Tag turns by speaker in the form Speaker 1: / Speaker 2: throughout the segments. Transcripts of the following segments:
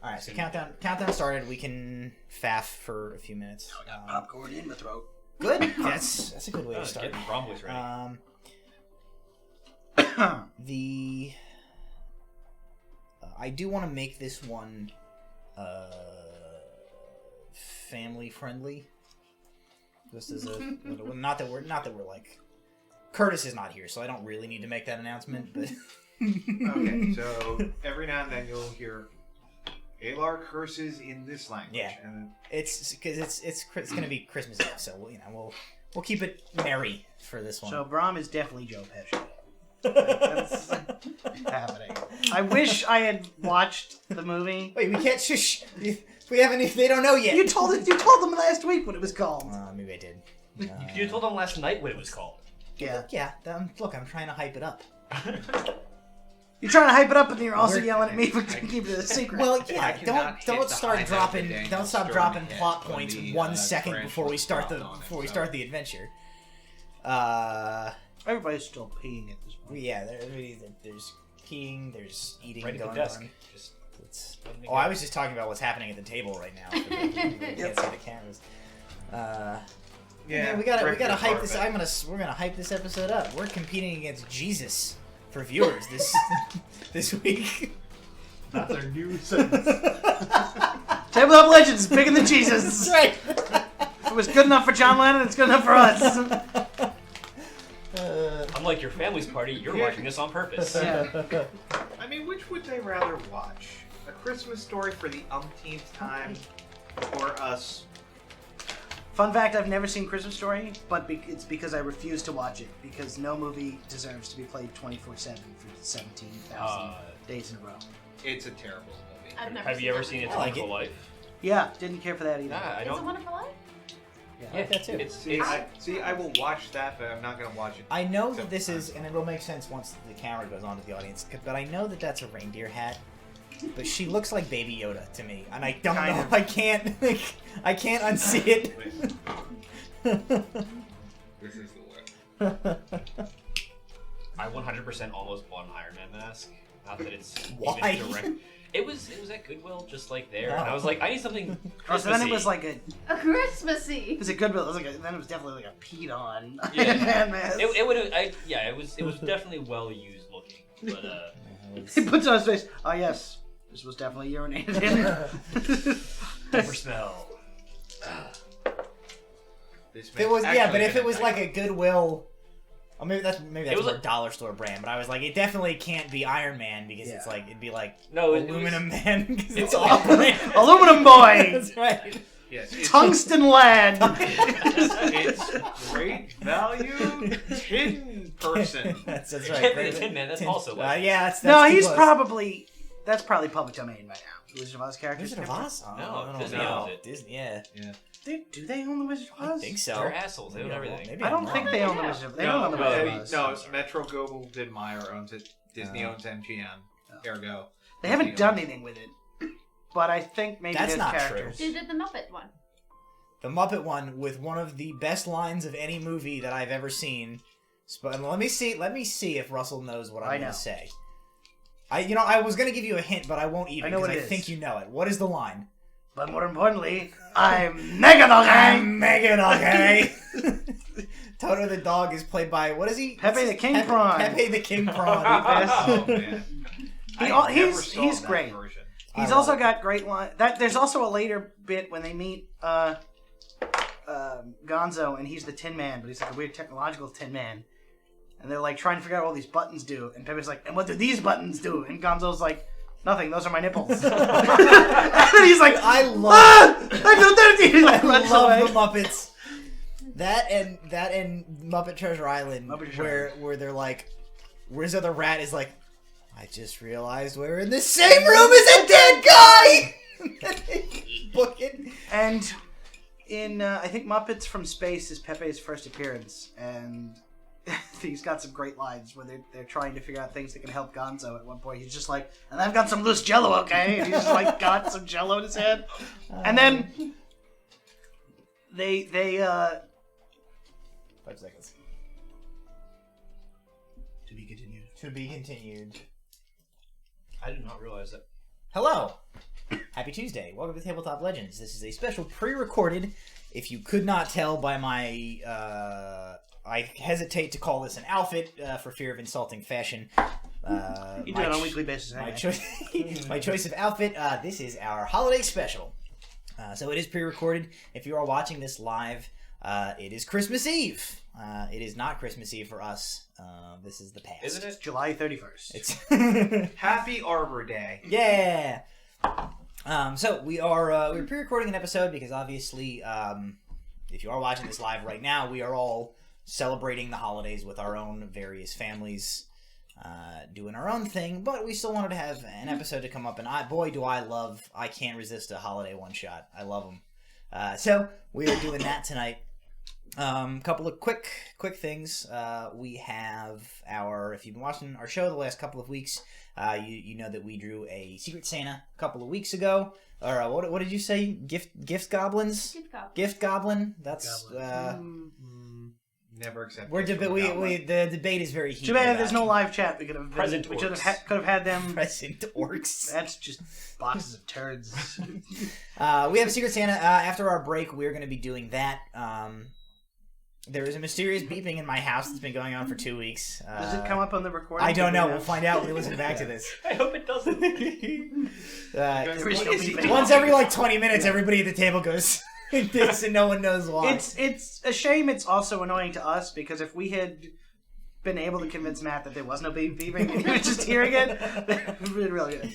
Speaker 1: All right, so countdown started. We can faff for a few minutes.
Speaker 2: I got popcorn in my throat.
Speaker 1: Good. That's a good way to start.
Speaker 3: Get the Bromley's ready.
Speaker 1: I do want to make this one family friendly. Just as a not that we're like Curtis is not here, so I don't really need to make that announcement. But
Speaker 4: okay, so every now and then you'll hear Alar curses in this language.
Speaker 1: Yeah,
Speaker 4: and
Speaker 1: it's because it's going to be Christmas Eve, so we'll keep it merry for this one.
Speaker 2: So Brom is definitely Joe Pesci. That's happening. I wish I had watched the movie.
Speaker 1: Wait, we can't shush. We haven't. They don't know yet.
Speaker 2: You told them last week what it was called.
Speaker 1: Maybe I did.
Speaker 3: You told them last night what it was called.
Speaker 2: Yeah.
Speaker 1: Yeah. Look, I'm trying to hype it up.
Speaker 2: You're trying to hype it up, and you're also yelling at me for keeping it a secret.
Speaker 1: Well, yeah. Don't
Speaker 4: stop
Speaker 1: dropping plot points 1 second before we start the adventure.
Speaker 2: Everybody's still peeing at this point.
Speaker 1: Yeah. There's peeing. There's eating
Speaker 3: Right at
Speaker 1: going
Speaker 3: the desk.
Speaker 1: on. I was just talking about what's happening at the table right now. You can't see the cameras.
Speaker 4: yeah,
Speaker 1: we gotta hype this. We're gonna hype this episode up. We're competing against Jesus for viewers this week.
Speaker 4: That's our new sentence.
Speaker 2: Tabletop Legends is bigger than Jesus.
Speaker 1: That's right.
Speaker 2: If it was good enough for John Lennon, it's good enough for us.
Speaker 3: Unlike your family's party, you're watching this on purpose.
Speaker 2: Yeah.
Speaker 4: I mean, which would they rather watch? A Christmas Story for the umpteenth time, or us?
Speaker 2: Fun fact, I've never seen Christmas Story, but it's because I refuse to watch it, because no movie deserves to be played 24/7 for 17,000 days in a row.
Speaker 4: It's a terrible movie.
Speaker 3: Have you ever seen It's a Wonderful Life?
Speaker 2: Yeah, didn't care for that either.
Speaker 3: Nah, I
Speaker 5: It's
Speaker 3: don't.
Speaker 5: a Wonderful Life?
Speaker 1: I like that too.
Speaker 4: I will watch that, but I'm not going to watch it.
Speaker 1: I know that this is, and it will make sense once the camera goes on to the audience, but I know that that's a reindeer hat. But she looks like Baby Yoda to me, and I don't know. I can't unsee it.
Speaker 4: This is the way.
Speaker 3: I 100% almost bought an Iron Man mask. Not that it's
Speaker 1: Why?
Speaker 3: even direct. It was at Goodwill, just like there, and I was like, I need something
Speaker 2: Oh,
Speaker 3: Christmassy.
Speaker 2: so then it was like a
Speaker 5: Christmassy.
Speaker 2: It was a Goodwill. It was like then it was definitely like a peed on
Speaker 3: Yeah.
Speaker 2: Iron Man mask.
Speaker 3: It was definitely well used looking, but
Speaker 2: He puts on his face. Oh yes, this was definitely urinated in.
Speaker 3: over smell.
Speaker 1: If it was, but if it was like a Goodwill, or maybe that's more dollar store brand. But I was like, it definitely can't be Iron Man because it's like it'd be like Aluminum Man because it's all brand.
Speaker 2: Aluminum Boy.
Speaker 1: That's right.
Speaker 4: Yes,
Speaker 2: Tungsten Lad.
Speaker 4: it's great value tin person.
Speaker 1: That's right.
Speaker 3: Can't be the Tin Man. That's also
Speaker 1: yeah. That's
Speaker 2: No,
Speaker 1: too
Speaker 2: he's
Speaker 1: close.
Speaker 2: probably public domain by now. Wizard of Oz characters.
Speaker 1: Wizard of Oz. Oh,
Speaker 3: No,
Speaker 1: I don't
Speaker 3: Disney
Speaker 1: know.
Speaker 3: owns it.
Speaker 1: Disney, yeah.
Speaker 2: Do they own the Wizard of Oz?
Speaker 1: I think so.
Speaker 3: They're assholes. They own everything.
Speaker 1: Maybe
Speaker 2: I don't
Speaker 1: I'm
Speaker 2: think
Speaker 1: wrong.
Speaker 2: they own the Wizard of Oz. They don't own the Wizard of Oz.
Speaker 4: No, Metro Goldwyn Mayer owns it. Disney owns MGM. Ergo.
Speaker 2: They haven't done anything with it. But I think maybe
Speaker 1: That's
Speaker 2: there's
Speaker 1: not
Speaker 2: characters.
Speaker 5: They did the Muppet one.
Speaker 1: The Muppet one with one of the best lines of any movie that I've ever seen. Let me see if Russell knows what I'm going to say. I was going to give you a hint, but I won't even because I think you know it. What is the line?
Speaker 2: But more importantly, I'm Mega Dog.
Speaker 1: I'm Mega Dog. Toto the dog is played by, what is he?
Speaker 2: Pepe the King Prawn.
Speaker 1: Pepe the King Prawn.
Speaker 4: Oh, man.
Speaker 2: He's great.
Speaker 4: Version.
Speaker 2: He's also got great line. There's also a later bit when they meet Gonzo, and he's the Tin Man, but he's like a weird technological Tin Man. And they're like trying to figure out what all these buttons do. And Pepe's like, and what do these buttons do? And Gonzo's like, nothing, those are my nipples. And then he's like, I love the
Speaker 1: Muppets. That and Muppet Treasure Island, where they're like, Rizzo the Rat is like, I just realized we're in the same room as a dead guy! Book it.
Speaker 2: And in, I think Muppets from Space is Pepe's first appearance, and he's got some great lines where they're trying to figure out things that can help Gonzo. At one point, he's just like, and I've got some loose jello, okay? And he's just like got some jello in his head. And then they
Speaker 1: 5 seconds.
Speaker 2: To be continued.
Speaker 1: To be continued.
Speaker 3: I did not realize that.
Speaker 1: Hello. Happy Tuesday. Welcome to Tabletop Legends. This is a special pre-recorded. If you could not tell by my... I hesitate to call this an outfit for fear of insulting fashion.
Speaker 2: You do it on a weekly basis.
Speaker 1: My choice of outfit, this is our holiday special. So it is pre-recorded. If you are watching this live, it is Christmas Eve. It is not Christmas Eve for us. This is the past.
Speaker 3: Isn't it?
Speaker 2: July 31st.
Speaker 1: It's
Speaker 4: Happy Arbor Day.
Speaker 1: Yeah. So we're pre-recording an episode because obviously, if you are watching this live right now, we are all celebrating the holidays with our own various families, doing our own thing. But we still wanted to have an episode to come up, and I can't resist a holiday one shot. I love them. So we are doing that tonight. Couple of quick things. We have if you've been watching our show the last couple of weeks, you know that we drew a Secret Santa a couple of weeks ago. Or what did you say? Gift goblins? Gift goblin. That's
Speaker 4: Never accepted.
Speaker 1: The debate is very heated.
Speaker 2: Too bad there's no live chat. We could have
Speaker 3: could
Speaker 2: have had them.
Speaker 1: Present orcs.
Speaker 2: That's just boxes of turds.
Speaker 1: We have Secret Santa. After our break, we're going to be doing that. There is a mysterious beeping in my house that's been going on for 2 weeks.
Speaker 2: Does it come up on the recording?
Speaker 1: I don't know. We'll find out when we listen back to this.
Speaker 3: I hope it doesn't.
Speaker 1: Once every 20 minutes, everybody at the table goes this, and no one knows why.
Speaker 2: It's a shame. It's also annoying to us because if we had been able to convince Matt that there was no beeping and he was just hearing it, that would have been really good.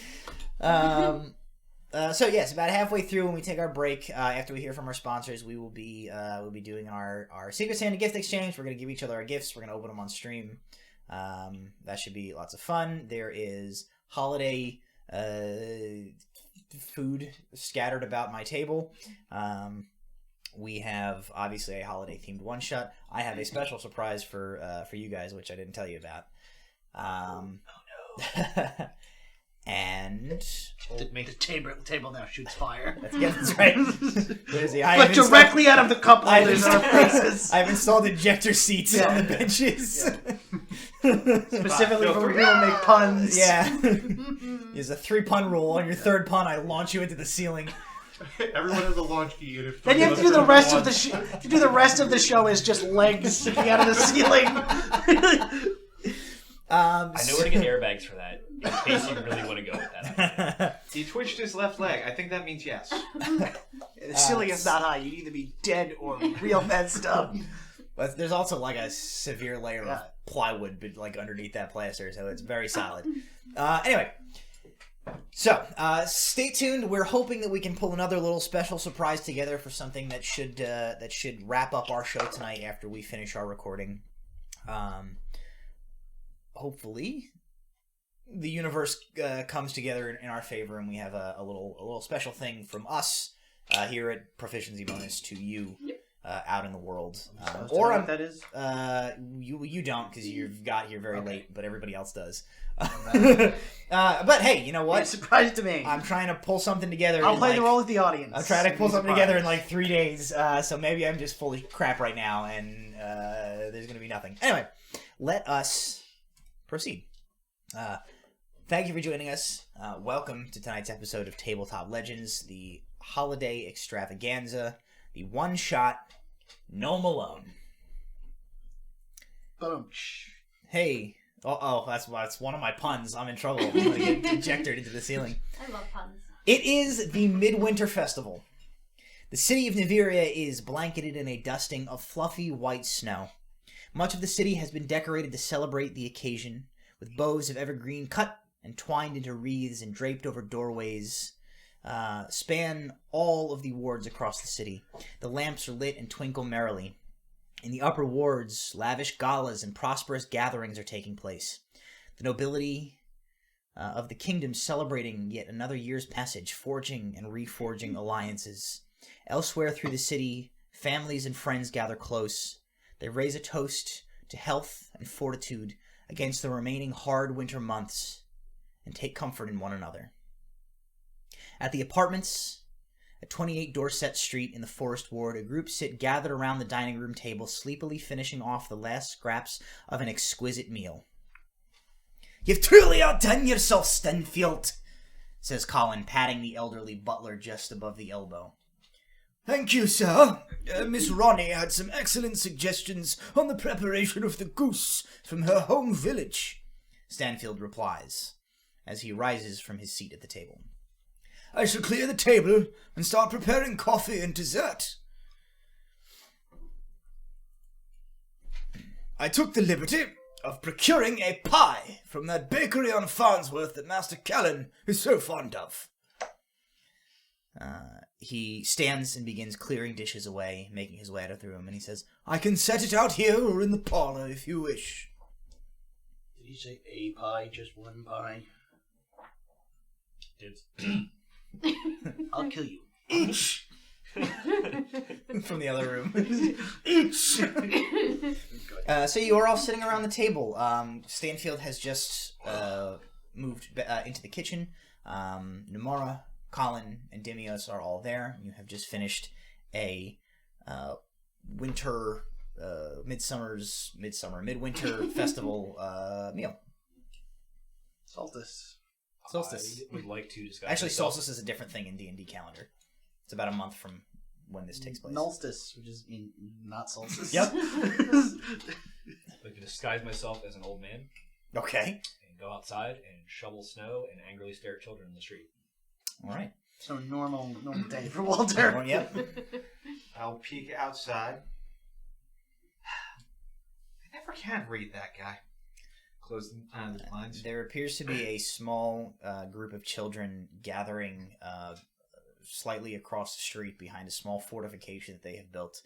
Speaker 1: So yes, about halfway through when we take our break, after we hear from our sponsors, we'll be doing our Secret Santa gift exchange. We're going to give each other our gifts. We're going to open them on stream. That should be lots of fun. There is holiday food scattered about my table. We have obviously a holiday themed one shot. I have a special surprise for you guys, which I didn't tell you about. Oh no. And
Speaker 2: the table now shoots fire.
Speaker 1: That's right. What is he?
Speaker 2: But directly out of the cup holders in our faces.
Speaker 1: I've installed ejector seats on the benches.
Speaker 2: Specifically for when people make puns.
Speaker 1: Yeah. There's a 3-pun rule. On your third pun, I launch you into the ceiling.
Speaker 4: Everyone has a launch key. And
Speaker 2: then you have to do the rest of the show. You do the rest of the show as just legs sticking out of the ceiling.
Speaker 3: I know where to get airbags for that, in case you really want to go with that.
Speaker 4: He twitched his left leg. I think that means yes.
Speaker 2: The ceiling is not high. You'd either be dead or real messed up.
Speaker 1: But there's also a severe layer of plywood underneath that plaster, so it's very solid. Anyway, so stay tuned. We're hoping that we can pull another little special surprise together for something that should wrap up our show tonight after we finish our recording. Hopefully, the universe comes together in our favor, and we have a little special thing from us here at ProficiencyBONUS to you out in the world.
Speaker 2: Or that is
Speaker 1: you don't because you've got here very late, but everybody else does. But hey, you know what?
Speaker 2: It's a surprise to me.
Speaker 1: I'm trying to pull something together.
Speaker 2: I'll play the role of the audience.
Speaker 1: I'm trying to pull something together in 3 days. So maybe I'm just full of crap right now, and there's going to be nothing. Anyway, let us proceed. Thank you for joining us. Welcome to tonight's episode of Tabletop Legends, the holiday extravaganza, the one-shot Gnome Alone.
Speaker 2: Boom.
Speaker 1: Hey. That's one of my puns. I'm in trouble. I'm going to get ejected into the ceiling.
Speaker 5: I love puns.
Speaker 1: It is the Midwinter Festival. The city of Niveria is blanketed in a dusting of fluffy white snow. Much of the city has been decorated to celebrate the occasion, with bows of evergreen cut and twined into wreaths and draped over doorways span all of the wards across the city. The lamps are lit and twinkle merrily. In the upper wards, lavish galas and prosperous gatherings are taking place. The nobility of the kingdom celebrating yet another year's passage, forging and reforging alliances. Elsewhere through the city, families and friends gather close. They raise a toast to health and fortitude against the remaining hard winter months and take comfort in one another. At the apartments at 28 Dorset Street in the Forest Ward, a group sit gathered around the dining room table, sleepily finishing off the last scraps of an exquisite meal. "You've truly outdone yourself, Stanfield," says Colin, patting the elderly butler just above the elbow. "Thank you, sir. Miss Ronnie had some excellent suggestions on the preparation of the goose from her home village," Stanfield replies, as he rises from his seat at the table. "I shall clear the table and start preparing coffee and dessert. I took the liberty of procuring a pie from that bakery on Farnsworth that Master Callan is so fond of." He stands and begins clearing dishes away, making his way out of the room, and he says, "I can set it out here or in the parlor if you wish."
Speaker 2: Did he say a pie? Just one pie? I'll kill you.
Speaker 1: Each! From the other room. Each! So you are all sitting around the table. Stanfield has just moved into the kitchen. Nomura, Colin, and Dimios are all there. You have just finished a midwinter festival meal.
Speaker 2: Solstice.
Speaker 1: Solstice.
Speaker 3: I would like to discuss.
Speaker 1: Actually, solstice is a different thing in D&D calendar. It's about a month from when this takes place.
Speaker 2: Nulstice, which is not solstice.
Speaker 1: Yep.
Speaker 3: I'd like to disguise myself as an old man
Speaker 1: Okay.
Speaker 3: and go outside and shovel snow and angrily stare at children in the street.
Speaker 1: All right.
Speaker 2: So normal day for Walter.
Speaker 1: Oh, yep.
Speaker 4: I'll peek outside. I never can read that guy. Close the blinds.
Speaker 1: There appears to be a small group of children gathering slightly across the street behind a small fortification that they have built,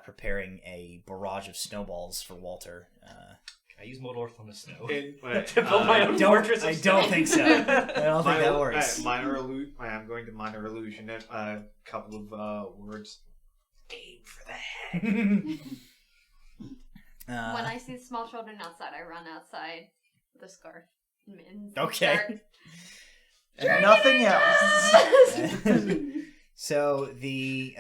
Speaker 1: preparing a barrage of snowballs for Walter.
Speaker 3: Can I use Mold Earth on the snow?
Speaker 4: To
Speaker 3: build my own fortress of
Speaker 1: I
Speaker 3: snow?
Speaker 1: don't think so. I don't think that works.
Speaker 4: I'm going to minor illusion it. A couple of words. Aim for the head.
Speaker 5: When I see small children outside, I run outside with a scarf. And mittens.
Speaker 1: Okay.
Speaker 2: And nothing else.
Speaker 1: So the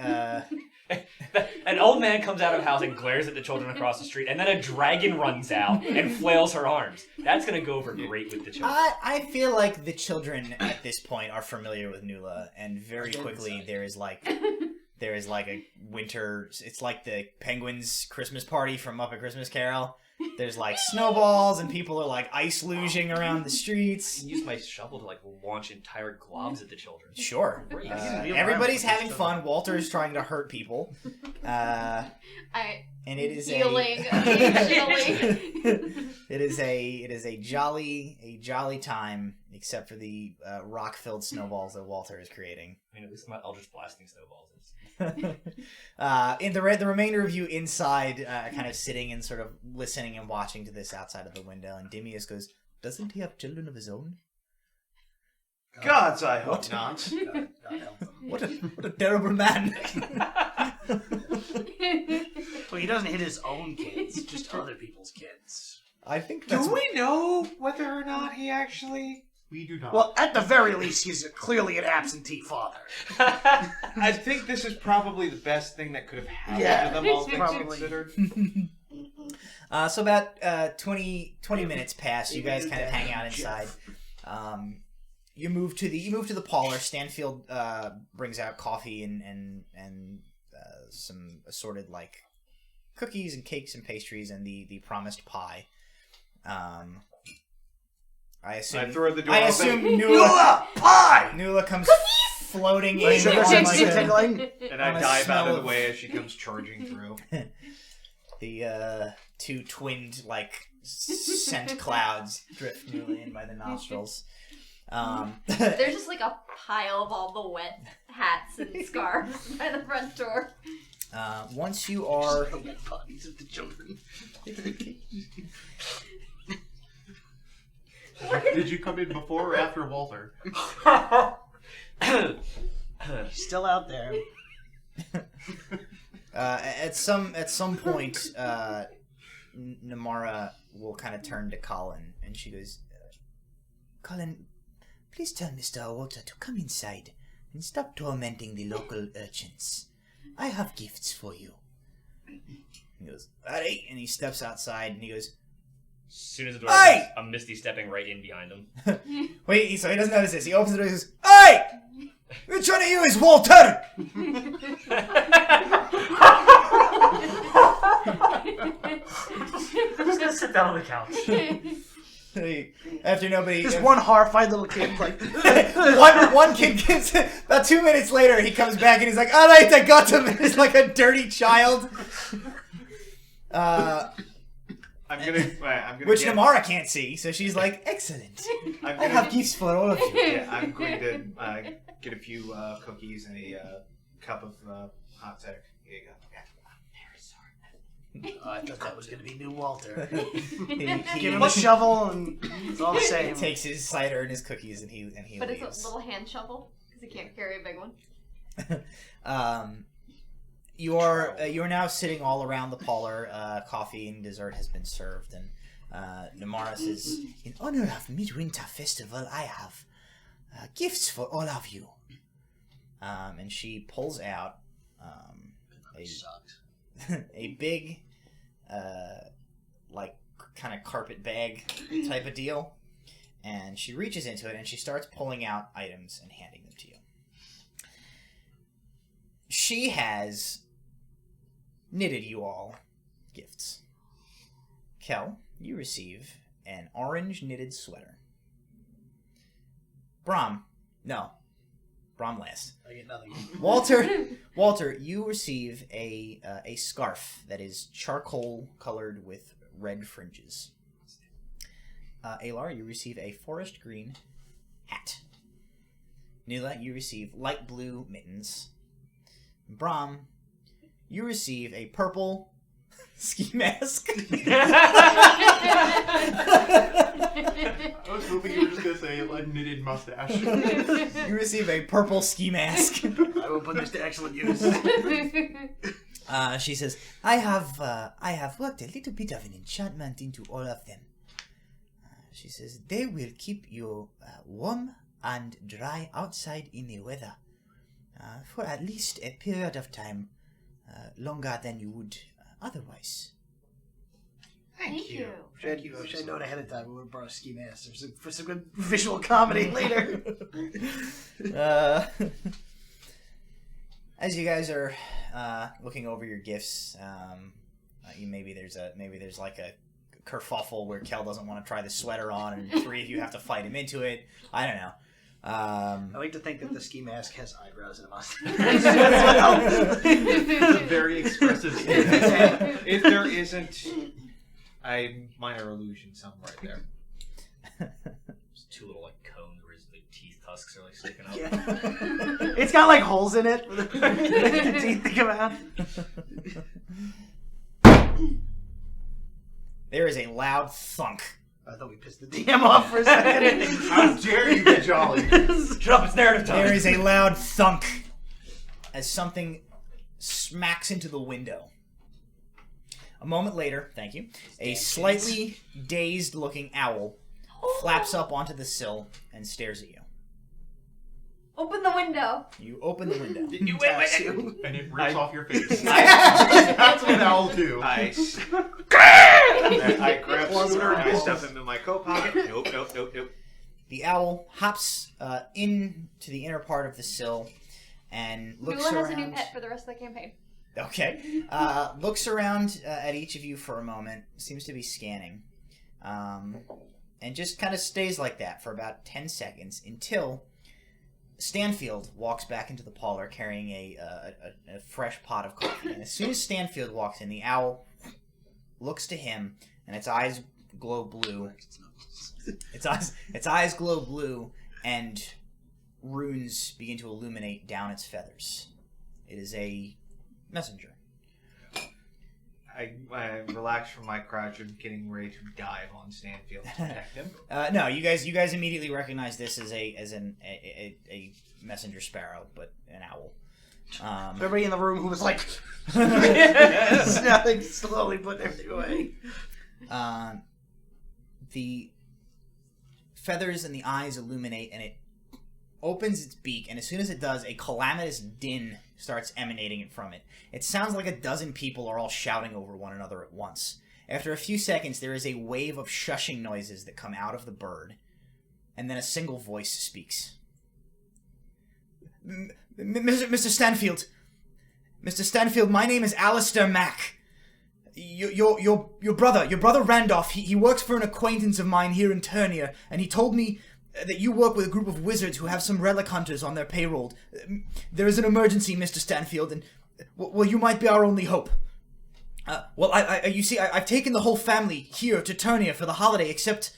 Speaker 3: An old man comes out of house and glares at the children across the street, and then a dragon runs out and flails her arms. That's going to go over great with the children.
Speaker 1: I feel like the children at this point are familiar with Nula, and very quickly there is like a winter. It's like the Penguins' Christmas party from Muppet Christmas Carol. There's like snowballs, and people are like ice luging around the
Speaker 3: I
Speaker 1: streets.
Speaker 3: can use my shovel to like launch entire globs at the children.
Speaker 1: Sure.
Speaker 3: Great.
Speaker 1: Everybody's having fun. Walter is trying to hurt people. And it is
Speaker 5: healing.
Speaker 1: It is a jolly time, except for the rock-filled snowballs that Walter is creating.
Speaker 3: I mean, at least I'm not Eldritch blasting snowballs.
Speaker 1: In the remainder of you inside, kind of sitting and sort of listening and watching to this outside of the window, and Dimius goes, "Doesn't he have children of his own?"
Speaker 4: Gods, I hope not.
Speaker 2: God help him.
Speaker 1: What a terrible man!
Speaker 2: Well, he doesn't hit his own kids, just other people's kids.
Speaker 1: I think that's
Speaker 4: Do we know whether or not he actually... We do not.
Speaker 2: Well, at the very least, he's clearly an absentee father.
Speaker 4: I think this is probably the best thing that could have happened to them, all things
Speaker 2: probably.
Speaker 4: considered.
Speaker 1: So about 20 minutes pass. You guys kind of hang out inside. You move to the parlor. Stanfield brings out coffee and some assorted like cookies and cakes and pastries and the promised pie. I assume
Speaker 2: Nula! Pie!
Speaker 1: Nula comes floating in
Speaker 2: Sugar
Speaker 1: on
Speaker 2: seems
Speaker 1: like
Speaker 2: to be tickling.
Speaker 4: And
Speaker 1: On
Speaker 4: I
Speaker 1: a
Speaker 4: dive out
Speaker 1: smell
Speaker 4: of the
Speaker 1: of-
Speaker 4: way as she comes charging through.
Speaker 1: the two twinned like scent clouds drift Nula in by the nostrils.
Speaker 5: There's just like a pile of all the wet hats and scarves by the front door.
Speaker 1: Once you are
Speaker 2: Bodies of the children.
Speaker 6: Did you come in before or after Walter?
Speaker 2: He's still out there.
Speaker 1: at some point, Namara will kind of turn to Colin, and she goes, "Colin, please tell Mr. Walter to come inside and stop tormenting the local urchins. I have gifts for you." He goes, "Alright," and he steps outside, and he goes,
Speaker 3: As soon as the door
Speaker 1: Hey!
Speaker 3: opens, I'm Misty stepping right in behind him.
Speaker 1: Wait, so he doesn't notice this. He opens the door and he goes, "Hey! Which one of you is Walter?"
Speaker 3: I'm just gonna sit down on the couch.
Speaker 1: After nobody...
Speaker 2: Just one horrified little kid, like...
Speaker 1: one kid gets... About 2 minutes later, he comes back and he's like, "All right, I got him." He's like a dirty child. Which Namara can't see, so she's like, "Excellent. I have gifts for all of you."
Speaker 4: Yeah, I'm going to get a few cookies and a cup of hot cider. Here you go.
Speaker 2: I thought that was going to be new Walter.
Speaker 1: He
Speaker 2: Give him a shovel and it's all the same.
Speaker 1: takes his cider and his cookies and he
Speaker 5: But
Speaker 1: leaves.
Speaker 5: it's a little hand shovel because he can't carry a big one.
Speaker 1: You are now sitting all around the parlor. Coffee and dessert has been served, and Namara says, "In honor of Midwinter Festival, I have gifts for all of you." And she pulls out a big, like kind of carpet bag type of deal, and she reaches into it and she starts pulling out items and handing them to you. She has knitted you all gifts. Kel, you receive an orange knitted sweater. Brom last.
Speaker 2: I get nothing.
Speaker 1: Walter, you receive a scarf that is charcoal colored with red fringes. Alar, you receive a forest green hat. Nila, you receive light blue mittens. Brom, you receive a purple ski mask.
Speaker 6: I was hoping you were just going to say a knitted mustache.
Speaker 1: You receive a purple ski mask.
Speaker 2: I will put this to excellent use.
Speaker 1: She says, I have worked a little bit of an enchantment into all of them. She says, they will keep you warm and dry outside in the weather for at least a period of time longer than you would otherwise.
Speaker 5: Thank you.
Speaker 2: Wish I'd known ahead of time. We would have brought a ski mask for some good visual comedy later.
Speaker 1: As you guys are looking over your gifts, maybe there's like a kerfuffle where Kel doesn't want to try the sweater on, and 3 of you have to fight him into it. I don't know.
Speaker 2: I like to think that the ski mask has eyebrows and a mustache.
Speaker 6: It's a very expressive skin.
Speaker 4: If there isn't a minor illusion somewhere there.
Speaker 3: There's 2 little like cones where his like teeth tusks are like sticking up.
Speaker 2: Yeah. It's got like holes in it for the teeth to come out.
Speaker 1: There is a loud thunk.
Speaker 2: I thought we pissed the DM off for a second.
Speaker 6: How dare you be jolly?
Speaker 3: Shut up, it's narrative time.
Speaker 1: There is a loud thunk as something smacks into the window. A moment later, thank you, a slightly dazed-looking owl flaps up onto the sill and stares at you.
Speaker 5: Open the window.
Speaker 1: You open the window.
Speaker 2: Wait.
Speaker 6: And it rips off your face.
Speaker 4: I
Speaker 6: That's what owls do.
Speaker 4: grab Scooter and I stuff him in my coat pocket. Nope.
Speaker 1: The owl hops into the inner part of the sill and looks
Speaker 5: Nula
Speaker 1: around.
Speaker 5: has a new pet for the rest of the campaign.
Speaker 1: Okay. Looks around at each of you for a moment. Seems to be scanning. And just kind of stays like that for about 10 seconds until Stanfield walks back into the parlor carrying a fresh pot of coffee. And as soon as Stanfield walks in, the owl looks to him and its eyes glow blue. Its eyes glow blue and runes begin to illuminate down its feathers. It is a messenger.
Speaker 4: I relax from my crouch and getting ready to dive on Stanfield to protect him.
Speaker 1: No, you guys immediately recognize this as a messenger sparrow, but an owl.
Speaker 2: Everybody in the room who was like, nothing, slowly putting everything away.
Speaker 1: The feathers and the eyes illuminate, and it opens its beak, and as soon as it does, a calamitous din starts emanating from it. It sounds like a dozen people are all shouting over one another at once. After a few seconds, there is a wave of shushing noises that come out of the bird, and then a single voice speaks. Mr. Stanfield. Mr. Stanfield, my name is Alistair Mack. Your brother Randolph, he works for an acquaintance of mine here in Turnier, and he told me that you work with a group of wizards who have some relic hunters on their payroll. There is an emergency, Mr. Stanfield, and, well, you might be our only hope. You see, I've taken the whole family here to Turnier for the holiday, except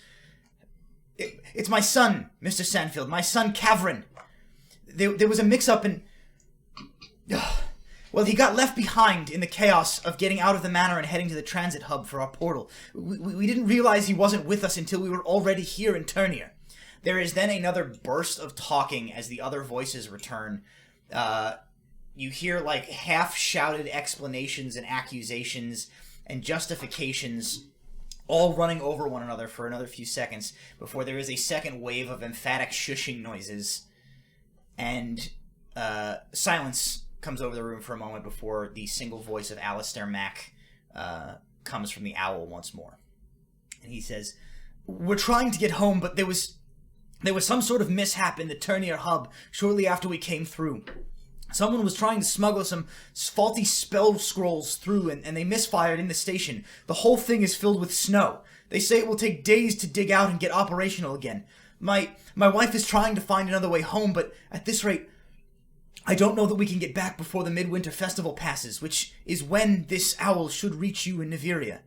Speaker 1: it's my son, Mr. Stanfield, my son Cavern. There was a mix-up and... Well, he got left behind in the chaos of getting out of the manor and heading to the transit hub for our portal. We didn't realize he wasn't with us until we were already here in Turnier. There is then another burst of talking as the other voices return. You hear, like, half-shouted explanations and accusations and justifications all running over one another for another few seconds before there is a second wave of emphatic shushing noises. And silence comes over the room for a moment before the single voice of Alistair Mack comes from the owl once more. And he says, "We're trying to get home, but there was some sort of mishap in the Turnier hub shortly after we came through. Someone was trying to smuggle some faulty spell scrolls through, and they misfired in the station. The whole thing is filled with snow. They say it will take days to dig out and get operational again. My wife is trying to find another way home, but at this rate, I don't know that we can get back before the Midwinter Festival passes, which is when this owl should reach you in Niveria.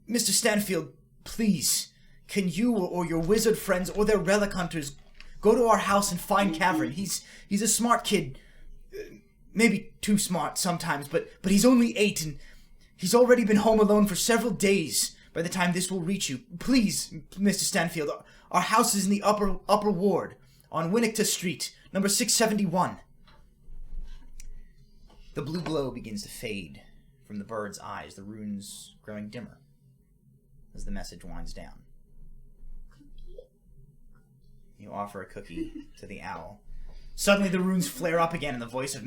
Speaker 1: Mr. Stanfield, please, can you or your wizard friends or their relic hunters go to our house and find Cavern? He's a smart kid, maybe too smart sometimes, but he's only 8 and he's already been home alone for several days by the time this will reach you. Please, Mr. Stanfield, our house is in the upper ward on Winnicta Street, number 671. The blue glow begins to fade from the bird's eyes, the runes growing dimmer as the message winds down. You offer a cookie to the owl. Suddenly the runes flare up again, and the voice of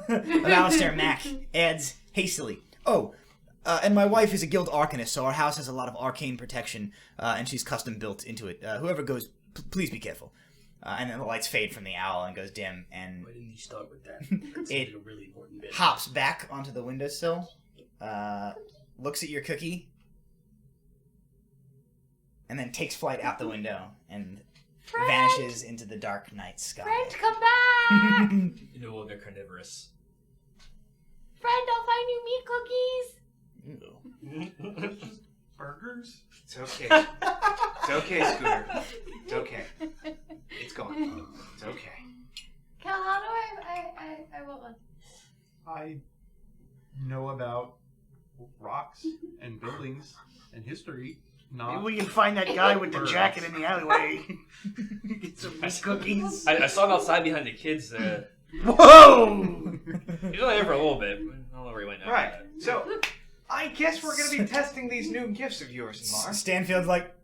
Speaker 1: Alistair Mack adds hastily, and my wife is a guild arcanist, so our house has a lot of arcane protection, and she's custom built into it. Whoever goes, please be careful. And then the lights fade from the owl and goes dim, and
Speaker 2: Why didn't you start with that?
Speaker 1: it
Speaker 2: a really important bit.
Speaker 1: hops back onto the windowsill, looks at your cookie, and then takes flight out the window and vanishes into the dark night sky.
Speaker 5: Friend, come back!
Speaker 3: No, they're carnivorous.
Speaker 5: Friend, I'll find you meat cookies!
Speaker 6: Burgers?
Speaker 4: It's okay. It's okay, Scooter. It's okay. It's gone. It's okay.
Speaker 5: Cal, how do I want one?
Speaker 6: I know about rocks and buildings and history.
Speaker 2: Maybe
Speaker 6: Not
Speaker 2: we can find that guy with the
Speaker 6: birds.
Speaker 2: jacket in the alleyway. Get some meat cookies.
Speaker 3: I saw him outside behind the kids.
Speaker 2: Whoa!
Speaker 3: He's only there for a little bit. I don't know where he went now.
Speaker 4: Right. So, I guess we're going to be testing these new gifts of yours, Lamar.
Speaker 1: Stanfield's like,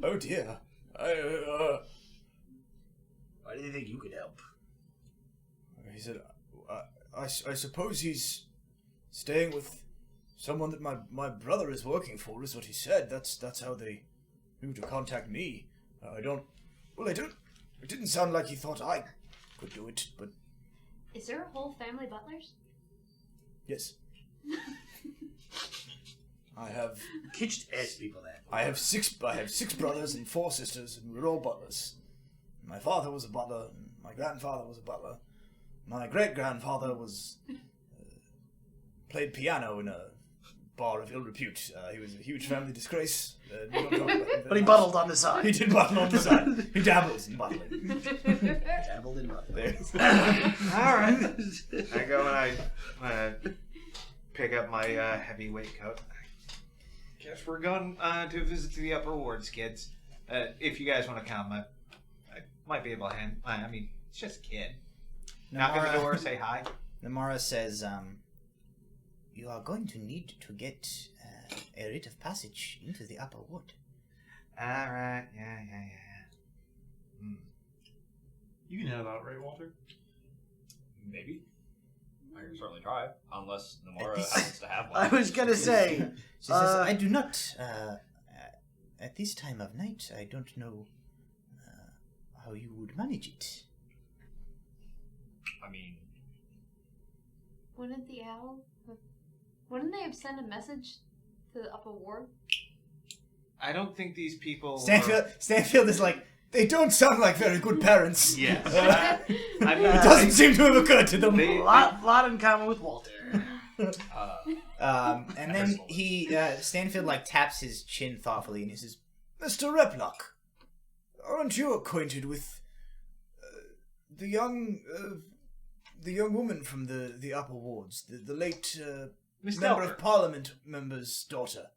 Speaker 1: oh dear.
Speaker 2: Why do you think you could help?
Speaker 1: He said, I suppose he's staying with someone that my brother is working for, is what he said. That's how they knew to contact me. It didn't sound like he thought I could do it, but...
Speaker 5: Is there a whole family butlers?
Speaker 1: Yes. I have...
Speaker 2: You can't just ask people that.
Speaker 1: I have six brothers and 4 sisters, and we're all butlers. My father was a butler, and my grandfather was a butler. My great-grandfather was... played piano in a bar of ill repute. He was a huge family disgrace. We don't talk about him very
Speaker 2: But he
Speaker 1: much.
Speaker 2: buttled on the side.
Speaker 1: He did buttle on the side. He dabbles in buttling.
Speaker 2: Dabbled in buttling.
Speaker 1: There.
Speaker 4: Alright. I go and I pick up my heavyweight coat. Guess we're going to visit to the upper wards, kids. If you guys want to come, I might be able to hand... I mean, it's just a kid. Knock on the door, say hi.
Speaker 1: Namara says, you are going to need to get a writ of passage into the upper ward.
Speaker 4: Alright, yeah.
Speaker 6: You can head out, right, Walter?
Speaker 3: Maybe. I can certainly try, unless Nomura happens to have one.
Speaker 2: I was gonna say.
Speaker 1: She says, I do not, at this time of night, I don't know how you would manage it.
Speaker 3: I mean...
Speaker 5: Wouldn't the owl... Wouldn't they have sent a message to the upper ward?
Speaker 4: I don't think these people.
Speaker 1: Stanfield is like, they don't sound like very good parents.
Speaker 4: Yes.
Speaker 1: It doesn't seem to have occurred to them.
Speaker 2: A lot in common with Walter.
Speaker 1: And then Stanfield like taps his chin thoughtfully and he says, Mr. Replock, aren't you acquainted with the young woman from the upper wards, the late
Speaker 4: Miss
Speaker 1: member
Speaker 4: Delver.
Speaker 1: of Parliament member's daughter?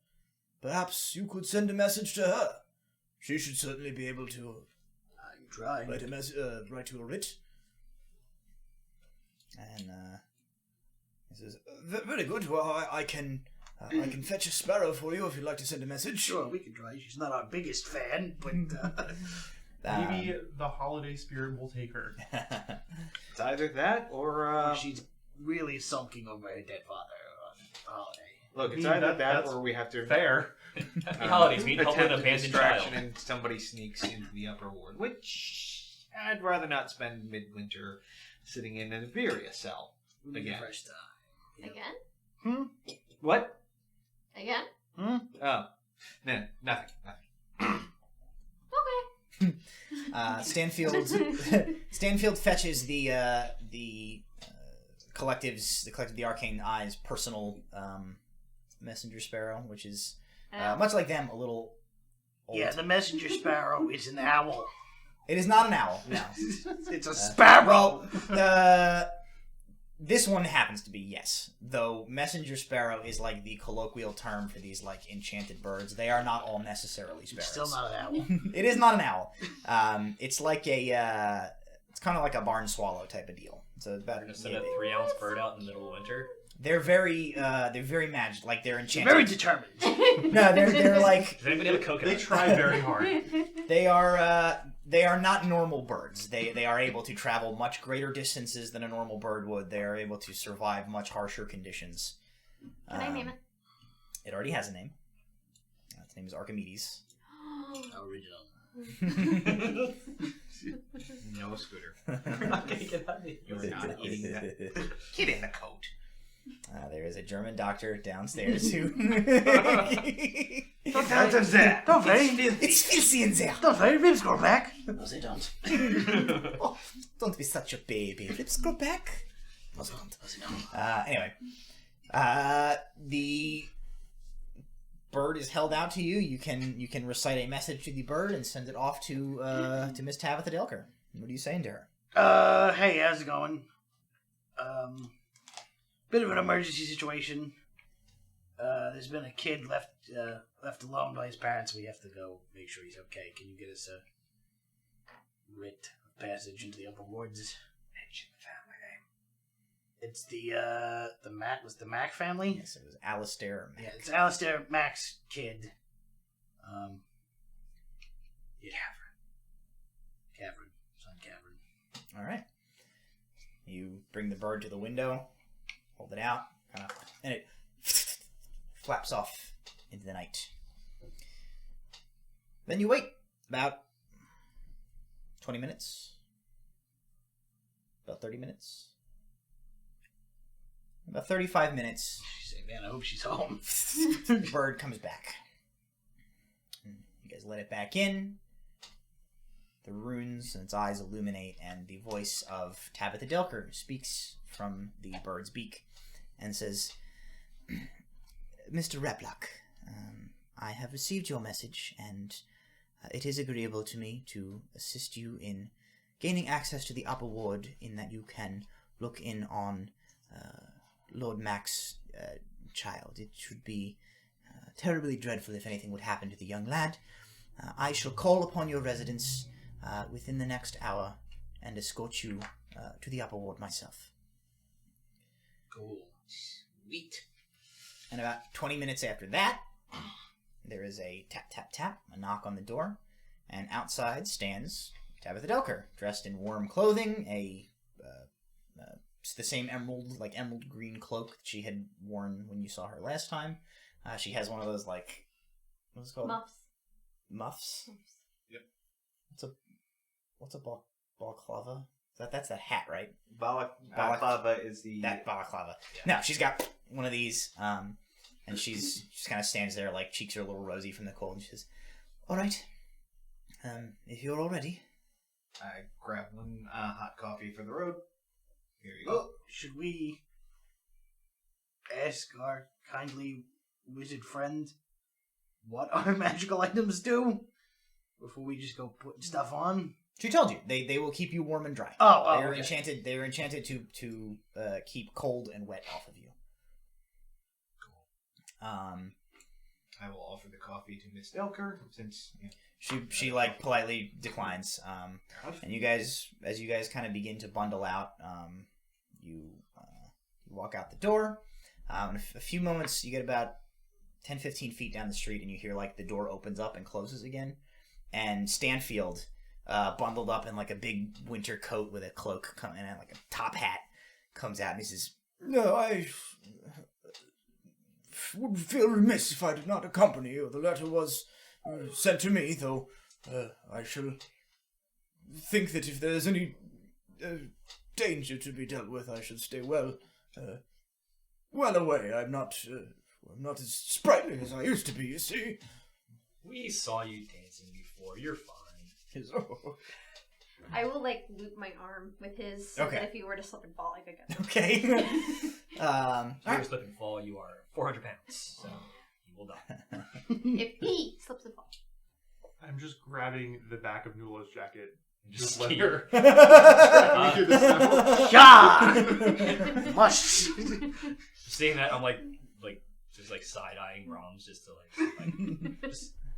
Speaker 1: Perhaps you could send a message to her. She should certainly be able to write to a writ. And he says, "Very good. Well, I can fetch a sparrow for you if you'd like to send a message."
Speaker 2: Sure, we can try. She's not our biggest fan, but
Speaker 6: Maybe the holiday spirit will take her.
Speaker 4: It's either that or
Speaker 2: she's really sulking over her dead father on holiday.
Speaker 4: look. It's
Speaker 6: I mean,
Speaker 4: either that
Speaker 6: that's
Speaker 4: or we have to
Speaker 6: Fair.
Speaker 3: Happy holidays, meet help an
Speaker 4: attempt a
Speaker 3: abandoned
Speaker 4: distraction
Speaker 3: child.
Speaker 4: and somebody sneaks into the upper ward, which I'd rather not spend midwinter sitting in an Iberia cell again.
Speaker 2: Fresh start.
Speaker 5: Again?
Speaker 4: What?
Speaker 5: Again?
Speaker 4: Oh, no, nothing.
Speaker 5: Okay.
Speaker 1: Stanfield fetches the collective's the Arcane Eye's personal messenger sparrow, which is much like them, a little old.
Speaker 2: Yeah, the messenger sparrow is an owl.
Speaker 1: It is not an owl. No.
Speaker 2: It's a sparrow.
Speaker 1: Well, this one happens to be, yes. Though messenger sparrow is like the colloquial term for these like enchanted birds. They are not all necessarily sparrows.
Speaker 2: Still not an owl.
Speaker 1: It is not an owl. It's like it's kind of like a barn swallow type of deal. So about
Speaker 3: We're gonna send a 3-ounce bird out in the middle of winter.
Speaker 1: they're very magic. Like they're enchanted.
Speaker 2: Very determined.
Speaker 1: No, they're like
Speaker 3: Does anybody have a coconut?
Speaker 6: They try very hard.
Speaker 1: they are not normal birds. They are able to travel much greater distances than a normal bird would. They are able to survive much harsher conditions.
Speaker 5: Can I name it?
Speaker 1: It already has a name. Its name is Archimedes.
Speaker 2: Original.
Speaker 4: No, Scooter.
Speaker 3: Okay, get out of here.
Speaker 4: You're not eating that. Get in the coat.
Speaker 1: There is a German doctor downstairs who.
Speaker 4: Out of there.
Speaker 2: Don't they?
Speaker 1: It's filthy in there.
Speaker 2: Don't they? Ribs grow back. No, they don't.
Speaker 1: Oh, don't be such a baby. Lips go back.
Speaker 2: No, they don't.
Speaker 1: Anyway, the bird is held out to you. You can recite a message to the bird and send it off to Miss Tabitha Delker. What are you saying to her?
Speaker 2: Hey, how's it going? Bit of an emergency situation. There's been a kid left alone by his parents. We have to go make sure he's okay. Can you get us a writ of passage into the upper wards? Mention the family name. It's the Mac family?
Speaker 1: Yes, it was Alistair or Mac.
Speaker 2: Yeah, it's Alistair Mac's kid. Catherine. Son Catherine.
Speaker 1: All right. You bring the bird to the window, hold it out, and it flaps off into the night. Then you wait about 20 minutes, about 30 minutes, about 35 minutes.
Speaker 2: She's like, man, I hope she's home.
Speaker 1: The bird comes back. You guys let it back in. The runes and its eyes illuminate, and the voice of Tabitha Delker speaks from the bird's beak and says, Mr. Replock, I have received your message, and it is agreeable to me to assist you in gaining access to the upper ward, in that you can look in on Lord Mac's child. It should be terribly dreadful if anything would happen to the young lad. I shall call upon your residence within the next hour and escort you to the upper ward myself.
Speaker 2: Cool.
Speaker 4: Sweet.
Speaker 1: And about 20 minutes after that, there is a tap, tap, tap, a knock on the door, and outside stands Tabitha Delker, dressed in warm clothing, a the same emerald green cloak that she had worn when you saw her last time. She has one of those what's it called? Muffs.
Speaker 4: Yep.
Speaker 1: What's a balaclava? That's that hat, right?
Speaker 4: Balaclava is
Speaker 1: that balaclava. Yeah. No, she's got one of these, and she just kind of stands there, like cheeks are a little rosy from the cold, and she says, "All right, if you're all ready."
Speaker 4: I grab one hot coffee for the road. Here you go.
Speaker 2: Oh, should we ask our kindly wizard friend what our magical items do before we just go putting stuff on?
Speaker 1: She told you they will keep you warm and dry. They're
Speaker 2: okay.
Speaker 1: enchanted. They're enchanted to keep cold and wet off of you.
Speaker 4: I will offer the coffee to Miss Elker since
Speaker 1: she politely declines. And you guys, as you guys kind of begin to bundle out, you walk out the door. In a few moments, you get about 10-15 feet down the street, and you hear the door opens up and closes again, and Stanfield, bundled up in a big winter coat with a cloak and a top hat, comes out and he says, "No, I would feel remiss if I did not accompany you. The letter was sent to me, though I shall think that if there is any danger to be dealt with, I should stay well away. I'm not as sprightly as I used to be, you see."
Speaker 3: We saw you dancing before. You're fine.
Speaker 5: I will loop my arm with his so that if he were to slip and fall, I could go.
Speaker 1: Okay.
Speaker 3: If you slip and fall, you are 400 pounds, so you will die.
Speaker 5: If he slips and falls.
Speaker 6: I'm just grabbing the back of Nula's jacket.
Speaker 3: Just
Speaker 6: let
Speaker 3: here.
Speaker 6: through the snow.
Speaker 2: Yeah! Mush!
Speaker 3: Seeing that, I'm just side-eyeing Roms just to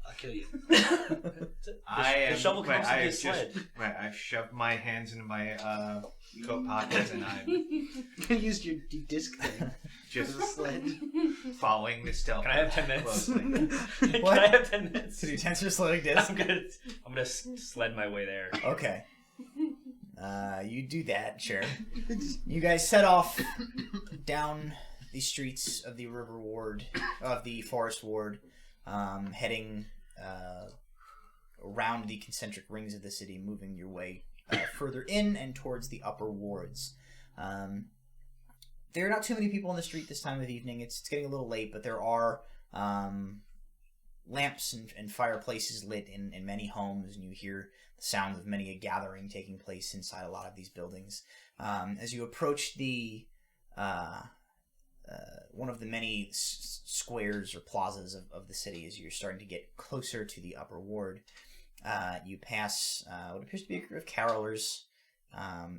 Speaker 2: I'll kill you.
Speaker 3: The shovel comes to his sled.
Speaker 4: I've shoved my hands into my coat pockets and I'm
Speaker 2: You used your disc thing.
Speaker 4: just
Speaker 2: sled.
Speaker 4: following the stealth.
Speaker 3: Can I have 10 minutes?
Speaker 4: closely.
Speaker 3: Can I have 10 minutes?
Speaker 1: To do tensor slowing disc?
Speaker 3: I'm gonna sled my way there.
Speaker 1: Okay. You do that, sure. You guys set off down the streets of the river ward, of the forest ward, heading around the concentric rings of the city, moving your way further in and towards the upper wards. There are not too many people on the street this time of evening. It's getting a little late, but there are lamps and fireplaces lit in many homes, and you hear the sounds of many a gathering taking place inside a lot of these buildings. As you approach the one of the many squares or plazas of the city, as you're starting to get closer to the upper ward, you pass what appears to be a group of carolers,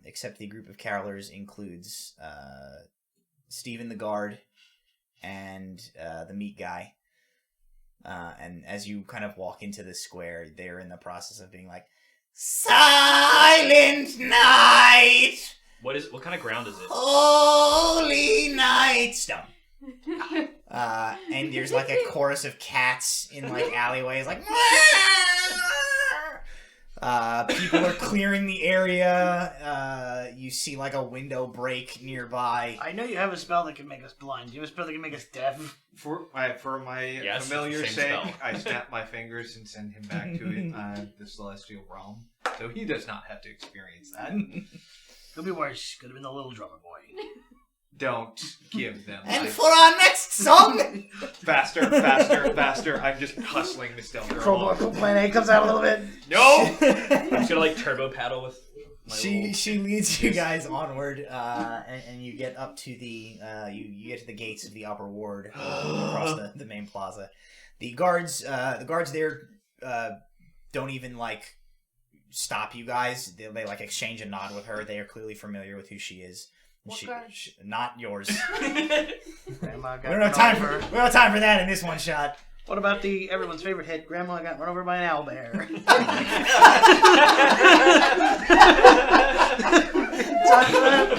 Speaker 1: except the group of carolers includes Stephen the guard and the meat guy. And as you kind of walk into the square, they're in the process of being like, "Silent night!
Speaker 3: What kind of ground is it?
Speaker 1: Holy night!" Stone. And there's a chorus of cats in alleyways, people are clearing the area. You see a window break nearby.
Speaker 2: I know you have a spell that can make us blind. Do you have a spell that can make us deaf?
Speaker 4: For my familiar's sake, I snap my fingers and send him back to the celestial realm, so he does not have to experience that.
Speaker 2: Could be worse. Could have been the little drummer boy.
Speaker 4: Don't give them.
Speaker 1: And for our next song,
Speaker 4: faster, faster, faster! I'm just hustling the stealth girl.
Speaker 2: Crowbar Plan A comes out a little bit.
Speaker 4: No.
Speaker 3: I'm just gonna turbo paddle with.
Speaker 1: She leads you guys onward, and you get up to the you get to the gates of the upper ward across the main plaza. The guards there don't even stop you guys. They exchange a nod with her. They are clearly familiar with who she is. She not yours.
Speaker 2: Grandma got
Speaker 1: we don't have time for that in this one shot.
Speaker 2: What about everyone's favorite hit? Grandma got run over by an owlbear. Time for that.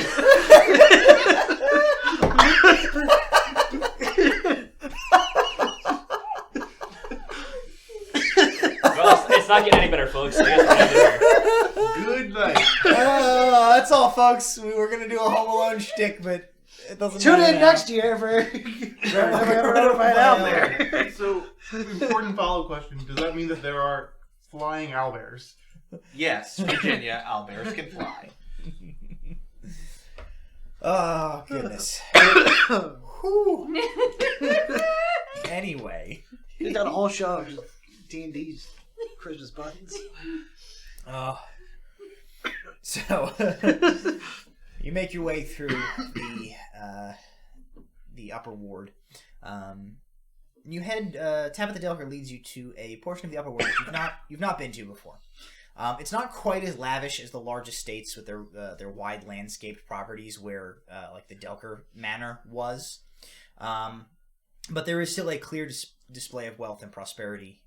Speaker 3: Well, it's not getting any better, folks. So I guess we're gonna do it.
Speaker 4: Good night.
Speaker 1: that's all, folks. We were gonna do a Home Alone shtick, but it doesn't.
Speaker 2: Tune
Speaker 1: matter
Speaker 2: in
Speaker 1: now.
Speaker 2: next year for whatever find out there.
Speaker 6: So, important follow question. Does that mean that there are flying owlbears?
Speaker 4: Yes, Virginia owlbears can fly.
Speaker 1: Oh goodness. Whew. Anyway.
Speaker 2: He's got a whole show of just D&D's Christmas buttons.
Speaker 1: So you make your way through the upper ward. You head. Tabitha Delker leads you to a portion of the upper ward that you've not been to before. It's not quite as lavish as the large estates with their wide landscaped properties where like the Delker Manor was, but there is still a clear display of wealth and prosperity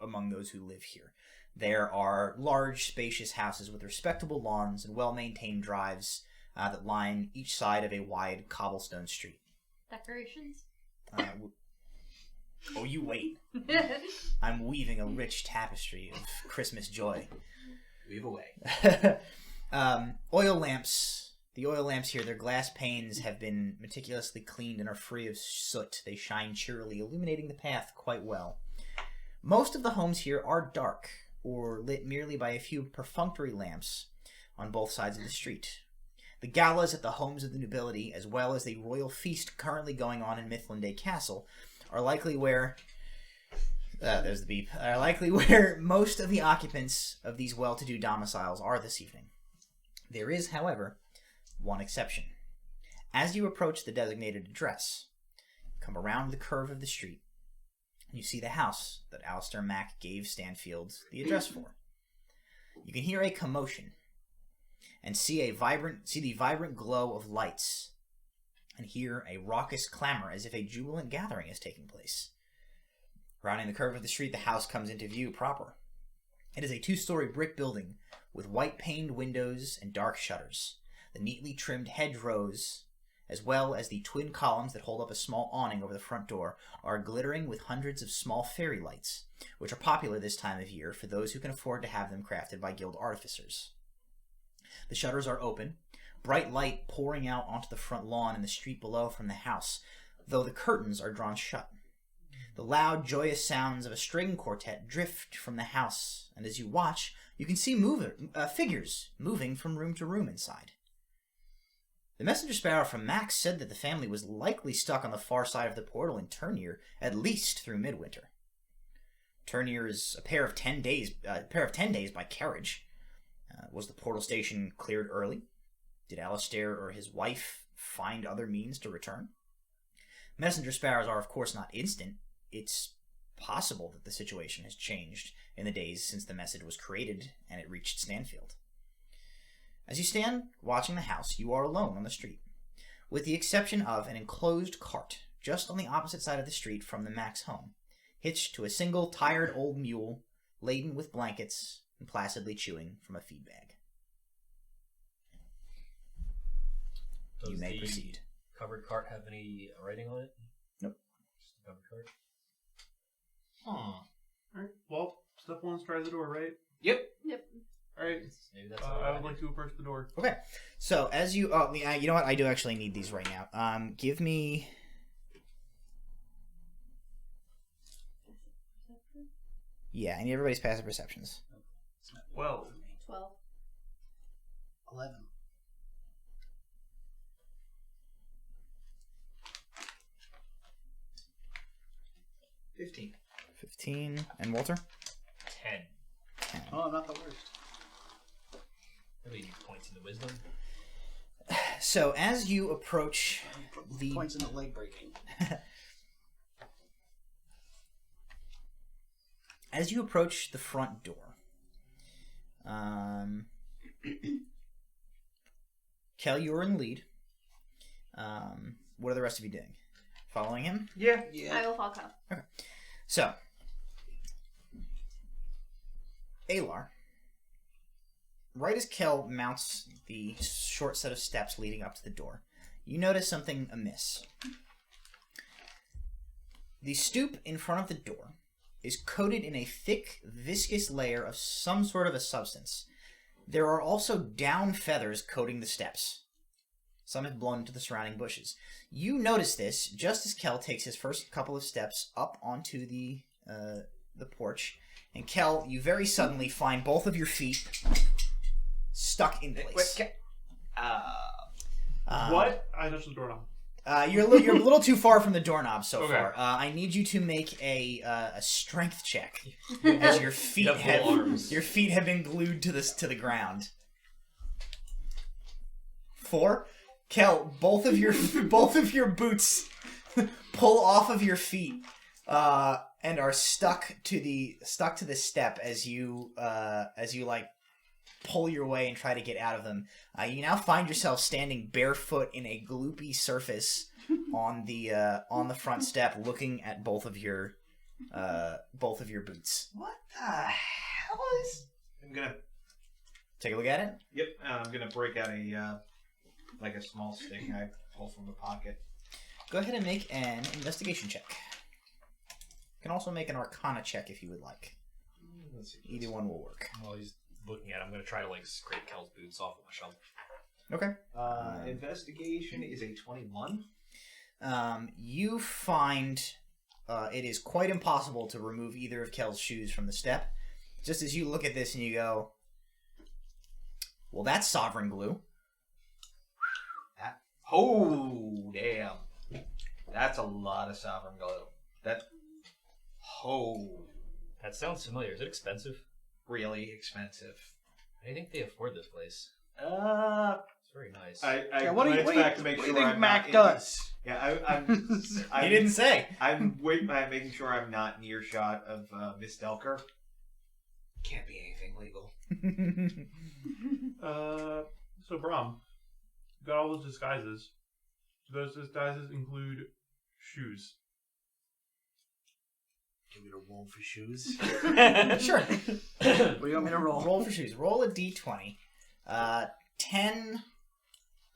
Speaker 1: among those who live here. There are large, spacious houses with respectable lawns and well-maintained drives that line each side of a wide cobblestone street.
Speaker 5: Decorations?
Speaker 1: Oh, you wait. I'm weaving a rich tapestry of Christmas joy.
Speaker 3: Weave away.
Speaker 1: Oil lamps. The oil lamps here, their glass panes have been meticulously cleaned and are free of soot. They shine cheerily, illuminating the path quite well. Most of the homes here are dark, or lit merely by a few perfunctory lamps on both sides of the street. The galas at the homes of the nobility, as well as the royal feast currently going on in Mithlinday Castle, are likely where there's the beep. Are likely where most of the occupants of these well-to-do domiciles are this evening. There is, however, one exception. As you approach the designated address, come around the curve of the street, you see the house that Alistair Mack gave Stanfield the address for. You can hear a commotion and see the vibrant glow of lights, and hear a raucous clamor as if a jubilant gathering is taking place. Rounding the curve of the street, the house comes into view proper. It is a 2-story brick building with white-paned windows and dark shutters. The neatly trimmed hedgerows, as well as the twin columns that hold up a small awning over the front door, are glittering with hundreds of small fairy lights, which are popular this time of year for those who can afford to have them crafted by guild artificers. The shutters are open, bright light pouring out onto the front lawn and the street below from the house, though the curtains are drawn shut. The loud, joyous sounds of a string quartet drift from the house, and as you watch, you can see figures moving from room to room inside. The messenger sparrow from Max said that the family was likely stuck on the far side of the portal in Turnier, at least through midwinter. Turnier is a pair of 10 days by carriage. Was the portal station cleared early? Did Alistair or his wife find other means to return? Messenger sparrows are, of course, not instant. It's possible that the situation has changed in the days since the message was created and it reached Stanfield. As you stand watching the house, you are alone on the street, with the exception of an enclosed cart just on the opposite side of the street from the Max home, hitched to a single tired old mule laden with blankets and placidly chewing from a feed bag. You may proceed.
Speaker 3: Covered cart have any writing on it?
Speaker 1: Nope.
Speaker 3: Just a covered cart.
Speaker 6: Alright, well, step 1's try the door, right?
Speaker 4: Yep.
Speaker 6: Alright,
Speaker 3: Maybe that's
Speaker 6: I would like to approach the door.
Speaker 1: Okay, so as you, you know what? I do actually need these right now. Give me. Yeah, I need everybody's passive perceptions.
Speaker 6: 12.
Speaker 5: 12.
Speaker 2: 11.
Speaker 4: 15.
Speaker 1: 15. And Walter?
Speaker 3: 10.
Speaker 1: 10.
Speaker 2: Oh, I'm not the worst.
Speaker 3: Nobody needs points in the wisdom.
Speaker 1: So as you approach the
Speaker 2: Points in the leg breaking.
Speaker 1: As you approach the front door, Kel, you're in the lead. What are the rest of you doing? Following him?
Speaker 4: Yeah.
Speaker 5: I will follow.
Speaker 1: Okay. So, Alar, right as Kel mounts the short set of steps leading up to the door, you notice something amiss. The stoop in front of the door is coated in a thick, viscous layer of some sort of a substance. There are also down feathers coating the steps. Some have blown into the surrounding bushes. You notice this just as Kel takes his first couple of steps up onto the porch. And Kel, you very suddenly find both of your feet stuck in place.
Speaker 6: What? I touched the doorknob.
Speaker 1: You're a little too far from the doorknob so far. I need you to make a strength check as your feet have been glued to the ground. 4. Kel, both of your boots pull off of your feet and are stuck to the step as you like pull your way and try to get out of them. You now find yourself standing barefoot in a gloopy surface on the front step, looking at both of your boots.
Speaker 2: What the hell is?
Speaker 4: I'm gonna
Speaker 1: take a look at it.
Speaker 4: Yep. I'm gonna break out a small stick I pull from the pocket.
Speaker 1: Go ahead and make an investigation check. You can also make an Arcana check if you would like. Either one will work.
Speaker 3: While he's looking at it, I'm going to try to scrape Kel's boots off of my shelf.
Speaker 1: Okay.
Speaker 4: Investigation is a 21.
Speaker 1: You find it is quite impossible to remove either of Kel's shoes from the step. Just as you look at this and you go, well, that's sovereign glue.
Speaker 4: Oh, damn. That's a lot of sovereign glue. That
Speaker 3: sounds familiar. Is it expensive?
Speaker 4: Really expensive.
Speaker 3: I think they afford this place. It's very nice.
Speaker 4: I
Speaker 2: What do you
Speaker 4: back to make
Speaker 2: what
Speaker 4: sure
Speaker 2: do you think
Speaker 4: I'm
Speaker 2: Mac
Speaker 4: not
Speaker 2: does?
Speaker 1: He didn't say.
Speaker 4: I'm making sure I'm not near shot of Miss Delker. Can't be anything legal.
Speaker 6: So Brom, you got all those disguises. Do those disguises include shoes?
Speaker 2: Give me a roll for shoes.
Speaker 1: Sure.
Speaker 2: What do you want me to roll?
Speaker 1: Roll for shoes. Roll a d20. 10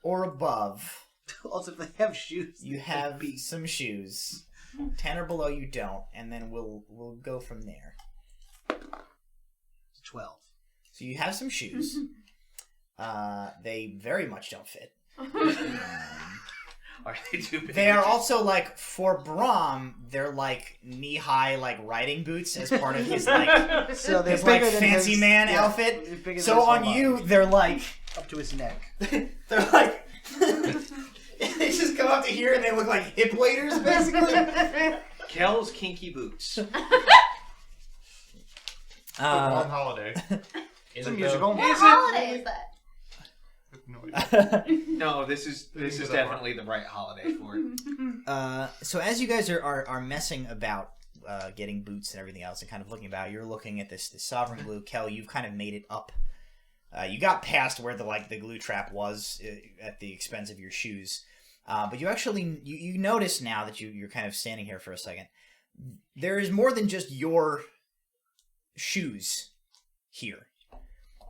Speaker 1: or above.
Speaker 2: Also, if they have shoes,
Speaker 1: You have some shoes. 10 or below, you don't, and then we'll go from there.
Speaker 2: 12.
Speaker 1: So you have some shoes. They very much don't fit.
Speaker 4: Are they too big?
Speaker 1: They are also for Brahm, they're knee-high riding boots as part of his
Speaker 2: So they're
Speaker 1: his
Speaker 2: bigger than
Speaker 1: fancy
Speaker 2: his,
Speaker 1: man
Speaker 2: yeah,
Speaker 1: outfit.
Speaker 2: they're bigger
Speaker 1: So
Speaker 2: than his
Speaker 1: on
Speaker 2: whole
Speaker 1: you,
Speaker 2: body.
Speaker 1: they're
Speaker 2: Up to his neck.
Speaker 1: they're they just come up to here and they look like hip waders, basically.
Speaker 4: Kel's kinky boots.
Speaker 6: On holiday.
Speaker 2: It's a musical.
Speaker 5: What holiday is that?
Speaker 6: No idea.
Speaker 4: No, this is definitely the right holiday for it.
Speaker 1: So as you guys are messing about getting boots and everything else and kind of looking about, you're looking at this sovereign glue. Kel, you've kind of made it up. You got past where the glue trap was at the expense of your shoes. But you actually you notice now that you're kind of standing here for a second. There is more than just your shoes here.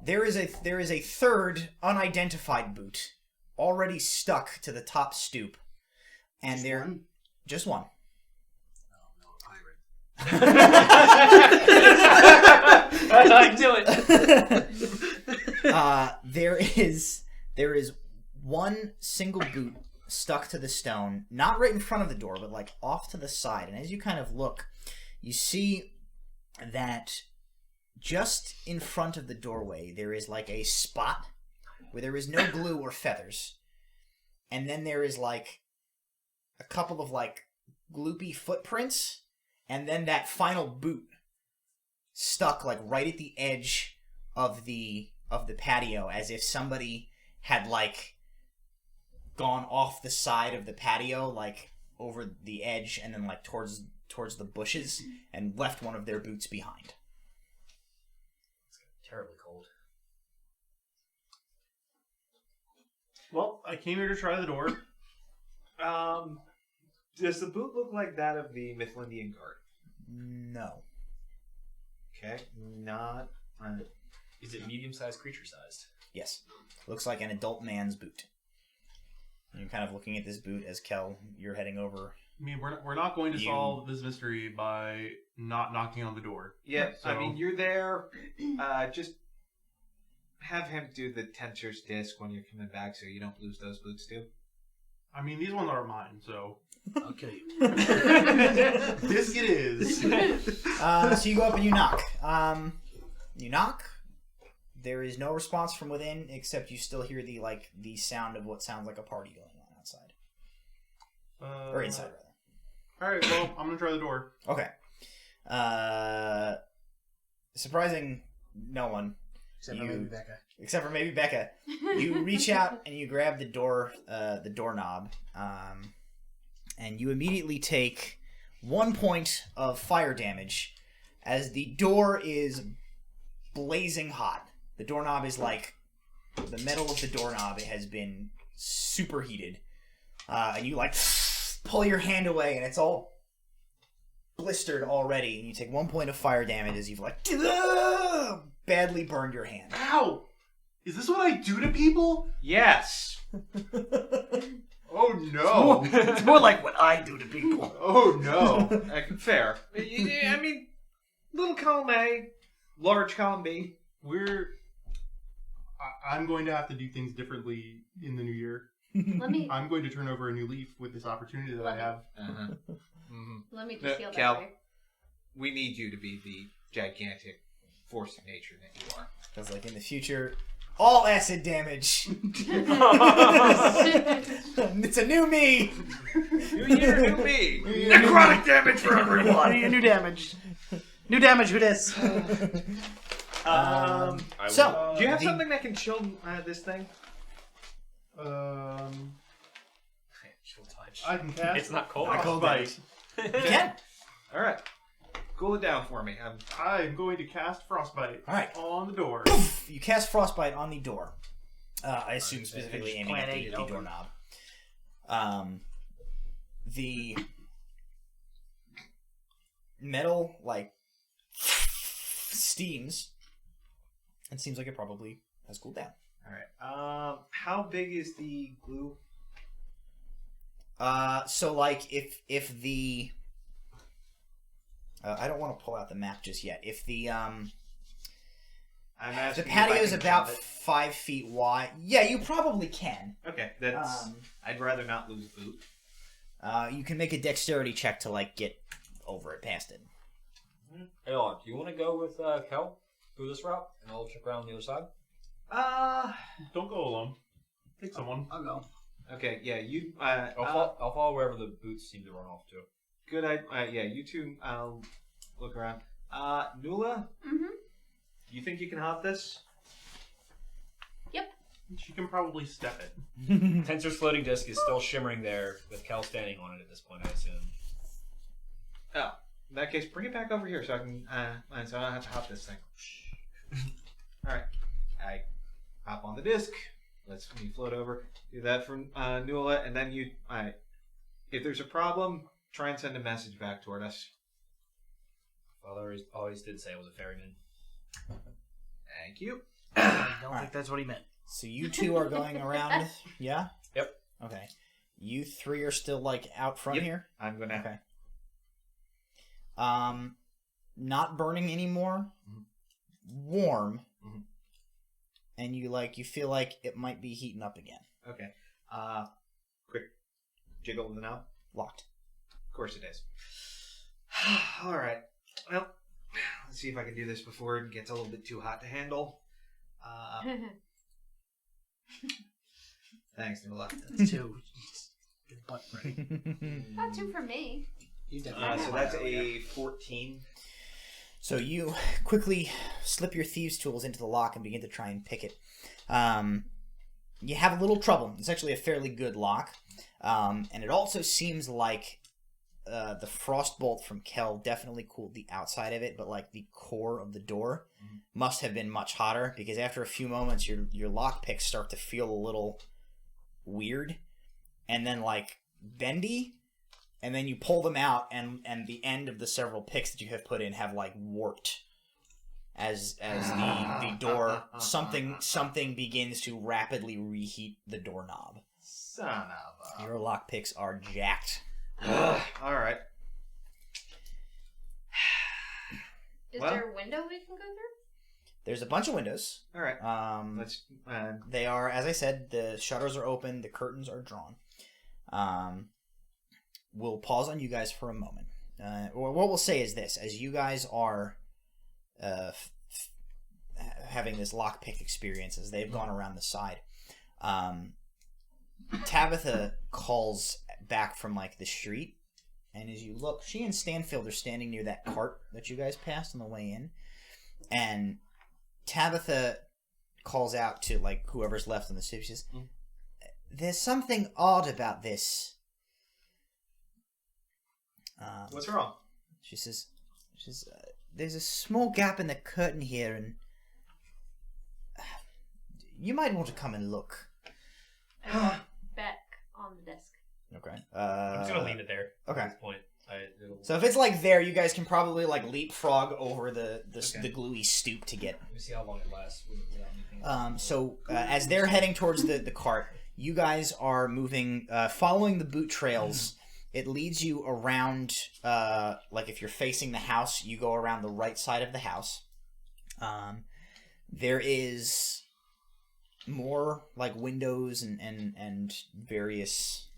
Speaker 1: There is a third unidentified boot already stuck to the top stoop, and just one.
Speaker 2: Oh no, a pirate.
Speaker 3: I knew it.
Speaker 1: There is one single boot stuck to the stone, not right in front of the door, but off to the side. And as you kind of look, you see that just in front of the doorway, there is a spot where there is no glue or feathers. And then there is a couple of gloopy footprints, and then that final boot stuck right at the edge of the patio, as if somebody had gone off the side of the patio, over the edge, and then towards the bushes, and left one of their boots behind.
Speaker 3: Terribly cold.
Speaker 6: Well, I came here to try the door.
Speaker 4: Does the boot look like that of the Mifflindian cart?
Speaker 1: No.
Speaker 4: Okay, not.
Speaker 3: Is it medium-sized, creature-sized?
Speaker 1: Yes. Looks like an adult man's boot. And you're kind of looking at this boot as Kel, you're heading over.
Speaker 6: I mean, we're not going to solve this mystery by not knocking on the door.
Speaker 4: Yeah,
Speaker 6: So-
Speaker 4: I mean, you're there. Just have him do the tensor's disc when you're coming back so you don't lose those boots too?
Speaker 6: I mean, these ones aren't mine, so.
Speaker 2: Okay.
Speaker 6: Disc it is.
Speaker 1: So you go up and you knock. You knock. There is no response from within, except you still hear the sound of what sounds like a party going on outside. Or inside, rather.
Speaker 6: Alright, well, I'm gonna try the door.
Speaker 1: Okay. Surprising no one. Except for maybe Becca. You reach out and you grab the doorknob, and you immediately take 1 point of fire damage as the door is blazing hot. The doorknob is the metal of the doorknob has been superheated, and you pull your hand away and it's all blistered already, and you take 1 point of fire damage as you've badly burned your hand.
Speaker 6: Ow! Is this what I do to people?
Speaker 4: Yes.
Speaker 6: Oh no!
Speaker 2: It's more like what I do to people.
Speaker 6: Oh no!
Speaker 4: Fair. I mean, little column A, large column B.
Speaker 6: I'm going to have to do things differently in the new year. I'm going to turn over a new leaf with this opportunity that I have.
Speaker 4: Uh-huh. Mm-hmm.
Speaker 5: Let me just heal that
Speaker 4: Cal,
Speaker 5: way.
Speaker 4: we need you to be the gigantic force of nature that you are.
Speaker 1: Because in the future, all acid damage. It's a new me.
Speaker 4: New year, new me. Necrotic damage for everyone.
Speaker 2: New damage. New damage. Who dis?
Speaker 1: So,
Speaker 4: do you have something that can chill this thing?
Speaker 3: Chill touch.
Speaker 6: I can cast.
Speaker 3: It's not cold.
Speaker 6: Frostbite.
Speaker 1: you can.
Speaker 4: All right. Cool it down for me.
Speaker 6: I'm going to cast Frostbite.
Speaker 1: All right.
Speaker 6: On the door.
Speaker 1: You cast Frostbite on the door. I assume specifically
Speaker 2: Just
Speaker 1: aiming at
Speaker 2: plan
Speaker 1: the
Speaker 2: A,
Speaker 1: doorknob. The metal steams. It seems like it probably has cooled down.
Speaker 4: All right. How big is the glue?
Speaker 1: So if the I don't want to pull out the map just yet. If the the patio is about 5 feet wide, yeah, you probably can.
Speaker 4: Okay, that's. I'd rather not lose boot.
Speaker 1: You can make a dexterity check to get over it, past it.
Speaker 3: Hey, do you want to go with Kel through this route, and I'll check around the other side?
Speaker 6: Don't go alone. Take someone.
Speaker 2: I'll go.
Speaker 4: Okay, yeah, you.
Speaker 3: I'll follow wherever the boots seem to run off to.
Speaker 4: Good idea. Yeah, you two. I'll look around. Nula.
Speaker 5: Mm-hmm.
Speaker 4: You think you can hop this?
Speaker 5: Yep.
Speaker 6: She can probably step it.
Speaker 3: Tensor's floating disc is still shimmering there, with Kel standing on it at this point, I assume.
Speaker 4: Oh, in that case, bring it back over here so I can. So I don't have to hop this thing. All right, I hop on the disc. Let's me float over. Do that from Nula, and then you. If there's a problem, try and send a message back toward us.
Speaker 3: Father always did say I was a ferryman.
Speaker 4: Thank you.
Speaker 2: I don't think that's what he meant.
Speaker 1: So you two are going around, yeah?
Speaker 3: Yep.
Speaker 1: Okay. You three are still out front
Speaker 4: Yep.
Speaker 1: here?
Speaker 4: I'm gonna.
Speaker 1: Okay. Not burning anymore. Warm.
Speaker 4: Mm-hmm.
Speaker 1: And you feel like it might be heating up again.
Speaker 4: Okay. Quick jiggle of the knob.
Speaker 1: Locked.
Speaker 4: Of course it is. All right. Well, let's see if I can do this before it gets a little bit too hot to handle. Thanks, Nula.
Speaker 2: That's two. Your butt ready.
Speaker 5: Not two for me.
Speaker 2: You definitely
Speaker 4: So that's a 14.
Speaker 1: So you quickly slip your thieves' tools into the lock and begin to try and pick it. You have a little trouble. It's actually a fairly good lock. And it also seems like the frostbolt from Kel definitely cooled the outside of it, but the core of the door must have been much hotter, because after a few moments your lock picks start to feel a little weird and then bendy, and then you pull them out and the end of the several picks that you have put in have warped as the door something begins to rapidly reheat the doorknob.
Speaker 4: Son of a...
Speaker 1: Your lock picks are jacked.
Speaker 4: All right.
Speaker 5: Is there a window we can go
Speaker 1: There's a bunch of windows.
Speaker 4: All right. Let's.
Speaker 1: They are, as I said, the shutters are open, the curtains are drawn. We'll pause on you guys for a moment. Or what we'll say is this: as you guys are having this lockpick experience, as they've gone around the side, Tabitha calls back from like the street, and as you look, she and Stanfield are standing near that cart that you guys passed on the way in, and Tabitha calls out to like whoever's left on the ship. She says, "There's something odd about this."
Speaker 4: What's wrong?
Speaker 1: She says, "There's a small gap in the curtain here, and you might want to come and look."
Speaker 5: Back on the desk.
Speaker 1: Okay.
Speaker 3: I'm just gonna leave it there.
Speaker 1: Okay.
Speaker 3: At this point.
Speaker 1: So if it's like there, you guys can probably like leapfrog over the gluey stoop to get.
Speaker 3: Let me see how long it lasts without anything.
Speaker 1: So as they're heading towards the cart, you guys are moving, following the boot trails. It leads you around, like if you're facing the house, you go around the right side of the house. There is more like windows and various.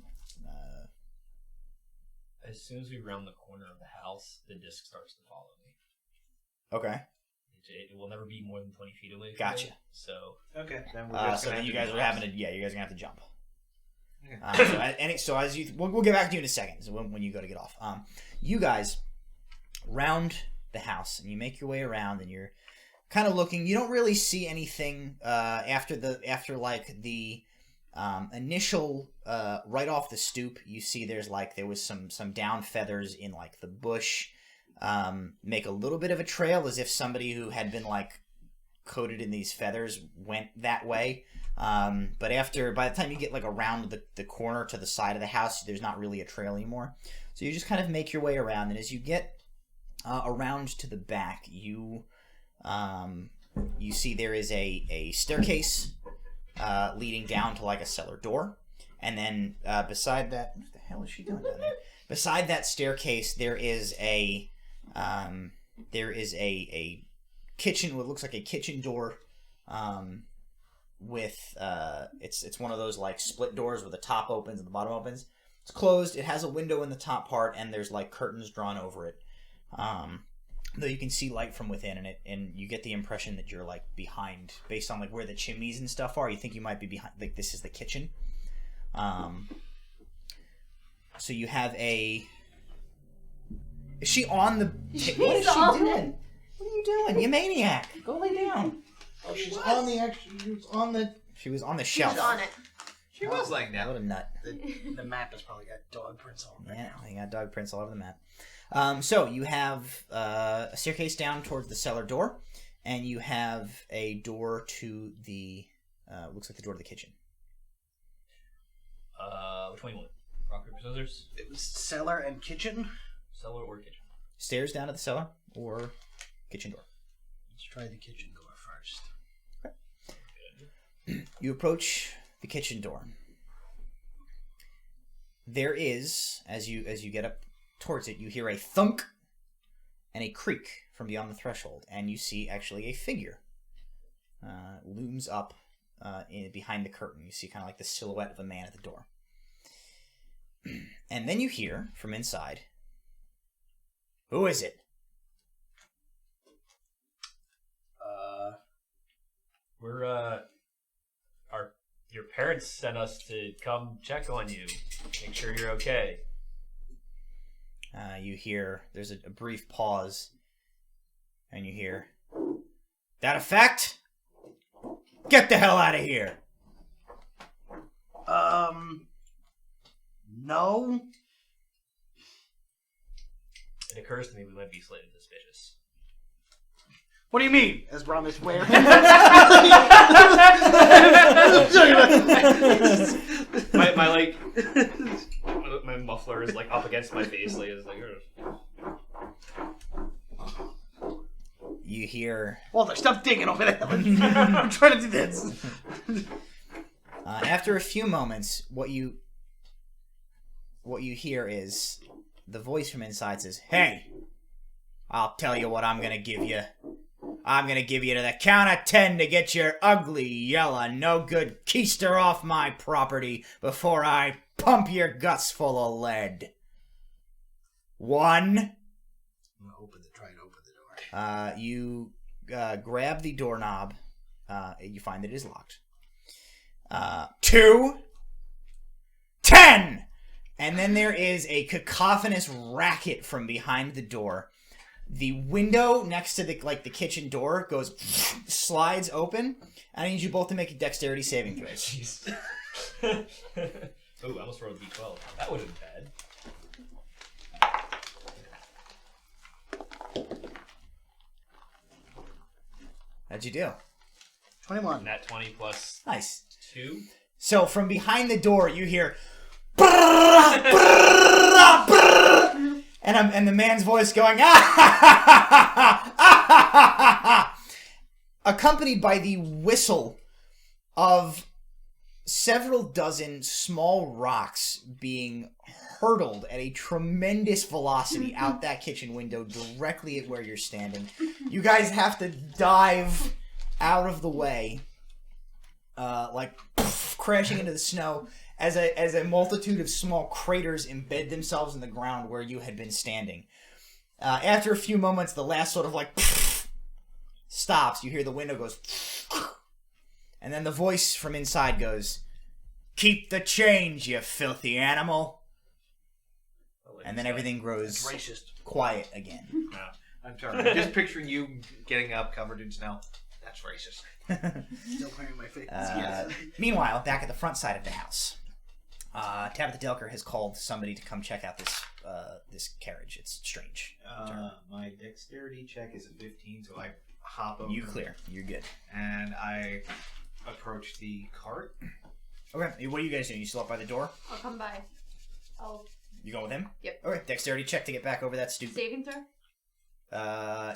Speaker 3: As soon as we round the corner of the house, the disc starts to follow me.
Speaker 1: Okay.
Speaker 3: It will never be more than 20 feet away.
Speaker 1: Gotcha.
Speaker 3: So.
Speaker 4: Okay. Then we're just
Speaker 1: so
Speaker 4: gonna
Speaker 1: then you
Speaker 4: have
Speaker 1: guys
Speaker 4: to
Speaker 1: are having to, you guys are gonna have to jump.
Speaker 4: Okay.
Speaker 1: So as you, we'll get back to you in a second. So when you go to get off, you guys round the house and you make your way around and you're kind of looking. You don't really see anything after the initial right off the stoop. You see there was some down feathers in like the bush. Make a little bit of a trail as if somebody who had been like coated in these feathers went that way. But by the time you get like around the corner to the side of the house, there's not really a trail anymore. So you just kind of make your way around, and as you get around to the back, you see there is a staircase leading down to like a cellar door, and then beside that, what the hell is she doing down there? Beside that staircase, there is a kitchen. What looks like a kitchen door. With it's one of those like split doors where the top opens and the bottom opens. It's closed. It has a window in the top part, and there's like curtains drawn over it. Though you can see light from within, and you get the impression that you're like behind, based on like where the chimneys and stuff are. You think you might be behind. Like this is the kitchen. So you have a. Is she on the? What is she doing? What are you doing, you maniac? Go lay down. Oh, she was on the shelf.
Speaker 5: She's on it.
Speaker 4: She was like that.
Speaker 1: What a nut.
Speaker 2: The map has probably got dog prints all over it.
Speaker 1: Yeah, they got dog prints all over the map. So you have a staircase down towards the cellar door, and you have a door to the looks like the door to the kitchen.
Speaker 3: Which one you want? Rock, paper, scissors?
Speaker 2: It was cellar and kitchen.
Speaker 3: Cellar or kitchen?
Speaker 1: Stairs down to the cellar or kitchen door.
Speaker 2: Let's try the kitchen door first.
Speaker 1: You approach the kitchen door. There is, as you get up towards it, you hear a thunk and a creak from beyond the threshold, and you see actually a figure looms up behind the curtain. You see kind of like the silhouette of a man at the door. And then you hear from inside, "Who is it?"
Speaker 3: Your parents sent us to come check on you, make sure you're okay.
Speaker 1: You hear, there's a brief pause, and you hear, "That a fact? Get the hell out of here!"
Speaker 2: No.
Speaker 3: It occurs to me we might be slightly suspicious.
Speaker 2: What do you mean? As Brom is wearing.
Speaker 3: my muffler is like up against my face, like it's like.
Speaker 1: You hear.
Speaker 2: Walter, stop digging over there. I'm trying to do this.
Speaker 1: After a few moments, what you hear is the voice from inside says, "Hey, I'll tell you what I'm gonna give you. I'm gonna give you to the count of 10 to get your ugly, yellow, no good keister off my property before I pump your guts full of lead. 1.
Speaker 2: I'm gonna try and open the door.
Speaker 1: You grab the doorknob. You find that it is locked. 2. 10! And then there is a cacophonous racket from behind the door. The window next to the kitchen door slides open. I need you both to make a dexterity saving throw.
Speaker 3: Jeez. Ooh, I almost rolled a d12. That wasn't bad.
Speaker 1: How'd you do?
Speaker 2: 21.
Speaker 3: Nat 20 plus
Speaker 1: Nice.
Speaker 3: 2.
Speaker 1: So from behind the door, you hear, and the man's voice going, accompanied by the whistle of several dozen small rocks being hurtled at a tremendous velocity out that kitchen window directly at where you're standing. You guys have to dive out of the way, crashing into the snow as a multitude of small craters embed themselves in the ground where you had been standing. After a few moments, the last sort of stops. You hear the window goes, and then the voice from inside goes, "Keep the change, you filthy animal." And then everything grows quiet again.
Speaker 4: No, I'm sorry. I'm just picturing you getting up covered in snow. That's racist.
Speaker 2: Still wearing my face.
Speaker 1: Meanwhile, back at the front side of the house, Tabitha Delker has called somebody to come check out this carriage. It's strange.
Speaker 4: My dexterity check is a 15, so I hop over.
Speaker 1: You clear. You're good.
Speaker 4: And I approach the cart.
Speaker 1: Okay. What are you guys doing? You still up by the door?
Speaker 5: I'll come by.
Speaker 1: You go with him?
Speaker 5: Yep.
Speaker 1: Okay. Dexterity check to get back over that stoop.
Speaker 5: Saving throw?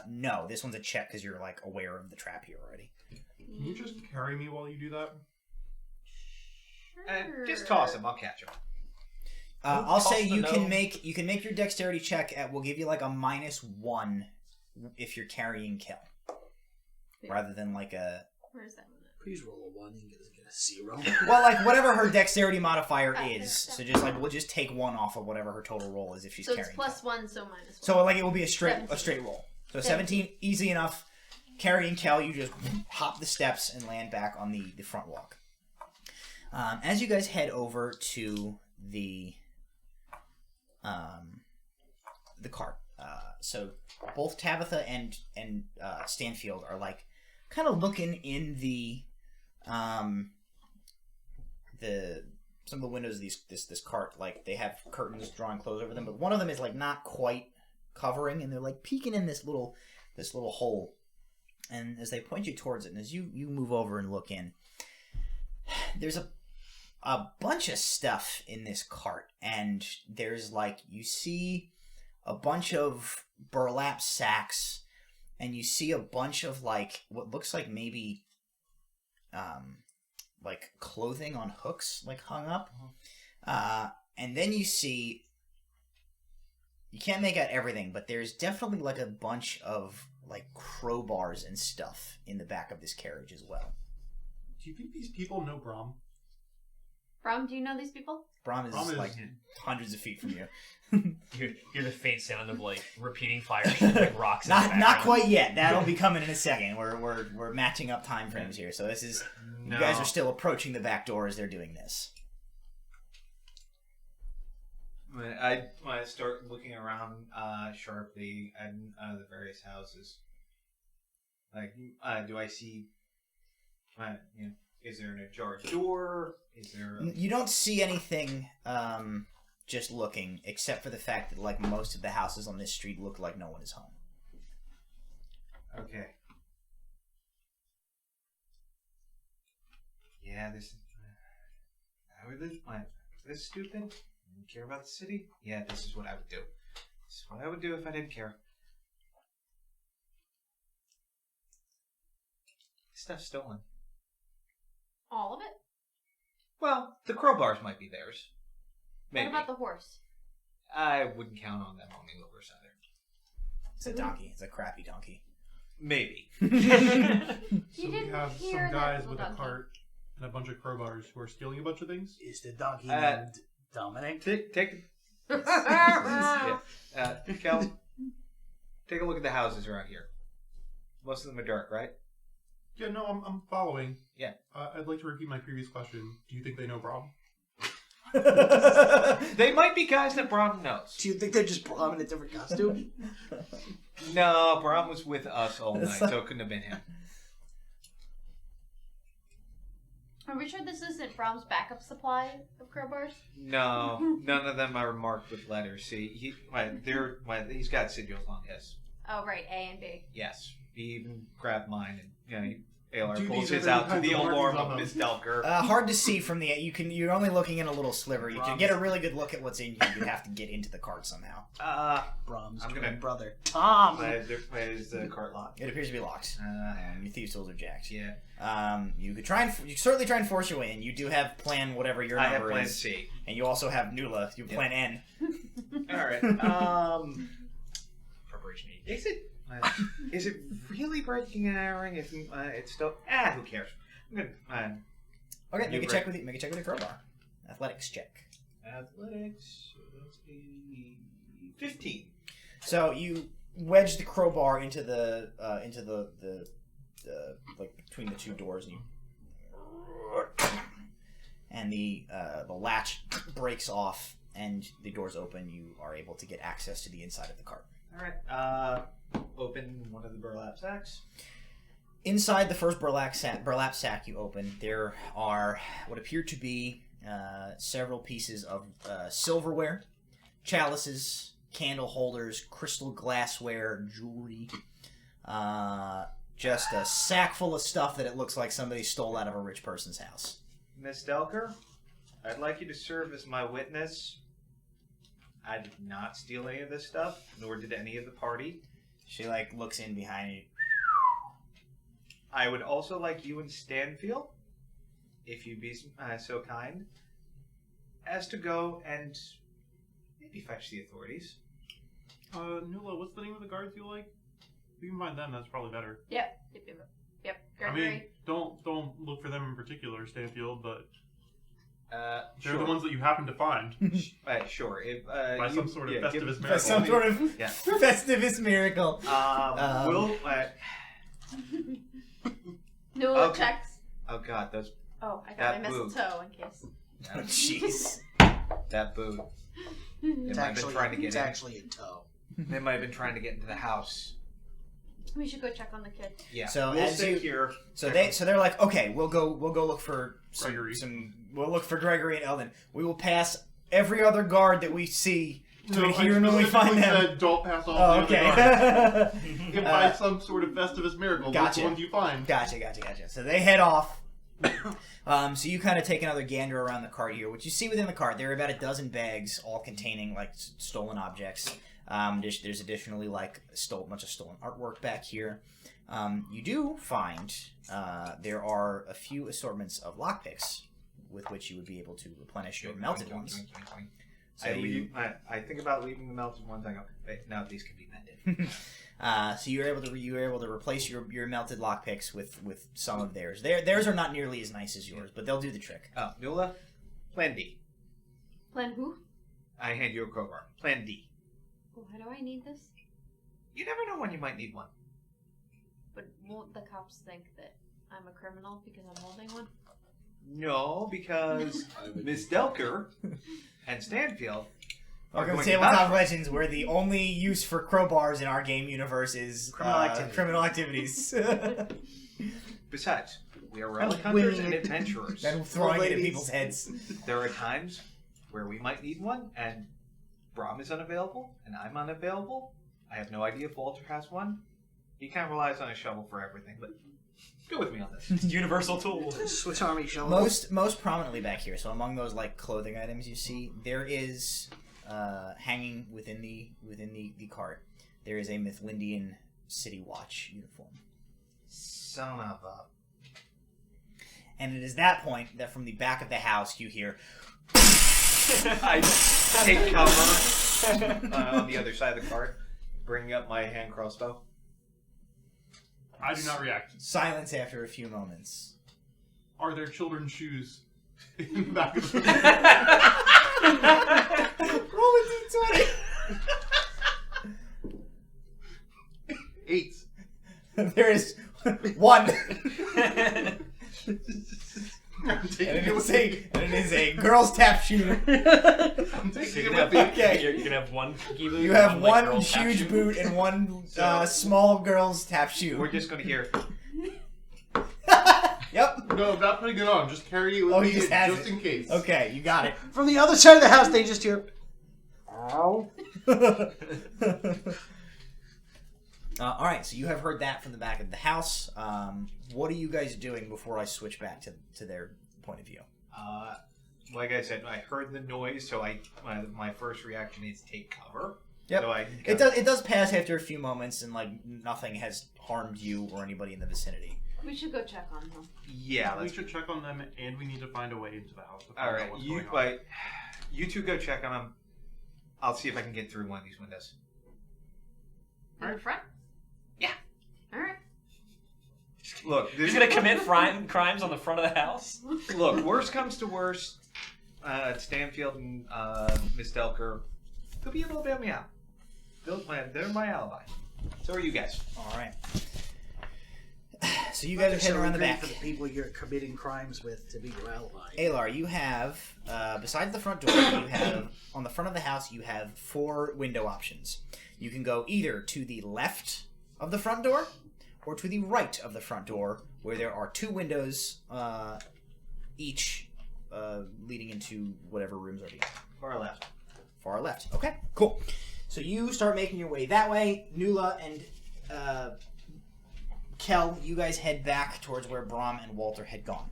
Speaker 1: No. This one's a check because you're aware of the trap here already.
Speaker 6: Can you just carry me while you do that?
Speaker 4: Just toss him. I'll catch him.
Speaker 1: I'll say you can make your dexterity check at. We'll give you a -1 if you're carrying Kel, rather than a.
Speaker 5: Where's that one?
Speaker 2: Please roll a 1 and get a 0.
Speaker 1: Well, whatever her dexterity modifier is, so just we'll just take 1 off of whatever her total roll is if she's carrying.
Speaker 5: So it's plus
Speaker 1: Kel.
Speaker 5: 1, so -1.
Speaker 1: So it will be a straight
Speaker 5: 17.
Speaker 1: roll. So 17, easy enough. Carrying Kel, you just hop the steps and land back on the front walk. As you guys head over to the cart, so both Tabitha and Stanfield are kind of looking in some of the windows of this cart. They have curtains drawing close over them, but one of them is not quite covering, and they're peeking in this little hole. And as they point you towards it, and as you move over and look in, there's a bunch of stuff in this cart, and there's you see a bunch of burlap sacks, and you see a bunch of what looks like maybe clothing on hooks hung up, and then you see, you can't make out everything, but there's definitely a bunch of crowbars and stuff in the back of this carriage as well.
Speaker 6: Do you think these people know Brahm?
Speaker 5: Brahm, do you know these people?
Speaker 1: Brahm is hundreds of feet from you.
Speaker 3: You hear the faint sound of repeating fire rocks.
Speaker 1: Not quite yet. That'll be coming in a second. We're matching up time frames here. So this is you guys are still approaching the back door as they're doing this.
Speaker 4: I start looking around sharply at the various houses. Do I see? Is there an ajar door? Is there?
Speaker 1: You don't see anything. Just looking, except for the fact that most of the houses on this street look like no one is home.
Speaker 4: Okay. Yeah, this. This stupid. Care about the city? Yeah, this is what I would do. This is what I would do if I didn't care. Stuff's stolen.
Speaker 5: All of it?
Speaker 4: Well, the crowbars might be theirs. Maybe.
Speaker 5: What about the horse?
Speaker 4: I wouldn't count on them owning the horse either.
Speaker 1: It's a donkey. It's a crappy donkey.
Speaker 4: Maybe.
Speaker 6: So we
Speaker 5: didn't
Speaker 6: have
Speaker 5: hear
Speaker 6: some
Speaker 5: that
Speaker 6: guys
Speaker 5: little
Speaker 6: with a
Speaker 5: donkey.
Speaker 6: cart and a bunch of crowbars who are stealing a bunch of things.
Speaker 2: Is the donkey named Dominic?
Speaker 4: Take Cal, take a look at the houses around here. Most of them are dark, right?
Speaker 6: Yeah, no, I'm following.
Speaker 4: Yeah.
Speaker 6: I'd like to repeat my previous question. Do you think they know Brom?
Speaker 4: They might be guys that Brom knows.
Speaker 2: Do you think they're just Brom in a different costume?
Speaker 4: No, Brom was with us all night, so it couldn't have been him.
Speaker 5: Are we sure this isn't Brom's backup supply of crowbars?
Speaker 4: No, none of them are marked with letters. See, he's got sigils on his.
Speaker 5: Oh, right, A and B.
Speaker 4: Yes, he even grabbed mine, and Alar
Speaker 6: Do
Speaker 4: pulls
Speaker 6: these
Speaker 4: his
Speaker 6: have
Speaker 4: out to
Speaker 6: any
Speaker 4: the
Speaker 6: kinds of
Speaker 4: alarm
Speaker 6: markings on
Speaker 4: of
Speaker 6: them?
Speaker 4: Miss Delker.
Speaker 1: Hard to see from the you're only looking in a little sliver. To get a really good look at what's in here, you have to get into the cart somehow.
Speaker 2: Brom's
Speaker 4: I'm
Speaker 2: twin
Speaker 4: gonna-
Speaker 2: brother. Tom!
Speaker 4: Where's the cart locked?
Speaker 1: It appears to be locked. Your thieves' tools are jacked.
Speaker 4: Yeah,
Speaker 1: You could you certainly try and force your way in. You do have plan whatever your
Speaker 4: I have
Speaker 1: number
Speaker 4: plan
Speaker 1: is,
Speaker 4: C.
Speaker 1: and you also have Nula. You have plan N.
Speaker 4: All right. Preparation E. Is it really breaking and entering? If it's still who cares? I'm gonna
Speaker 1: Okay,
Speaker 4: You
Speaker 1: make a check with your crowbar. Athletics check.
Speaker 4: athletics. 15.
Speaker 1: So you wedge the crowbar into the like between the two doors, and the latch breaks off, and the doors open. You are able to get access to the inside of the cart.
Speaker 4: All right. Open one of the burlap sacks.
Speaker 1: Inside the first burlap sack you open, there are what appear to be several pieces of silverware, chalices, candle holders, crystal glassware, jewelry. Just a sack full of stuff that it looks like somebody stole out of a rich person's house.
Speaker 4: Miss Delker, I'd like you to serve as my witness. I did not steal any of this stuff, nor did any of the party.
Speaker 1: She looks in behind you.
Speaker 4: I would also like you and Stanfield, if you'd be so kind, as to go and maybe fetch the authorities.
Speaker 6: Nula, what's the name of the guards you like? We can find them. That's probably better.
Speaker 5: Yep. Gregory.
Speaker 6: I mean, don't look for them in particular, Stanfield, but they're
Speaker 4: Sure.
Speaker 6: the ones that you happen to find
Speaker 4: Sure. If,
Speaker 6: by some sort of Festivus
Speaker 1: That's
Speaker 6: miracle.
Speaker 1: some sort of
Speaker 4: Yeah.
Speaker 1: Festivus miracle.
Speaker 4: Will.
Speaker 5: No
Speaker 4: Okay.
Speaker 5: checks.
Speaker 4: Oh God, those.
Speaker 5: Oh, I got
Speaker 4: That
Speaker 5: my
Speaker 4: boob.
Speaker 5: mistletoe in case.
Speaker 1: Oh, jeez.
Speaker 4: That boot. They
Speaker 2: It's
Speaker 4: might have been trying to get in.
Speaker 2: actually in tow.
Speaker 4: They might have been trying to get into the house.
Speaker 5: We should go check on the kid.
Speaker 4: Yeah.
Speaker 1: So
Speaker 4: we'll
Speaker 1: as
Speaker 4: stay
Speaker 1: you-
Speaker 4: here.
Speaker 1: They're like, okay, we'll go look for
Speaker 6: Gregory.
Speaker 1: we'll look for Gregory and Eldon. We will pass every other guard that we see between
Speaker 6: No,
Speaker 1: here
Speaker 6: I
Speaker 1: and when we find
Speaker 6: specifically
Speaker 1: them.
Speaker 6: said don't pass all
Speaker 1: Oh,
Speaker 6: the other guards.
Speaker 1: okay.
Speaker 6: If by some sort of Festivus miracle, that's
Speaker 1: Gotcha.
Speaker 6: the ones you find.
Speaker 1: Gotcha. So they head off. So you kind of take another gander around the cart here. What you see within the cart, there are about a dozen bags, all containing stolen objects. There's additionally bunch of stolen artwork back here. You do find there are a few assortments of lockpicks with which you would be able to replenish your melted ones. So
Speaker 4: I think about leaving the melted ones. I go, wait, no, these can be mended.
Speaker 1: so you were able to replace your melted lockpicks with some of theirs. Theirs are not nearly as nice as yours, but they'll do the trick.
Speaker 4: Oh, Nula, Plan D.
Speaker 5: Plan who?
Speaker 4: I hand you a crowbar. Plan D.
Speaker 5: Why do I need this?
Speaker 4: You never know when you might need one.
Speaker 5: But won't the cops think that I'm a criminal because I'm holding one?
Speaker 4: No, because Miss Delker and Stanfield are
Speaker 1: Welcome to
Speaker 4: going
Speaker 1: Tabletop Legends, where the only use for crowbars in our game universe is criminal activities.
Speaker 4: Besides, we are relic hunters and adventurers.
Speaker 1: And throwing it at people's heads.
Speaker 4: There are times where we might need one, and Brom is unavailable, and I'm unavailable. I have no idea if Walter has one. He kind of relies on a shovel for everything, but go with me on this.
Speaker 3: Universal tool.
Speaker 2: Swiss Army shovel.
Speaker 1: Most prominently back here, so among those clothing items you see, there is hanging within the cart. There is a Mithlindian City Watch uniform.
Speaker 4: Son of a...
Speaker 1: And it is that point that from the back of the house you hear.
Speaker 4: I take cover on the other side of the cart, bringing up my hand crossbow.
Speaker 6: I do not react.
Speaker 1: Silence after a few moments.
Speaker 6: Are there children's shoes in the back of the
Speaker 1: Roll a d20.
Speaker 6: 8.
Speaker 1: There is one.
Speaker 6: I'm
Speaker 1: And
Speaker 6: taking
Speaker 1: it
Speaker 6: it
Speaker 1: is
Speaker 6: with me.
Speaker 1: it is a girl's tap shoe.
Speaker 6: I'm
Speaker 3: So
Speaker 6: taking
Speaker 3: you're
Speaker 6: it
Speaker 3: gonna
Speaker 6: with
Speaker 3: have,
Speaker 6: me.
Speaker 1: Okay.
Speaker 3: you're gonna have one key boot.
Speaker 1: You
Speaker 3: and
Speaker 1: have
Speaker 3: like,
Speaker 1: one
Speaker 3: girl's tap
Speaker 1: huge
Speaker 3: shoe.
Speaker 1: boot and one
Speaker 4: So-
Speaker 1: small girl's tap shoe.
Speaker 4: We're just gonna hear.
Speaker 1: Yep.
Speaker 6: No, I'm not putting it on. Just carry it with
Speaker 1: Oh,
Speaker 6: me
Speaker 1: he just has it.
Speaker 6: in case.
Speaker 1: Okay, you got it.
Speaker 2: From the other side of the house, they just hear. Ow.
Speaker 1: All right, so you have heard that from the back of the house. What are you guys doing before I switch back to their point of view?
Speaker 4: Like I said, I heard the noise, so my first reaction is take cover.
Speaker 1: Yep.
Speaker 4: So
Speaker 1: It does pass after a few moments, and like nothing has harmed you or anybody in the vicinity.
Speaker 5: We should go check on them.
Speaker 4: Yeah.
Speaker 6: We
Speaker 4: Let's,
Speaker 6: should check on them, and we need to find a way into the house. To find
Speaker 4: all
Speaker 6: out
Speaker 4: right.
Speaker 6: what's
Speaker 4: You
Speaker 6: going on.
Speaker 4: you two go check on them. I'll see if I can get through one of these windows.
Speaker 5: In the front?
Speaker 4: Yeah.
Speaker 5: All right.
Speaker 4: Look,
Speaker 3: He's gonna commit crimes on the front of the house.
Speaker 4: Look, worst comes to worst, Stanfield and Miss Delker, they'll be able to bail me out. They're my alibi. So are you guys.
Speaker 1: All right. So you guys are heading around the back.
Speaker 2: For the people you're committing crimes with to be your alibi.
Speaker 1: Alar, you have, besides the front door, you have, on the front of the house, you have 4 window options. You can go either to the left of the front door, or to the right of the front door, where there are 2 windows, each, leading into whatever rooms are beyond.
Speaker 4: Far left.
Speaker 1: Far left. Okay, cool. So you start making your way that way. Nula and, Kel, you guys head back towards where Brahm and Walter had gone.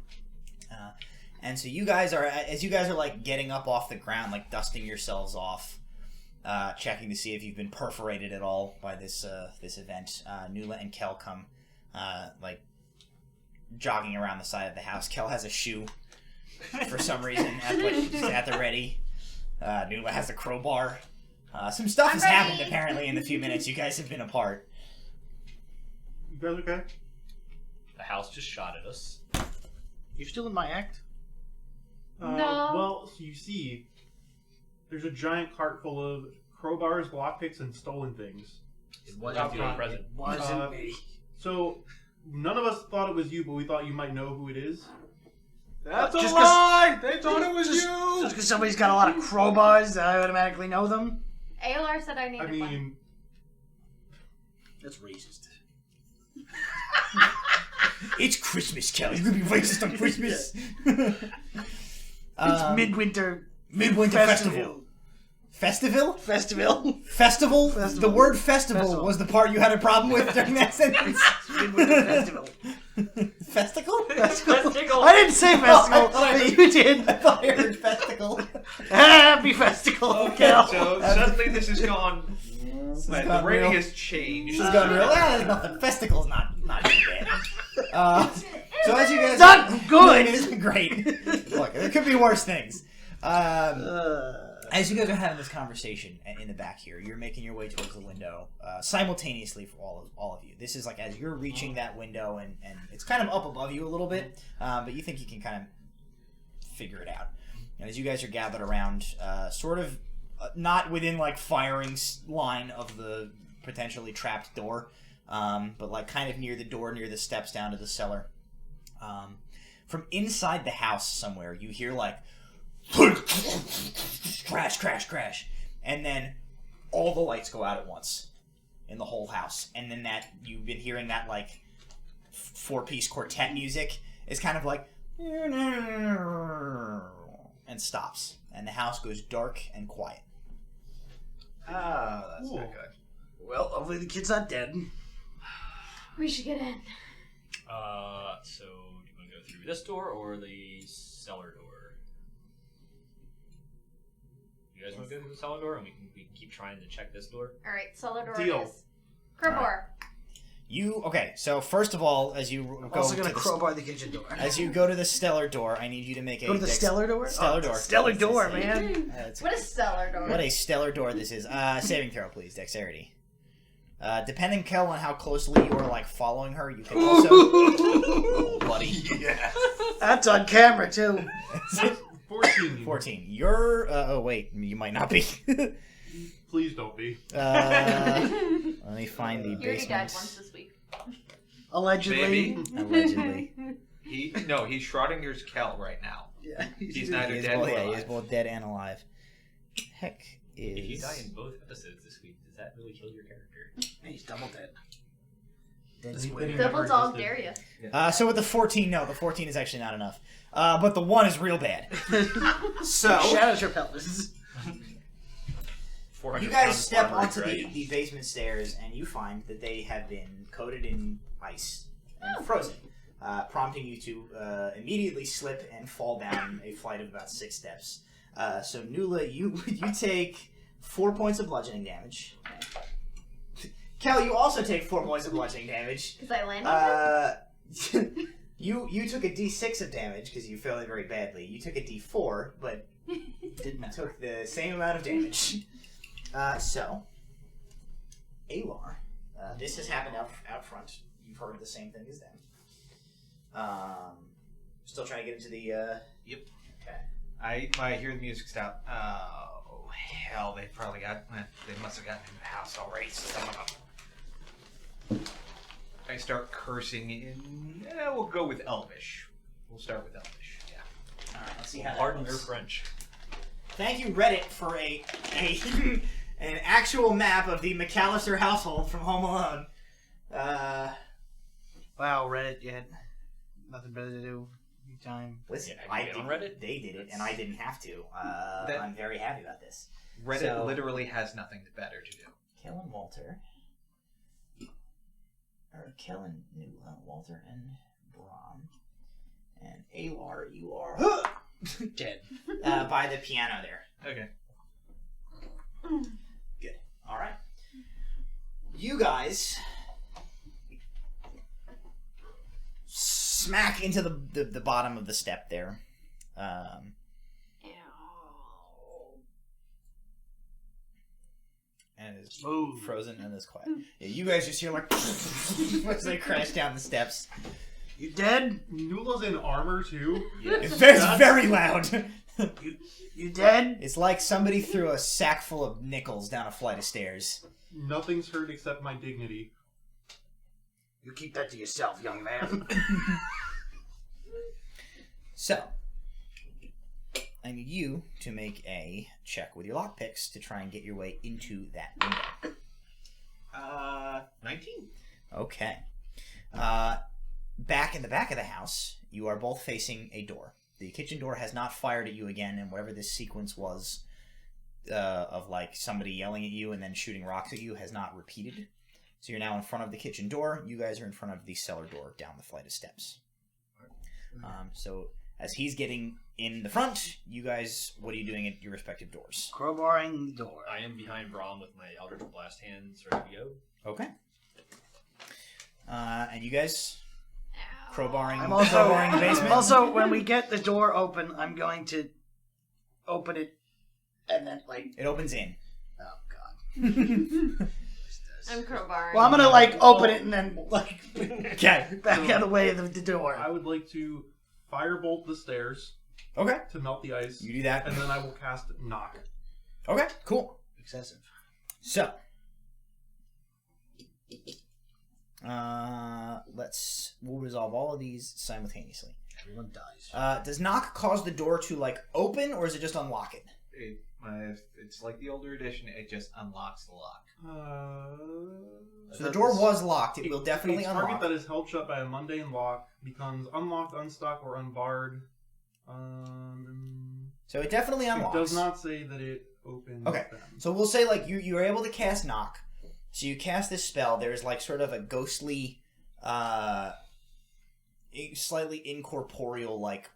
Speaker 1: And so you guys are, as you guys are like getting up off the ground, like dusting yourselves off, checking to see if you've been perforated at all by this this event. Nula and Kel come, like jogging around the side of the house. Kel has a shoe for some reason at the ready. Nula has a crowbar. Some stuff has happened apparently in the few minutes you guys have been apart.
Speaker 6: You guys okay?
Speaker 3: The house just shot at us.
Speaker 2: You're still in my act?
Speaker 5: No.
Speaker 6: Well, so you see, there's a giant cart full of crowbars, lockpicks, and stolen things.
Speaker 2: It
Speaker 3: Without being present.
Speaker 2: wasn't me.
Speaker 6: So, none of us thought it was you, but we thought you might know who it is.
Speaker 4: That's
Speaker 2: Just
Speaker 4: a lie! They thought it was
Speaker 2: Just
Speaker 4: you!
Speaker 2: because somebody's got a lot of crowbars, that I automatically know them?
Speaker 5: ALR said I needed
Speaker 6: I
Speaker 5: one.
Speaker 6: mean,
Speaker 2: That's racist.
Speaker 1: It's Christmas, Kel. You're gonna be racist on Christmas.
Speaker 2: It's midwinter
Speaker 1: Midwinter Festival. Festival?
Speaker 2: Festival.
Speaker 1: Festival?
Speaker 2: Festival.
Speaker 1: The word festival,
Speaker 2: Festival.
Speaker 1: was the part you had a problem with during that sentence.
Speaker 2: Midwinter Festival.
Speaker 1: Festival?
Speaker 3: Festival.
Speaker 2: I didn't say festival,
Speaker 1: Oh, I
Speaker 2: but you did.
Speaker 1: I thought I heard festival.
Speaker 2: Happy festival, Kel.
Speaker 4: So suddenly this has gone. The
Speaker 1: gone
Speaker 4: rating
Speaker 1: real.
Speaker 4: has changed.
Speaker 1: This has gone real. There's nothing. Festival's not too bad. So as you guys,
Speaker 2: It's not good.
Speaker 1: It isn't great. Look, there could be worse things. As you guys are having this conversation in the back here, you're making your way towards the window simultaneously for all of you. This is like as you're reaching that window, and it's kind of up above you a little bit, but you think you can kind of figure it out. And as you guys are gathered around, sort of not within like firing line of the potentially trapped door, but like kind of near the door, near the steps down to the cellar. From inside the house somewhere, you hear like crash, crash, crash, and then all the lights go out at once in the whole house, and then that you've been hearing that like 4-piece quartet music is kind of like and stops, and the house goes dark and quiet.
Speaker 4: Ah, that's
Speaker 6: Cool.
Speaker 4: not good.
Speaker 2: Well, hopefully the kid's not dead.
Speaker 5: We should get in.
Speaker 3: So do you want to go through this door or the cellar door? You guys want to go through the cellar door, and we can keep trying to check this door?
Speaker 5: All right, cellar door
Speaker 6: Deal.
Speaker 5: it is. Crowbar.
Speaker 1: Okay, so first of all, as you
Speaker 2: I'm
Speaker 1: go
Speaker 2: also
Speaker 1: to
Speaker 2: gonna
Speaker 1: the,
Speaker 2: crowbar the kitchen door.
Speaker 1: as you go to the stellar door, I need you to make a
Speaker 2: Go to the stellar door?
Speaker 1: Stellar
Speaker 2: Oh,
Speaker 1: door.
Speaker 2: Stellar
Speaker 1: It's-
Speaker 2: door,
Speaker 1: it's-
Speaker 2: man.
Speaker 1: it's-
Speaker 5: What is cellar door?
Speaker 1: What a stellar door this is. Saving throw, please. Dexterity. Depending, Kel, on how closely you are like following her, you can also. Oh, buddy.
Speaker 4: Yeah.
Speaker 2: That's on camera too.
Speaker 6: 14.
Speaker 1: 14. You're. Oh wait, you might not be.
Speaker 6: Please don't be.
Speaker 1: Let me find the
Speaker 5: You already
Speaker 1: basement.
Speaker 5: died once this week.
Speaker 2: Allegedly.
Speaker 4: Maybe.
Speaker 1: Allegedly.
Speaker 4: He's Schrodinger's Kel right now.
Speaker 2: Yeah.
Speaker 4: He's neither
Speaker 1: He is
Speaker 4: dead
Speaker 1: both,
Speaker 4: nor
Speaker 1: yeah, he
Speaker 4: alive.
Speaker 1: is both dead and alive. Heck is.
Speaker 3: If you die in both episodes this week, does that really kill your character?
Speaker 2: He's double dead. Dead
Speaker 6: Does he
Speaker 2: squid.
Speaker 6: think-
Speaker 5: Double
Speaker 6: Never
Speaker 5: dog
Speaker 6: existed.
Speaker 5: dare ya.
Speaker 1: So with the 14, no, the 14 is actually not enough. But the 1 is real bad. So
Speaker 2: Shadows your pelvis.
Speaker 3: 400
Speaker 1: you guys
Speaker 3: pounds
Speaker 1: step
Speaker 3: armored
Speaker 1: onto
Speaker 3: dragon.
Speaker 1: the basement stairs, and you find that they have been coated in ice and frozen, prompting you to immediately slip and fall down a flight of about 6 steps. So Nula, you take 4 points of bludgeoning damage. Kel, you also take 4 points of bludgeoning damage.
Speaker 5: Because I landed
Speaker 1: You took a D6 of damage because you failed it very badly. You took a D4, but
Speaker 2: Didn't
Speaker 1: took the same amount of damage. So, Alar, this has happened out front. You've heard the same thing as them. Still trying to get into the.
Speaker 4: Yep.
Speaker 1: Okay.
Speaker 4: I hear the music stop. Oh hell! They probably got. They must have gotten in the house already. Some of them. I start cursing in. We'll go with Elvish. We'll start with Elvish. Yeah.
Speaker 1: All right. Let's see how. that
Speaker 3: Pardon
Speaker 1: goes.
Speaker 3: your French.
Speaker 1: Thank you, Reddit, for an actual map of the McAllister household from Home Alone.
Speaker 2: Wow, Reddit, you had nothing better to do. Time.
Speaker 1: Listen,
Speaker 3: Yeah, have you been on Reddit?
Speaker 1: They did it, and I didn't have to. I'm very happy about this.
Speaker 4: Reddit
Speaker 1: So-
Speaker 4: literally has nothing better to do.
Speaker 1: Kel and Walter. Or Kel and Walter and Brom. And Alar, you are
Speaker 2: Dead.
Speaker 1: by the piano there.
Speaker 4: Okay.
Speaker 1: Good. All right. You guys smack into the bottom of the step there. And it's
Speaker 2: Smooth.
Speaker 1: frozen and it's quiet. Yeah, you guys just hear like as they crash down the steps.
Speaker 2: You dead?
Speaker 6: Nula's in armor too.
Speaker 1: It's very loud.
Speaker 2: You dead?
Speaker 1: It's like somebody threw a sack full of nickels down a flight of stairs.
Speaker 6: Nothing's hurt except my dignity.
Speaker 2: You keep that to yourself, young man.
Speaker 1: So, I need you to make a check with your lockpicks to try and get your way into that window.
Speaker 4: 19.
Speaker 1: Okay. Back in the back of the house, you are both facing a door. The kitchen door has not fired at you again, and whatever this sequence was of like somebody yelling at you and then shooting rocks at you has not repeated. So you're now in front of the kitchen door. You guys are in front of the cellar door down the flight of steps. So as he's getting in the front, you guys, what are you doing at your respective doors?
Speaker 2: Crowbarring the door.
Speaker 3: I am behind Brom with my Eldritch Blast hands ready to go.
Speaker 1: Okay. And you guys crowbarring,
Speaker 2: I'm also,
Speaker 1: crowbarring the basement?
Speaker 2: also, when we get the door open, I'm going to open it and then, like...
Speaker 1: It opens in.
Speaker 2: Oh, God.
Speaker 5: I'm crowbarring.
Speaker 2: Well, I'm going to, like, open it and then, like,
Speaker 1: Okay.
Speaker 2: back out of the way of the door.
Speaker 6: I would like to firebolt the stairs
Speaker 1: Okay.
Speaker 6: to melt the ice,
Speaker 1: You do that.
Speaker 6: and then I will cast knock.
Speaker 1: Okay, cool.
Speaker 2: Excessive.
Speaker 1: So, we'll resolve all of these simultaneously.
Speaker 2: Everyone dies.
Speaker 1: Does knock cause the door to, like, open, or is it just unlock it?
Speaker 4: It's like the older edition. It just unlocks the lock.
Speaker 1: So the door was locked. It will definitely
Speaker 6: a target
Speaker 1: unlock.
Speaker 6: that is held shut by a mundane lock becomes unlocked, unstuck, or unbarred.
Speaker 1: So it definitely unlocks.
Speaker 6: It does not say that it opens.
Speaker 1: Okay.
Speaker 6: them.
Speaker 1: So we'll say, like, you're able to cast knock. So you cast this spell. There's, like, sort of a ghostly, slightly incorporeal, like,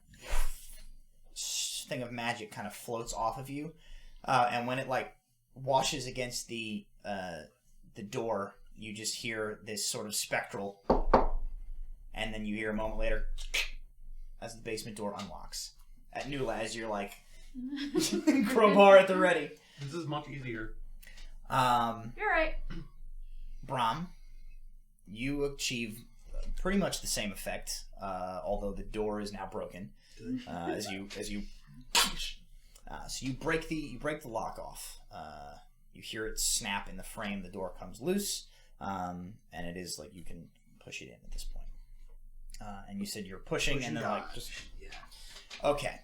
Speaker 1: thing of magic kind of floats off of you. And when it, like, washes against the door, you just hear this sort of spectral, and then you hear a moment later as the basement door unlocks. At Nula, as you're, like, crowbar at the ready.
Speaker 6: This is much easier.
Speaker 5: You're right.
Speaker 1: Brahm, you achieve pretty much the same effect, although the door is now broken. So you break the lock off. You hear it snap in the frame. The door comes loose, and it is like you can push it in at this point. And you said you're pushing and then like just okay.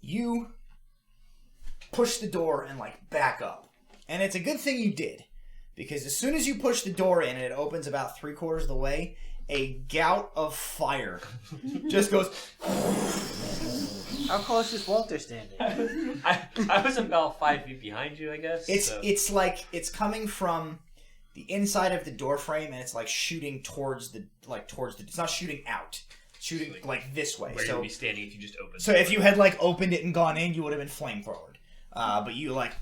Speaker 1: You push the door and like back up, and it's a good thing you did, because as soon as you push the door in and it opens about 3/4 of the way, a gout of fire just goes.
Speaker 2: How close is Walter standing?
Speaker 3: I was about 5 feet behind you, I guess.
Speaker 1: It's like it's coming from the inside of the door frame, and it's like shooting towards the it's not shooting out, it's shooting like this way.
Speaker 3: Where
Speaker 1: so
Speaker 3: you'd be standing if you just opened.
Speaker 1: So if you had like opened it and gone in, you would have been flame forward. But you like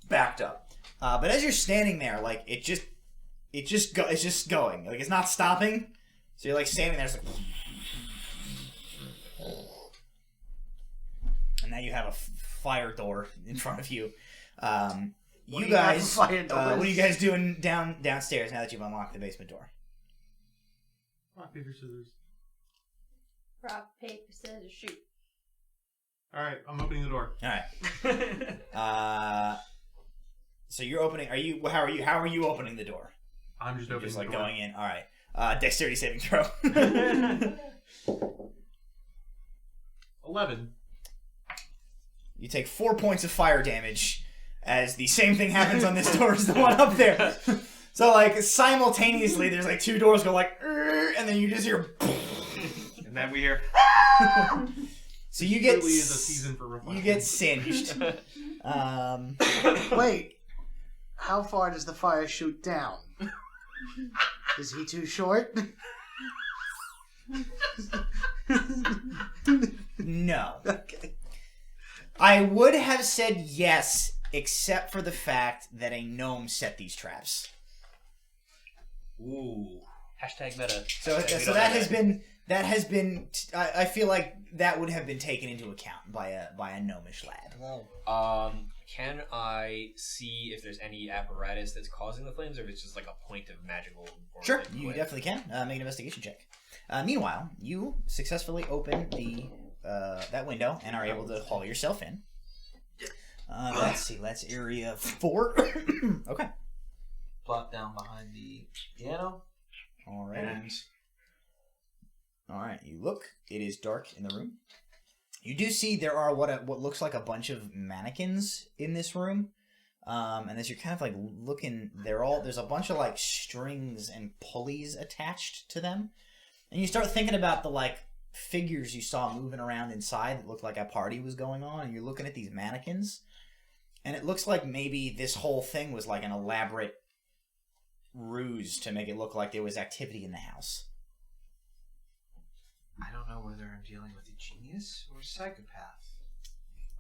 Speaker 1: backed up. But as you're standing there, like it's just going. Like it's not stopping. So you're like standing there, it's like, and now you have a fire door in front of you. You guys, what are you guys doing downstairs now that you've unlocked the basement door?
Speaker 6: Rock, paper, scissors.
Speaker 5: Rock, paper, scissors, shoot.
Speaker 6: All right, I'm opening the door.
Speaker 1: All right. So you're opening. How are you opening the door?
Speaker 6: I'm just opening
Speaker 1: just
Speaker 6: the
Speaker 1: like
Speaker 6: door.
Speaker 1: going in. All right. Dexterity saving throw.
Speaker 6: 11.
Speaker 1: You take 4 points of fire damage as the same thing happens on this door as the one up there. So like simultaneously, there's like 2 doors go like, and then you just hear,
Speaker 4: and then we hear.
Speaker 1: So you get.
Speaker 6: Really is a season for reflection.
Speaker 1: You get singed.
Speaker 2: Wait, how far does the fire shoot down? Is he too short?
Speaker 1: No.
Speaker 2: Okay.
Speaker 1: I would have said yes, except for the fact that a gnome set these traps.
Speaker 3: Ooh. Hashtag meta.
Speaker 1: So that has been. I feel like that would have been taken into account by a gnomish lad.
Speaker 3: Can I see if there's any apparatus that's causing the flames, or if it's just like a point of magical?
Speaker 1: Sure, you definitely can. Make an investigation check. Meanwhile, you successfully open the that window and are able to haul yourself in. Let's see. That's area 4. Okay.
Speaker 7: Plop down behind the piano.
Speaker 1: All right. All right. You look. It is dark in the room. You do see there are what looks like a bunch of mannequins in this room, and as you're kind of like looking, there's a bunch of like strings and pulleys attached to them, and you start thinking about the like figures you saw moving around inside that looked like a party was going on, and you're looking at these mannequins, and it looks like maybe this whole thing was like an elaborate ruse to make it look like there was activity in the house.
Speaker 4: I don't know whether I'm dealing with a genius or a psychopath.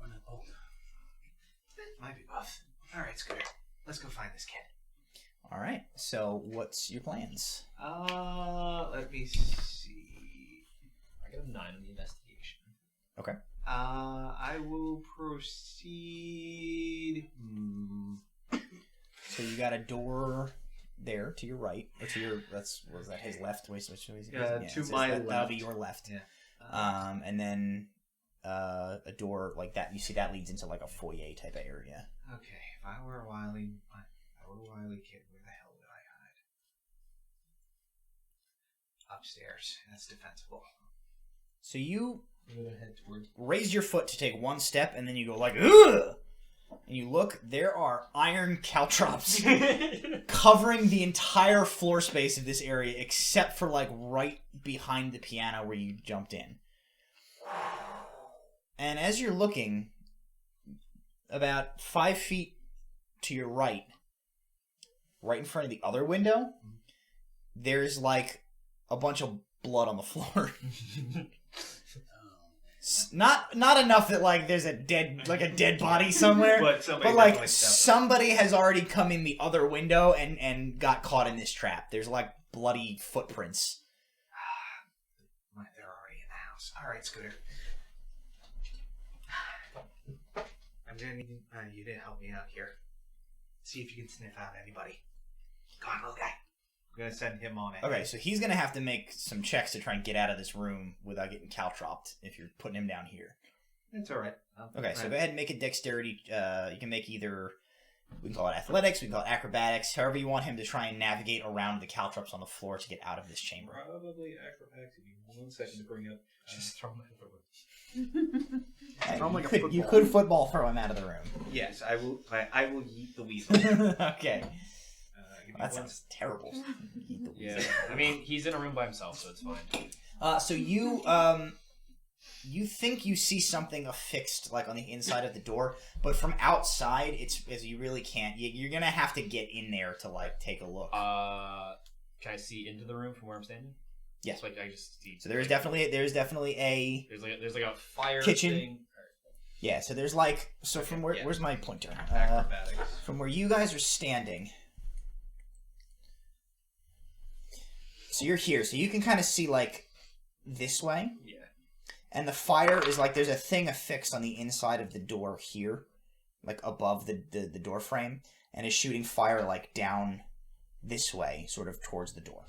Speaker 2: Or not both.
Speaker 4: Might be both. Alright, Scooter. Let's go find this kid.
Speaker 1: Alright, so what's your plans?
Speaker 4: Let me see.
Speaker 3: I got a 9 on the investigation.
Speaker 1: Okay.
Speaker 4: I will proceed.
Speaker 1: So you got a door there to your right, or to your, was that his left? Which way is it?
Speaker 4: To my left.
Speaker 1: That'll be your left.
Speaker 4: Yeah.
Speaker 1: And then a door like that. You see that leads into like a foyer type of area.
Speaker 4: Okay, if I were a wily kid, where the hell would I hide? Upstairs. That's defensible.
Speaker 1: So you
Speaker 7: I'm gonna head towards.
Speaker 1: raise your foot to take one step, and then you go like, ugh! And you look, there are iron caltrops covering the entire floor space of this area, except for like right behind the piano where you jumped in. And as you're looking, about 5 feet to your right in front of the other window, there's like a bunch of blood on the floor. Not enough that like there's a dead body somewhere,
Speaker 4: but
Speaker 1: like somebody has already come in the other window and got caught in this trap. There's like bloody footprints.
Speaker 4: They're already in the house. All right, Scooter. I'm gonna need you to help me out here. See if you can sniff out anybody. Go on, little guy. I'm gonna send him on it.
Speaker 1: Okay, so he's gonna have to make some checks to try and get out of this room without getting caltropped if you're putting him down here.
Speaker 4: It's alright.
Speaker 1: Okay, so go ahead and make a dexterity. You can make either, we can call it athletics, we can call it acrobatics, however you want him to try and navigate around the caltrops on the floor to get out of this chamber.
Speaker 8: Probably acrobatics. Give me 1 second to bring up.
Speaker 7: Just throw him out the room.
Speaker 1: Hey,
Speaker 2: Throw him like a
Speaker 1: you
Speaker 2: football.
Speaker 1: could football throw him out of the room.
Speaker 4: Yes, I will. I will yeet the weasel.
Speaker 1: Okay,
Speaker 8: Give me
Speaker 1: that
Speaker 8: one
Speaker 1: sounds terrible. Eat the
Speaker 3: Yeah,
Speaker 1: weasel.
Speaker 3: I mean, he's in a room by himself, so it's fine.
Speaker 1: So you think you see something affixed like on the inside of the door, but from outside, you really can't. You're gonna have to get in there to like take a look.
Speaker 3: Can I see into the room from where I'm standing?
Speaker 1: Yes.
Speaker 3: Like I just see.
Speaker 1: So there's definitely a
Speaker 3: There's like a fire
Speaker 1: Kitchen.
Speaker 3: thing.
Speaker 1: yeah. So there's like from where
Speaker 8: yeah.
Speaker 1: where's my pointer?
Speaker 8: Acrobatics.
Speaker 1: From where you guys are standing. So you're here, so you can kind of see like this way.
Speaker 3: Yeah.
Speaker 1: And the fire is like there's a thing affixed on the inside of the door here, like above the door frame, and is shooting fire like down this way, sort of towards the door.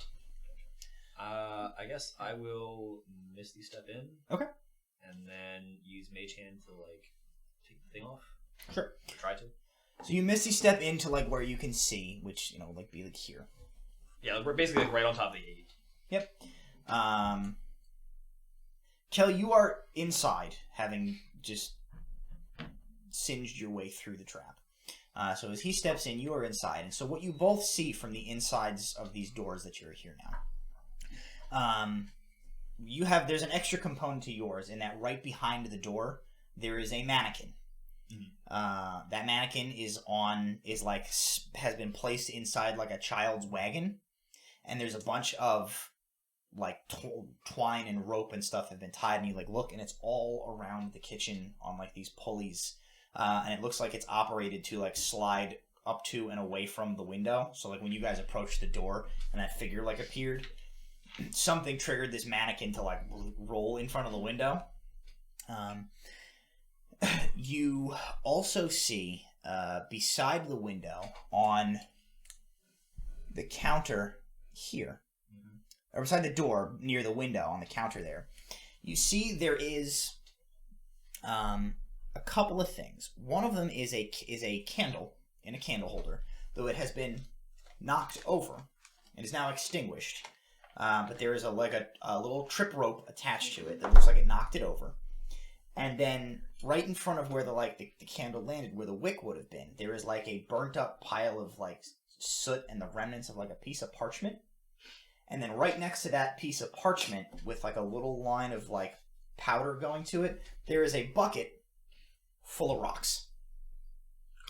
Speaker 3: I guess I will Misty Step in.
Speaker 1: Okay.
Speaker 3: And then use Mage Hand to like take the thing off.
Speaker 1: Sure.
Speaker 3: Or try to.
Speaker 1: So you Misty step into like where you can see, which like be like here.
Speaker 3: Yeah, we're basically like right on top of the gate.
Speaker 1: Yep. Kelly, you are inside, having just singed your way through the trap. So as he steps in, you are inside, and so what you both see from the insides of these doors that you're here now, there's an extra component to yours in that right behind the door there is a mannequin. Mm-hmm. That mannequin has been placed inside like a child's wagon, and there's a bunch of like twine and rope and stuff have been tied, and you like look, and it's all around the kitchen on like these pulleys, and it looks like it's operated to like slide up to and away from the window. So like when you guys approached the door and that figure like appeared, something triggered this mannequin to like roll in front of the window. You also see beside the window on the counter here, or beside the door near the window on the counter there, you see there is a couple of things. One of them is a candle in a candle holder, though it has been knocked over and is now extinguished. But there is a little trip rope attached to it that looks like it knocked it over. And then right in front of where the candle landed, where the wick would have been, there is like a burnt up pile of like soot and the remnants of like a piece of parchment. And then right next to that piece of parchment with like a little line of like powder going to it, there is a bucket full of rocks.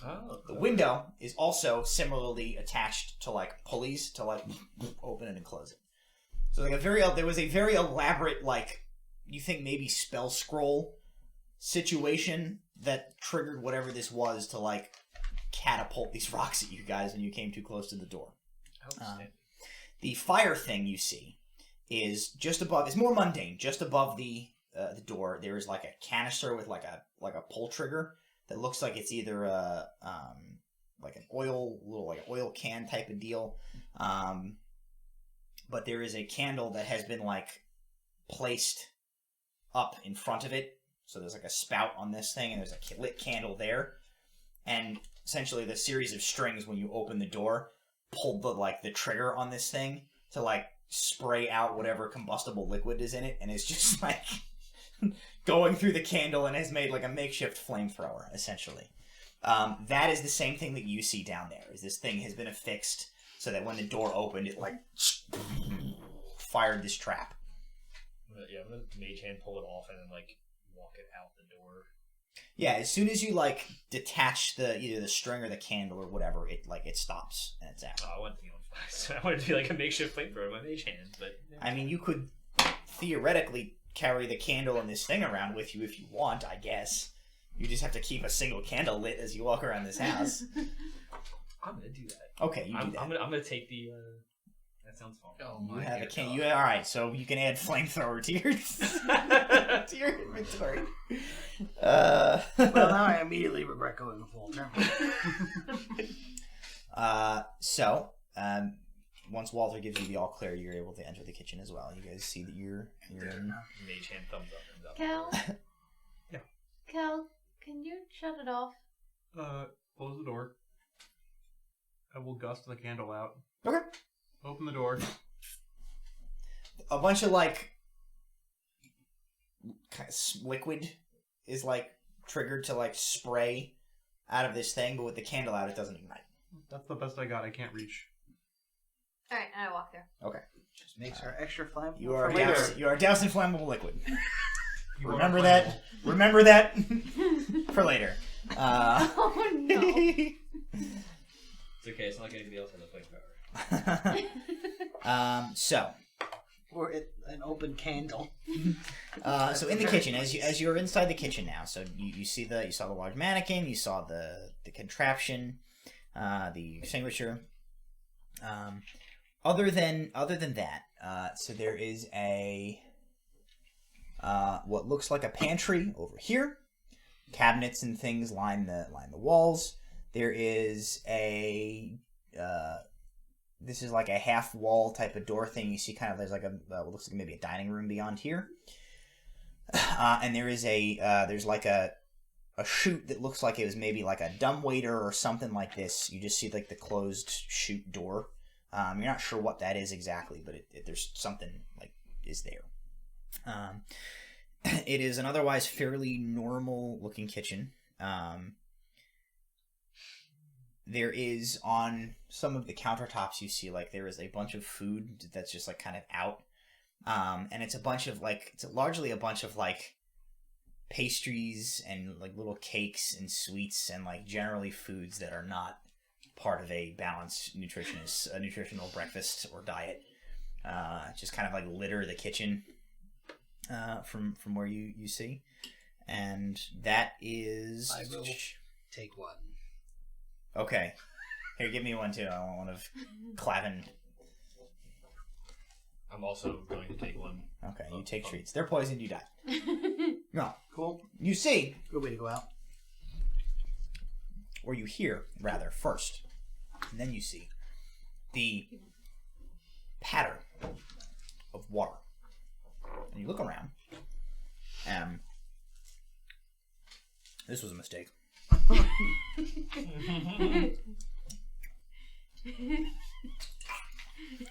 Speaker 3: Oh.
Speaker 1: The window is also similarly attached to like pulleys to like open it and close it. So like there was a very elaborate like, you think maybe spell scroll situation that triggered whatever this was to like catapult these rocks at you guys when you came too close to the door. The fire thing you see is just above. It's more mundane. Just above the door, there is like a canister with like a pull trigger that looks like it's either a like an oil can type of deal. But there is a candle that has been like placed up in front of it. So there's like a spout on this thing, and there's a lit candle there. And essentially the series of strings when you open the door pulled the trigger on this thing to like spray out whatever combustible liquid is in it, and it's just like going through the candle and has made like a makeshift flamethrower, essentially. That is the same thing that you see down there, is this thing has been affixed so that when the door opened, it like fired this trap.
Speaker 3: Yeah, I'm gonna Mage Hand pull it off and then like walk it out the door.
Speaker 1: Yeah, as soon as you like detach either the string or the candle or whatever, it stops and it's out.
Speaker 3: Oh, I wanted to be on fire. So I wanted to be like a makeshift flamethrower with my Mage Hand, but
Speaker 1: I mean, you could theoretically carry the candle and this thing around with you if you want, I guess. You just have to keep a single candle lit as you walk around this house.
Speaker 3: I'm gonna do that.
Speaker 1: Okay, you do that.
Speaker 3: I'm gonna take the. That sounds fun.
Speaker 8: Oh
Speaker 1: You
Speaker 8: my
Speaker 1: have a
Speaker 8: God.
Speaker 1: can. All right, so you can add flamethrower to your to your inventory.
Speaker 2: Well, now I immediately regret going full term.
Speaker 1: Once Walter gives you the all clear, you're able to enter the kitchen as well. You guys see that you're in.
Speaker 3: Mage hand thumbs up.
Speaker 5: Cal?
Speaker 6: Yeah.
Speaker 5: Cal, can you shut it off?
Speaker 6: Close the door. I will gust the candle out.
Speaker 1: Okay.
Speaker 6: Open the door.
Speaker 1: A bunch of like liquid is like triggered to like spray out of this thing, but with the candle out, it doesn't ignite.
Speaker 6: That's the best I got. I can't reach.
Speaker 5: All right, and I walk there.
Speaker 1: Okay.
Speaker 2: Just makes her extra flammable.
Speaker 1: You are
Speaker 2: for later.
Speaker 1: doused in flammable liquid.
Speaker 6: You
Speaker 1: Remember
Speaker 6: are
Speaker 1: that. Remember that for later.
Speaker 5: Oh no.
Speaker 3: It's okay. It's not like anybody else has a flame power.
Speaker 1: So.
Speaker 2: Or an open candle.
Speaker 1: So in the kitchen, as you're inside the kitchen now, so you saw the large mannequin, you saw the contraption, the extinguisher. Other than that, so there is a what looks like a pantry over here. Cabinets and things line the walls. There is a this is like a half wall type of door thing. You see kind of there's like what looks like maybe a dining room beyond here. And there is there's like a chute that looks like it was maybe like a dumbwaiter or something like this. You just see like the closed chute door. You're not sure what that is exactly, but there's something like is there. It is an otherwise fairly normal looking kitchen. There is on some of the countertops you see like there is a bunch of food that's just like kind of out. And it's largely a bunch of like pastries and like little cakes and sweets and like generally foods that are not part of a balanced nutritional breakfast or diet. Just kind of like litter the kitchen from where you see. And that is...
Speaker 2: I will take one.
Speaker 1: Okay. Here, give me one too. I want one of Clavin.
Speaker 3: I'm also going to take one.
Speaker 1: Okay, you take treats. They're poisoned, you die. No.
Speaker 2: Cool.
Speaker 1: You see,
Speaker 2: Good way to go out.
Speaker 1: or you hear, rather, first, and then you see the patter of water. And you look around, and this was a mistake.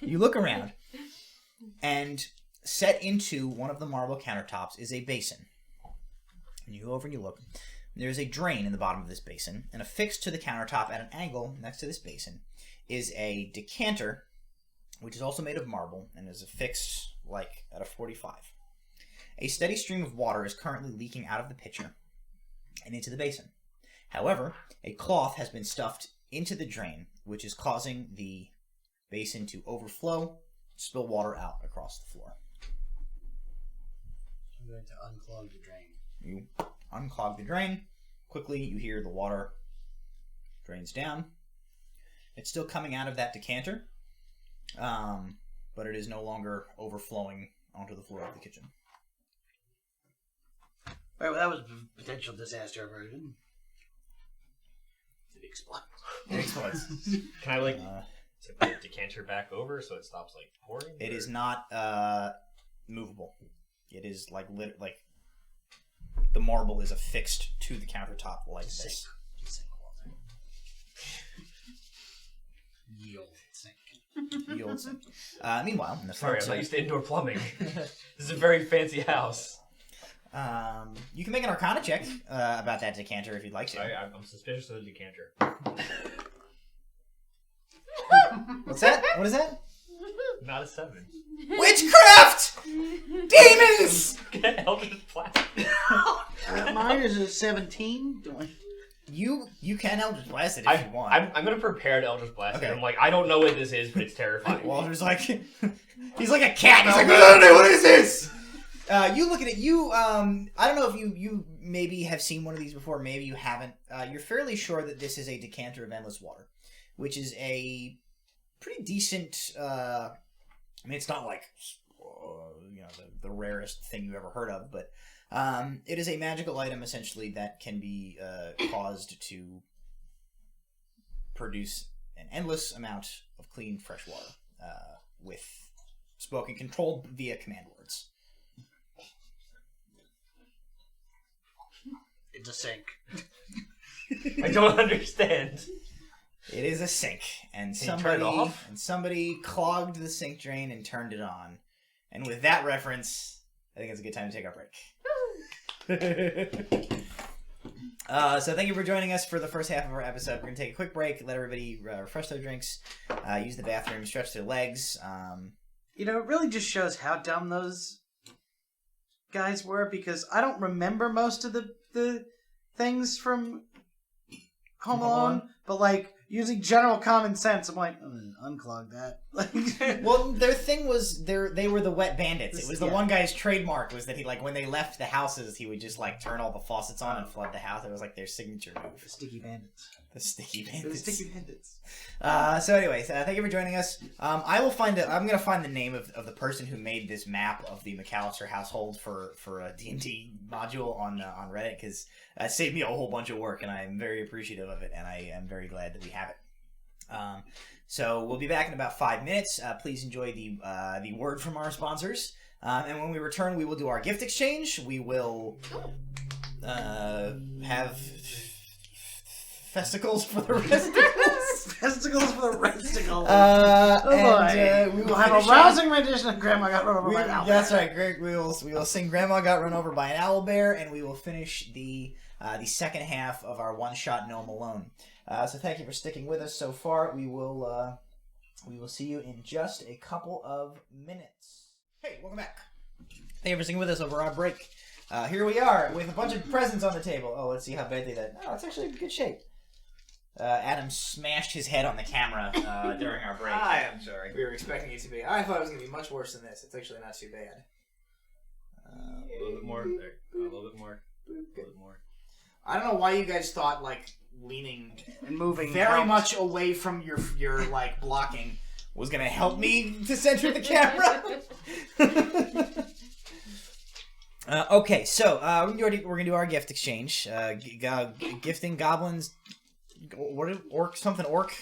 Speaker 1: You look around, and set into one of the marble countertops is a basin. And you go over and you look. There's a drain in the bottom of this basin, and affixed to the countertop at an angle next to this basin is a decanter, which is also made of marble and is affixed like at a 45. A steady stream of water is currently leaking out of the pitcher and into the basin. However, a cloth has been stuffed into the drain, which is causing the basin to overflow, spill water out across the floor.
Speaker 2: I'm going to unclog the drain.
Speaker 1: You unclog the drain. Quickly, you hear the water drains down. It's still coming out of that decanter, but it is no longer overflowing onto the floor of the kitchen.
Speaker 2: Right, well, that was a potential disaster aversion. Did it explode?
Speaker 1: It explodes.
Speaker 3: Can I tip the decanter back over so it stops like pouring?
Speaker 1: It is not movable. It is like the marble is affixed to the countertop like this.
Speaker 2: Ye old sink.
Speaker 1: Meanwhile, in the
Speaker 3: Sorry,
Speaker 1: front
Speaker 3: I'm not
Speaker 1: side,
Speaker 3: used to indoor plumbing. This is a very fancy house.
Speaker 1: you can make an Arcana check about that decanter if you'd like to.
Speaker 3: I'm suspicious of the decanter.
Speaker 1: What's that? What is that?
Speaker 3: Not a 7.
Speaker 1: Witchcraft! Demons!
Speaker 3: Get Eldritch Blast.
Speaker 2: Mine is a 17.
Speaker 1: You can Eldritch Blast it if you want.
Speaker 3: I'm gonna prepare to Eldritch Blast it.
Speaker 1: Okay.
Speaker 3: I'm like, I don't know what this is, but it's terrifying.
Speaker 1: Walter's like, he's like a cat. He's like, what is this? You look at it. I don't know if you maybe have seen one of these before. Maybe you haven't. You're fairly sure that this is a decanter of endless water, which is a pretty decent. I mean, it's not like the rarest thing you've ever heard of, but it is a magical item essentially that can be caused to produce an endless amount of clean, fresh water with spoken, controlled via command words.
Speaker 2: It's a sink.
Speaker 3: I don't understand.
Speaker 1: It is a sink, and
Speaker 3: Can you turn it off?
Speaker 1: somebody clogged the sink drain and turned it on. And with that reference, I think it's a good time to take our break. So thank you for joining us for the first half of our episode. We're going to take a quick break, let everybody refresh their drinks, use the bathroom, stretch their legs.
Speaker 2: You know, it really just shows how dumb those guys were, because I don't remember most of the things from Home Alone, but like using general common sense, I'm like, unclog that.
Speaker 1: Well, their thing was they were the wet bandits. It was the one guy's trademark was that he like when they left the houses, he would just like turn all the faucets on and flood the house. It was like their signature move.
Speaker 2: The sticky bandits.
Speaker 1: The sticky bandits.
Speaker 2: The sticky bandits.
Speaker 1: So anyways, thank you for joining us. I'm gonna find the name of the person who made this map of the McAllister household for a D&D module on Reddit, because it saved me a whole bunch of work, and I am very appreciative of it, and I am very glad that we have it. So we'll be back in about 5 minutes. Please enjoy the word from our sponsors, and when we return, we will do our gift exchange. We will have festivals for the resticles.
Speaker 2: Festivals for the resticles.
Speaker 1: We will
Speaker 2: have a rousing rendition of Grandma Got Run Over by an Owl Bear.
Speaker 1: That's right, Greg. We will sing Grandma Got Run Over by an Owl Bear, and we will finish the second half of our one-shot Gnome Alone. So thank you for sticking with us so far. We will see you in just a couple of minutes. Hey, welcome back. Thank you for sticking with us over our break. Here we are with a bunch of presents on the table. Oh, let's see how badly that... Oh, it's actually in good shape. Adam smashed his head on the camera during our break.
Speaker 4: I am sorry.
Speaker 1: We were expecting it to be. I thought it was going to be much worse than this. It's actually not too bad.
Speaker 3: A little bit more. There. A little bit more. A little bit more.
Speaker 1: I don't know why you guys thought like leaning
Speaker 2: and moving
Speaker 1: very much away from your like blocking was going to help me to center the camera. Okay, so we're gonna do our gift exchange. Gifting goblins. What is orc? Something orc?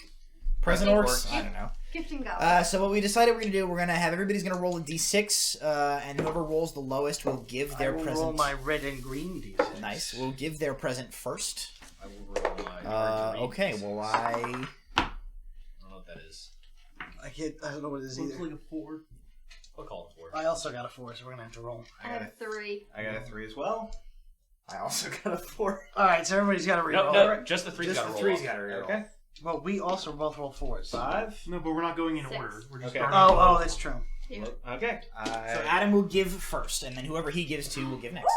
Speaker 1: Present orcs? I don't know.
Speaker 5: Gifting goblins.
Speaker 1: So what we decided we're gonna do, we're gonna have everybody's gonna roll a d6, and whoever rolls the lowest will give their present.
Speaker 2: I will roll my red and green d6.
Speaker 1: Nice. We'll give their present first.
Speaker 3: I will roll my
Speaker 1: okay. Well,
Speaker 3: I don't know what that is.
Speaker 2: I don't know what it is either.
Speaker 6: Looks like a 4.
Speaker 3: I'll call it 4.
Speaker 2: I also got a 4, so we're gonna have to roll.
Speaker 5: I have 3.
Speaker 4: I got a 3 as well.
Speaker 1: I also got a 4.
Speaker 2: All right, so everybody's got to reroll.
Speaker 3: No, just the 3's
Speaker 1: Just
Speaker 3: got to
Speaker 1: the
Speaker 3: roll.
Speaker 1: 3's got to reroll.
Speaker 4: Okay.
Speaker 2: Well, we also both rolled 4s.
Speaker 4: 5.
Speaker 6: No, but we're not going in
Speaker 5: 6.
Speaker 6: order. We're just
Speaker 4: Okay.
Speaker 6: starting.
Speaker 2: Oh, that's true.
Speaker 5: Here.
Speaker 4: Okay.
Speaker 1: So Adam will give first, and then whoever he gives to will give next.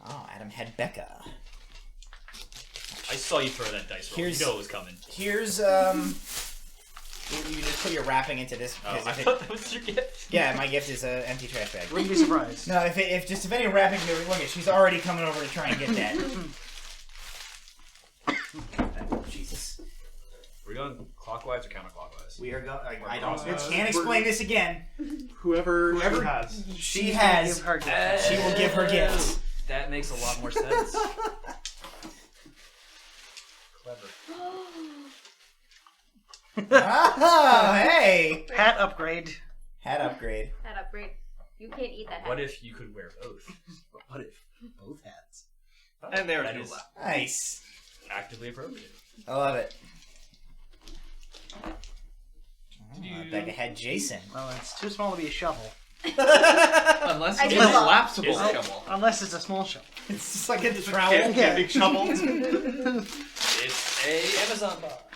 Speaker 1: Oh, Adam had Becca.
Speaker 3: I saw you throw that dice roll.
Speaker 1: Here's-
Speaker 3: You know it was coming.
Speaker 1: Here's you just put your wrapping into this.
Speaker 3: Oh,
Speaker 1: because
Speaker 3: I
Speaker 1: if it-
Speaker 3: thought that was your gift.
Speaker 1: yeah, my gift is an empty trash bag.
Speaker 2: Wouldn't be surprised.
Speaker 1: No, if any wrapping, look at she's already coming over to try and get that. Oh, Jesus.
Speaker 3: Are we going clockwise or counterclockwise?
Speaker 1: We are going. I
Speaker 6: It's-
Speaker 1: can't explain this again.
Speaker 6: Whoever
Speaker 1: Whoever-
Speaker 6: she has.
Speaker 1: She has.
Speaker 2: Give her gift.
Speaker 1: She will give her gift.
Speaker 3: That makes a lot more sense. Clever.
Speaker 1: Oh, hey!
Speaker 2: Hat upgrade.
Speaker 1: Hat upgrade.
Speaker 5: That upgrade. You can't eat that.
Speaker 3: What if you could wear both?
Speaker 2: What if both hats?
Speaker 4: And there
Speaker 3: That
Speaker 4: it
Speaker 3: is
Speaker 4: is.
Speaker 1: Nice.
Speaker 3: actively appropriate.
Speaker 1: I love it. Becca had Jason.
Speaker 2: Well, it's too small to be a shovel.
Speaker 4: Unless
Speaker 5: I
Speaker 4: it's a
Speaker 5: did not.
Speaker 4: collapsible
Speaker 3: Is it?
Speaker 4: shovel.
Speaker 2: Unless it's a small shovel.
Speaker 1: It's just like a trowel.
Speaker 2: Yeah.
Speaker 6: Big shovel.
Speaker 3: It's a Amazon box.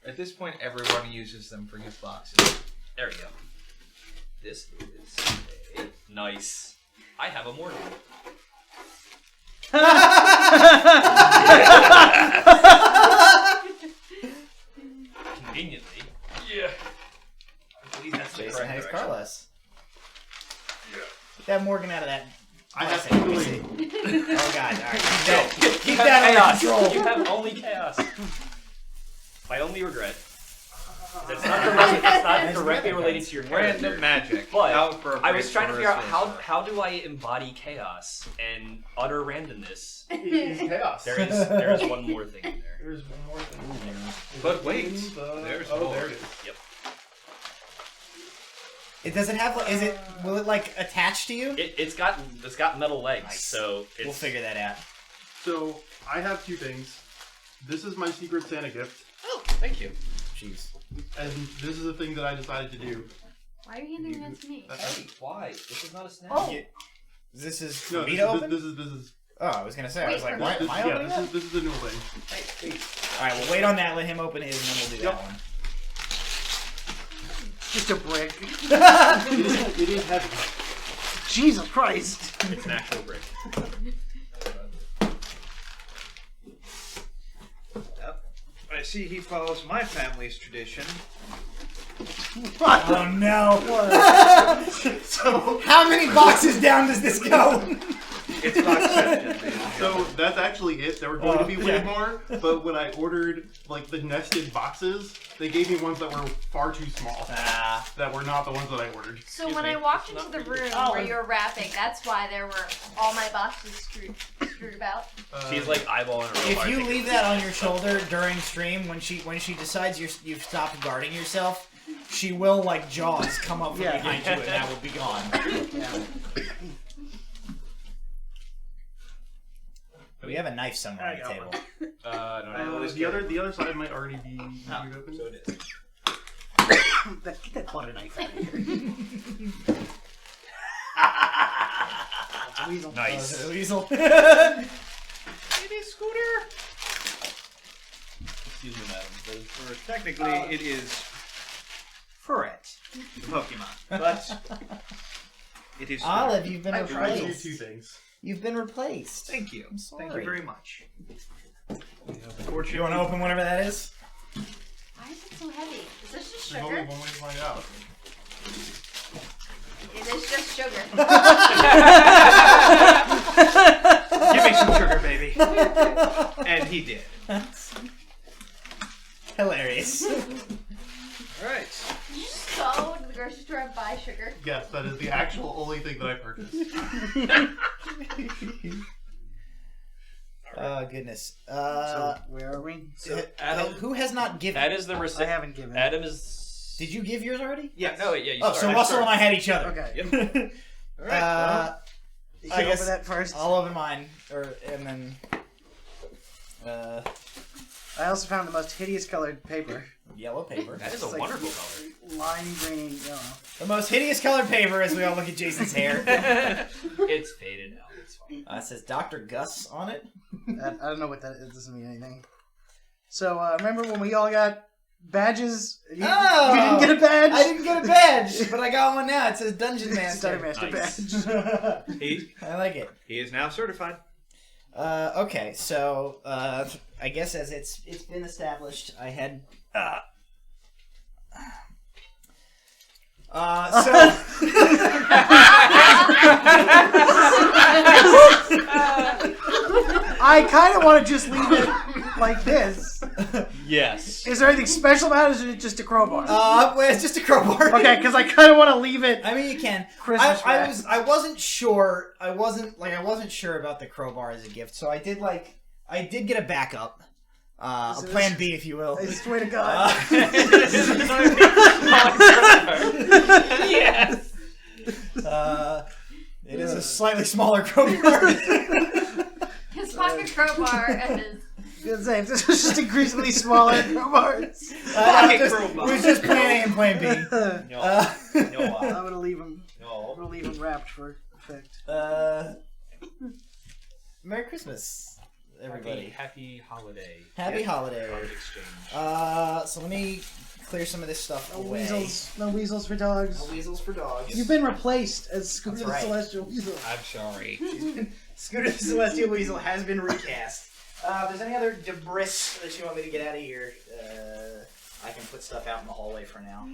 Speaker 4: At this point, everyone uses them for gift boxes.
Speaker 3: There we go. This is a nice. I have a Morgan. Conveniently. Yeah. I believe that's the
Speaker 1: Jason
Speaker 3: correct
Speaker 1: has
Speaker 3: direction.
Speaker 1: Carlos. Get that Morgan out of that.
Speaker 6: I have
Speaker 1: blessing. Let me
Speaker 6: to
Speaker 1: see. Oh god, alright. Keep
Speaker 3: You
Speaker 1: that
Speaker 3: have
Speaker 1: under
Speaker 3: chaos.
Speaker 1: control.
Speaker 3: You have only chaos. My only regret. It's not directly related to your character.
Speaker 4: Random magic.
Speaker 3: But
Speaker 4: Out for a
Speaker 3: I was
Speaker 4: break
Speaker 3: trying to
Speaker 4: for
Speaker 3: figure out
Speaker 4: a
Speaker 3: how do I embody chaos and utter randomness.
Speaker 6: It is chaos.
Speaker 3: There is one more thing in there.
Speaker 6: There's one more thing in there.
Speaker 4: But wait,
Speaker 6: There's
Speaker 4: more.
Speaker 6: there it is.
Speaker 3: Yep.
Speaker 1: It doesn't have. Will it like attach to you?
Speaker 3: It's got metal legs,
Speaker 1: Nice.
Speaker 3: so it's,
Speaker 1: We'll figure that out.
Speaker 6: So I have 2 things. This is my Secret Santa gift,
Speaker 3: Oh, thank you.
Speaker 1: Jeez.
Speaker 6: and this is the thing that I decided to do.
Speaker 5: Why are you handing that to me?
Speaker 3: Hey, why? This is not a snack.
Speaker 5: Oh,
Speaker 1: This is for
Speaker 6: No,
Speaker 1: me
Speaker 6: this,
Speaker 1: to
Speaker 6: is,
Speaker 1: open?
Speaker 6: this is
Speaker 1: Oh, I was gonna say. I
Speaker 5: Wait
Speaker 1: was like,
Speaker 5: for
Speaker 1: why
Speaker 5: me.
Speaker 1: am I
Speaker 6: yeah,
Speaker 1: opening that?
Speaker 6: this is the new thing.
Speaker 1: All right, we'll wait on that. Let him open his, and then we'll do that one.
Speaker 2: Just a brick.
Speaker 6: It is heavy.
Speaker 2: Jesus Christ.
Speaker 3: It's an actual brick.
Speaker 4: I see he follows my family's tradition.
Speaker 1: Oh no! So, how many boxes down does this go?
Speaker 4: It's Boxception.
Speaker 6: So that's actually it. There were going to be way more, but when I ordered like the nested boxes, they gave me ones that were far too small. That were not the ones that I ordered.
Speaker 5: so when I walked into the room where you were wrapping, that's why there were all my boxes screwed about.
Speaker 3: She's like eyeballing her.
Speaker 1: If you leave that on your shoulder during stream, when she decides you've stopped guarding yourself, she will like Jaws come up from behind you, and that will be gone. We have a knife somewhere on the table.
Speaker 6: The other side might already be open.
Speaker 3: So it is.
Speaker 2: Get that butter knife out of here. Weasel.
Speaker 3: Nice.
Speaker 1: Weasel.
Speaker 4: It is Scooter.
Speaker 8: Excuse me, madam.
Speaker 4: Or technically, it is Furret, the Pokemon. But it is Scooter.
Speaker 1: Olive, you've been
Speaker 6: I tried to do
Speaker 1: replaced.
Speaker 6: 2 things.
Speaker 1: You've been replaced.
Speaker 4: Thank you.
Speaker 1: I'm sorry.
Speaker 4: Thank you very much.
Speaker 1: You want to open whatever that is?
Speaker 5: Why is it so heavy? Is this just
Speaker 6: There's only
Speaker 5: sugar?
Speaker 6: one way to find out.
Speaker 5: It is just sugar.
Speaker 4: Give me some sugar, baby. And he did.
Speaker 1: Hilarious.
Speaker 4: Alright.
Speaker 5: Did you just go to the grocery store and buy sugar?
Speaker 6: Yes, that is the actual only thing that I purchased.
Speaker 1: Oh, goodness.
Speaker 2: So, where are we?
Speaker 3: Adam,
Speaker 1: who has not given?
Speaker 3: that is the
Speaker 2: I
Speaker 3: receipt.
Speaker 2: haven't given.
Speaker 3: Adam is.
Speaker 1: Did you give yours already?
Speaker 4: Yes.
Speaker 3: No, yeah. You
Speaker 1: Oh, so
Speaker 3: started.
Speaker 1: Russell and I had each other.
Speaker 2: Okay.
Speaker 3: Yep.
Speaker 4: Alright.
Speaker 2: You
Speaker 1: I
Speaker 2: can
Speaker 1: guess
Speaker 2: open that first.
Speaker 1: I'll open mine, and then.
Speaker 2: I also found the most hideous colored paper.
Speaker 1: Yellow paper.
Speaker 3: That is a
Speaker 2: It's like
Speaker 3: wonderful color.
Speaker 2: Lime green yellow.
Speaker 1: The most hideous colored paper as we all look at Jason's hair.
Speaker 3: It's faded out. It's fine.
Speaker 1: It says Dr. Gus on it.
Speaker 2: I don't know what that is. It doesn't mean anything. So, remember when we all got badges? You didn't get a badge?
Speaker 1: I didn't get a badge, but I got one now. It says Dungeon Master.
Speaker 2: Master
Speaker 3: Nice.
Speaker 2: badge.
Speaker 1: I like it.
Speaker 4: He is now certified.
Speaker 1: Okay, so I guess as it's been established, I had
Speaker 2: I kind of want to just leave it like this.
Speaker 3: Yes.
Speaker 2: Is there anything special about it, or is it just a crowbar?
Speaker 1: well, it's just a crowbar.
Speaker 2: Okay, because I kind of want to leave it.
Speaker 1: I mean, you can.
Speaker 2: Christmas
Speaker 1: I wasn't sure. I wasn't sure about the crowbar as a gift, so I did get a backup, a
Speaker 2: So
Speaker 1: plan
Speaker 2: this-
Speaker 1: B, if you will.
Speaker 2: I swear to God.
Speaker 3: Yes.
Speaker 1: It is a slightly smaller crowbar.
Speaker 5: His pocket crowbar and his.
Speaker 2: Good same. This was just increasingly smaller crowbars.
Speaker 1: It was just plan A and plan B.
Speaker 3: No.
Speaker 2: I'm gonna leave them.
Speaker 3: No.
Speaker 2: I'm gonna leave them wrapped for effect.
Speaker 1: Merry Christmas, everybody.
Speaker 3: Happy holiday.
Speaker 1: Happy holiday.
Speaker 3: Card exchange.
Speaker 1: So let me clear some of this stuff
Speaker 2: No
Speaker 1: away.
Speaker 2: weasels. No weasels for dogs.
Speaker 1: No weasels for dogs.
Speaker 2: You've been replaced as Scooter
Speaker 1: That's
Speaker 2: the
Speaker 1: right.
Speaker 2: Celestial Weasel.
Speaker 3: I'm sorry.
Speaker 1: Scooter the Celestial Weasel has been recast. If there's any other debris that you want me to get out of here, I can put stuff out in the hallway for now.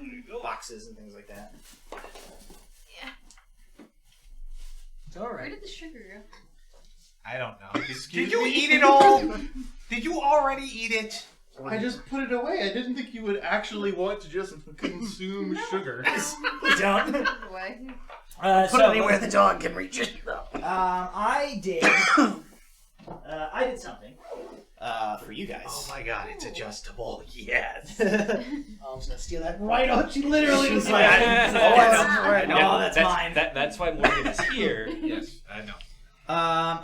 Speaker 1: Boxes and things like that.
Speaker 5: Yeah.
Speaker 1: It's all
Speaker 5: Where
Speaker 1: right.
Speaker 5: did the sugar go?
Speaker 4: I don't know. Did you eat it all? Did you already eat it?
Speaker 6: I just put it away. I didn't think you would actually want to just consume sugar.
Speaker 1: Don't.
Speaker 5: Way.
Speaker 2: Put it anywhere the dog can reach it.
Speaker 1: I did something for you guys.
Speaker 4: Oh my god, it's adjustable. Yes.
Speaker 2: I was gonna steal that right on. She literally was like,
Speaker 3: I know.
Speaker 1: that's mine.
Speaker 3: That's why Morgan is here.
Speaker 4: Yes, I know.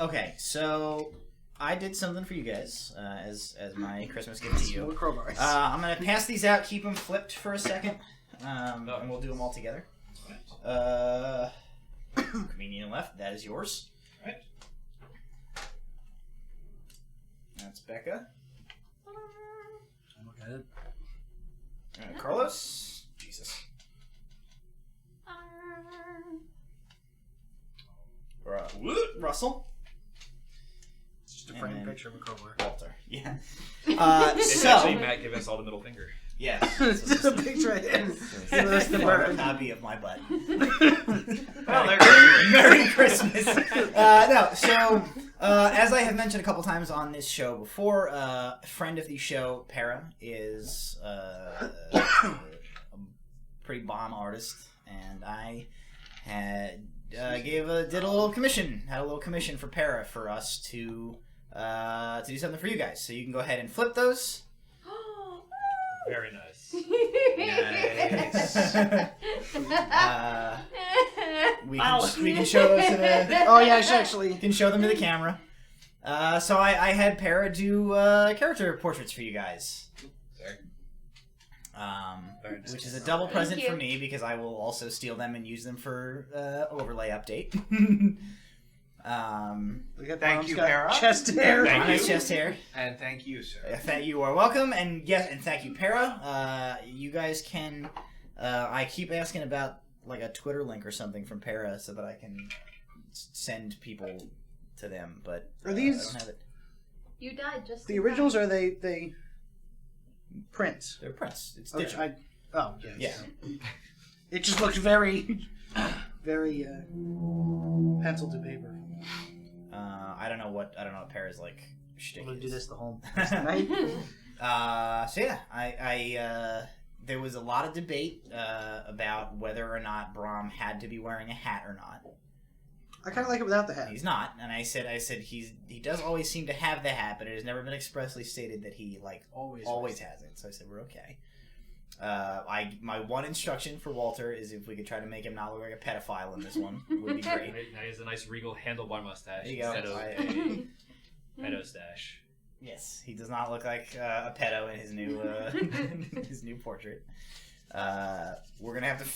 Speaker 1: Okay, so I did something for you guys as my Christmas gift to you.
Speaker 2: crowbars.
Speaker 1: I'm gonna pass these out. Keep them flipped for a second, and we'll do them all together. Convenient left. That is yours.
Speaker 8: Right.
Speaker 1: That's Becca.
Speaker 2: Look at it.
Speaker 1: Carlos. Jesus. Russell.
Speaker 2: It's just a framed picture of a crowbar.
Speaker 1: Walter. Yeah.
Speaker 3: It's
Speaker 1: So.
Speaker 3: actually Matt giving us all the middle finger.
Speaker 1: Yes.
Speaker 2: It's just a picture of him. That's the bird.
Speaker 1: Copy of my butt.
Speaker 4: Well, there
Speaker 1: Merry Christmas. No, so as I have mentioned a couple times on this show before, a friend of the show, Parah, is a pretty bomb artist, and I had did a little commission for Parah for us to do something for you guys. So you can go ahead and flip those.
Speaker 3: Very nice.
Speaker 1: We can show those to the.
Speaker 2: Oh yeah, I should actually.
Speaker 1: You can show them to the camera. So I had Parah do character portraits for you guys. Which is a double present for me because I will also steal them and use them for overlay update.
Speaker 4: Thank you, Parah.
Speaker 2: Chest hair.
Speaker 3: Thank you.
Speaker 1: Chest hair.
Speaker 4: And thank you, sir.
Speaker 1: You are welcome, and yes, and thank you, Parah. You guys can. I keep asking about like a Twitter link or something from Parah so that I can send people to them, but
Speaker 2: Are these
Speaker 1: I don't have it.
Speaker 5: You died just
Speaker 2: the originals, or are they prints?
Speaker 1: They're prints. It's
Speaker 2: Which
Speaker 1: different.
Speaker 2: yes.
Speaker 1: Yeah.
Speaker 2: It just looks very, very pencil to paper.
Speaker 1: I don't know what Parah's like.
Speaker 2: I'm gonna do this the whole
Speaker 1: is.
Speaker 2: night.
Speaker 1: So yeah, I there was a lot of debate about whether or not Brahm had to be wearing a hat or not.
Speaker 2: I kind of like it without the hat.
Speaker 1: He's not, and I said he does always seem to have the hat, but it has never been expressly stated that he like always has it. So I said we're okay. My one instruction for Walter is if we could try to make him not look like a pedophile in this one, would be great.
Speaker 3: Now he has a nice regal handlebar mustache
Speaker 1: There you go.
Speaker 3: instead of a pedo stash.
Speaker 1: Yes, he does not look like a pedo in his new his new portrait. We're gonna have to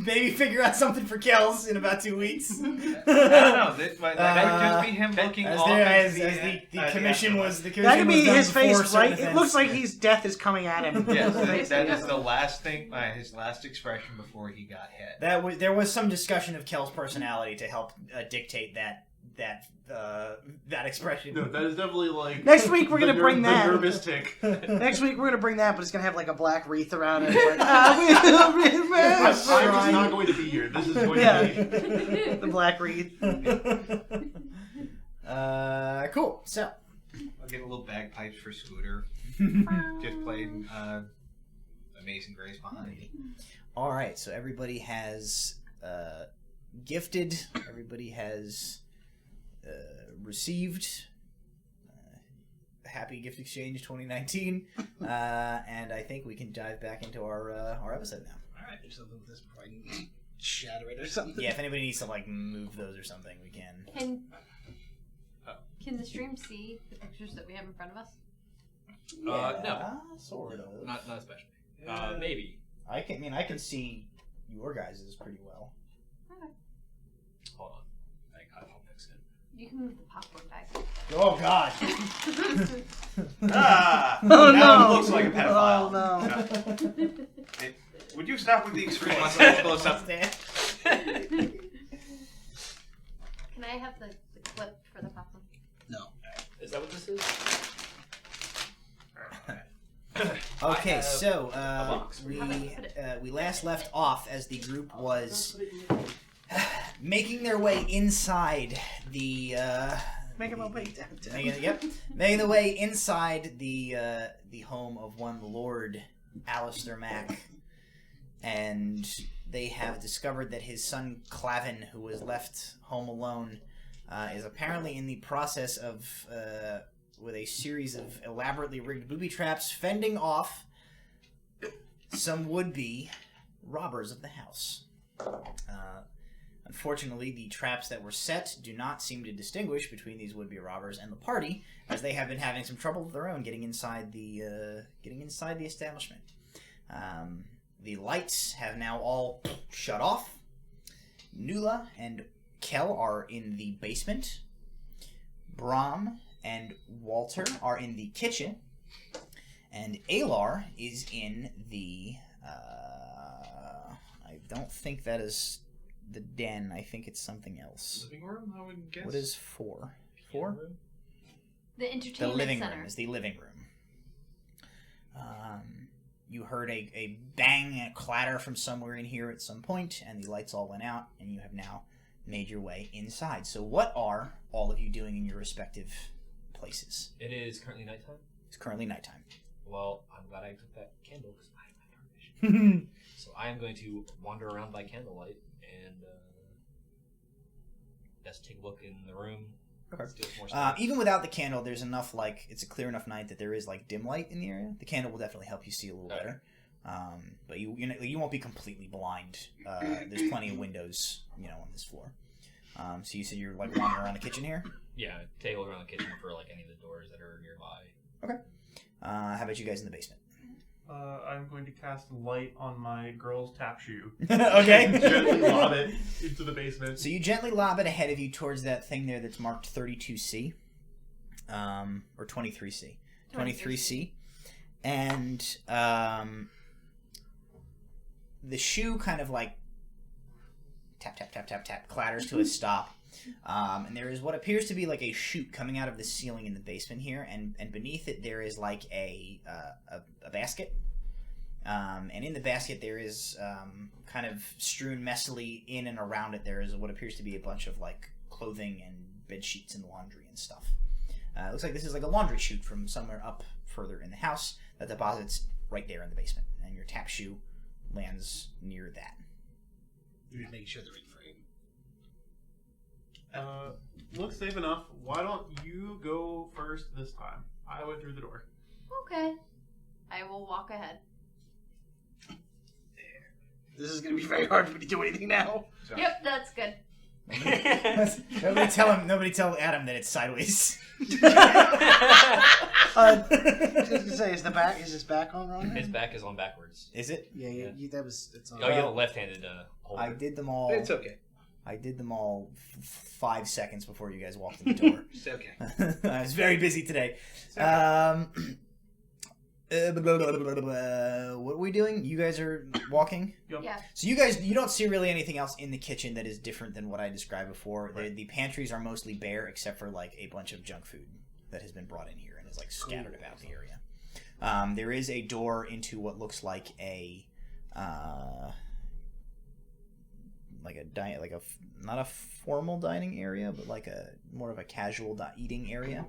Speaker 1: maybe figure out something for Kells in about 2 weeks.
Speaker 4: I don't know. That would just be him looking
Speaker 1: as
Speaker 4: off
Speaker 1: the commission was. The commission
Speaker 2: That could be
Speaker 1: was
Speaker 2: his
Speaker 1: done before
Speaker 2: face, right?
Speaker 1: certain
Speaker 2: It looks
Speaker 1: events.
Speaker 2: like his death is coming at him.
Speaker 4: Yes, that is the last thing. His last expression before he got hit.
Speaker 1: There was some discussion of Kel's personality to help dictate that expression.
Speaker 6: No, that is definitely like.
Speaker 2: Next week we're gonna bring that.
Speaker 6: The nervous tick.
Speaker 2: Next week we're gonna bring that, but it's gonna have like a black wreath around it. It's like,
Speaker 6: I'm just not going to be here. This is going to be.
Speaker 2: the black wreath.
Speaker 1: Cool. So
Speaker 4: I'll get a little bagpipes for Scooter. Just playing Amazing Grace behind me.
Speaker 1: all right. So everybody has gifted. Everybody has received. Happy Gift Exchange 2019, and I think we can dive back into our episode now.
Speaker 2: All right, just a little this before I can shatter it or something.
Speaker 1: Yeah, if anybody needs to like move those or something, we can.
Speaker 5: Can the stream see the pictures that we have in front of us?
Speaker 3: No,
Speaker 1: sort of.
Speaker 3: not especially. Maybe.
Speaker 1: I can see your guys's pretty well.
Speaker 5: Okay.
Speaker 3: Hold on. I'll fix it.
Speaker 5: You can move the popcorn bag.
Speaker 1: Oh God!
Speaker 4: Ah!
Speaker 2: Oh
Speaker 4: Now
Speaker 2: no!
Speaker 4: it looks like a pedophile.
Speaker 2: Oh no!
Speaker 4: Hey, would you stop with the extreme close up?
Speaker 5: Can I have the clip for the popcorn?
Speaker 2: No.
Speaker 3: Is that what this is?
Speaker 1: Okay, so
Speaker 3: box.
Speaker 1: we last left off as the group was making their way inside the
Speaker 2: Making my way downtown.
Speaker 1: Making the way inside the home of one Lord Alistair Mack, and they have discovered that his son Clavin, who was left home alone, is apparently in the process of, with a series of elaborately rigged booby traps, fending off some would-be robbers of the house. Unfortunately, the traps that were set do not seem to distinguish between these would-be robbers and the party, as they have been having some trouble of their own getting inside the establishment. The lights have now all shut off. Nuala and Kel are in the basement. Brom and Walter are in the kitchen. And Alar is in the... I don't think that is the den. I think it's something else.
Speaker 8: Living room, I would guess.
Speaker 1: What is 4? 4?
Speaker 5: The entertainment
Speaker 1: The living
Speaker 5: center.
Speaker 1: room is the living room. You heard a bang and a clatter from somewhere in here at some point, and the lights all went out, and you have now made your way inside. So what are all of you doing in your respective places?
Speaker 3: It is currently nighttime.
Speaker 1: It's currently nighttime.
Speaker 3: Well, I'm glad I took that candle because I have my dark vision. So I am going to wander around by candlelight and just take a look in the room.
Speaker 1: Okay.
Speaker 3: Steal some more stuff.
Speaker 1: Even without the candle, there's enough, like, it's a clear enough night that there is, like, dim light in the area. The candle will definitely help you see a little better. But you won't be completely blind. There's plenty of windows, on this floor. So you said you're, like, wandering around the kitchen here?
Speaker 3: Yeah, take a look around the kitchen for, like, any of the doors that are nearby.
Speaker 1: Okay. How about you guys in the basement?
Speaker 6: I'm going to cast light on my girl's tap shoe.
Speaker 1: Okay.
Speaker 6: Gently lob it into the basement.
Speaker 1: So you gently lob it ahead of you towards that thing there that's marked 32C. Or 23C. 23C. And the shoe kind of like tap, tap, tap, tap, tap, clatters to a stop. And there is what appears to be like a chute coming out of the ceiling in the basement here, and beneath it there is like a basket. And in the basket there is kind of strewn messily in and around it. There is what appears to be a bunch of like clothing and bed sheets and laundry and stuff. It looks like this is like a laundry chute from somewhere up further in the house that deposits right there in the basement, and your tap shoe lands near that.
Speaker 2: Make sure they're in frame.
Speaker 6: Looks safe enough. Why don't you go first this time? I went through the door.
Speaker 5: Okay. I will walk ahead.
Speaker 2: This is going to be very hard for me to do anything now.
Speaker 5: Yep, that's good.
Speaker 1: Nobody tell Adam that it's sideways.
Speaker 2: I was going to say, is his back on wrong?
Speaker 3: His back is on backwards.
Speaker 1: Is it?
Speaker 2: Yeah. It's on.
Speaker 3: Oh, you have a left-handed holder.
Speaker 1: I did them all.
Speaker 8: It's okay.
Speaker 1: I did them all 5 seconds before you guys walked in the door.
Speaker 8: It's okay.
Speaker 1: I was very busy today. What are we doing? You guys are walking?
Speaker 6: Yep.
Speaker 5: Yeah.
Speaker 1: So you don't see really anything else in the kitchen that is different than what I described before.
Speaker 6: Right.
Speaker 1: The pantries are mostly bare except for like a bunch of junk food that has been brought in here and is like scattered about the area. There is a door into what looks like a not a formal dining area, but like a more of a casual eating area.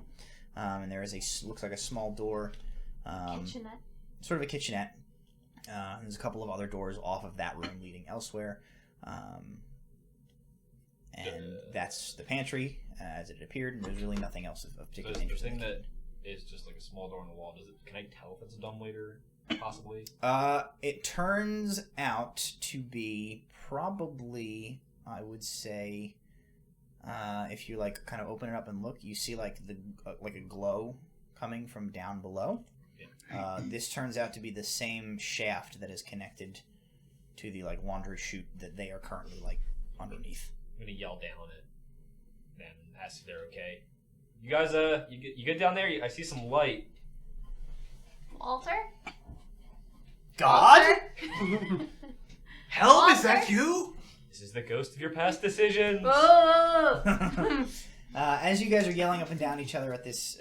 Speaker 1: And there is looks like a small door.
Speaker 5: Kitchenette.
Speaker 1: Sort of a kitchenette. There's a couple of other doors off of that room leading elsewhere. And that's the pantry as it appeared, and there's really nothing else of particular interest.
Speaker 3: The thing that is just like a small door on the wall, can I tell if it's a dumbwaiter, possibly?
Speaker 1: It turns out to be probably, I would say, if you like kind of open it up and look, you see like like a glow coming from down below. This turns out to be the same shaft that is connected to the like laundry chute that they are currently like underneath.
Speaker 3: I'm gonna yell down it and ask if they're okay. You guys, you get down there? I see some light.
Speaker 5: Walter?
Speaker 1: God?
Speaker 5: Walter?
Speaker 4: Help, is that you?
Speaker 3: This is the ghost of your past decisions.
Speaker 5: Oh!
Speaker 1: As you guys are yelling up and down each other at this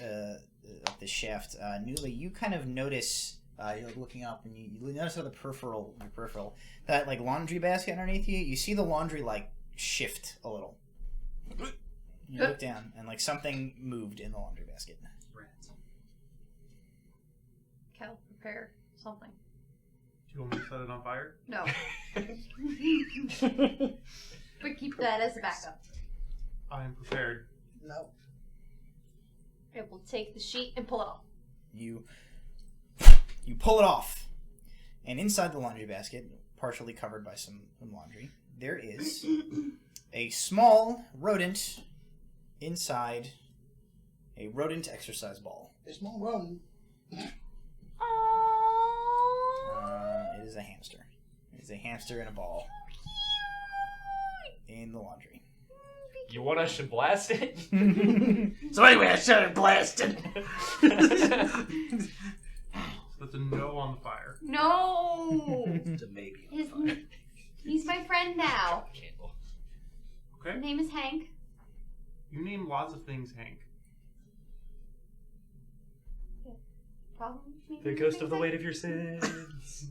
Speaker 1: shaft, Nuala, you kind of notice, you're like looking up and you notice on your peripheral, that like laundry basket underneath you. You see the laundry like shift a little. You look down, and like something moved in the laundry basket.
Speaker 2: Rats.
Speaker 5: Cal, prepare something.
Speaker 6: Do you want me to set it on fire?
Speaker 5: No. But keep that as a backup.
Speaker 6: I am prepared.
Speaker 2: No.
Speaker 5: It will take the sheet and pull it off.
Speaker 1: You pull it off, and inside the laundry basket, partially covered by some laundry, there is a small rodent inside a rodent exercise ball.
Speaker 2: A small rodent.
Speaker 1: It is a hamster. It is a hamster in a ball in the laundry.
Speaker 3: You want us to blast it?
Speaker 2: So anyway, I started blasting.
Speaker 6: That's a no on the fire.
Speaker 5: No!
Speaker 2: It's a maybe on fire.
Speaker 5: He's my friend now.
Speaker 3: Candle.
Speaker 6: Okay.
Speaker 5: His name is Hank.
Speaker 6: You name lots of things, Hank.
Speaker 5: Probably.
Speaker 3: The ghost of the weight of your sins.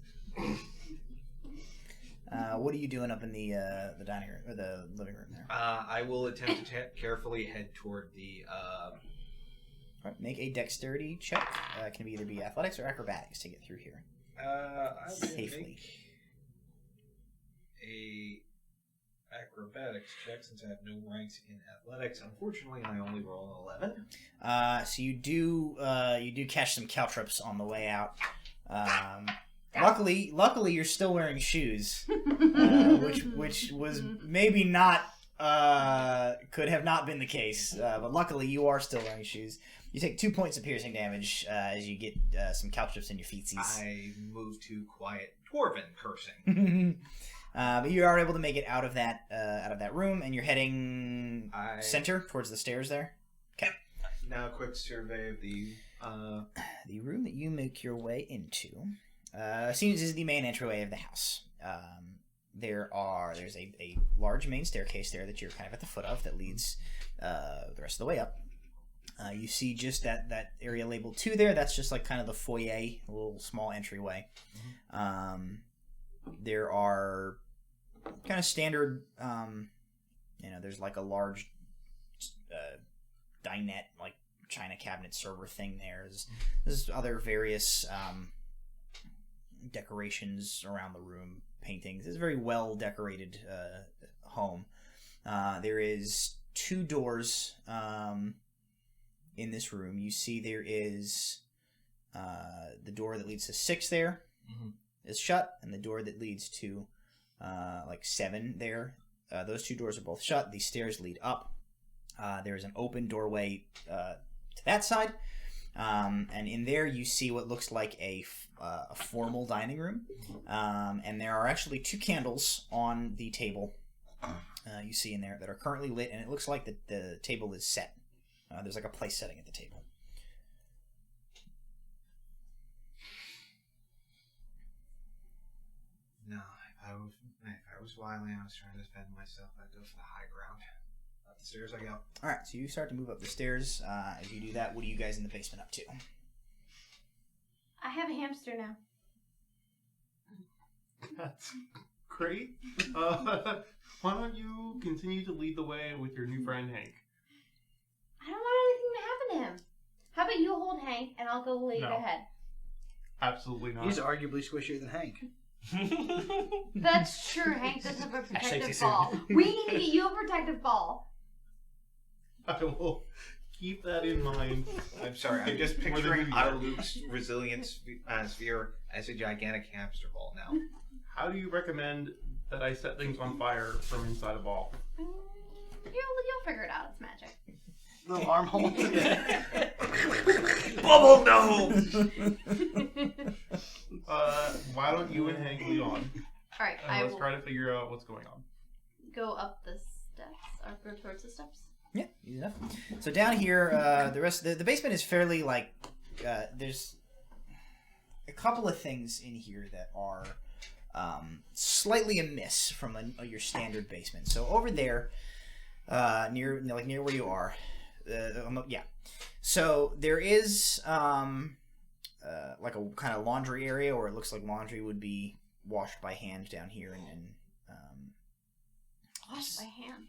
Speaker 1: What are you doing up in the dining room or the living room there?
Speaker 4: I will attempt to carefully head toward the.
Speaker 1: All right, make a dexterity check. Can either be athletics or acrobatics to get through here
Speaker 8: I will
Speaker 1: safely.
Speaker 8: make a acrobatics check since I have no ranks in athletics.
Speaker 4: Unfortunately, I only roll an 11.
Speaker 1: So you do catch some caltrops on the way out. Luckily, you're still wearing shoes, which was maybe not could have not been the case. But luckily, you are still wearing shoes. You take 2 points of piercing damage as you get some caltrops in your feetsies.
Speaker 4: I move to quiet dwarven cursing.
Speaker 1: But you are able to make it out of that room, and you're heading center towards the stairs there. Okay.
Speaker 4: Now, a quick survey of the
Speaker 1: room that you make your way into. Seems is the main entryway of the house. There's a large main staircase there that you're kind of at the foot of that leads the rest of the way up. You see just that area labeled 2 there. That's just like kind of the foyer, a little small entryway. Mm-hmm. There are kind of standard, there's like a large dinette, like china cabinet server thing there. There's other various decorations around the room, paintings. It's a very well decorated home. There is 2 doors in this room. You see there is the door that leads to 6 there is shut, and the door that leads to 7 there. Those 2 doors are both shut. The stairs lead up. There is an open doorway to that side. And in there you see what looks like a formal dining room. And there are actually 2 candles on the table you see in there that are currently lit, and it looks like the table is set. There's like a place setting at the table.
Speaker 4: No, if I was wily, I was trying to defend myself. I'd go for the high ground. Up the stairs I go.
Speaker 1: All right, so you start to move up the stairs. As you do that, what are you guys in the basement up to?
Speaker 5: I have a hamster now.
Speaker 6: That's great. Why don't you continue to lead the way with your new friend Hank?
Speaker 5: I don't want anything to happen to him. How about you hold Hank and I'll go lead ahead?
Speaker 6: Absolutely not.
Speaker 2: He's arguably squishier than Hank.
Speaker 5: That's true. Hank does have a protective ball. We need to get you a protective ball.
Speaker 6: I will keep that in mind.
Speaker 4: I'm sorry, I'm just picturing Luke's resilience sphere as a gigantic hamster ball now.
Speaker 6: How do you recommend that I set things on fire from inside a ball?
Speaker 5: You'll figure it out. It's magic.
Speaker 2: Little armhole.
Speaker 4: Bubble nose!
Speaker 6: Why don't you and Hank lead on?
Speaker 5: Alright,
Speaker 6: And let's try to figure out what's going on.
Speaker 5: Go up the steps, or go towards the steps.
Speaker 1: Yeah, easy enough. So down here, the rest the basement is fairly like there's a couple of things in here that are slightly amiss from your standard basement. So over there, near where you are, So there is like a kind of laundry area where it looks like laundry would be washed by hand down here, and
Speaker 5: washed by hand.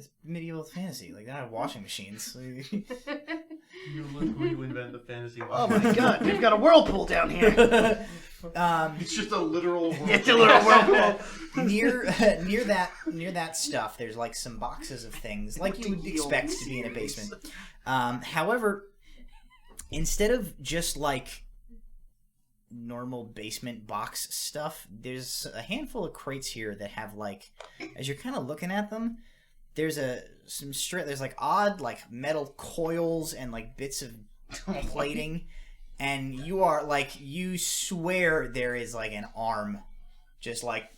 Speaker 1: It's medieval fantasy. Like, they don't have washing machines.
Speaker 6: You look going to invent the fantasy.
Speaker 2: Oh my god, we've got a whirlpool down here.
Speaker 6: It's just a literal whirlpool.
Speaker 2: It's a little whirlpool.
Speaker 1: near that stuff, there's like some boxes of things like you would expect to be in a basement. However, instead of just like normal basement box stuff, there's a handful of crates here that have like, as you're kind of looking at them, there's like odd like metal coils and like bits of plating, and you swear there is like an arm just like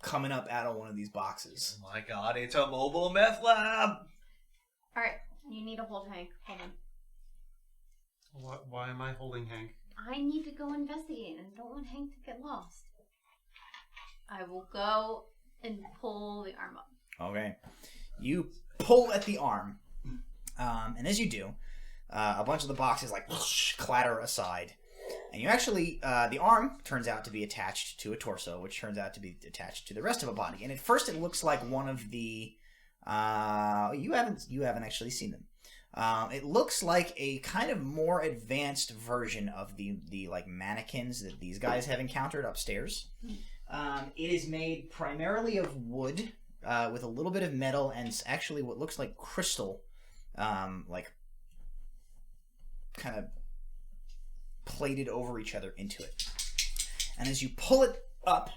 Speaker 1: coming up out of one of these boxes.
Speaker 4: Oh my god, it's a mobile meth lab!
Speaker 5: Alright, you need to hold Hank. Hold on.
Speaker 6: Why am I holding Hank?
Speaker 5: I need to go investigate and don't want Hank to get lost. I will go and pull the arm up.
Speaker 1: Okay. You pull at the arm, and as you do, a bunch of the boxes like clatter aside, and you actually the arm turns out to be attached to a torso, which turns out to be attached to the rest of a body. And at first, it looks like one of the you haven't actually seen them. It looks like a kind of more advanced version of the like mannequins that these guys have encountered upstairs. It is made primarily of wood. With a little bit of metal and actually what looks like crystal, like kind of plated over each other into it. And as you pull it up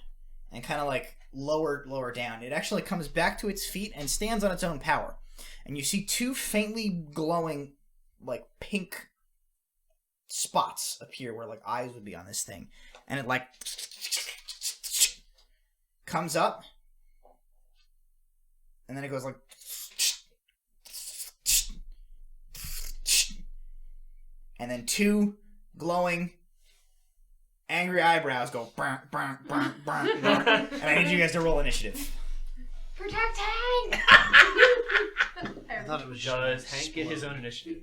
Speaker 1: and kind of like lower down, it actually comes back to its feet and stands on its own power. And you see two faintly glowing, like pink spots appear where like eyes would be on this thing, and it like comes up. And then it goes like... And then two glowing, angry eyebrows go... And I need you guys to roll initiative.
Speaker 5: Protect Hank!
Speaker 2: I thought it was
Speaker 3: Does Hank get his own initiative?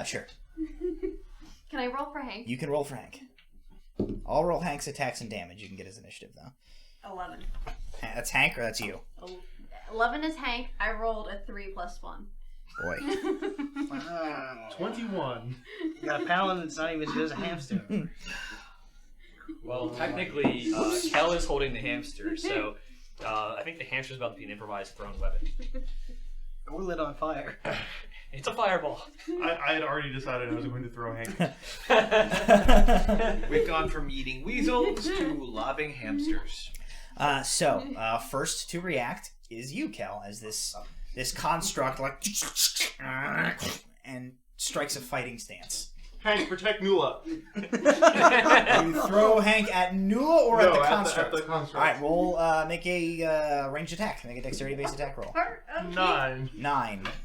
Speaker 1: Sure.
Speaker 5: Can I roll for Hank?
Speaker 1: You can roll for Hank. I'll roll Hank's attacks and damage. You can get his initiative, though.
Speaker 5: 11.
Speaker 1: That's Hank, or that's you?
Speaker 5: 11 is Hank. I rolled a 3 plus 1.
Speaker 1: Boy.
Speaker 2: Wow.
Speaker 6: 21.
Speaker 2: You got a paladin that's not even as good as a hamster.
Speaker 3: Well, technically, Kel is holding the hamster, so I think the hamster's about to be an improvised thrown weapon.
Speaker 2: Or lit on fire.
Speaker 3: It's a fireball.
Speaker 6: I had already decided I was going to throw Hank.
Speaker 4: We've gone from eating weasels to lobbing hamsters.
Speaker 1: So, first to react is you, Kel, as this construct like and strikes a fighting stance.
Speaker 6: Hank, protect Nula.
Speaker 1: You throw Hank at Nula or at the construct?
Speaker 6: At the construct.
Speaker 1: All right, roll. Make a ranged attack. Make a dexterity-based attack roll.
Speaker 6: Okay.
Speaker 1: 9.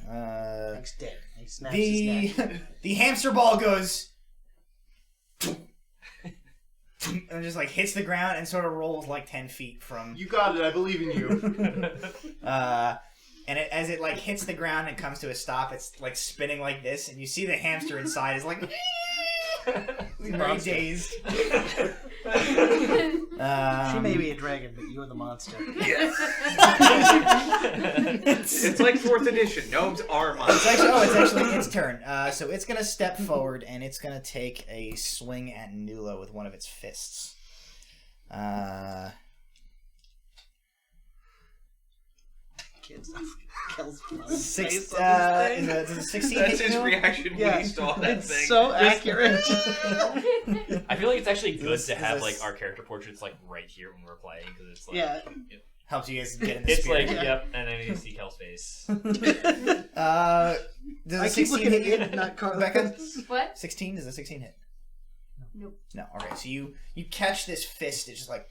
Speaker 2: Hank's dead. He snaps his neck.
Speaker 1: The hamster ball goes and just like hits the ground and sort of rolls like 10 feet from.
Speaker 6: You got it. I believe in you.
Speaker 1: And as it like hits the ground and comes to a stop, it's like spinning like this, and you see the hamster inside is like very dazed.
Speaker 2: She may be a dragon, but you're the monster.
Speaker 4: Yes. It's like 4th edition. Gnomes are monsters.
Speaker 1: It's actually its turn. So it's gonna step forward and it's gonna take a swing at Nula with one of its fists.
Speaker 2: Kills
Speaker 1: Does a 16
Speaker 4: That's
Speaker 1: hit
Speaker 4: his
Speaker 1: you?
Speaker 4: reaction when he saw that
Speaker 2: It's
Speaker 4: thing.
Speaker 2: so accurate.
Speaker 3: I feel like it's actually good
Speaker 1: This-
Speaker 3: to have
Speaker 1: this-
Speaker 3: like our character portraits like right here when we're playing because it's like
Speaker 2: Yeah.
Speaker 1: Helps you guys get in the
Speaker 3: it's
Speaker 1: spirit.
Speaker 3: like yep, and then you see Kel's face.
Speaker 1: Does
Speaker 2: I
Speaker 1: a
Speaker 2: keep
Speaker 1: 16
Speaker 2: looking
Speaker 1: hit
Speaker 2: at
Speaker 1: you?
Speaker 2: it, not
Speaker 1: Becca?
Speaker 2: Carlos.
Speaker 5: What?
Speaker 1: 16? Does a 16 hit?
Speaker 5: Nope.
Speaker 1: No. Okay. So you catch this fist. It's just like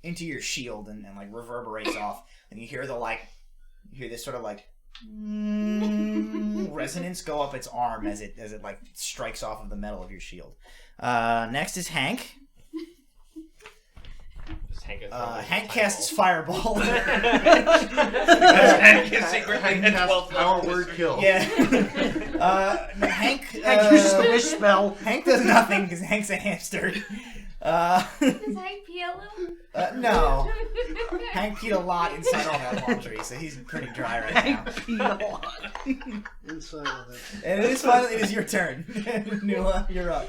Speaker 1: into your shield and like reverberates off, and you hear this sort of like resonance go up its arm as it like strikes off of the metal of your shield. Next is Hank. Hank casts Fireball.
Speaker 4: Hank is secretly
Speaker 6: Hank
Speaker 4: a
Speaker 6: casts
Speaker 4: 12th
Speaker 6: Power
Speaker 4: level
Speaker 6: Word
Speaker 4: wizard.
Speaker 6: Kill.
Speaker 1: Yeah. Hank
Speaker 2: Hank uses the wish spell.
Speaker 1: Hank does nothing because Hank's a hamster.
Speaker 5: Does Hank pee a little?
Speaker 1: No. Hank peed a lot inside all that laundry, so he's pretty dry right now.
Speaker 2: Hank peed a lot. Inside of it.
Speaker 1: And it is your turn. Nula, you're up.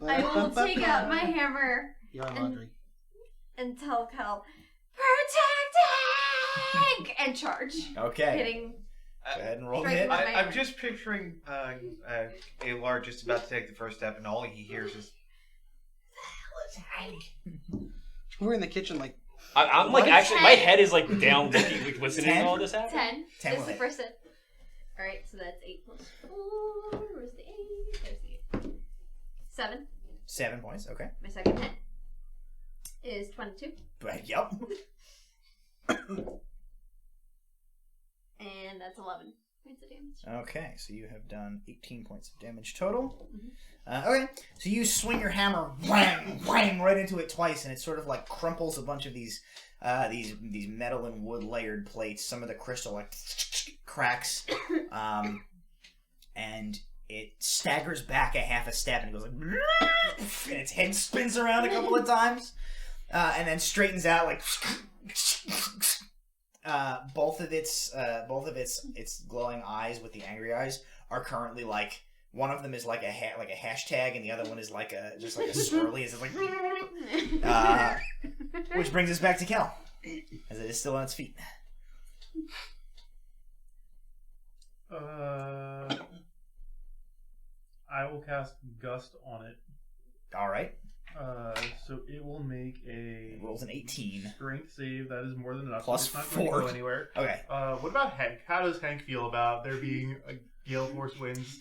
Speaker 5: I will take out my hammer
Speaker 2: Your laundry.
Speaker 5: and tell Cal, protect Hank! And charge.
Speaker 1: Okay.
Speaker 5: Hitting.
Speaker 1: Go ahead and roll the
Speaker 5: Strike
Speaker 1: hit.
Speaker 5: one.
Speaker 4: I'm just picturing Alar just about to take the first step, and all he hears is,
Speaker 2: We're in the kitchen like...
Speaker 3: I'm like, actually, my head is like down looking, like, listening to all this happen.
Speaker 5: 10.
Speaker 1: 10
Speaker 5: That's
Speaker 1: will
Speaker 5: the
Speaker 1: hit.
Speaker 5: first hit. Alright, so that's 8 plus 4. Where's the 8? There's the 8. 7.
Speaker 1: 7 points, okay.
Speaker 5: My second hit is 22.
Speaker 1: But, yep.
Speaker 5: And that's 11 points of damage.
Speaker 1: Okay, so you have done 18 points of damage total. Okay, so you swing your hammer, whang, whang, right into it twice, and it sort of like crumples a bunch of these metal and wood layered plates. Some of the crystal like cracks, and it staggers back a half a step, and it goes like, and its head spins around a couple of times, and then straightens out like. Both of its glowing eyes with the angry eyes are currently like, one of them is like a hashtag, and the other one is like a swirly. It's like, which brings us back to Kel, as it is still on its feet.
Speaker 6: I will cast Gust on it.
Speaker 1: All right.
Speaker 6: So it will make a
Speaker 1: It rolls an 18.
Speaker 6: strength save. That is more than enough.
Speaker 1: Plus
Speaker 6: It's not going to
Speaker 1: 4.
Speaker 6: go anywhere.
Speaker 1: Okay.
Speaker 6: What about Hank? How does Hank feel about there being a gale force winds?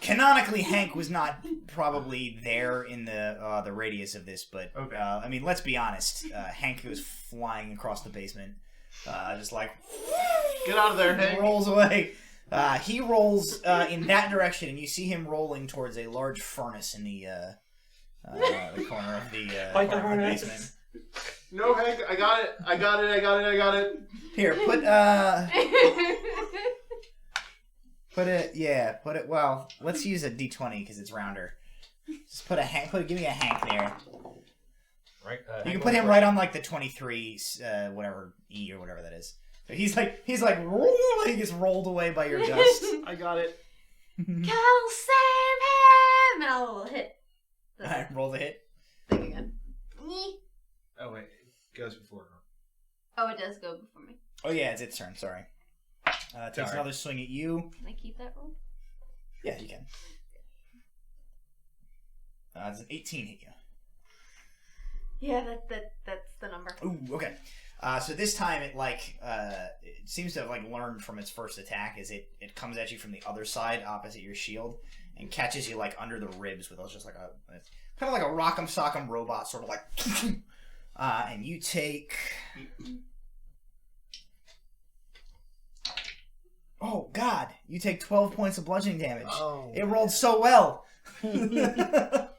Speaker 1: Canonically, Hank was not probably there in the radius of this, but
Speaker 6: Okay.
Speaker 1: I mean, let's be honest. Hank was flying across the basement, just like
Speaker 6: Get out of there, Hank!
Speaker 1: rolls away. He rolls in that direction, and you see him rolling towards a large furnace in the corner of the,
Speaker 3: Fight the
Speaker 1: corner of the
Speaker 3: furnace.
Speaker 1: basement.
Speaker 6: No, Hank! I got it! I got it! I got it! I got it!
Speaker 1: Here, put it. Well, let's use a D20 because it's rounder. Just put a Hank. Give me a Hank there.
Speaker 3: Right.
Speaker 1: You can put him right on like the 23, whatever E or whatever that is. So he's like, he gets rolled away by your gust.
Speaker 6: I got it.
Speaker 5: Cal, save him! And I'll hit the
Speaker 1: Alright, roll the hit.
Speaker 5: thing again. Nyeh.
Speaker 4: oh wait, it goes before her.
Speaker 5: Oh, it does go before me.
Speaker 1: Oh yeah, it's its turn. Sorry. Takes
Speaker 4: Sorry.
Speaker 1: another swing at you.
Speaker 5: Can I keep that roll?
Speaker 1: Yeah, you can. It's an 18 hit you.
Speaker 5: Yeah, that's the number.
Speaker 1: Ooh, okay. So this time it it seems to have like learned from its first attack, as it comes at you from the other side opposite your shield and catches you like under the ribs with just like it's kind of like a rock'em sock'em robot, sort of like and you take oh god, you take 12 points of bludgeoning damage.
Speaker 2: Oh.
Speaker 1: It rolled so well.
Speaker 5: Yep.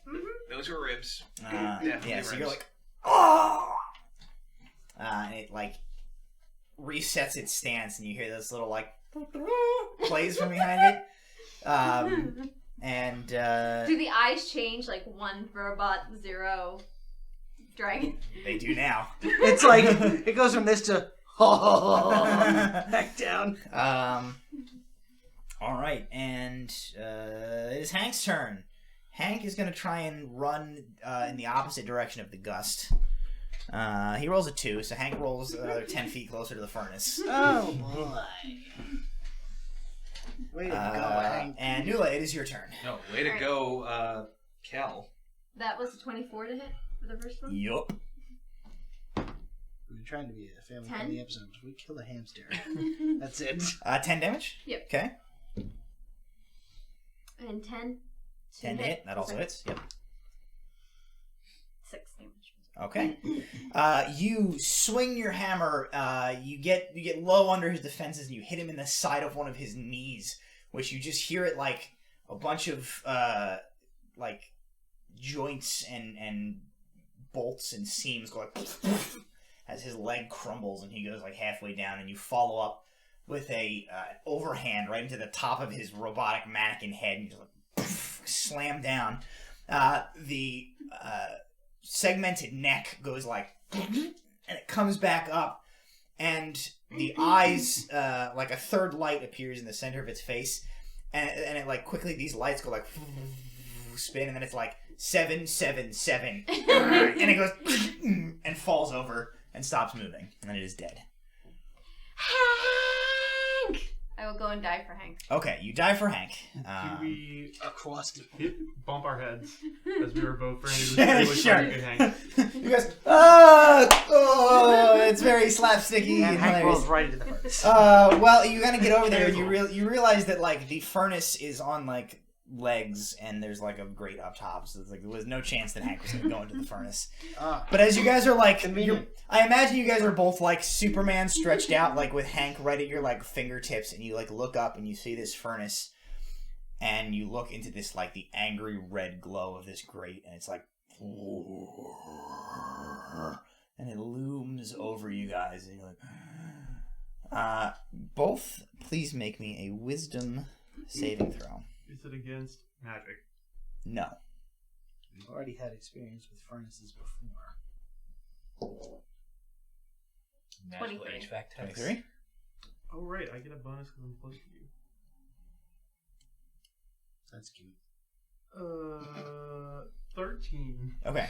Speaker 5: Mm-hmm.
Speaker 4: Those were ribs.
Speaker 1: Yeah,
Speaker 4: Definitely
Speaker 1: so you're
Speaker 4: ribs.
Speaker 1: like, oh! And it like resets its stance, and you hear this little like plays from behind it. And
Speaker 5: Do the eyes change, like 1 robot, 0 dragon?
Speaker 1: they do now.
Speaker 2: It's like, it goes from this to... back down.
Speaker 1: All right, and it is Hank's turn. Hank is going to try and run in the opposite direction of the gust. He rolls a 2, so Hank rolls another 10 feet closer to the furnace.
Speaker 2: Oh, boy. Way to go, Hank.
Speaker 1: And Nula, it is your turn.
Speaker 4: No, way to go, Kel.
Speaker 5: That was a 24 to hit for the first one?
Speaker 1: Yup.
Speaker 2: We're trying to be a family
Speaker 5: 10?
Speaker 2: friendly episode. We kill a hamster. That's it.
Speaker 1: 10 damage?
Speaker 5: Yep.
Speaker 1: Okay.
Speaker 5: And 10.
Speaker 1: 10 hit. That also hits. Yep.
Speaker 5: 6 damage.
Speaker 1: Okay. You swing your hammer. You get low under his defenses, and you hit him in the side of one of his knees, which you just hear it like a bunch of like joints and bolts and seams go like as his leg crumbles and he goes like halfway down, and you follow up with a overhand right into the top of his robotic mannequin head, and you just like slam down. The segmented neck goes like, and it comes back up, and the eyes, like a third light appears in the center of its face, and it like quickly these lights go like spin, and then it's like 777, and it goes and falls over and stops moving, and then it is dead.
Speaker 5: Hank! I will go and die for Hank.
Speaker 1: Okay, you die for Hank.
Speaker 6: Do we
Speaker 2: Across the
Speaker 6: bump our heads as we were both
Speaker 1: Sure.
Speaker 6: trying to get Hank?
Speaker 1: You guys, it's very slapsticky and
Speaker 2: and Hank
Speaker 1: hilarious.
Speaker 2: rolls right into the furnace.
Speaker 1: Well, you gotta get over there, and you realize that like the furnace is on like legs, and there's like a grate up top, so it's like there was no chance that Hank was gonna go into the furnace. But as you guys are like, I imagine you guys are both like Superman stretched out, like with Hank right at your like fingertips, and you like look up and you see this furnace, and you look into this like the angry red glow of this grate, and it's like, and it looms over you guys, and you're like, both please make me a wisdom saving throw.
Speaker 6: Is it against magic?
Speaker 1: No.
Speaker 2: We've already had experience with furnaces before.
Speaker 3: Magical
Speaker 5: 23.
Speaker 3: HVAC techs.
Speaker 1: 23?
Speaker 6: Oh, right. I get a bonus because I'm close to you.
Speaker 2: That's cute.
Speaker 6: 13.
Speaker 1: Okay.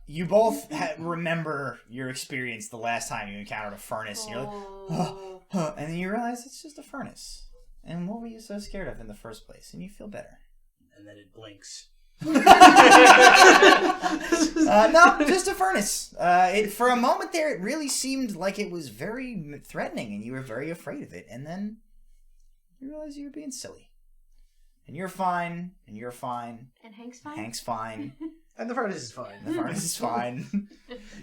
Speaker 1: You both remember your experience the last time you encountered a furnace, and you're like, and then you realize it's just a furnace. And what were you so scared of in the first place? And you feel better.
Speaker 2: And then it blinks.
Speaker 1: No, just a furnace. For a moment there, it really seemed like it was very threatening, and you were very afraid of it. And then you realize you were being silly. And you're fine, and you're fine.
Speaker 5: And Hank's fine?
Speaker 1: Hank's fine.
Speaker 2: And the furnace is fine.
Speaker 1: The furnace is fine.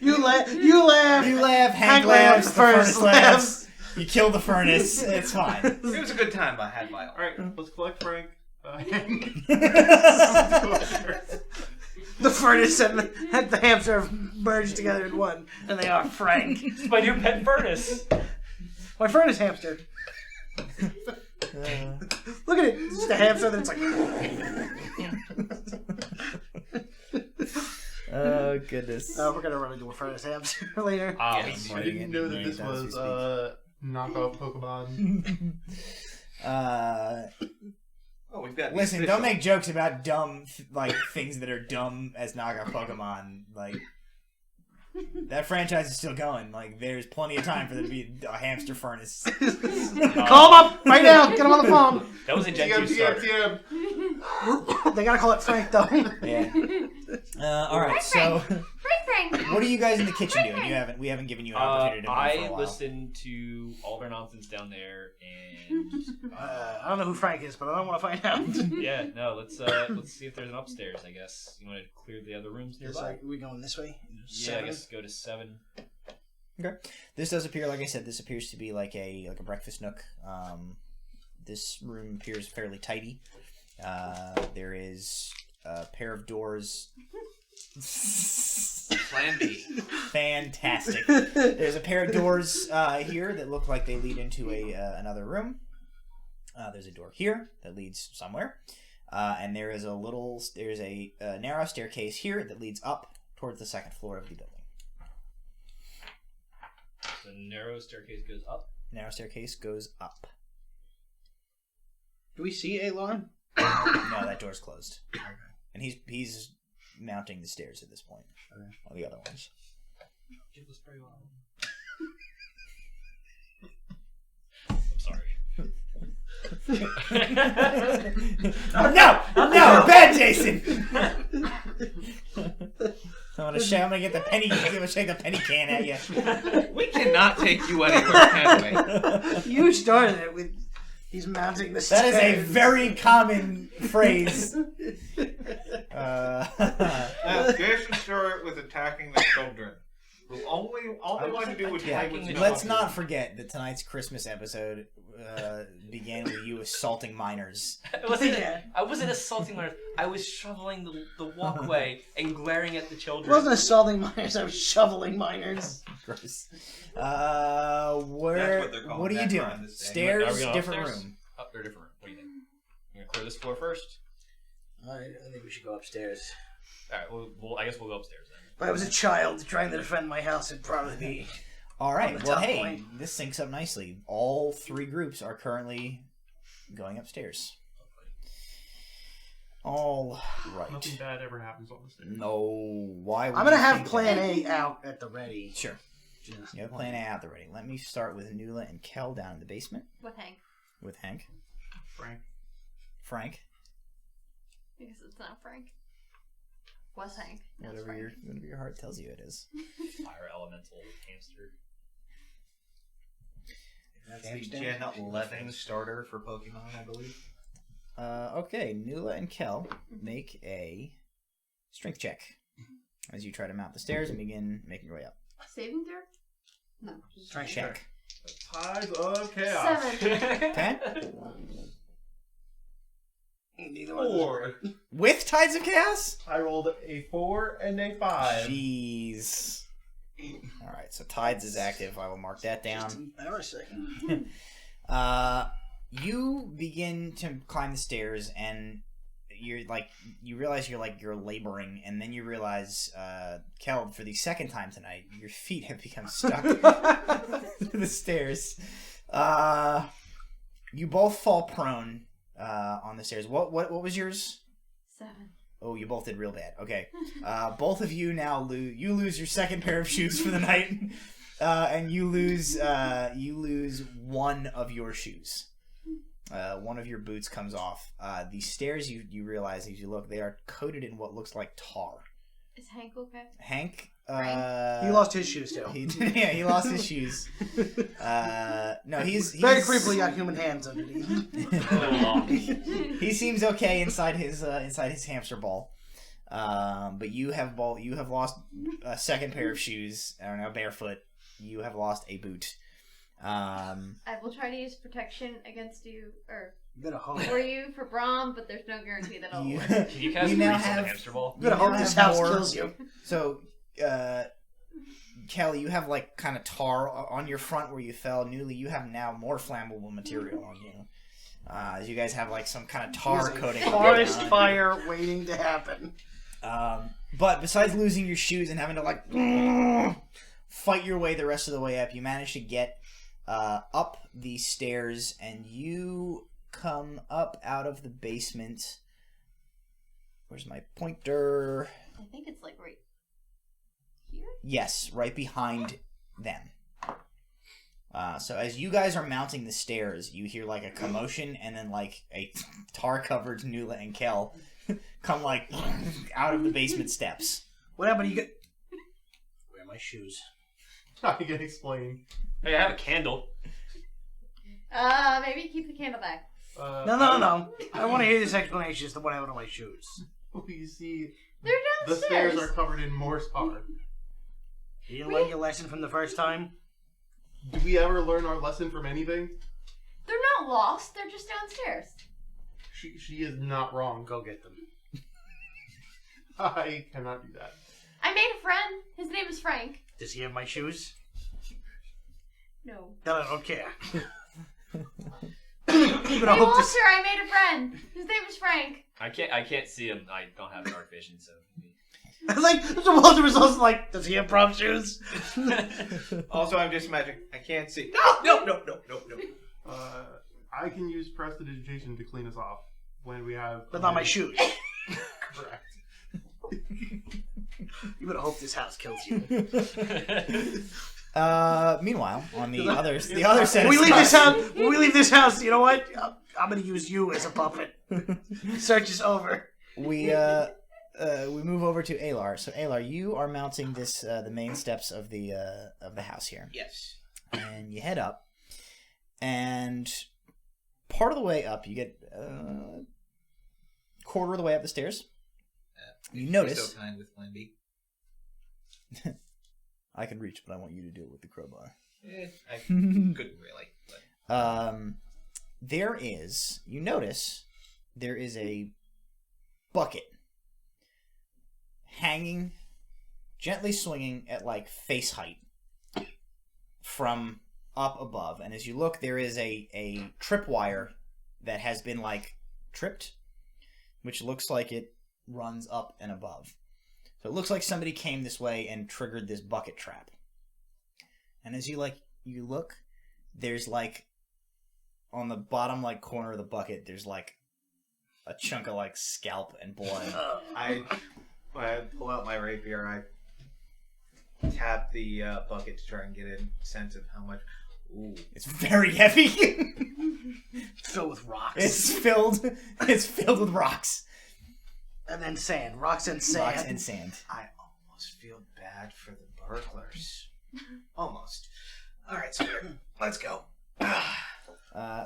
Speaker 2: You laugh.
Speaker 1: You laugh. Hank laughs. The furnace laughs. You kill the furnace. It's fine.
Speaker 4: It was a good time I had my own.
Speaker 6: Alright, let's collect Frank.
Speaker 2: The furnace and the hamster have merged together in one, and they are Frank.
Speaker 3: It's my new pet furnace.
Speaker 2: My furnace hamster. Look at it. It's just a hamster that's like.
Speaker 1: Oh, goodness.
Speaker 2: We're gonna run into a furnace hamster later.
Speaker 3: Yes.
Speaker 6: I didn't know that this was knockoff Pokemon.
Speaker 4: Oh, we've got.
Speaker 1: Listen, don't make jokes about dumb, things that are dumb as knockoff Pokemon. Like, that franchise is still going. Like, there's plenty of time for there to be a hamster furnace.
Speaker 2: Call him up right now. Get him on the phone.
Speaker 3: That was a Gen 2 start.
Speaker 2: They gotta call it Frank though.
Speaker 1: Yeah. All right. So,
Speaker 5: Frank!
Speaker 1: what are you guys in the kitchen doing? We haven't given you an opportunity to move for a
Speaker 3: I
Speaker 1: while.
Speaker 3: listened to all their nonsense down there, and
Speaker 2: I don't know who Frank is, but I don't want to find out.
Speaker 3: yeah, no, let's see if there's an upstairs. I guess you want to clear the other rooms
Speaker 2: It's
Speaker 3: nearby.
Speaker 2: like, are we going this way?
Speaker 3: Yeah, I guess go to 7.
Speaker 1: Okay. This does appear, like I said, this appears to be like a breakfast nook. This room appears fairly tidy. There is a pair of doors.
Speaker 4: Plan B.
Speaker 1: Fantastic. There's a pair of doors here that look like they lead into another room. There's a door here that leads somewhere. And there's a narrow staircase here that leads up towards the second floor of the building.
Speaker 3: The narrow staircase goes up.
Speaker 1: Narrow staircase goes up.
Speaker 2: Do we see Alon?
Speaker 1: No, that door's closed. And he's mounting the stairs at this point. All the other ones.
Speaker 3: Give the spray on. I'm sorry.
Speaker 1: No, bad Jason. I'm gonna get the penny. I'm gonna shake the penny can at you.
Speaker 4: We cannot take you anywhere, can we?
Speaker 2: You started it with. He's mounting the stairs.
Speaker 1: That is a very common phrase.
Speaker 4: Jason started with attacking the children. Who all they want to do was play with children.
Speaker 1: Let's not forget that tonight's Christmas episode began with you assaulting minors.
Speaker 3: I wasn't assaulting minors. I was shoveling the walkway and glaring at the children.
Speaker 2: I wasn't assaulting minors. I was shoveling minors.
Speaker 1: Gross.
Speaker 4: That's what they're calling
Speaker 1: What are you
Speaker 4: that
Speaker 1: doing?
Speaker 4: around this day.
Speaker 1: Stairs,
Speaker 3: Are we going
Speaker 1: different
Speaker 3: upstairs?
Speaker 1: room.
Speaker 3: Up or different room? What do you think? You're gonna clear this floor first?
Speaker 2: I think we should go upstairs.
Speaker 3: Alright, I guess we'll go upstairs then.
Speaker 2: If I was a child trying to defend my house, it'd probably be...
Speaker 1: All right.
Speaker 2: On the
Speaker 1: Well,
Speaker 2: top
Speaker 1: hey,
Speaker 2: point.
Speaker 1: this syncs up nicely. All three groups are currently going upstairs. All right.
Speaker 6: Nothing bad ever happens on the stairs.
Speaker 1: No. Why? Would
Speaker 2: I'm gonna
Speaker 1: you
Speaker 2: have
Speaker 1: think
Speaker 2: Plan
Speaker 1: that?
Speaker 2: A out at the ready.
Speaker 1: Sure.
Speaker 2: Just
Speaker 1: You have Plan A out the ready. Let me start with Nula and Kel down in the basement
Speaker 5: With Hank.
Speaker 1: with Hank. Frank.
Speaker 5: Because it's not Frank. Was Hank. Now it's
Speaker 1: Whatever
Speaker 5: Frank.
Speaker 1: your heart tells you it is.
Speaker 3: Fire elemental hamster.
Speaker 4: That's the Gen 11 starter for Pokemon, I believe.
Speaker 1: Okay, Nula and Kel make a strength check as you try to mount the stairs and begin making your way up.
Speaker 5: Saving throw? No. just
Speaker 2: Strength
Speaker 5: saving.
Speaker 1: Check.
Speaker 6: Tides of chaos.
Speaker 5: 7.
Speaker 1: Okay.
Speaker 2: Neither one of those are
Speaker 6: 4.
Speaker 1: With Tides of Chaos?
Speaker 6: I rolled a 4 and a 5.
Speaker 1: Jeez. Alright, so Tides is active. I will mark that
Speaker 2: just
Speaker 1: down.
Speaker 2: an hour second.
Speaker 1: You begin to climb the stairs and you realize you're laboring, and then you realize, Kel, for the second time tonight, your feet have become stuck to the stairs. You both fall prone on the stairs. What was yours?
Speaker 5: 7.
Speaker 1: Oh, you both did real bad. Okay. Both of you now lose your second pair of shoes for the night. And you lose one of your shoes. One of your boots comes off. The stairs, you realize as you look, they are coated in what looks like tar.
Speaker 5: Is Hank okay?
Speaker 1: Hank,
Speaker 2: He lost his shoes too.
Speaker 1: he lost his shoes. No, he's
Speaker 2: Very creepily got human hands underneath.
Speaker 1: He seems okay inside his hamster ball. But you have lost a second pair of shoes. I don't know, barefoot. You have lost a boot.
Speaker 5: I will try to use protection against you, or
Speaker 2: You better hope.
Speaker 5: for you, for Braum, but there's no guarantee that it'll
Speaker 1: You-
Speaker 5: work.
Speaker 3: Can you cast
Speaker 1: You now
Speaker 3: Grease on
Speaker 1: have-
Speaker 3: the hamster ball?
Speaker 2: You better hope
Speaker 1: now
Speaker 2: this
Speaker 1: have
Speaker 2: house
Speaker 1: more-
Speaker 2: kills you.
Speaker 1: So, Kelly, you have like kind of tar on your front where you fell. Newly, you have now more flammable material on you. As you guys have like some kind of tar coating. on you.
Speaker 2: Forest fire waiting to happen.
Speaker 1: But besides losing your shoes and having to like fight your way the rest of the way up, you manage to get up the stairs, and you come up out of the basement. Where's my pointer?
Speaker 5: I think it's like right here.
Speaker 1: Yes, right behind them. So as you guys are mounting the stairs, you hear like a commotion, and then like a tar-covered Nula and Kel come like out of the basement steps.
Speaker 2: What happened? You get. Where are my shoes?
Speaker 6: I can explain.
Speaker 3: Hey, I have a candle.
Speaker 5: Maybe keep the candle back.
Speaker 2: No. I want to hear this explanation as to what happened to my shoes.
Speaker 6: You see,
Speaker 5: They're
Speaker 6: the
Speaker 5: downstairs.
Speaker 6: stairs are covered in more tar.
Speaker 2: You didn't learn your lesson from the first time?
Speaker 6: Do we ever learn our lesson from anything?
Speaker 5: They're not lost. They're just downstairs.
Speaker 6: She is not wrong.
Speaker 2: Go get them.
Speaker 6: I cannot do that.
Speaker 5: I made a friend. His name is Frank.
Speaker 2: Does he have my shoes?
Speaker 5: No.
Speaker 2: Then I don't care. But
Speaker 5: Hey,
Speaker 2: I hope
Speaker 5: Walter,
Speaker 2: this.
Speaker 5: I made a friend. His name is Frank.
Speaker 3: I can't see him. I don't have dark vision, so.
Speaker 2: Like, so Walter was also like, does he have prom shoes?
Speaker 4: Also, I'm just imagining. I can't see.
Speaker 2: No.
Speaker 6: I can use prestidigitation to clean us off when we have.
Speaker 2: But not my shoes.
Speaker 6: Correct.
Speaker 2: You better hope this house kills you.
Speaker 1: Meanwhile, on the other set
Speaker 2: When we
Speaker 1: of
Speaker 2: leave this
Speaker 1: steps-
Speaker 2: house, you know what? I'm gonna use you as a puppet. Search is over.
Speaker 1: we move over to Alar. So Alar, you are mounting this the main steps of the house here.
Speaker 4: Yes.
Speaker 1: And you head up, and part of the way up, you get quarter of the way up the stairs. You notice
Speaker 7: So kind with Plan B.
Speaker 1: I can reach, but I want you to do it with the crowbar.
Speaker 7: I couldn't really. But
Speaker 1: You notice there is a bucket hanging, gently swinging at like face height from up above. And as you look, there is a tripwire that has been like tripped, which looks like it runs up and above. So it looks like somebody came this way and triggered this bucket trap. And as you look, there's like on the bottom corner of the bucket, there's like a chunk of scalp and blood.
Speaker 4: I pull out my rapier. I tap the bucket to try and get a sense of how much. Ooh,
Speaker 1: It's very heavy.
Speaker 2: It's filled with rocks.
Speaker 1: It's filled with rocks.
Speaker 2: And then sand. Rocks and sand.
Speaker 1: Rocks and sand.
Speaker 4: I almost feel bad for the burglars. Almost. All right, so let's go.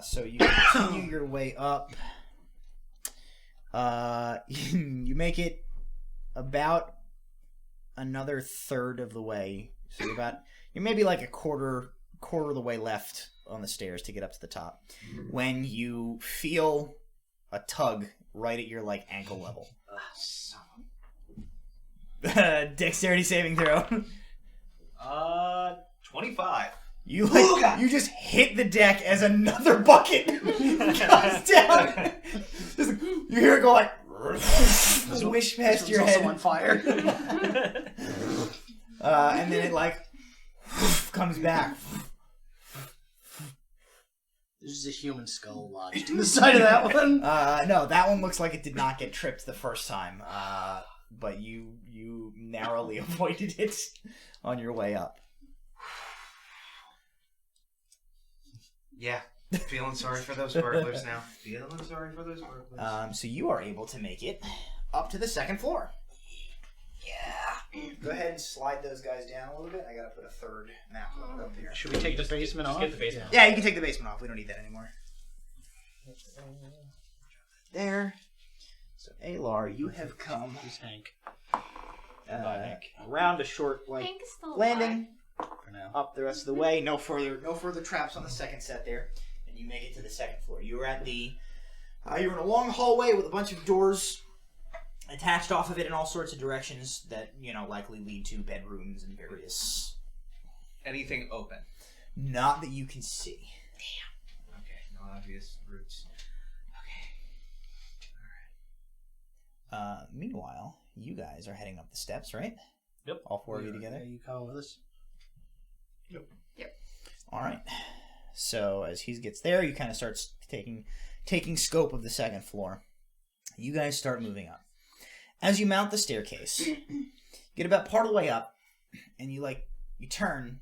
Speaker 1: So you continue your way up. You make it about another third of the way. So you're maybe like a quarter of the way left on the stairs to get up to the top, when you feel a tug right at your ankle level. Dexterity saving throw.
Speaker 4: 25.
Speaker 1: You you just hit the deck as another bucket comes down. You hear it go swish past your head.
Speaker 2: Also on fire.
Speaker 1: And then it comes back.
Speaker 2: There's a human skull lodged in the side of that one.
Speaker 1: No, that one looks like it did not get tripped the first time. But you narrowly avoided it on your way up.
Speaker 4: Yeah, feeling sorry for those burglars now. So
Speaker 1: you are able to make it up to the second floor. Yeah. Go ahead and slide those guys down a little bit. I gotta put a third map up here.
Speaker 2: Should we take the basement off?
Speaker 3: Get the basement off.
Speaker 1: Yeah, you can take the basement off. We don't need that anymore. There. So, Alar, you have come
Speaker 2: Who's Hank?
Speaker 1: around a short
Speaker 5: Hank is still
Speaker 1: landing
Speaker 2: For now.
Speaker 1: up the rest of the way. No further traps on the second set there, and you make it to the second floor. You're at the. You're in a long hallway with a bunch of doors attached off of it in all sorts of directions that likely lead to bedrooms and various.
Speaker 4: anything open?
Speaker 1: Not that you can see.
Speaker 4: Okay, no obvious routes.
Speaker 1: Meanwhile, you guys are heading up the steps, right?
Speaker 3: Yep.
Speaker 1: All four of you together?
Speaker 2: Are you coming with us?
Speaker 1: All right. So as he gets there, you kind of start taking scope of the second floor. You guys start moving up. As you mount the staircase, get about part of the way up, and you turn,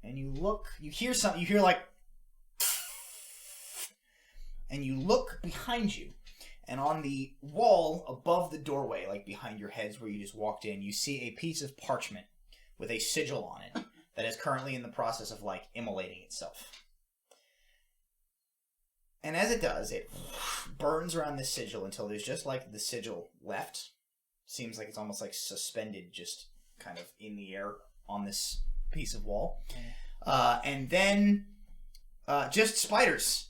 Speaker 1: and you look. You hear something. You hear and you look behind you. And on the wall above the doorway, behind your heads where you just walked in, you see a piece of parchment with a sigil on it that is currently in the process of, immolating itself. And as it does, it burns around this sigil until there's just, the sigil left. Seems like it's almost, suspended just kind of in the air on this piece of wall. And then, just spiders.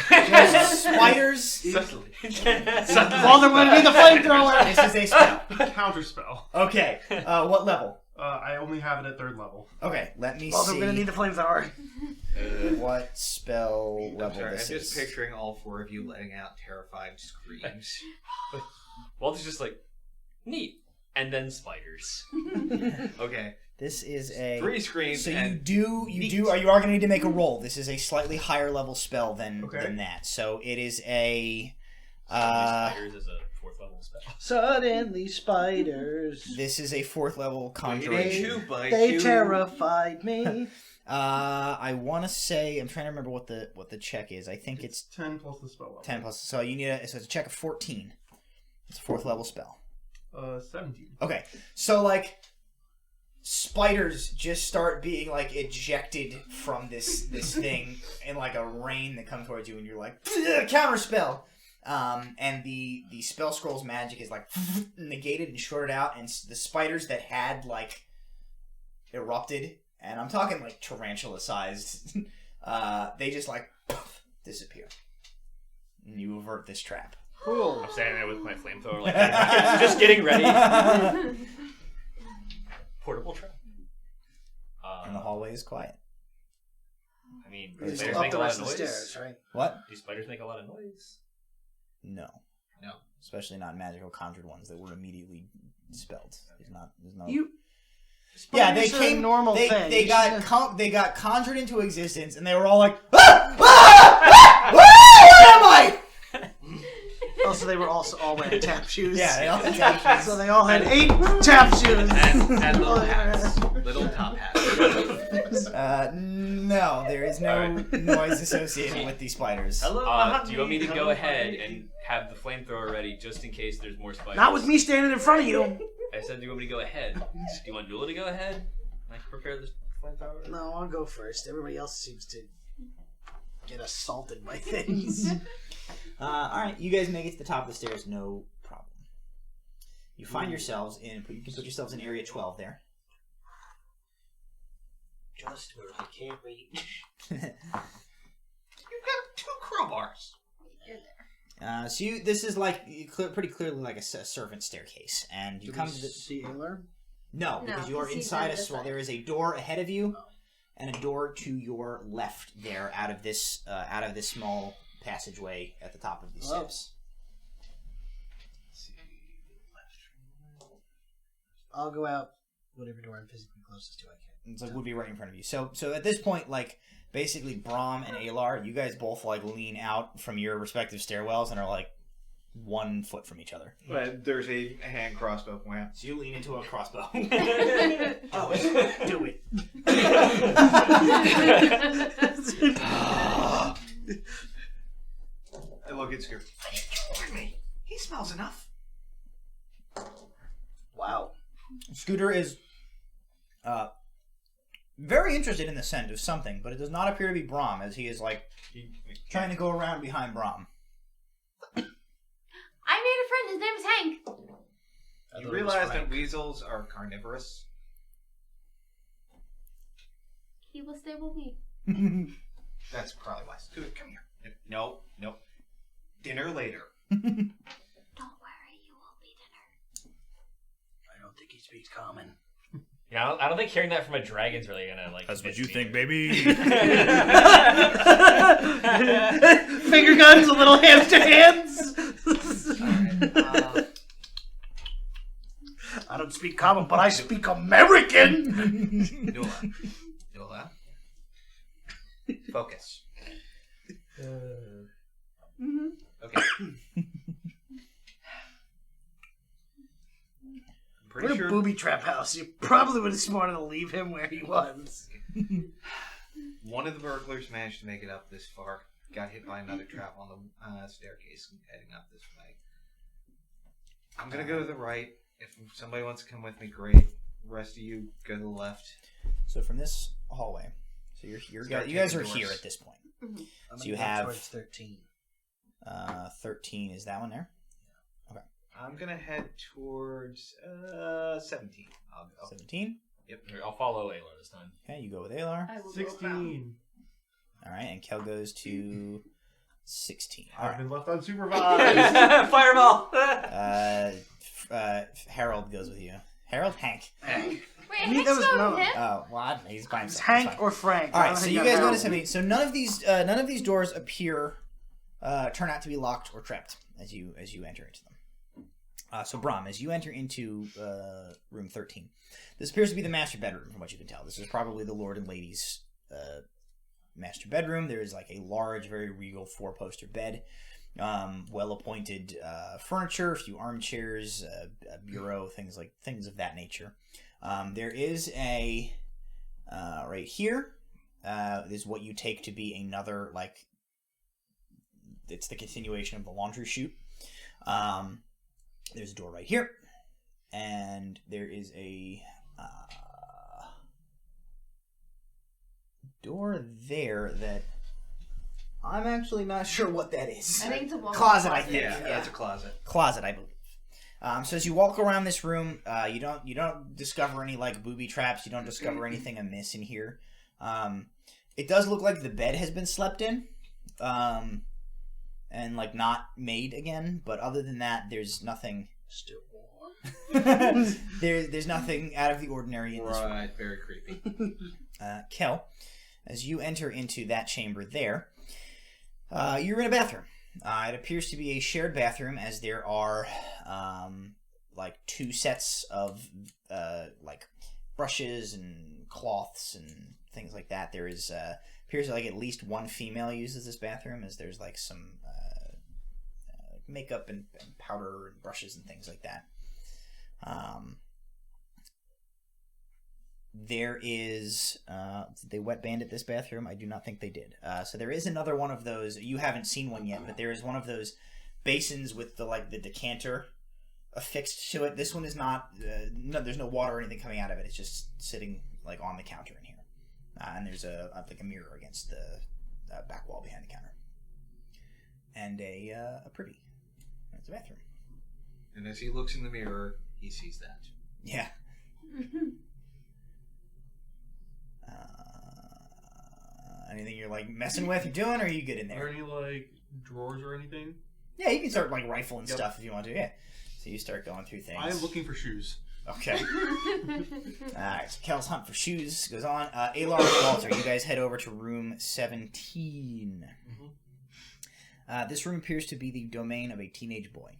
Speaker 1: Just spiders.
Speaker 2: Walter would be the flamethrower.
Speaker 1: This is a spell.
Speaker 6: Counterspell.
Speaker 1: Okay. What level?
Speaker 6: I only have it at 3rd level.
Speaker 1: Okay. Let me
Speaker 2: Walter,
Speaker 1: see.
Speaker 2: we're gonna need the flamethrower.
Speaker 1: What spell
Speaker 4: I'm
Speaker 1: level
Speaker 4: sorry,
Speaker 1: this
Speaker 4: I'm
Speaker 1: is?
Speaker 4: just picturing all four of you letting out terrified screams.
Speaker 3: Walter's just neat. And then spiders.
Speaker 4: Okay.
Speaker 1: This is a
Speaker 4: 3 screams.
Speaker 1: So
Speaker 4: and
Speaker 1: you are going to need to make a roll. This is a slightly higher level spell than that. So it is a
Speaker 3: spiders is a 4th level spell.
Speaker 2: Suddenly spiders.
Speaker 1: This is a 4th level conjuration.
Speaker 2: They terrified me.
Speaker 1: I want to say, I'm trying to remember what the check is. I think it's
Speaker 6: 10 plus the spell level.
Speaker 1: 10 plus. So you need so it's a check of 14. It's a 4th level spell.
Speaker 6: 17.
Speaker 1: Okay, so spiders just start being ejected from this thing in a rain that comes towards you, and you're counterspell. And the spell scroll's magic is negated and shorted out, and the spiders that had erupted, and I'm talking tarantula sized, they just disappear, and you avert this trap.
Speaker 2: Cool.
Speaker 3: I'm standing there with my flamethrower, just getting ready. Portable trap.
Speaker 1: And the hallway is quiet.
Speaker 3: I mean,
Speaker 2: Just
Speaker 3: spiders
Speaker 2: up
Speaker 3: make
Speaker 2: the
Speaker 3: a lot
Speaker 2: rest
Speaker 3: of
Speaker 2: of the
Speaker 3: noise.
Speaker 2: stairs, right?
Speaker 1: What?
Speaker 3: Do spiders make a lot of noise?
Speaker 1: No.
Speaker 8: No.
Speaker 1: Especially not magical conjured ones that were immediately dispelled. There's no.
Speaker 2: Yeah,
Speaker 1: they came.
Speaker 2: Normal thing.
Speaker 1: They got conjured into existence, and they were all like, ah! Ah! Ah! Where am I?
Speaker 2: Also, they were also all wearing tap shoes.
Speaker 1: Yeah, they all had tap shoes.
Speaker 2: So they all had 8 tap shoes.
Speaker 8: And little hats. Little top hats.
Speaker 1: No, there is no noise associated with these spiders.
Speaker 3: Do you want me to go ahead and have the flamethrower ready just in case there's more spiders?
Speaker 2: Not with me standing in front of you.
Speaker 3: I said, do you want me to go ahead? Do you want Dula to go ahead? Like, prepare the flamethrower?
Speaker 2: No, I'll go first. Everybody else seems to get assaulted by things.
Speaker 1: Alright, you guys make it to the top of the stairs, no problem. You find yourselves in, you can put yourselves in area 12 there.
Speaker 7: Just where I can't reach.
Speaker 8: You've got 2 crowbars.
Speaker 1: So this is like pretty clearly like a servant staircase, and you
Speaker 2: Do
Speaker 1: come
Speaker 2: we
Speaker 1: to the.
Speaker 2: see Aylar?
Speaker 1: No, because you are
Speaker 5: he's
Speaker 1: inside
Speaker 5: on this side.
Speaker 1: There is a door ahead of you, and a door to your left there, out of this small passageway at the top of these steps.
Speaker 2: I'll go out whatever door I'm physically closest to. I can.
Speaker 1: It's like would be right in front of you. So at this point, like basically Brahm and Aylar, you guys both like lean out from your respective stairwells and are like 1 foot from each other.
Speaker 4: But there's a hand crossbow point.
Speaker 1: So you lean into a crossbow.
Speaker 2: Do it.
Speaker 4: I look at Scooter. What are you doing me? He smells enough.
Speaker 2: Wow.
Speaker 1: Scooter is very interested in the scent of something, but it does not appear to be Brahm, as he is like trying to go around behind Brahm.
Speaker 5: I made a friend. His name is Hank.
Speaker 4: You realize that weasels are carnivorous?
Speaker 5: He will stay with me.
Speaker 4: That's probably why. Scooter, come here. No. Dinner later.
Speaker 5: Don't worry, you will be dinner.
Speaker 2: I don't think he speaks common.
Speaker 3: Yeah, I don't think hearing that from a dragon's really gonna like.
Speaker 1: That's what
Speaker 3: convince
Speaker 1: you
Speaker 3: me.
Speaker 1: think, baby.
Speaker 2: Finger guns and little hamster hands. I don't speak common, but I speak American.
Speaker 4: Dula. Focus. Okay.
Speaker 2: We're
Speaker 4: Pretty
Speaker 2: in a
Speaker 4: sure.
Speaker 2: booby trap house. You probably would have smarter to leave him where he was.
Speaker 4: One of the burglars managed to make it up this far. Got hit by another trap on the staircase and heading up this way. I'm gonna go to the right. If somebody wants to come with me, great. The rest of you go to the left.
Speaker 1: So from this hallway, so you guys are here at this point.
Speaker 5: Mm-hmm.
Speaker 1: So you have
Speaker 2: towards 13.
Speaker 1: 13 is that one there?
Speaker 4: I'm gonna head towards 17. I'll go.
Speaker 1: 17.
Speaker 3: Yep, I'll follow Ayla this time.
Speaker 1: Okay, you go with Aylar.
Speaker 5: I will
Speaker 6: 16.
Speaker 1: All right, and Kel goes to 16. All
Speaker 6: I've
Speaker 1: right.
Speaker 6: been left unsupervised.
Speaker 3: Fireball.
Speaker 1: Harold goes with you. Harold, Hank.
Speaker 2: Hank.
Speaker 5: Wait,
Speaker 2: I think
Speaker 5: Hank's
Speaker 2: that was
Speaker 5: not
Speaker 2: no.
Speaker 5: with him?
Speaker 1: Oh, well, I don't know. He's by
Speaker 2: It's
Speaker 1: himself.
Speaker 2: Hank or Frank.
Speaker 1: All
Speaker 2: I
Speaker 1: right,
Speaker 2: don't
Speaker 1: so
Speaker 2: think
Speaker 1: you
Speaker 2: that's
Speaker 1: guys go to
Speaker 2: Harold.
Speaker 1: 17. So none of these doors appear turn out to be locked or trapped as you enter into them. So Brahm, as you enter into room 13, this appears to be the master bedroom from what you can tell. This is probably the Lord and Lady's master bedroom. There is like a large, very regal 4-poster bed, well-appointed furniture, a few armchairs, a bureau, things of that nature. There is a right here is what you take to be another, like, it's the continuation of the laundry chute. There's a door right here, and there is a door there that I'm actually not sure what that is.
Speaker 5: I think it's a walk-in
Speaker 1: Closet, I think.
Speaker 4: Yeah, that's a closet.
Speaker 1: Closet, I believe. So as you walk around this room, you don't discover any like booby traps. You don't discover anything amiss in here. It does look like the bed has been slept in, and like not made again. But other than that, there's nothing.
Speaker 2: Still warm.
Speaker 1: There's nothing out of the ordinary in this room.
Speaker 4: Right, very creepy.
Speaker 1: Kel, as you enter into that chamber there, you're in a bathroom. It appears to be a shared bathroom, as there are like 2 sets of like brushes and cloths and things like that. There is appears like at least one female uses this bathroom, as there's like some makeup and powder and brushes and things like that. There is did they wet bandit this bathroom? I do not think they did. So there is another one of those. You haven't seen one yet, but there is one of those basins with the decanter affixed to it. This one is not. No, there's no water or anything coming out of it. It's just sitting like on the counter in here, and there's a mirror against the back wall behind the counter, and a privy. That's a bathroom.
Speaker 4: And as he looks in the mirror, he sees that.
Speaker 1: Yeah. Anything you're like messing with or doing, or are you good in there?
Speaker 6: Are any like drawers or anything?
Speaker 1: Yeah, you can start like rifling stuff if you want to. Yeah. So you start going through things.
Speaker 6: I am looking for shoes.
Speaker 1: Okay. Alright, so Kel's hunt for shoes goes on. Alar and Walter, you guys head over to room 17. This room appears to be the domain of a teenage boy.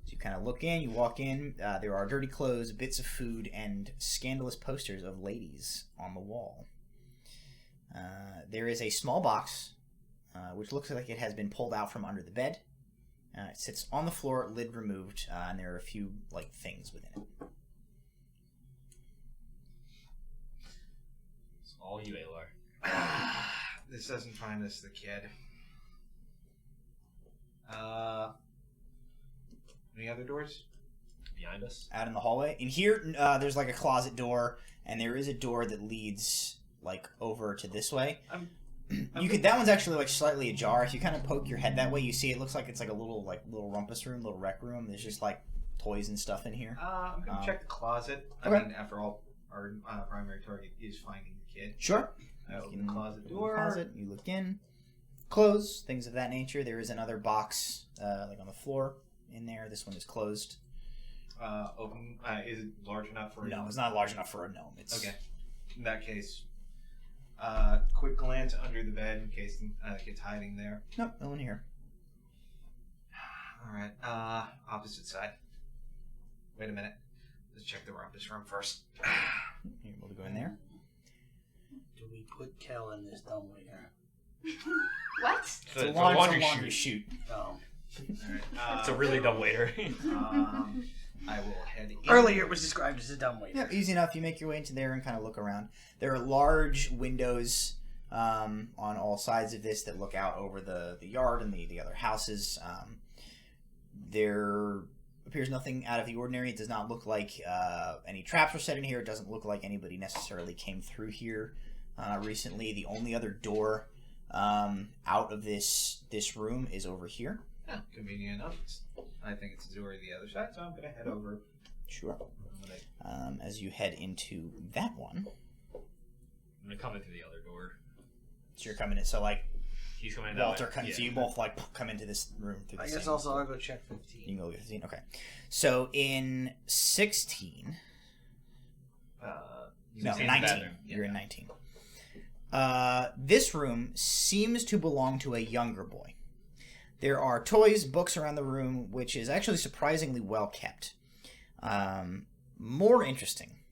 Speaker 1: So you kind of look in, you walk in, there are dirty clothes, bits of food, and scandalous posters of ladies on the wall. There is a small box, which looks like it has been pulled out from under the bed. It sits on the floor, lid removed, and there are a few like things within it.
Speaker 3: It's all you, Alar.
Speaker 4: This doesn't find us the kid. Any other doors?
Speaker 3: Behind us?
Speaker 1: Out in the hallway. In here, there's like a closet door, and there is a door that leads like over to this way. That one's actually like slightly ajar. If you kind of poke your head that way, you see it looks like it's like a little rumpus room, little rec room. There's just like toys and stuff in here.
Speaker 4: I'm gonna check the closet.
Speaker 1: Okay.
Speaker 4: I mean, after all, our primary target is finding the kid.
Speaker 1: Sure.
Speaker 4: I
Speaker 1: You
Speaker 4: open
Speaker 1: can
Speaker 4: the closet
Speaker 1: open
Speaker 4: door.
Speaker 1: the closet, you look in. Clothes, things of that nature. There is another box like on the floor in there. This one is closed.
Speaker 4: Open. Is it large enough for?
Speaker 1: No, it's not large enough for a gnome. It's
Speaker 4: Okay. In that case, quick glance under the bed in case the kid's hiding there.
Speaker 1: Nope, no one here.
Speaker 4: All right. Opposite side. Wait a minute. Let's check the rumpus room first.
Speaker 1: You're able to go in there.
Speaker 2: Do we put Kel in this dumbwaiter?
Speaker 5: What?
Speaker 3: It's a laundry
Speaker 1: chute.
Speaker 2: Oh.
Speaker 4: All right.
Speaker 3: It's a really dumb waiter.
Speaker 4: I will head in.
Speaker 2: Earlier it was described as a dumbwaiter.
Speaker 1: Yeah, easy enough. You make your way into there and kind of look around. There are large windows on all sides of this that look out over the yard and the other houses. There appears nothing out of the ordinary. It does not look like any traps were set in here. It doesn't look like anybody necessarily came through here recently. The only other door out of this room is over here.
Speaker 4: Yeah, convenient enough. I think it's the door to the other side, so I'm going to head over.
Speaker 1: Sure. As you head into that one.
Speaker 3: I'm gonna come in through the other door.
Speaker 1: So you're coming in. So like
Speaker 3: He's coming in that
Speaker 1: Walter
Speaker 3: way.
Speaker 1: comes.
Speaker 3: Yeah.
Speaker 1: So you both like come into this room through the
Speaker 2: I
Speaker 1: same.
Speaker 2: guess also I'll go check 15.
Speaker 1: You can go get 15. Okay. So in 16. No,
Speaker 3: 16 's
Speaker 1: 19.
Speaker 3: bathroom.
Speaker 1: You're in 19. This room seems to belong to a younger boy. There are toys, books around the room, which is actually surprisingly well kept. More interesting,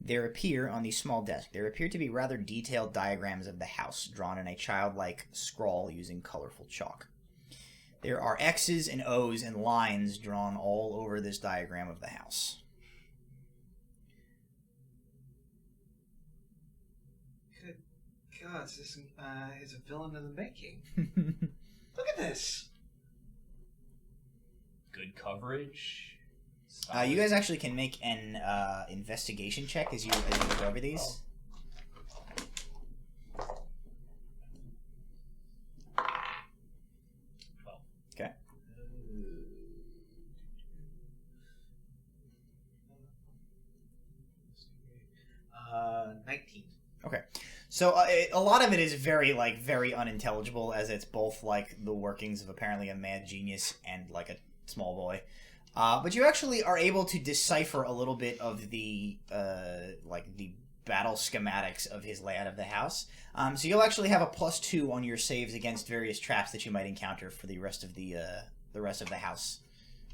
Speaker 1: there appear, on the small desk, there appear to be rather detailed diagrams of the house, drawn in a childlike scrawl using colorful chalk. There are X's and O's and lines drawn all over this diagram of the house.
Speaker 4: Good God, this is a villain in the making. Look at this.
Speaker 3: Good coverage.
Speaker 1: You guys actually can make an investigation check as you look over these. Okay.
Speaker 4: 19.
Speaker 1: Okay. So a lot of it is very unintelligible, as it's both like the workings of apparently a mad genius and like a small boy. But you actually are able to decipher a little bit of the battle schematics of his layout of the house. So you'll actually have a +2 on your saves against various traps that you might encounter for the rest of the rest of the house.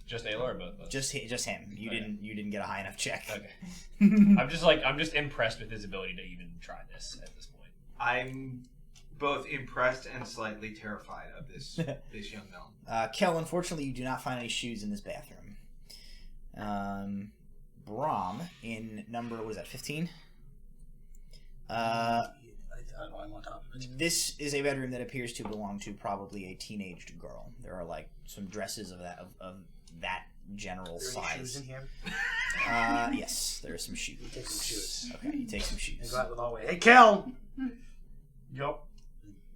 Speaker 3: Just Ayla or both of us?
Speaker 1: Just him. You didn't get a high enough check.
Speaker 3: Okay. I'm just impressed with his ability to even try this at this point.
Speaker 4: I'm both impressed and slightly terrified of this young gnome.
Speaker 1: Kel, unfortunately, you do not find any shoes in this bathroom. Brahm, in number, what is that, 15?
Speaker 2: I don't know, I'm on top of it.
Speaker 1: This is a bedroom that appears to belong to probably a teenaged girl. There are like some dresses of that general
Speaker 2: Are there
Speaker 1: size.
Speaker 2: any shoes in here?
Speaker 1: Yes, there are some shoes.
Speaker 2: You take some shoes.
Speaker 1: Okay, you take some
Speaker 2: And
Speaker 1: shoes.
Speaker 2: go out with all weight. Hey, Kel!
Speaker 6: Yup.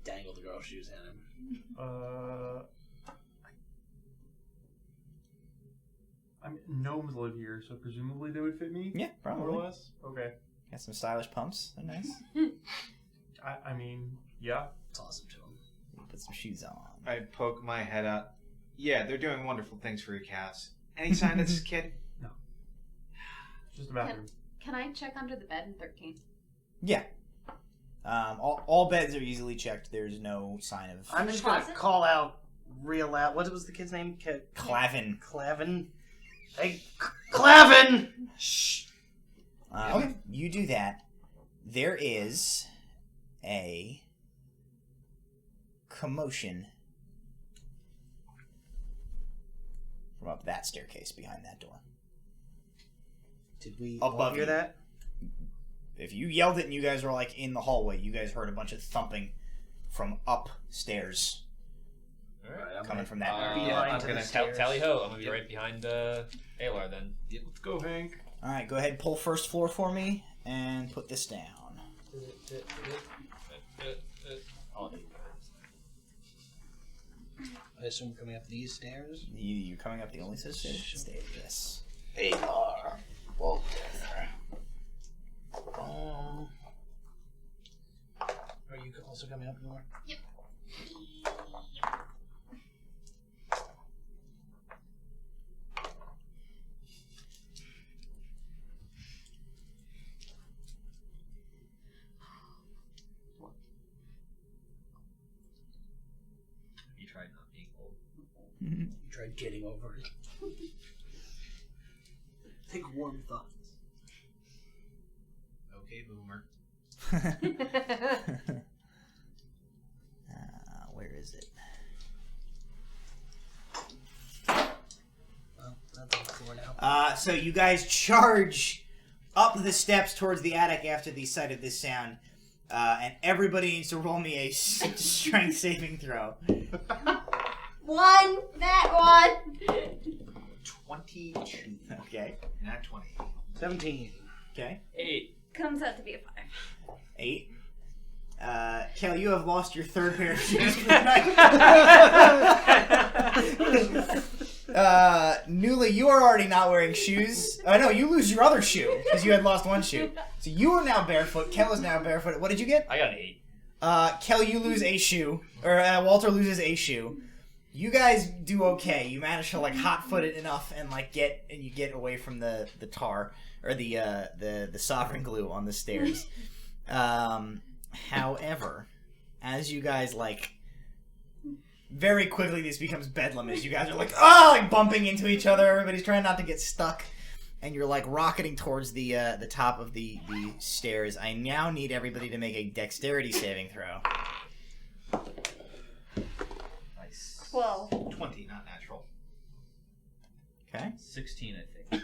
Speaker 2: Dangle the girl's shoes at him.
Speaker 6: I mean, gnomes live here, so presumably they would fit me.
Speaker 1: Yeah,
Speaker 6: More
Speaker 1: probably.
Speaker 6: or less. Okay.
Speaker 1: Got some stylish pumps. They're nice.
Speaker 6: I mean, yeah.
Speaker 2: Toss them to him.
Speaker 1: Put some shoes on.
Speaker 4: I poke my head up. Yeah, they're doing wonderful things for your calves. Any sign of this kid?
Speaker 6: No. Just a bathroom.
Speaker 5: Can I check under the bed in 13?
Speaker 1: Yeah. All beds are easily checked. There's no sign of
Speaker 2: I'm just going to
Speaker 5: Closet?
Speaker 2: call out real loud. What was the kid's name?
Speaker 1: Clavin.
Speaker 2: Clavin? Hey, Clavin! Shh.
Speaker 1: Okay, you do that. There is a commotion from up that staircase behind that door.
Speaker 2: Did we
Speaker 1: Above
Speaker 2: all hear
Speaker 1: you.
Speaker 2: that?
Speaker 1: If you yelled it and you guys were like in the hallway, you guys heard a bunch of thumping from upstairs
Speaker 2: Alright, I'm
Speaker 1: coming
Speaker 2: gonna
Speaker 1: from that area.
Speaker 2: beeline
Speaker 4: I'm
Speaker 2: to
Speaker 4: gonna
Speaker 2: the stairs.
Speaker 3: Tally ho! I'm gonna be right behind Alar then.
Speaker 6: Yeah, let's go, Hank.
Speaker 1: All right, go ahead and pull first floor for me and put this down.
Speaker 3: I'll do
Speaker 2: I assume we're coming up these stairs.
Speaker 1: You're coming up the only set of stairs. Yes.
Speaker 2: Alar. Walter. Are you also coming up more?
Speaker 5: Yep.
Speaker 3: You tried not being old.
Speaker 2: You tried getting over it. Think warm thoughts.
Speaker 4: Okay, boomer.
Speaker 1: Where is it?
Speaker 2: Well, that's on the floor now.
Speaker 1: So you guys charge up the steps towards the attic after the sight of this sound, and everybody needs to roll me a strength saving throw.
Speaker 5: One! That one!
Speaker 4: 22.
Speaker 1: Okay.
Speaker 4: Not 20.
Speaker 2: 17.
Speaker 1: Okay.
Speaker 3: 8.
Speaker 5: Comes out to be a 5.
Speaker 1: 8. Kel, you have lost your third pair of shoes for the night. Newly, you are already not wearing shoes. No, you lose your other shoe because you had lost one shoe. So you are now barefoot. Kel is now barefoot. What did you get?
Speaker 3: I got an 8.
Speaker 1: Kel, you lose a shoe. Or Walter loses a shoe. You guys do okay. You manage to like hot-foot it enough and like get away from the tar or the sovereign glue on the stairs. However, as you guys like very quickly this becomes bedlam as you guys are like bumping into each other. Everybody's trying not to get stuck, and you're like rocketing towards the top of the stairs. I now need everybody to make a dexterity saving throw.
Speaker 3: Nice.
Speaker 5: 12.
Speaker 4: 20, not natural.
Speaker 1: Okay.
Speaker 3: 16, I think.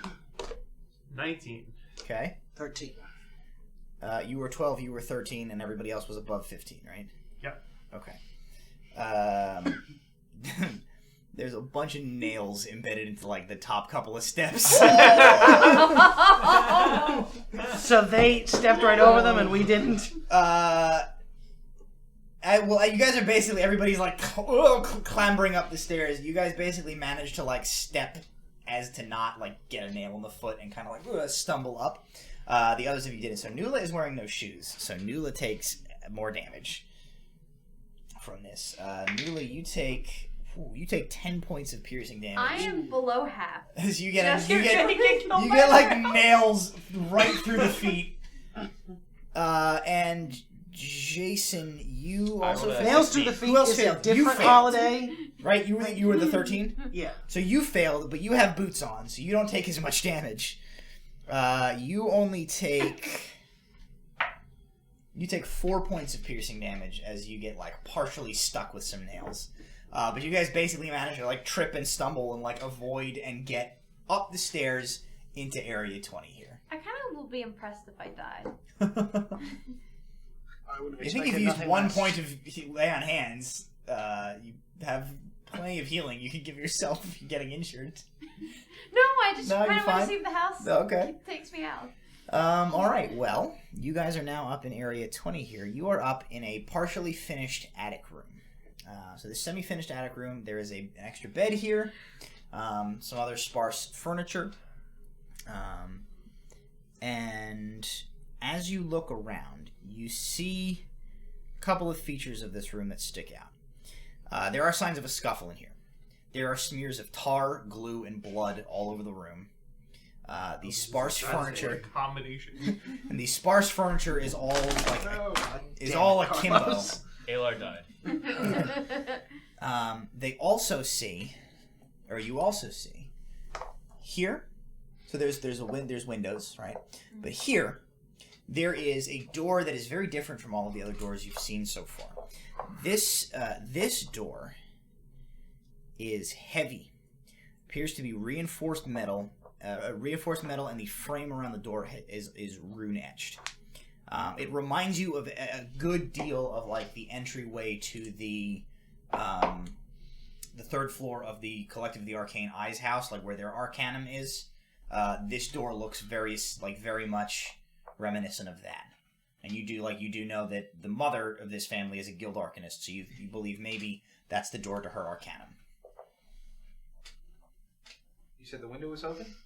Speaker 6: 19.
Speaker 1: Okay.
Speaker 2: 13.
Speaker 1: You were 12, you were 13, and everybody else was above 15, right?
Speaker 6: Yep.
Speaker 1: Okay. There's a bunch of nails embedded into like the top couple of steps.
Speaker 2: So they stepped right over them and we didn't?
Speaker 1: Well, you guys are basically, everybody's like clambering up the stairs. You guys basically managed to like step as to not like get a nail in the foot and kind of like stumble up. The others of you didn't. So Nula is wearing no shoes. So Nula takes more damage from this. Nula, you take 10 points of piercing damage.
Speaker 5: I am below half.
Speaker 1: As you get
Speaker 5: You're gonna get killed
Speaker 1: you
Speaker 5: by
Speaker 1: get like
Speaker 5: nails.
Speaker 1: nails right through the feet. And Jason, you also
Speaker 3: rolled a
Speaker 1: failed.
Speaker 2: Nails to the feet
Speaker 1: Who else
Speaker 2: is a
Speaker 1: failed? You
Speaker 2: different
Speaker 1: failed.
Speaker 2: holiday.
Speaker 1: Right? You were the 13?
Speaker 2: Yeah.
Speaker 1: So you failed, but you have boots on, so you don't take as much damage. You only take... You take 4 points of piercing damage as you get, like, partially stuck with some nails. But you guys basically manage to, like, trip and stumble and, like, avoid and get up the stairs into Area 20 here.
Speaker 5: I kind of will be impressed if I died.
Speaker 2: I would have
Speaker 1: I think if you use 1 point of lay on hands, you have plenty of healing you can give yourself if you're getting injured.
Speaker 5: No, I just
Speaker 1: No,
Speaker 5: kind
Speaker 1: you're
Speaker 5: of want
Speaker 1: fine.
Speaker 5: to see if the house
Speaker 1: Okay.
Speaker 5: takes me out.
Speaker 1: Alright, well, you guys are now up in Area 20 here. You are up in a partially finished attic room. So the semi-finished attic room, there is an extra bed here, some other sparse furniture, and as you look around, you see a couple of features of this room that stick out. There are signs of a scuffle in here. There are smears of tar, glue, and blood all over the room. The sparse furniture,
Speaker 6: Combination.
Speaker 1: and the sparse furniture is all like all akimbo.
Speaker 3: Alar died.
Speaker 1: They also see, or you also see, here. So there's windows, right? But here, there is a door that is very different from all of the other doors you've seen so far. This door is heavy. Appears to be reinforced metal. And the frame around the door is rune etched. It reminds you of a good deal of like the entryway to the third floor of the Collective of the Arcane Eyes house, like where their Arcanum is. This door looks very much reminiscent of that. And you do know that the mother of this family is a guild arcanist, so you believe maybe that's the door to her Arcanum.
Speaker 4: You said the window was open?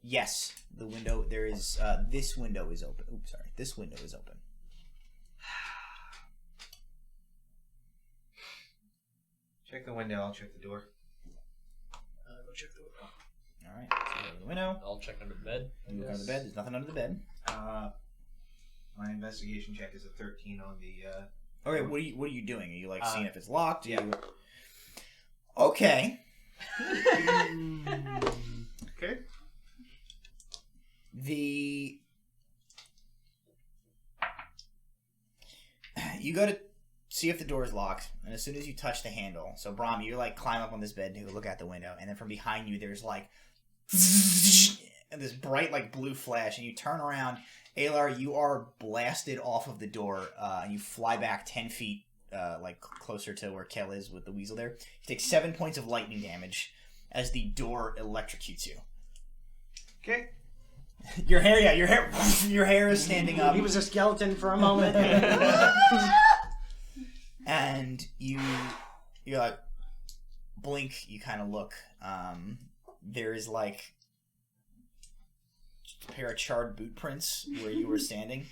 Speaker 1: Yes, the window. There is. This window is open. Oops, sorry. This window is open.
Speaker 4: Check the window, I'll check the door.
Speaker 2: Go check the window.
Speaker 1: All right. So go to the window.
Speaker 3: I'll check under the bed.
Speaker 1: You look under the bed. There's nothing under the bed.
Speaker 4: My investigation check is a 13 on the...
Speaker 1: Okay. What are you doing? Are you like seeing if it's locked?
Speaker 4: Yeah.
Speaker 1: Okay.
Speaker 6: Okay.
Speaker 1: You go to see if the door is locked, and as soon as you touch the handle, so Brahm, you like climb up on this bed to look out the window, and then from behind you there's like and this bright like blue flash, and you turn around. Alar, you are blasted off of the door, and you fly back 10 feet, like closer to where Kel is with the weasel there. You take 7 points of lightning damage as the door electrocutes you.
Speaker 4: Okay.
Speaker 1: Your hair is standing up.
Speaker 2: He was a skeleton for a moment.
Speaker 1: And you're like, blink, you kind of look. There is like a pair of charred boot prints where you were standing.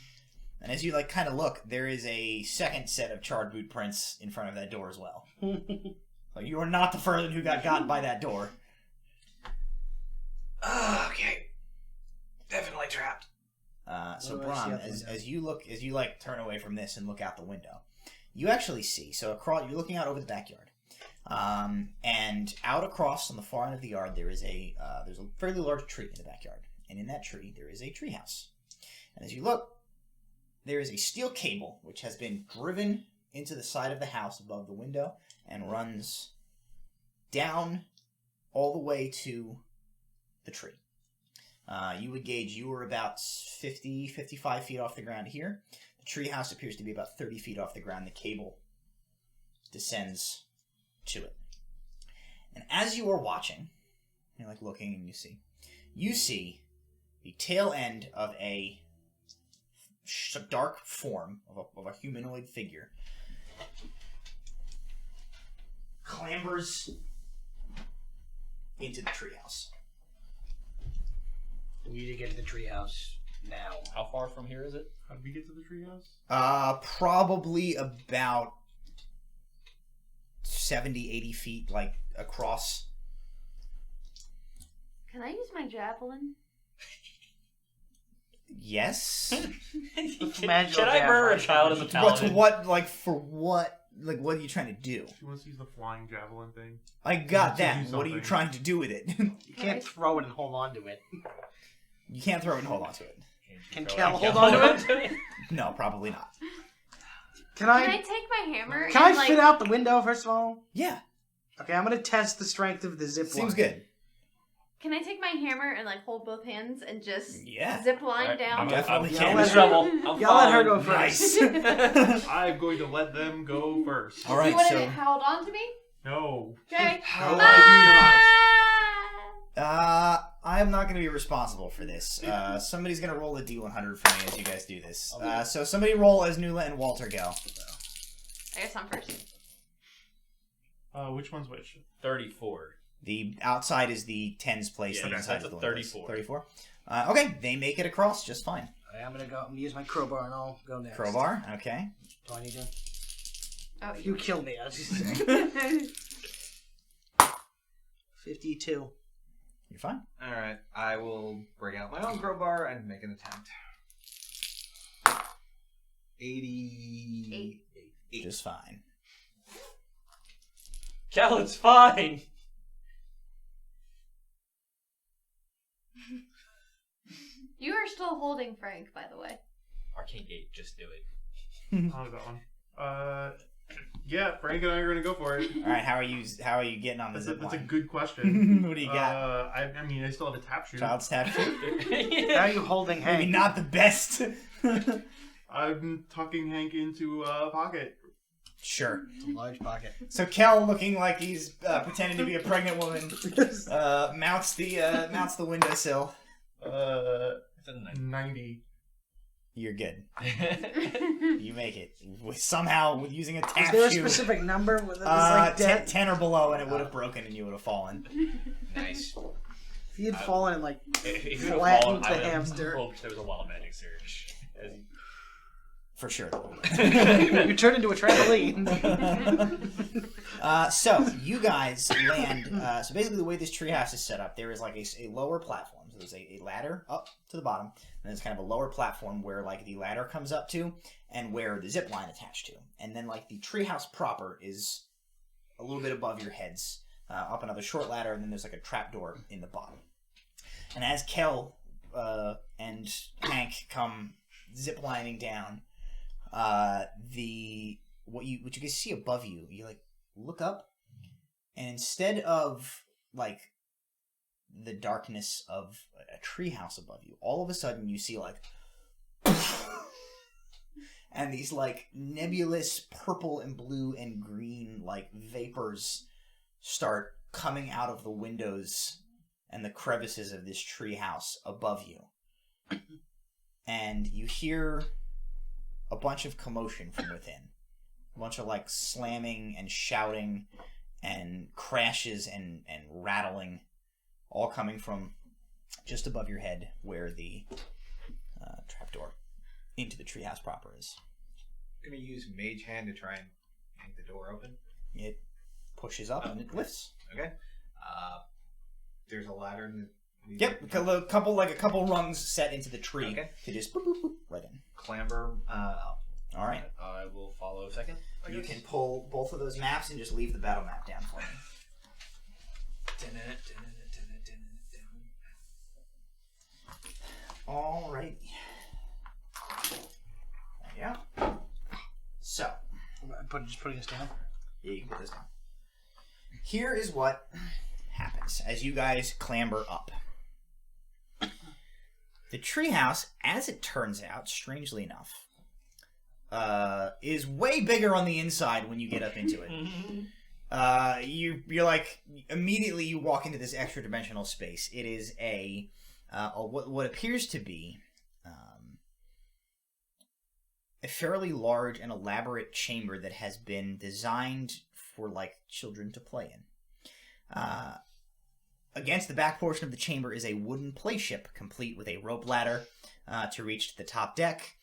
Speaker 1: And as you like kind of look, there is a second set of charred boot prints in front of that door as well. Like, you are not the person who got gotten by that door.
Speaker 4: Okay. Definitely trapped.
Speaker 1: So
Speaker 2: What do I see
Speaker 1: Brahm,
Speaker 2: out the window?
Speaker 1: as you like turn away from this and look out the window, you actually see. So across, you're looking out over the backyard, and out across on the far end of the yard, there's a fairly large tree in the backyard, and in that tree there is a treehouse. And as you look, there is a steel cable which has been driven into the side of the house above the window and runs down all the way to the tree. You would gauge you were about 55 feet off the ground here. The treehouse appears to be about 30 feet off the ground. The cable descends to it. And as you are watching, you're like looking and you see the tail end of a dark form of a humanoid figure clambers into the treehouse.
Speaker 2: We need to get to the treehouse now.
Speaker 3: How far from here is it?
Speaker 6: How did we get to the treehouse?
Speaker 1: Probably about 70, 80 feet, like, across.
Speaker 5: Can I use my javelin?
Speaker 1: Yes.
Speaker 3: Should I murder a child as a paladin?
Speaker 1: What, like, for what? Like, what are you trying to do?
Speaker 6: She wants to use the flying javelin thing.
Speaker 1: I got that. What are you trying to do with it?
Speaker 2: You can't throw it and hold on to it.
Speaker 1: You can't throw it and hold on to it.
Speaker 2: Can Cal hold on to it?
Speaker 1: No, probably not.
Speaker 2: Can
Speaker 5: I take my hammer?
Speaker 2: Can I fit out the window first of all?
Speaker 1: Yeah.
Speaker 2: Okay, I'm gonna test the strength of the zip line.
Speaker 1: Seems good.
Speaker 5: Can I take my hammer and like hold both hands and just
Speaker 1: Yeah.
Speaker 5: zip line down?
Speaker 3: I'm
Speaker 1: Definitely
Speaker 3: in
Speaker 1: can.
Speaker 3: trouble.
Speaker 2: Y'all let her go first.
Speaker 1: Nice.
Speaker 6: I'm going to let them go first.
Speaker 1: All right,
Speaker 5: you want
Speaker 1: so
Speaker 5: to hold on to me?
Speaker 6: No.
Speaker 5: Okay.
Speaker 6: No, I
Speaker 1: I am not going to be responsible for this. Somebody's going to roll a D100 for me as you guys do this. So somebody roll as Nuala and Walter go.
Speaker 5: I guess I'm first.
Speaker 6: Which one's which?
Speaker 3: 34.
Speaker 1: The outside is the tens place.
Speaker 3: Yeah,
Speaker 1: the inside
Speaker 3: that's
Speaker 1: is
Speaker 3: a
Speaker 1: the
Speaker 3: 34.
Speaker 1: 34. Okay, they make it across just fine.
Speaker 2: I'm gonna use my crowbar and I'll go next.
Speaker 1: Crowbar, okay.
Speaker 2: Do I need to?
Speaker 5: Oh,
Speaker 2: You kill me, I was just saying. 52.
Speaker 1: You're fine.
Speaker 4: Alright, I will bring out my own crowbar and make an attempt. 88.
Speaker 1: Just fine.
Speaker 3: Cal, it's fine.
Speaker 5: You are still holding Frank, by the way.
Speaker 3: Arcane Gate, just do it.
Speaker 6: How did that one? Yeah, Frank and I are gonna go for it.
Speaker 1: All right, how are you getting on the zip
Speaker 6: That's a
Speaker 1: line?
Speaker 6: good question.
Speaker 1: What do you got?
Speaker 6: I mean, I still have a tap shoot.
Speaker 1: Child's tap shoot?
Speaker 2: How are you holding Hank?
Speaker 1: Maybe not the best.
Speaker 6: I'm tucking Hank into a pocket.
Speaker 1: Sure.
Speaker 2: It's a large pocket.
Speaker 1: So Kel, looking like he's pretending to be a pregnant woman, mounts the windowsill.
Speaker 3: It's a
Speaker 6: 90.
Speaker 1: You're good. You make it. Somehow, with using a
Speaker 2: Is
Speaker 1: tap
Speaker 2: there a
Speaker 1: shoe,
Speaker 2: specific number? Whether it's like
Speaker 1: 10 or below, and it would have broken and you would have fallen.
Speaker 3: Nice.
Speaker 2: If you'd fallen and like
Speaker 3: If you would have
Speaker 2: flattened
Speaker 3: fallen,
Speaker 2: the
Speaker 3: I would have
Speaker 2: hamster.
Speaker 3: hoped there was a wild magic surge.
Speaker 1: For sure.
Speaker 2: You turn into a trampoline.
Speaker 1: So, you guys land. So, basically, the way this treehouse is set up, there is like a lower platform. So, there's a ladder up to the bottom, and there's kind of a lower platform where like the ladder comes up to, and where the zip line attached to. And then, like, the treehouse proper is a little bit above your heads, up another short ladder, and then there's like a trapdoor in the bottom. And as Kel and Hank come ziplining down, what you can see above you, you like look up, and instead of like the darkness of a treehouse above you, all of a sudden you see like and these like nebulous purple and blue and green like vapors start coming out of the windows and the crevices of this treehouse above you. And you hear a bunch of commotion from within. A bunch of like slamming and shouting and crashes and rattling, all coming from just above your head where the trapdoor into the treehouse proper is.
Speaker 4: I'm going to use Mage Hand to try and yank the door open.
Speaker 1: It pushes up and it lifts.
Speaker 4: Okay. There's a ladder in the...
Speaker 1: Yep, a couple rungs set into the tree
Speaker 4: Okay.
Speaker 1: to just boop, boop, boop, right in.
Speaker 4: Clamber up.
Speaker 1: All right.
Speaker 3: I will follow second.
Speaker 1: You can pull both of those maps and just leave the battle map down for me. All right. There you go. So.
Speaker 2: Just putting this down.
Speaker 1: Yeah, you can put this down. Here is what happens as you guys clamber up. The treehouse, as it turns out, strangely enough, is way bigger on the inside when you get up into it. You're like, immediately you walk into this extra dimensional space. It is what appears to be a fairly large and elaborate chamber that has been designed for like children to play in. Against the back portion of the chamber is a wooden playship, complete with a rope ladder to reach to the top deck,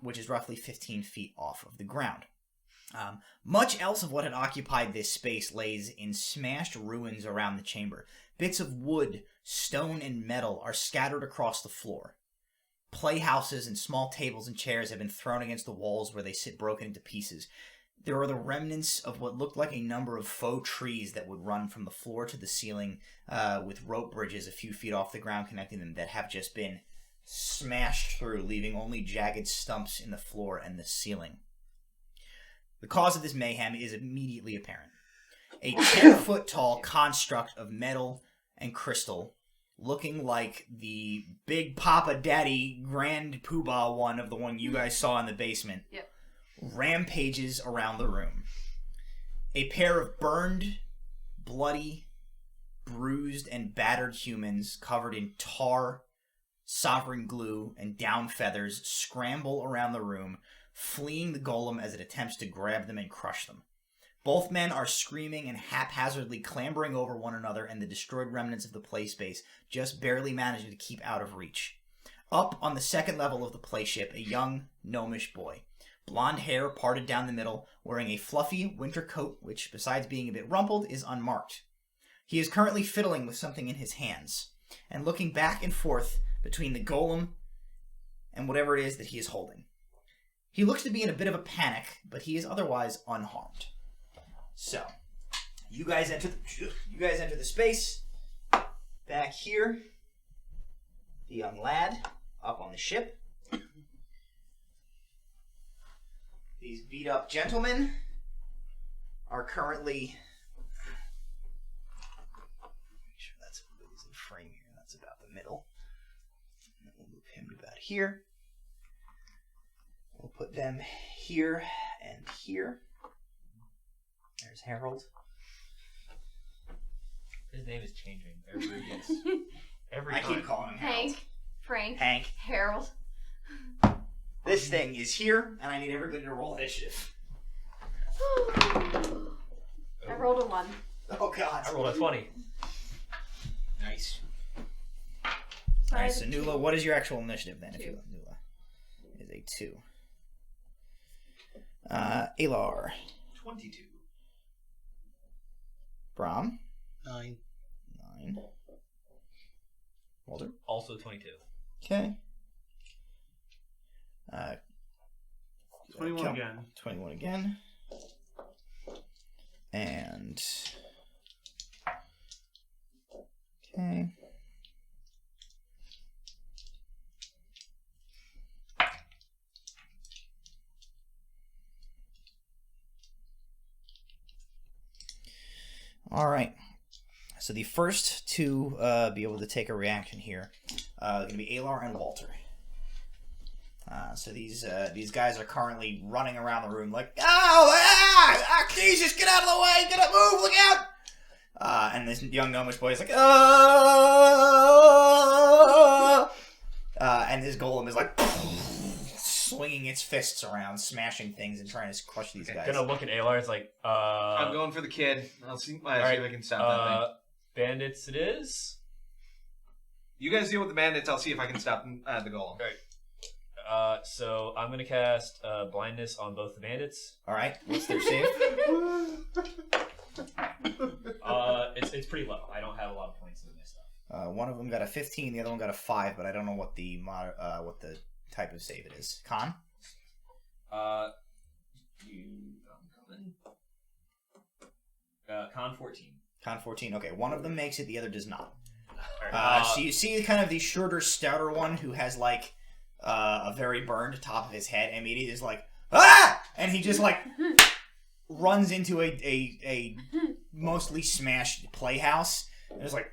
Speaker 1: which is roughly 15 feet off of the ground. Much else of what had occupied this space lays in smashed ruins around the chamber. Bits of wood, stone, and metal are scattered across the floor. Playhouses and small tables and chairs have been thrown against the walls where they sit broken into pieces. There are the remnants of what looked like a number of faux trees that would run from the floor to the ceiling with rope bridges a few feet off the ground connecting them that have just been smashed through, leaving only jagged stumps in the floor and the ceiling. The cause of this mayhem is immediately apparent. A 10-foot-tall construct of metal and crystal, looking like the Big Papa Daddy Grand Poobah one of the one you guys saw in the basement,
Speaker 5: Yep.
Speaker 1: rampages around the room. A pair of burned, bloody, bruised, and battered humans covered in tar, sovereign glue, and down feathers scramble around the room, fleeing the golem as it attempts to grab them and crush them. Both men are screaming and haphazardly clambering over one another, and the destroyed remnants of the play space just barely managing to keep out of reach. Up on the second level of the playship, a young, gnomish boy. Blonde hair parted down the middle, wearing a fluffy winter coat which, besides being a bit rumpled, is unmarked. He is currently fiddling with something in his hands, and looking back and forth between the golem and whatever it is that he is holding. He looks to be in a bit of a panic, but he is otherwise unharmed. So, you guys enter the space. Back here, the young lad up on the ship. These beat up gentlemen are currently. Make sure that's in frame here. That's about the middle. And we'll move him about here. We'll put them here and here. There's Harold.
Speaker 3: His name is changing every
Speaker 1: I
Speaker 3: time.
Speaker 1: keep calling him Harold.
Speaker 5: Hank, Frank,
Speaker 1: Hank.
Speaker 5: Harold.
Speaker 1: This thing is here, and I need everybody to roll initiative.
Speaker 5: I rolled a 1.
Speaker 1: Oh God!
Speaker 3: I rolled a 20.
Speaker 1: Nice.
Speaker 5: So
Speaker 1: All
Speaker 5: I
Speaker 1: right,
Speaker 5: have
Speaker 1: so
Speaker 5: a 2.
Speaker 1: Nula, what is your actual initiative then? If
Speaker 5: 2.
Speaker 1: you Nula is a 2. Alar,
Speaker 8: 22.
Speaker 1: Brom,
Speaker 2: 9.
Speaker 1: 9. Walter,
Speaker 3: Also 22.
Speaker 1: okay.
Speaker 6: 21 again.
Speaker 1: 21 again. And okay. All right. So the first to be able to take a reaction here are going to be Alar and Walter. So these guys are currently running around the room like, oh, Jesus, get out of the way, get up, move, look out! And this young gnomish boy is like, oh! And this golem is like swinging its fists around, smashing things and trying to crush these guys.
Speaker 3: Gonna look at Alar, it's like,
Speaker 4: I'm going for the kid. I'll see, see if I can stop that thing.
Speaker 3: Bandits it is.
Speaker 4: You guys deal with the bandits. I'll see if I can stop the golem.
Speaker 3: So I'm gonna cast blindness on both the bandits.
Speaker 1: All right, what's their save?
Speaker 3: It's pretty low. I don't have a lot of points in this stuff.
Speaker 1: One of them got a 15, the other one got a 5, but I don't know what the type of save it is. Con?
Speaker 3: I'm coming. Con 14.
Speaker 1: Con 14. Okay, one of them makes it, the other does not.
Speaker 3: Right.
Speaker 1: So you see kind of the shorter, stouter one who has like a very burned top of his head, and immediately is like, ah! And he just like runs into a mostly smashed playhouse, and just like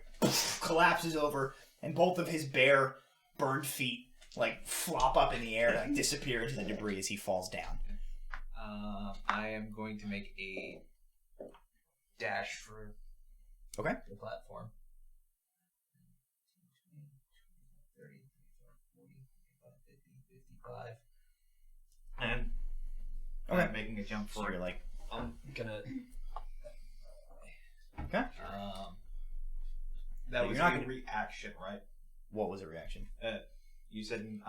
Speaker 1: collapses over, and both of his bare, burned feet like flop up in the air and like disappear into the debris as he falls down.
Speaker 4: I am going to make a dash for
Speaker 1: Okay.
Speaker 4: the platform. 30, 40, 50, 55. And I'm making a jump
Speaker 1: So
Speaker 4: for
Speaker 1: you're like,
Speaker 3: I'm gonna.
Speaker 1: okay.
Speaker 4: That
Speaker 1: But
Speaker 4: was
Speaker 1: you're not
Speaker 4: a
Speaker 1: gonna-
Speaker 4: reaction, right?
Speaker 1: What was a reaction?
Speaker 4: You said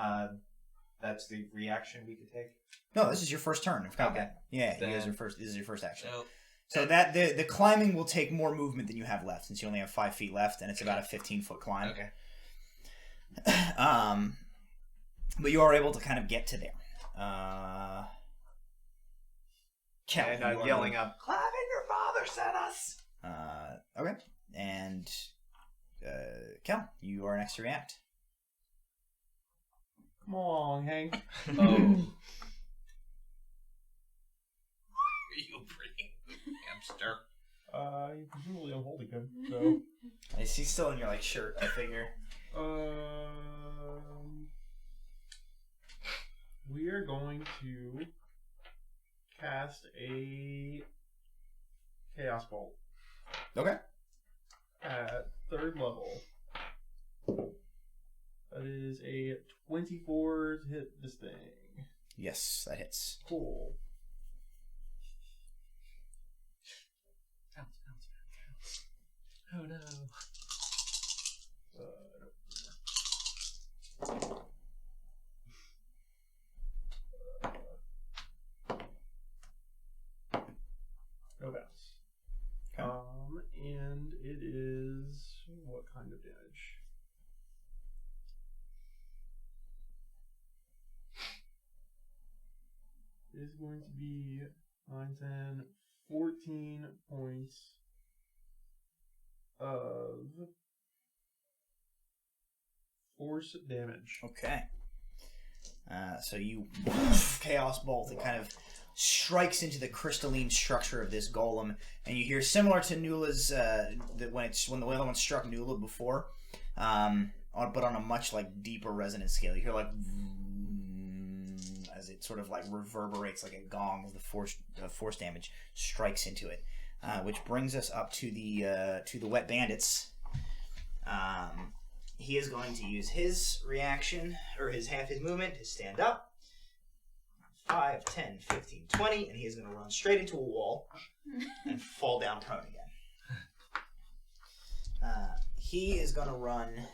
Speaker 4: that's the reaction we could take.
Speaker 1: No, this is your first turn of combat.
Speaker 4: Okay.
Speaker 1: Yeah,
Speaker 4: Then-
Speaker 1: you guys are first. This is your first action.
Speaker 4: So
Speaker 1: So that the climbing will take more movement than you have left, since you only have 5 feet left, and it's about a 15-foot climb.
Speaker 4: okay.
Speaker 1: But you are able to kind of get to there. Kel,
Speaker 4: And
Speaker 1: you are
Speaker 4: yelling up, Clavin, your father sent us!
Speaker 1: okay. And Kel, you are next to react.
Speaker 6: Come on, Hank.
Speaker 3: Oh.
Speaker 8: Are you bringing hamster?
Speaker 6: Presumably I'm holding him, so.
Speaker 1: He's still in your like shirt, I figure.
Speaker 6: We are going to cast a Chaos Bolt
Speaker 1: Okay.
Speaker 6: at 3rd level. That is a 24 to hit this thing.
Speaker 1: Yes, that hits.
Speaker 6: Cool.
Speaker 3: Oh no.
Speaker 6: No bounce.
Speaker 1: Okay.
Speaker 6: And it is what kind of damage? It is going to be 9, 10, 14 points of force damage.
Speaker 1: Okay. So you Chaos Bolt. It kind of strikes into the crystalline structure of this golem, and you hear similar to Nula's when the other one struck Nula before, but on a much like deeper resonance scale. You hear like as it sort of like reverberates like a gong as the force damage strikes into it, which brings us up to the Wet Bandits. He is going to use his reaction, or half his movement, to stand up. 5, 10, 15, 20, and he is going to run straight into a wall and fall down prone again. He is going to run.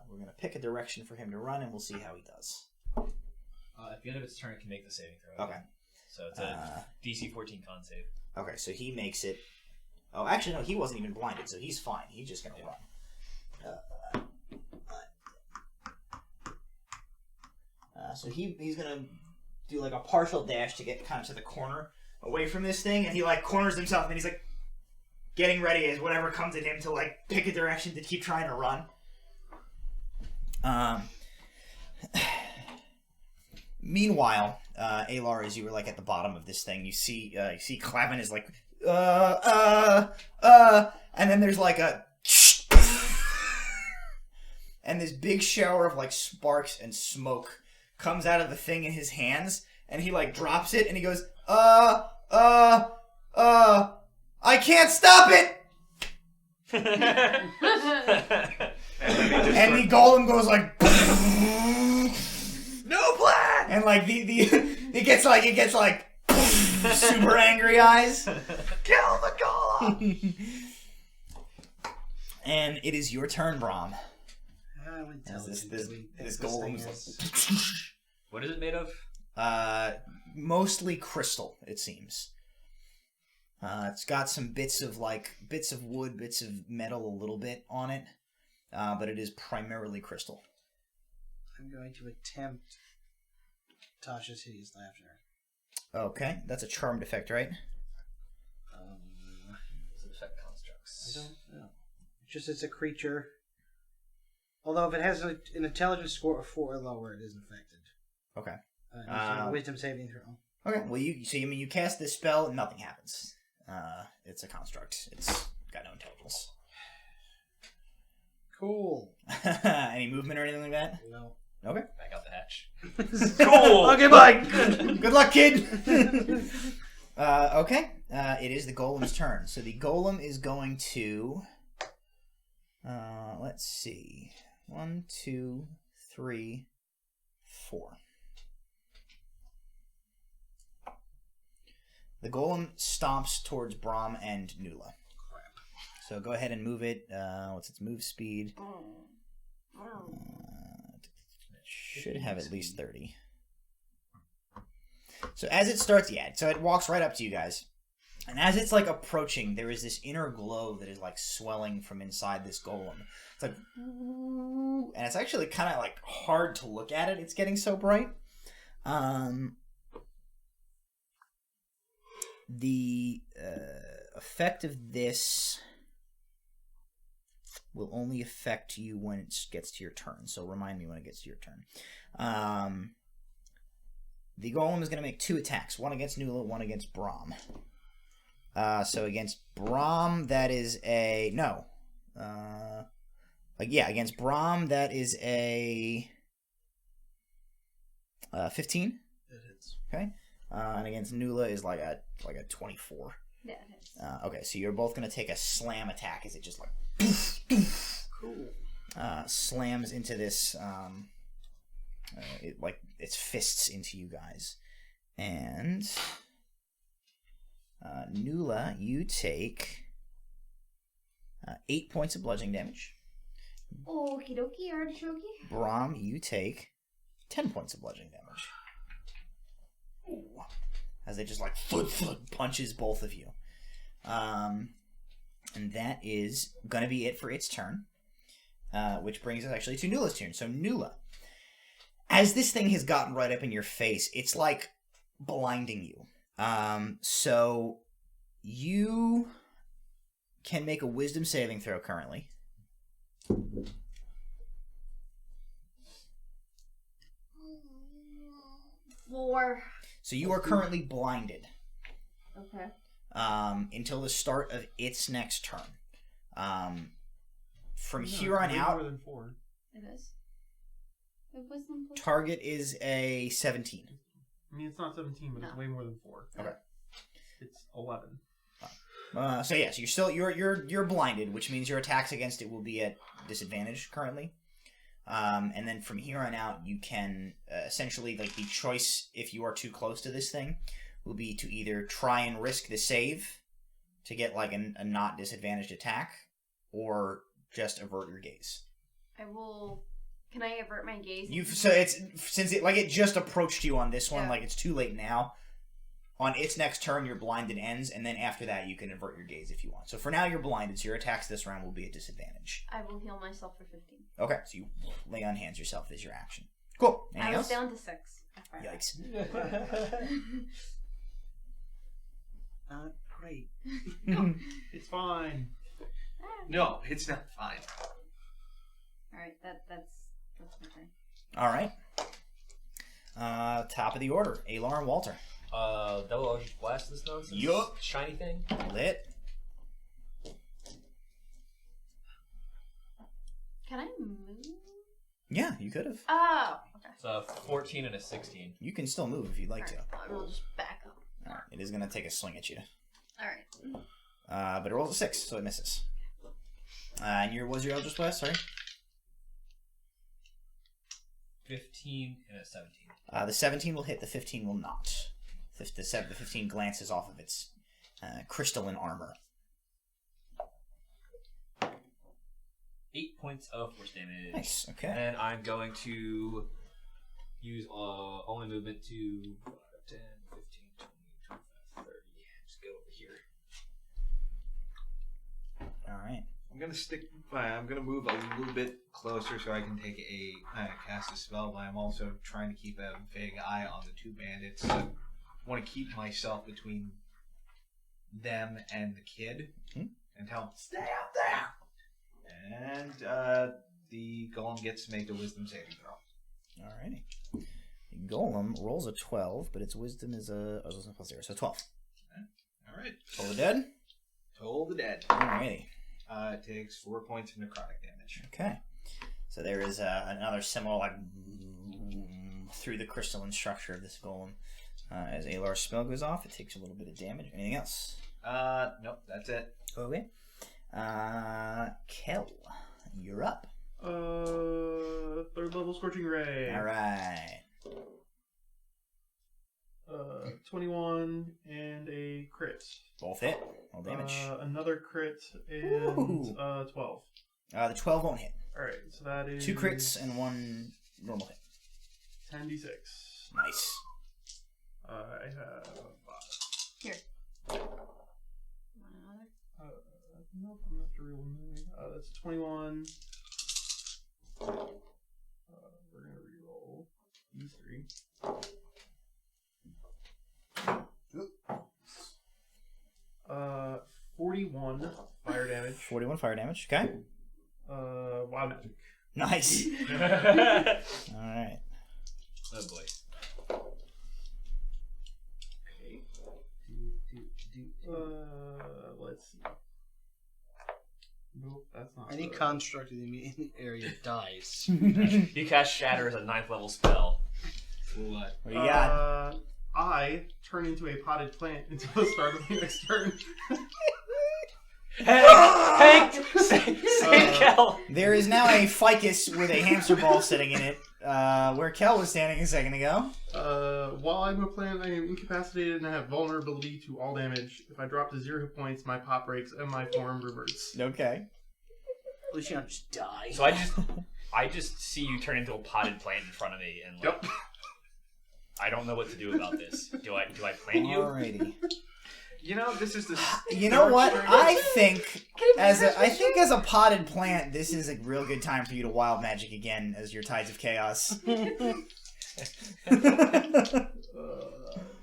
Speaker 1: We're going to pick a direction for him to run, and we'll see how he does.
Speaker 3: At the end of its turn, it can make the saving throw.
Speaker 1: Okay.
Speaker 3: So it's a DC 14 con save.
Speaker 1: Okay, so he makes it. Oh, actually, no, he wasn't even blinded, so he's fine. He's just going to run. So he's going to do like a partial dash to get kind of to the corner away from this thing, and he like corners himself, and he's like getting ready as whatever comes at him to like pick a direction to keep trying to run. Meanwhile, Alar, as you were like at the bottom of this thing, you see Clavin is like and then there's like a and this big shower of like sparks and smoke comes out of the thing in his hands, and he like drops it and he goes, I can't stop it! And the golem goes like, no plan! And like it gets like super angry eyes. Kill the golem! And it is your turn, Brahm. This golem is like,
Speaker 3: what is it made of?
Speaker 1: mostly crystal, it seems. It's got some bits of wood, bits of metal a little bit on it, but it is primarily crystal.
Speaker 2: I'm going to attempt Tasha's Hideous Laughter.
Speaker 1: Okay, that's a charmed effect, right?
Speaker 3: Does it affect constructs?
Speaker 2: I don't know. It's a creature. Although if it has an intelligence score of 4 or lower, it isn't affected.
Speaker 1: Okay.
Speaker 2: Wisdom saving throw.
Speaker 1: Okay, well, you cast this spell and nothing happens. It's a construct. It's got no intelligence.
Speaker 2: Cool.
Speaker 1: Any movement or anything like that?
Speaker 2: No.
Speaker 1: Okay.
Speaker 3: Back out the hatch.
Speaker 2: Cool. Okay, bye.
Speaker 1: Good luck, kid. Okay. It is the golem's turn. So the golem is going to. Let's see. 1, 2, 3, 4. The golem stomps towards Brahm and Nula.
Speaker 2: Crap.
Speaker 1: So go ahead and move it. What's its move speed? Should have at least 30. So as it starts, so it walks right up to you guys. And as it's like approaching, there is this inner glow that is like swelling from inside this golem. It's like, and it's actually kind of like hard to look at it. It's getting so bright. The effect of this will only affect you when it gets to your turn. So remind me when it gets to your turn. The golem is going to make 2 attacks. One against Nula, one against Brahm. So against Brahm, that is a... No. Against Brahm, that is a... 15?
Speaker 8: It hits.
Speaker 1: Okay. And against Nula is like a 24.
Speaker 5: Yeah, it hits.
Speaker 1: Okay, so you're both going to take a slam attack as it just like...
Speaker 2: Cool.
Speaker 1: Slams into this... its fists into you guys. And... Nula, you take 8 points of bludgeoning damage.
Speaker 5: Okie dokie, artichoke.
Speaker 1: Brahm, you take 10 points of bludgeoning damage. Ooh. As they just like thud, punches both of you. And that is going to be it for its turn. Which brings us actually to Nula's turn. So Nula, as this thing has gotten right up in your face, it's like blinding you. So you can make a wisdom saving throw currently.
Speaker 5: 4.
Speaker 1: So you are currently blinded.
Speaker 5: Okay.
Speaker 1: Until the start of its next turn. From here on
Speaker 6: way
Speaker 1: out,
Speaker 6: more than 4.
Speaker 5: It is. It wisdom plus.
Speaker 1: target is a 17.
Speaker 6: I mean, it's not 17, but it's
Speaker 5: No.
Speaker 6: way more than 4.
Speaker 1: Okay.
Speaker 6: It's 11.
Speaker 1: So you're blinded, which means your attacks against it will be at disadvantage currently. And then from here on out, you can essentially, like, the choice, if you are too close to this thing, will be to either try and risk the save to get like a not disadvantaged attack, or just avert your gaze.
Speaker 5: I will. Can I avert my gaze?
Speaker 1: Since it just approached you on this one,
Speaker 5: Yeah.
Speaker 1: like it's too late now. On its next turn, your blinded ends, and then after that, you can avert your gaze if you want. So for now, you're blinded, so your attacks this round will be at disadvantage.
Speaker 5: I will heal myself for 15.
Speaker 1: Okay, so you lay on hands yourself as your action. Cool. Anything
Speaker 5: I was
Speaker 1: else?
Speaker 5: down to 6. FYI.
Speaker 1: Yikes.
Speaker 2: Not great.
Speaker 6: It's fine.
Speaker 4: No, it's not fine.
Speaker 5: Alright, that's my turn.
Speaker 1: All right. Top of the order, Alar and Walter.
Speaker 3: Double Eldritch Blast this nonsense?
Speaker 1: Yup.
Speaker 3: Shiny thing?
Speaker 1: Lit.
Speaker 5: Can I move?
Speaker 1: Yeah, you could have.
Speaker 5: Oh, okay.
Speaker 3: It's a 14 and a 16.
Speaker 1: You can still move if you'd like to.
Speaker 5: Alright, we'll just back up.
Speaker 1: All right, it is going to take a swing at you.
Speaker 5: Alright.
Speaker 1: But it rolls a 6, so it misses. And what was your Eldritch Blast? Sorry.
Speaker 3: 15 and a 17.
Speaker 1: The 17 will hit. The 15 will not. The 15 glances off of its crystalline armor.
Speaker 3: 8 points of force damage.
Speaker 1: Nice. Okay.
Speaker 3: And I'm going to use only movement to 5, 10, 15, 20, 25, 30. Just go over here.
Speaker 1: All right.
Speaker 4: I'm gonna move a little bit closer so I can take cast a spell, but I'm also trying to keep a vague eye on the 2 bandits. I want to keep myself between them and the kid and tell him, stay up there! And the golem gets to make a wisdom saving throw.
Speaker 1: Alrighty. The golem rolls a 12, but its wisdom is a plus 0, so 12.
Speaker 4: Alright.
Speaker 1: Toll the dead?
Speaker 4: Toll the dead.
Speaker 1: Alrighty.
Speaker 4: It takes 4 points of necrotic damage.
Speaker 1: Okay. So there is another similar, like, through the crystalline structure of this golem. As Alar's spell goes off, it takes a little bit of damage. Anything else?
Speaker 4: Nope, that's it.
Speaker 1: Okay. Kel, you're up.
Speaker 6: 3rd level Scorching Ray.
Speaker 1: Alright.
Speaker 6: 21 and a crit.
Speaker 1: Both hit. All damage.
Speaker 6: Another crit and
Speaker 1: Ooh.
Speaker 6: 12.
Speaker 1: The 12 won't hit.
Speaker 6: Alright, so that is
Speaker 1: 2 crits and 1 normal hit.
Speaker 6: 10d6.
Speaker 1: Nice.
Speaker 6: I have 5.
Speaker 5: Here.
Speaker 6: Nope, I'm not the real one. That's 21. We're gonna reroll these 3. 41 fire damage.
Speaker 1: 41 fire damage. Okay.
Speaker 6: Wild magic.
Speaker 1: Nice. All right.
Speaker 3: Oh boy.
Speaker 6: Okay. Let's see. Nope, that's not.
Speaker 2: Any construct in the immediate area dies.
Speaker 3: You cast Shatter as a 9th level spell.
Speaker 8: What?
Speaker 1: What do you got?
Speaker 6: I turn into a potted plant until the start of the next turn.
Speaker 3: Hank! Save Kel!
Speaker 1: There is now a ficus with a hamster ball sitting in it, where Kel was standing a second ago.
Speaker 6: While I'm a plant, I am incapacitated and I have vulnerability to all damage. If I drop to 0 hit points, my pop breaks and my form reverts.
Speaker 1: Okay.
Speaker 2: At least you don't just die.
Speaker 3: So I just see you turn into a potted plant in front of me, and like,
Speaker 6: Yep.
Speaker 3: I don't know what to do about this. Do I plant you?
Speaker 1: Alrighty.
Speaker 4: You know, this is the.
Speaker 1: You know what? I think as a potted plant, this is a real good time for you to wild magic again as your Tides of Chaos.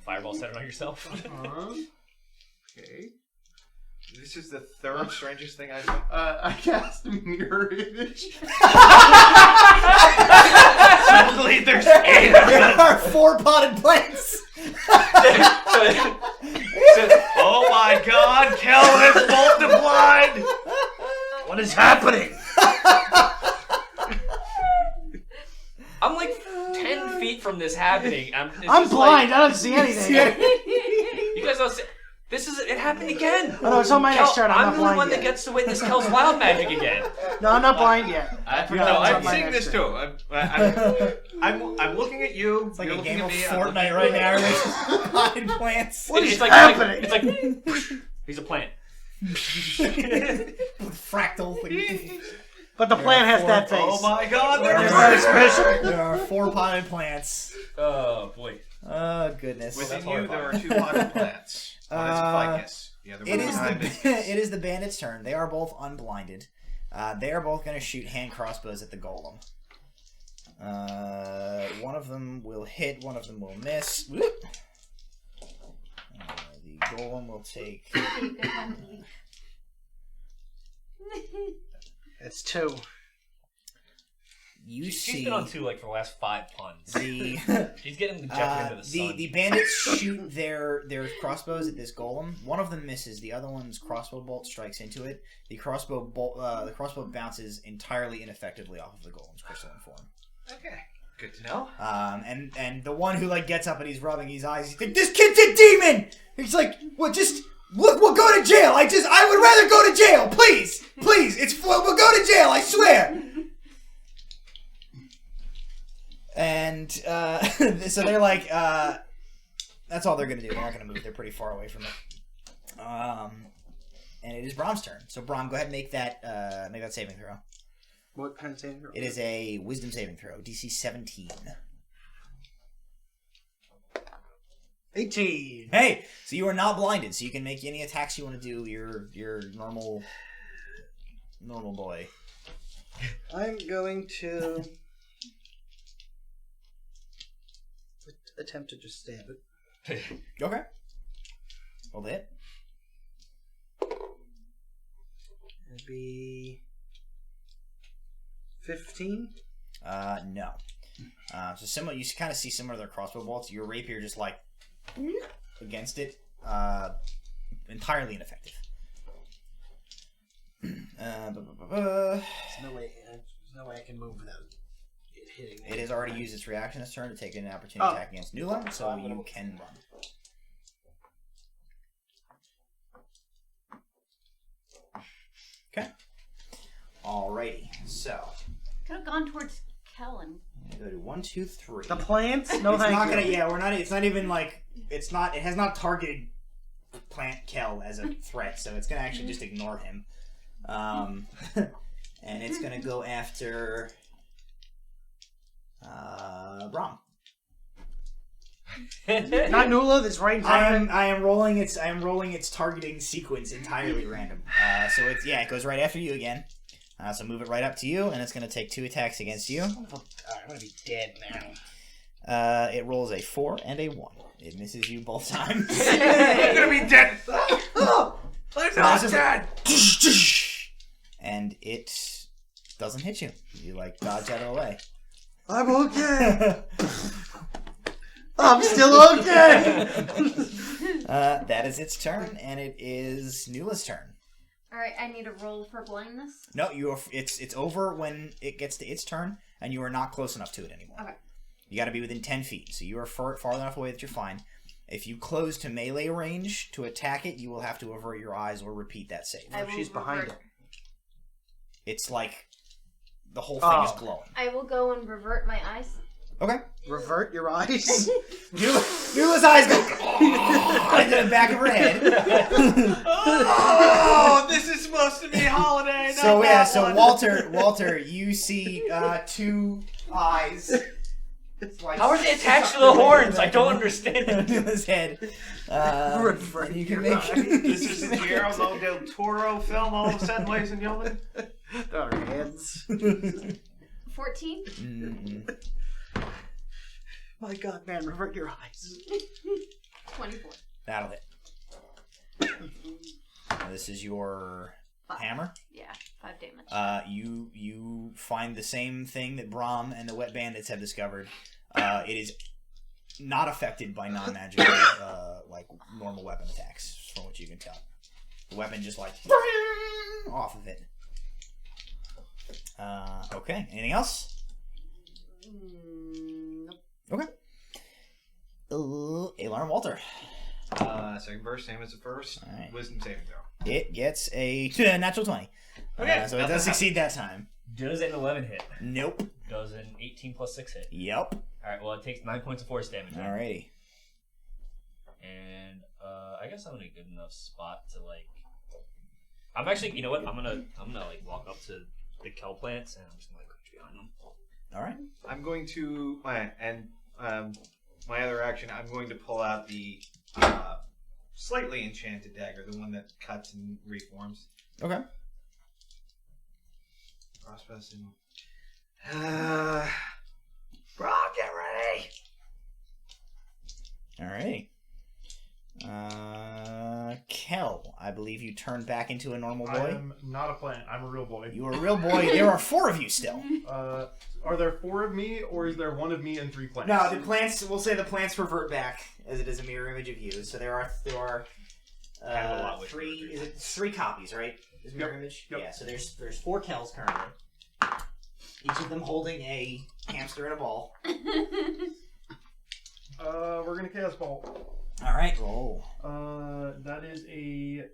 Speaker 3: Fireball set it on yourself.
Speaker 6: Okay.
Speaker 4: This is the third strangest thing I've done.
Speaker 6: I cast Mirror Image.
Speaker 3: Suddenly there's 8 of
Speaker 1: There
Speaker 3: them.
Speaker 1: are 4 potted plants.
Speaker 3: Oh my god, Kel has multiplied!
Speaker 2: What is happening?
Speaker 3: I'm like 10 feet from this happening. I'm
Speaker 2: I'm blind. I don't see anything.
Speaker 3: You guys don't see. It happened again.
Speaker 2: Oh, no, it's on my next turn. I'm
Speaker 3: I'm
Speaker 2: not
Speaker 3: the
Speaker 2: blind
Speaker 3: one
Speaker 2: yet.
Speaker 3: that gets to witness Kel's wild magic again.
Speaker 2: No, I'm not blind yet.
Speaker 4: I'm seeing this too. I'm looking at you.
Speaker 1: It's like
Speaker 4: You're
Speaker 1: a
Speaker 4: looking
Speaker 1: game
Speaker 4: at
Speaker 1: of
Speaker 4: me.
Speaker 1: Fortnite right now. With potted plants.
Speaker 2: What is
Speaker 3: It's like
Speaker 2: happening?
Speaker 3: It's like he's a plant.
Speaker 1: Fractal.
Speaker 2: But the plant has that face.
Speaker 4: Oh my god!
Speaker 1: There are 4 potted plants.
Speaker 3: Oh boy.
Speaker 1: Oh goodness.
Speaker 4: Within
Speaker 3: That's
Speaker 4: you, there are 2 potted plants. One is a ficus. The other one
Speaker 1: It is the bandit's turn. They are both unblinded. They are both going to shoot hand crossbows at the golem. One of them will hit. One of them will miss. Whoop. The golem will take.
Speaker 2: It's 2.
Speaker 3: She's been on 2 like for the last 5 puns. She's getting the Jeff into the sun.
Speaker 1: The bandits shoot their crossbows at this golem. One of them misses. The other one's crossbow bolt strikes into it. The crossbow bounces entirely ineffectively off of the golem's crystalline form.
Speaker 4: Okay, good to know.
Speaker 1: And the one who like gets up and he's rubbing his eyes. He's like, "This kid's a demon." He's like, "Well, just look. We'll go to jail. I would rather go to jail. Please. We'll go to jail. I swear." And so they're like, that's all they're gonna do. They're not gonna move. They're pretty far away from it. And it is Brom's turn. So Brom, go ahead and make that saving throw.
Speaker 2: What kind of saving throw?
Speaker 1: It is a Wisdom saving throw, DC 17.
Speaker 2: 18.
Speaker 1: Hey, so you are not blinded, so you can make any attacks you want to do. Your normal boy.
Speaker 2: I'm going to attempt to just stab it.
Speaker 1: Okay. Roll the hit.
Speaker 2: It'd be 15.
Speaker 1: No. So similar. You kind of see similar to their crossbow bolts. Your rapier just like against it. Entirely ineffective.
Speaker 2: There's no way I can move without it hitting.
Speaker 1: It has already used its reaction this turn to take an opportunity attack against Newland, so you can run. Okay. Alrighty. So
Speaker 5: Could have gone towards Kellen.
Speaker 1: I'm gonna go to 1, 2, 3.
Speaker 2: The plants? No,
Speaker 1: It's
Speaker 2: thank
Speaker 1: not
Speaker 2: you.
Speaker 1: gonna. Yeah, we're not. It's not even like. It's not. It has not targeted Plant Kel as a threat, so it's gonna actually just ignore him. And it's gonna go after Brom.
Speaker 2: Not Nula. That's right in front of it.
Speaker 1: I am rolling its targeting sequence entirely random. So it goes right after you again. So move it right up to you, and it's going to take 2 attacks against you.
Speaker 2: I'm gonna be dead now.
Speaker 1: It rolls a 4 and a 1. It misses you both times.
Speaker 4: I'm gonna be dead. I'm not dead.
Speaker 1: And it doesn't hit you. You dodge out of the way.
Speaker 2: I'm okay. I'm still okay.
Speaker 1: That is its turn, and it is Nula's turn.
Speaker 5: Alright, I need a roll for blindness.
Speaker 1: No, it's over when it gets to its turn, and you are not close enough to it anymore.
Speaker 5: Okay.
Speaker 1: You got to be within 10 feet, so you are far enough away that you're fine. If you close to melee range to attack it, you will have to avert your eyes or repeat that save.
Speaker 2: She's behind it.
Speaker 1: It's like the whole thing is glowing.
Speaker 5: I will go and revert my eyes.
Speaker 1: Okay.
Speaker 2: Revert your eyes.
Speaker 1: Nula's eyes go into the back of her head.
Speaker 4: Oh, this is supposed to be Holiday.
Speaker 1: So Walter, you see 2 eyes.
Speaker 3: How are they attached to the horns? I don't understand.
Speaker 1: Nula's head.
Speaker 2: Revert
Speaker 1: You can
Speaker 2: your
Speaker 1: make.
Speaker 2: eyes.
Speaker 4: This is the Guillermo del Toro film all of a sudden, ladies and gentlemen.
Speaker 2: Our hands.
Speaker 5: 14?
Speaker 1: Mm-mm.
Speaker 2: My God, man, revert your eyes.
Speaker 5: 24.
Speaker 1: That'll hit. This is your
Speaker 5: 5.
Speaker 1: hammer.
Speaker 5: Yeah, 5 damage.
Speaker 1: You find the same thing that Brahm and the Wet Bandits have discovered. It is not affected by non-magical, normal weapon attacks, from what you can tell. The weapon just off of it. Okay. Anything else?
Speaker 5: Nope.
Speaker 1: Okay. Alar and Walter.
Speaker 4: Second burst, same as the first.
Speaker 1: All right.
Speaker 4: Wisdom saving throw.
Speaker 1: It gets a natural 20.
Speaker 3: Okay.
Speaker 1: So it does succeed that time.
Speaker 3: Does an 11 hit?
Speaker 1: Nope.
Speaker 3: Does an 18 plus 6 hit?
Speaker 1: Yep.
Speaker 3: Alright, well, it takes 9 points of force damage.
Speaker 1: Alrighty.
Speaker 3: And I guess I'm in a good enough spot to I'm actually, you know what? I'm gonna walk up to the kelp plants and I'm just gonna crouch behind them.
Speaker 1: Alright.
Speaker 4: I'm going to my other action. I'm going to pull out the slightly enchanted dagger, the one that cuts and reforms.
Speaker 1: Okay.
Speaker 4: Crossbows and bro, get ready.
Speaker 1: Alrighty. Kel, I believe you turned back into a normal
Speaker 6: I
Speaker 1: boy.
Speaker 6: am not a plant. I'm a real boy.
Speaker 1: You are a real boy. There are 4 of you still.
Speaker 6: Are there 4 of me, or is there 1 of me and 3 plants?
Speaker 1: No, the plants. We'll say the plants revert back, as it is a mirror image of you. So there are
Speaker 3: Kind of a lot with
Speaker 1: 3. Is it 3 copies, right? Is mirror image?
Speaker 6: Yep.
Speaker 1: Yeah. So there's 4 Kels currently. Each of them holding a hamster and a ball.
Speaker 6: We're gonna cast ball.
Speaker 1: All right. Roll.
Speaker 6: That is a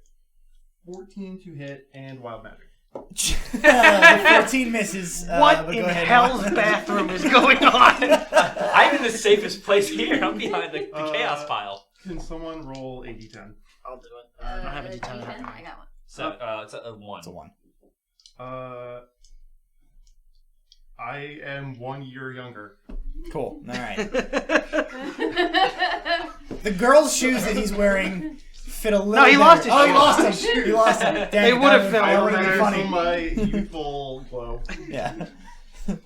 Speaker 6: 14 to hit and wild magic.
Speaker 1: The 14 misses.
Speaker 2: What
Speaker 1: but
Speaker 2: in
Speaker 1: go ahead,
Speaker 2: hell's
Speaker 1: Juan.
Speaker 2: bathroom is going on?
Speaker 3: I'm in the safest place here. I'm behind the chaos pile.
Speaker 6: Can someone roll a d10?
Speaker 2: I'll do it. I don't have a D10.
Speaker 5: D10? I got one.
Speaker 3: So it's a 1.
Speaker 1: It's a 1.
Speaker 6: I am 1 year younger.
Speaker 1: Cool. All right. The girl's shoes that he's wearing fit a little.
Speaker 2: No, he lost his
Speaker 1: Oh, he
Speaker 2: shoes.
Speaker 1: lost them. He lost them. Dang,
Speaker 2: They
Speaker 1: it,
Speaker 2: would have
Speaker 1: that
Speaker 2: fit
Speaker 1: that
Speaker 2: over
Speaker 1: would've been
Speaker 2: there.
Speaker 1: funny.
Speaker 6: From my youthful glow.
Speaker 1: Yeah.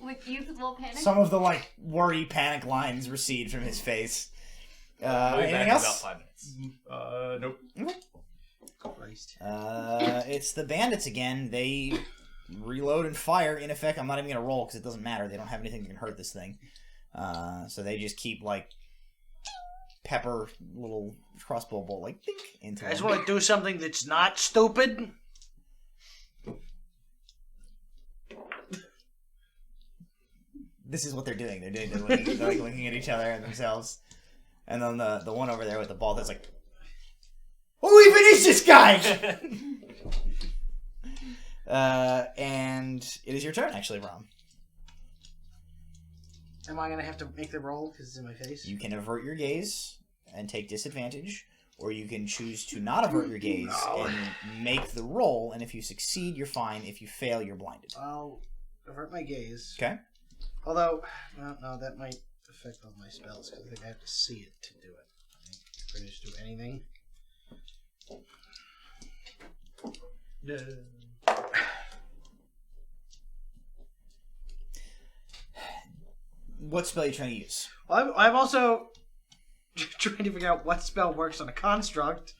Speaker 5: With youthful panic?
Speaker 1: Some of the worry, panic lines recede from his face.
Speaker 3: I'll be back
Speaker 1: Anything
Speaker 3: in
Speaker 1: else?
Speaker 3: about 5 minutes.
Speaker 6: Nope.
Speaker 2: Christ.
Speaker 1: It's the bandits again. They reload and fire. In effect, I'm not even gonna roll because it doesn't matter. They don't have anything that can hurt this thing. So they just keep pepper little crossbow bolt dink into
Speaker 2: I just
Speaker 1: them.
Speaker 2: want to do something that's not stupid.
Speaker 1: This is what they're doing. They're looking at each other and themselves. And then the one over there with the ball that's who even is this guy? And it is your turn, actually, Rom.
Speaker 2: Am I going to have to make the roll because it's in my face?
Speaker 1: You can avert your gaze and take disadvantage, or you can choose to not avert your gaze and make the roll, and if you succeed, you're fine. If you fail, you're blinded.
Speaker 2: I'll avert my gaze.
Speaker 1: Okay?
Speaker 2: Although, no, that might affect all my spells because I think I have to see it to do it. Can I just do anything?
Speaker 3: No.
Speaker 1: What spell are you trying to use?
Speaker 2: Well, I'm also trying to figure out what spell works on a construct.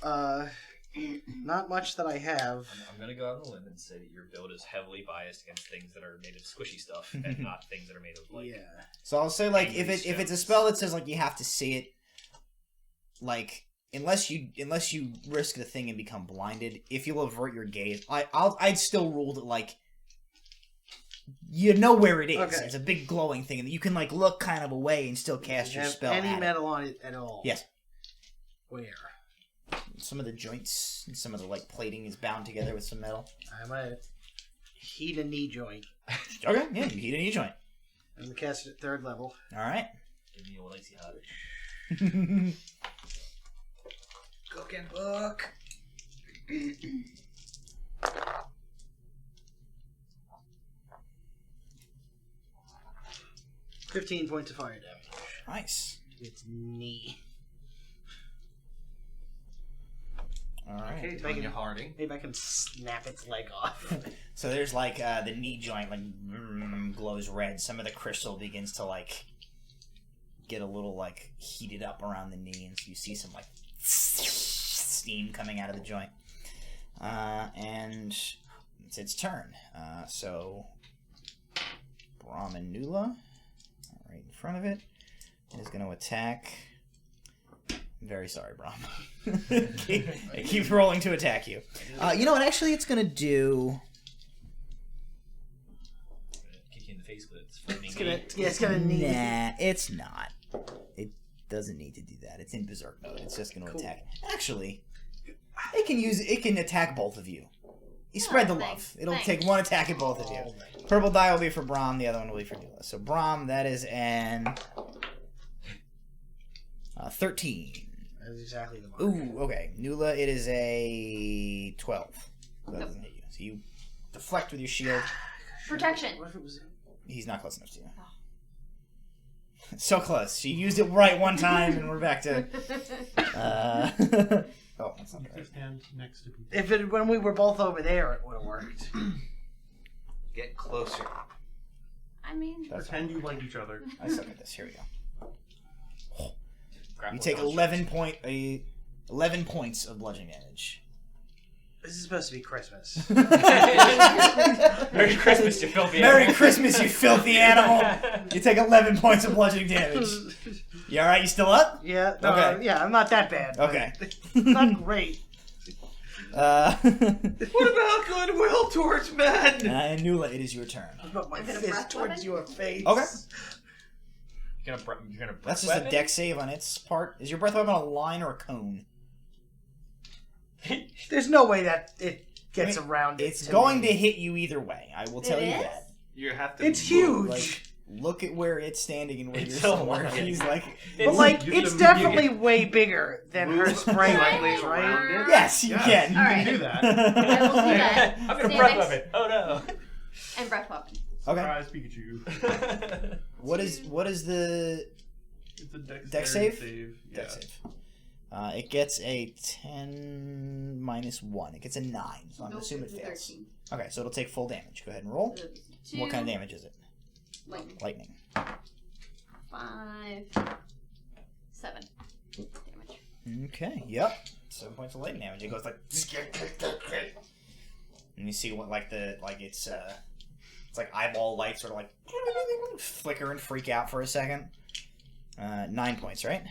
Speaker 2: Not much that I have.
Speaker 3: I'm gonna go out on a limb and say that your build is heavily biased against things that are made of squishy stuff and not things that are made of like.
Speaker 2: Yeah.
Speaker 1: So I'll say like if it's a spell that says like you have to see it, like unless you risk the thing and become blinded, if you'll avert your gaze, I'd still rule that like you know where it is.
Speaker 2: Okay.
Speaker 1: It's a big glowing thing, and you can like look kind of away and still cast your
Speaker 2: Have
Speaker 1: spell.
Speaker 2: any
Speaker 1: at
Speaker 2: metal on it at all?
Speaker 1: Yes.
Speaker 2: Where?
Speaker 1: Some of the joints and some of the like plating is bound together with some metal.
Speaker 2: I'm gonna heat a knee joint.
Speaker 1: Okay, yeah, you heat a knee joint.
Speaker 2: I'm gonna cast it at 3rd level.
Speaker 1: All right.
Speaker 3: Give me old icy hot.
Speaker 4: Cooking book.
Speaker 2: 15 points of fire damage.
Speaker 1: Nice.
Speaker 2: Its knee.
Speaker 1: All right.
Speaker 4: Okay, Tanya Harding.
Speaker 2: Maybe I can snap its leg off.
Speaker 1: So there's like the knee joint like glows red. Some of the crystal begins to like get a little like heated up around the knee, and so you see some like steam coming out of the joint. And it's its turn. So Brahm and Nula, right in front of it, is going to attack. I'm very sorry, Brahm. It keeps rolling to attack you. You know what? Actually, it's going to do.
Speaker 3: Kick you in the face with its flaming
Speaker 2: It's gonna,
Speaker 3: knee.
Speaker 2: yeah, it's gonna knee.
Speaker 1: Nah, it's not. It doesn't need to do that. It's in berserk mode. It's just going to attack. Actually, it can attack both of you. You spread the love. It'll take one attack at both of you. Purple die will be for Brahm. The other one will be for Nula. So Brahm, that is an 13.
Speaker 2: That's exactly the mark.
Speaker 1: Ooh, okay. Nula, it is a 12. So that doesn't hit you. So you deflect with your shield.
Speaker 5: Protection.
Speaker 2: What if it was...
Speaker 1: He's not close enough to you. So close. She used it right one time, and we're back to... Oh, that's not right.
Speaker 6: Stand next to people.
Speaker 2: If it when we were both over there, it would have worked.
Speaker 4: Get closer.
Speaker 5: I mean,
Speaker 1: That's
Speaker 6: Pretend you like each other.
Speaker 1: I suck at this. Here we go.
Speaker 3: Grapple
Speaker 1: You take
Speaker 3: with
Speaker 1: 11 points of bludgeoning damage.
Speaker 2: This is supposed to be Christmas.
Speaker 3: Merry Christmas, you filthy
Speaker 1: Merry
Speaker 3: animal.
Speaker 1: Christmas, you filthy animal! You take 11 points of bludgeoning damage. You alright? You still up?
Speaker 2: Yeah. No,
Speaker 1: Okay.
Speaker 2: Yeah, I'm not that bad. but
Speaker 1: Okay.
Speaker 2: not great.
Speaker 4: What about goodwill towards men?
Speaker 1: And Nula, it is your turn.
Speaker 2: What about my
Speaker 5: Is it a
Speaker 2: fist
Speaker 5: breath
Speaker 2: towards
Speaker 5: weapon?
Speaker 2: your face?
Speaker 1: Okay.
Speaker 3: You're gonna
Speaker 1: That's just a deck save on its part. Is your breath weapon a line or a cone?
Speaker 2: There's no way that it gets around it.
Speaker 1: It's going to hit you either way. I will tell
Speaker 5: It
Speaker 1: you
Speaker 5: is?
Speaker 1: that.
Speaker 4: You have to.
Speaker 2: It's
Speaker 4: move.
Speaker 2: huge.
Speaker 1: Like, look at where it's standing and where
Speaker 3: It's
Speaker 1: you're
Speaker 3: so
Speaker 1: somewhere.
Speaker 3: large.
Speaker 1: He's like,
Speaker 2: But like,
Speaker 6: You have
Speaker 2: it's
Speaker 6: to
Speaker 2: definitely way bigger than her
Speaker 4: Move
Speaker 2: spray
Speaker 4: slightly
Speaker 2: weapons, right?
Speaker 4: around it.
Speaker 1: yes, you
Speaker 6: Yes.
Speaker 1: can.
Speaker 5: All right.
Speaker 6: You can do that.
Speaker 5: I will do that.
Speaker 3: I'm gonna
Speaker 5: Stand
Speaker 3: breath
Speaker 5: next-
Speaker 3: weapon. Oh no.
Speaker 5: And breath weapon.
Speaker 1: Okay.
Speaker 6: Surprise, Pikachu.
Speaker 1: What is the
Speaker 6: It's a
Speaker 1: Dex save?
Speaker 6: Yeah.
Speaker 1: deck save? It gets a 10 minus 1. It gets a 9, so I'm
Speaker 5: Nope,
Speaker 1: assuming it
Speaker 5: it's a
Speaker 1: fails.
Speaker 5: 13.
Speaker 1: Okay, so it'll take full damage. Go ahead and roll.
Speaker 5: 2,
Speaker 1: What kind of damage is it?
Speaker 5: Lightning.
Speaker 1: Lightning.
Speaker 5: 5, 7 damage.
Speaker 1: Okay, yep. 7 points of lightning damage. It goes like, and you see what it's like eyeball light sort of like flicker and freak out for a second. 9 points, right?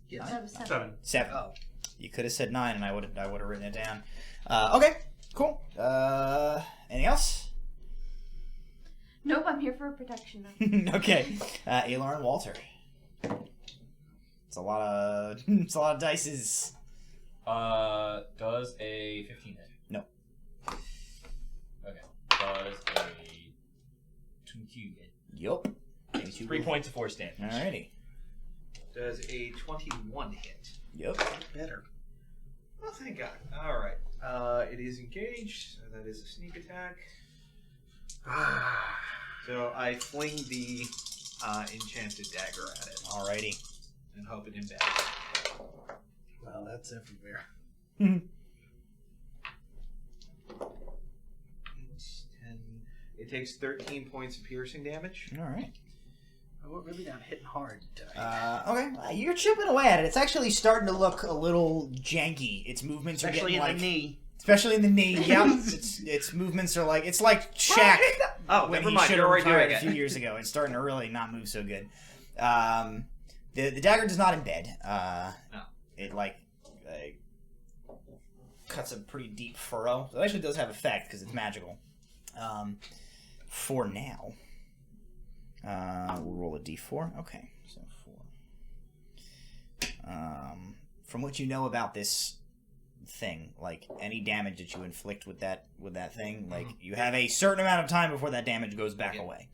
Speaker 2: Yes.
Speaker 5: That was 7.
Speaker 6: 7.
Speaker 1: 7.
Speaker 2: Oh.
Speaker 1: You could have said 9, and I would have written it down. Okay, cool. Anything else?
Speaker 5: Nope, I'm here for protection.
Speaker 1: Okay, Alar and Walter. It's a lot of dices.
Speaker 3: Does a 15 hit?
Speaker 1: No.
Speaker 3: Okay. Does a 22 hit?
Speaker 1: Yup.
Speaker 3: 3 points of force damage.
Speaker 1: Alrighty.
Speaker 4: Does a 21 hit?
Speaker 1: Yup.
Speaker 2: Better.
Speaker 4: Oh, thank God. All right. It is engaged, so that is a sneak attack. So I fling the enchanted dagger at it.
Speaker 1: Alrighty.
Speaker 4: And hope it embeds.
Speaker 2: Well, that's everywhere.
Speaker 4: 10. It takes 13 points of piercing damage.
Speaker 1: Alright.
Speaker 2: Oh, we're really not hitting hard.
Speaker 1: Okay. You're chipping away at it. It's actually starting to look a little janky. Its movements
Speaker 2: Especially
Speaker 1: are getting
Speaker 2: in the knee.
Speaker 1: Especially in the knee. Yep. its movements are like it's like Shaq.
Speaker 4: Oh,
Speaker 1: when
Speaker 4: never
Speaker 1: he
Speaker 4: mind.
Speaker 1: should
Speaker 4: You're
Speaker 1: have
Speaker 4: already
Speaker 1: retired
Speaker 4: doing
Speaker 1: a few
Speaker 4: it.
Speaker 1: years ago. It's starting to really not move so good. The dagger does not embed.
Speaker 4: No.
Speaker 1: It cuts a pretty deep furrow. So it actually does have effect because it's magical. For now, we'll roll a d4. Okay, so 4. From what you know about this thing, like any damage that you inflict with that thing, like you have a certain amount of time before that damage goes back away.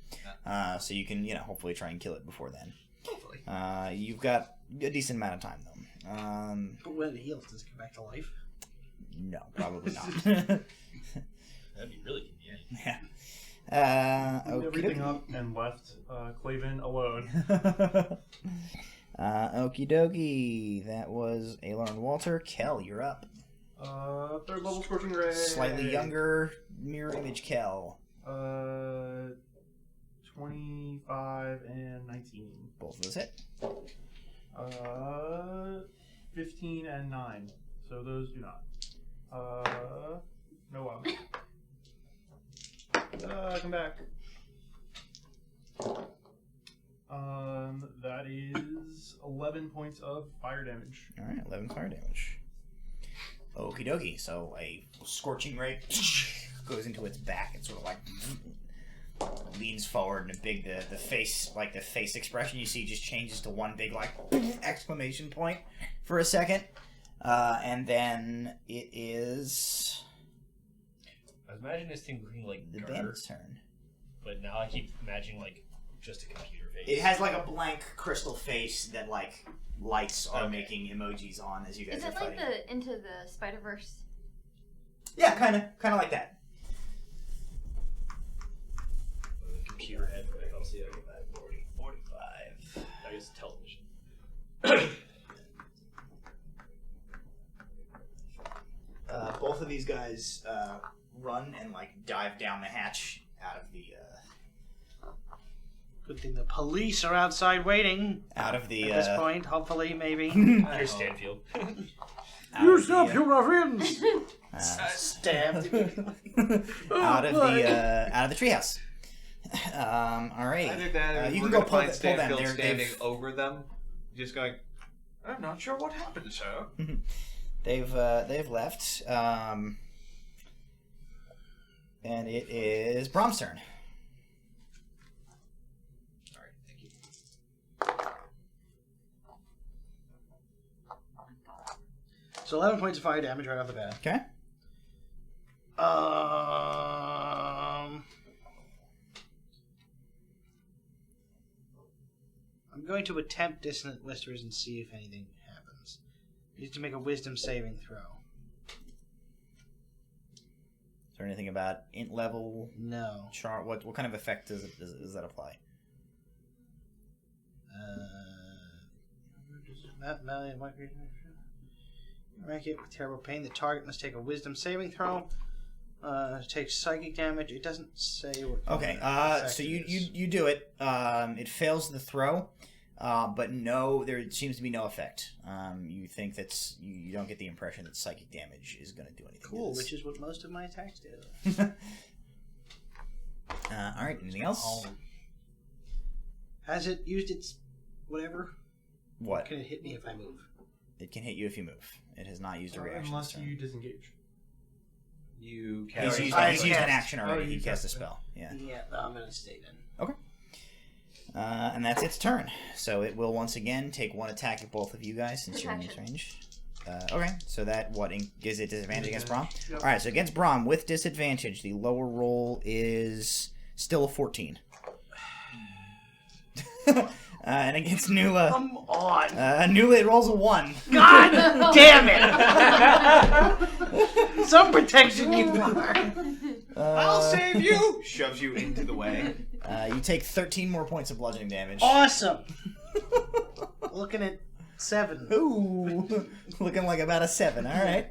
Speaker 1: So you can, hopefully try and kill it before then.
Speaker 4: Hopefully.
Speaker 1: You've got a decent amount of time though.
Speaker 2: But when it heals, does it come back to life?
Speaker 1: No, probably not.
Speaker 3: That'd be really convenient.
Speaker 1: Yeah.
Speaker 6: Cleaned everything up and left Clavin alone.
Speaker 1: Okie dokie. That was Aylar and Walter. Kel, you're up.
Speaker 6: Third level Scorching Ray.
Speaker 1: Slightly younger mirror image Kel.
Speaker 6: 25 and 19.
Speaker 1: Both of those hit.
Speaker 6: 15 and 9. So those do not. No wow. Come back. That is 11 points of fire damage.
Speaker 1: Alright, 11 fire damage. Okie dokie. So a scorching ray goes into its back and sort of like leans forward, and the face expression you see just changes to one big like exclamation point for a second. And then it is
Speaker 3: I was imagining this thing looking like
Speaker 1: the
Speaker 3: dirt,
Speaker 1: bandit's turn.
Speaker 3: but now I keep imagining like just a computer face.
Speaker 1: It has like a blank crystal face that like lights are making emojis on as you guys
Speaker 5: Is
Speaker 1: are
Speaker 5: it like
Speaker 1: fighting.
Speaker 5: the Into the Spider-Verse?
Speaker 1: Yeah, kind of like that.
Speaker 3: Computer head. I'll see. I get that 40,
Speaker 1: 45.
Speaker 3: I guess television.
Speaker 1: Both of these guys run and like dive down the hatch out of the
Speaker 2: Good thing the police are outside waiting.
Speaker 1: At
Speaker 2: this point, hopefully, maybe.
Speaker 3: Here's Stanfield.
Speaker 2: You stop, you ruffians!
Speaker 1: stabbed
Speaker 2: out
Speaker 1: of the treehouse. All right.
Speaker 4: Either that,
Speaker 1: you
Speaker 4: we're
Speaker 1: can go
Speaker 4: gonna
Speaker 1: pull
Speaker 4: find
Speaker 1: them.
Speaker 4: Stanfield standing over them, just going. I'm not sure what happened, sir.
Speaker 1: They've left. And it is Brom's turn.
Speaker 4: All right, thank you.
Speaker 2: So 11 points of fire damage right off the bat.
Speaker 1: Okay.
Speaker 2: I'm going to attempt Dissonant Whispers and see if anything happens. You need to make a Wisdom saving throw.
Speaker 1: Is there anything about int level?
Speaker 2: No.
Speaker 1: Chart. What kind of effect does that apply?
Speaker 2: Rank it with terrible pain. The target must take a Wisdom saving throw. Takes psychic damage. It doesn't say what.
Speaker 1: Okay. So you do it. It fails the throw, but no, there seems to be no effect. You think that's you don't get the impression that psychic damage is going to do anything.
Speaker 2: Cool, which is what most of my attacks do.
Speaker 1: All right. Anything else?
Speaker 2: Has it used its whatever?
Speaker 1: What?
Speaker 2: Can it hit me if I move?
Speaker 1: It can hit you if you move. It has not used a reaction.
Speaker 6: Unless
Speaker 1: this turn.
Speaker 6: you disengage.
Speaker 4: You
Speaker 1: He's used an action already. He cast a spell. Yeah.
Speaker 2: Yeah, no, I'm gonna stay then.
Speaker 1: Okay. And that's its turn. So it will once again take one attack at both of you guys since you're in its range. Okay, so that gives it disadvantage against Brahm?
Speaker 6: Yep.
Speaker 1: Alright, so against Brahm with disadvantage, the lower roll is still a 14. And against Nula.
Speaker 2: Come on!
Speaker 1: Nula, it rolls a 1.
Speaker 2: God damn it! Some protection you are.
Speaker 4: I'll save you! Shoves you into the way.
Speaker 1: You take 13 more points of bludgeoning damage.
Speaker 2: Awesome. Looking at 7.
Speaker 1: Ooh, looking like about a 7. All right.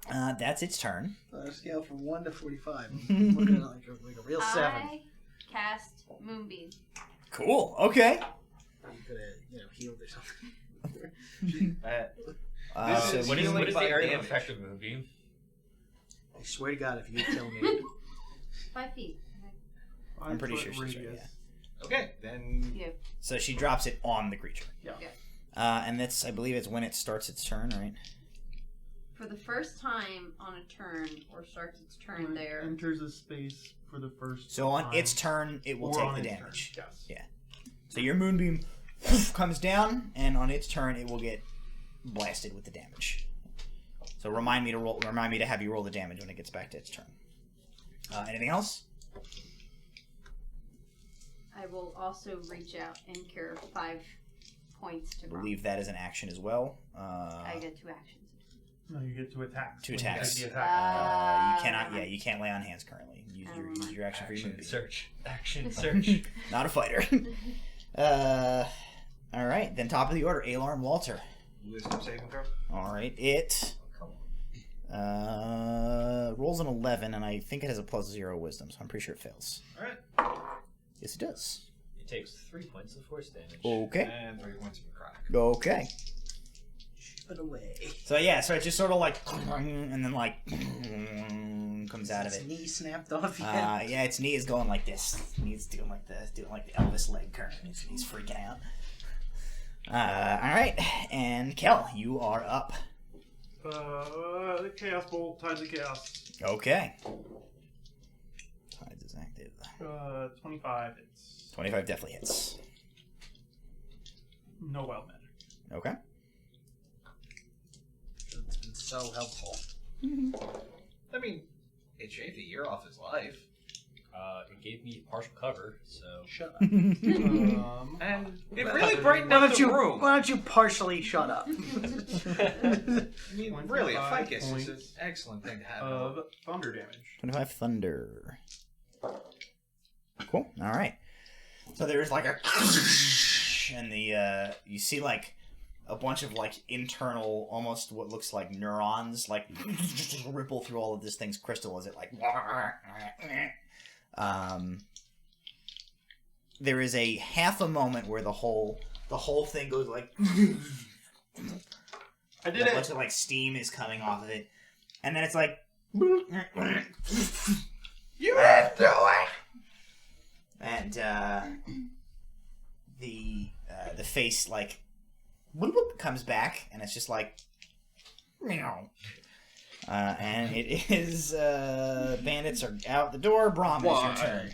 Speaker 1: That's its turn.
Speaker 2: On a scale from 1 to 45. I'm looking at like a real 7.
Speaker 5: I cast Moonbeam.
Speaker 1: Cool. Okay.
Speaker 2: You could have, healed or something.
Speaker 1: So
Speaker 3: What is the
Speaker 4: by
Speaker 3: area of
Speaker 4: damage.
Speaker 3: effect of Moonbeam?
Speaker 2: I swear to God, if you kill me.
Speaker 5: 5 feet.
Speaker 1: I'm pretty sure she's right,
Speaker 6: radius.
Speaker 4: Okay, then
Speaker 5: Yeah.
Speaker 1: So she drops it on the creature.
Speaker 6: Yeah.
Speaker 1: And that's, I believe, it's when it starts its turn, right?
Speaker 5: For the first time on a turn, or starts its turn
Speaker 6: When it
Speaker 5: there.
Speaker 6: enters a space for the first
Speaker 1: So on
Speaker 6: time,
Speaker 1: its turn, it will
Speaker 6: or
Speaker 1: take
Speaker 6: on
Speaker 1: the
Speaker 6: its
Speaker 1: damage.
Speaker 6: turn. Yes.
Speaker 1: Yeah. So your moonbeam comes down, and on its turn, it will get blasted with the damage. So remind me to have you roll the damage when it gets back to its turn. Anything else?
Speaker 5: I will also reach out and cure 5 points to
Speaker 1: I
Speaker 5: Brom.
Speaker 1: believe that is an action as well.
Speaker 5: I get 2 actions.
Speaker 6: No, you get 2 attacks.
Speaker 1: 2
Speaker 6: when you
Speaker 1: attacks.
Speaker 6: get the attack.
Speaker 1: You cannot. Yeah, you can't lay on hands currently. Use your action for your
Speaker 3: Action
Speaker 1: moonbeam.
Speaker 3: search. Action search.
Speaker 1: Not a fighter. All right, then top of the order, Alarm Walter.
Speaker 4: wisdom saving throw.
Speaker 1: All right, it rolls an 11, and I think it has a +0 wisdom, so I'm pretty sure it fails.
Speaker 4: All right.
Speaker 1: Yes, it does.
Speaker 3: It takes 3 points of force damage.
Speaker 1: Okay.
Speaker 4: And 3 points of necrotic.
Speaker 1: Okay.
Speaker 2: Put away.
Speaker 1: So yeah, so it just sort of like, and then like comes out of
Speaker 2: Its
Speaker 1: it.
Speaker 2: knee snapped off yet.
Speaker 1: Yeah, its knee is going like this. Knee's doing like the Elvis leg curve. He's freaking out. All right, and Kel, you are up.
Speaker 6: The Chaos Bolt times the Chaos.
Speaker 1: Okay. Tides is active.
Speaker 6: 25 hits.
Speaker 1: 25 definitely hits.
Speaker 6: No wild magic.
Speaker 1: Okay.
Speaker 2: It's been so helpful.
Speaker 4: I mean, it shaved a year off his life.
Speaker 3: It gave me partial cover, so...
Speaker 2: Shut up.
Speaker 4: And it really brightened up the room.
Speaker 2: Why don't you partially shut up?
Speaker 4: I mean, really, a
Speaker 6: 25
Speaker 4: ficus is an
Speaker 6: points
Speaker 4: excellent thing to have.
Speaker 6: of thunder damage.
Speaker 1: 25 thunder. Cool. All right. So there's like a, and the you see like a bunch of like internal, almost what looks like neurons, like ripple through all of this thing's crystal as it like. There is a half a moment where the whole thing goes like.
Speaker 6: I did
Speaker 1: a
Speaker 6: it!
Speaker 1: bunch of like steam is coming off of it, and then it's like. You have to it. And the face like whoop, whoop, comes back, and it's just like meow. And it is bandits are out the door. Brom, it's your turn.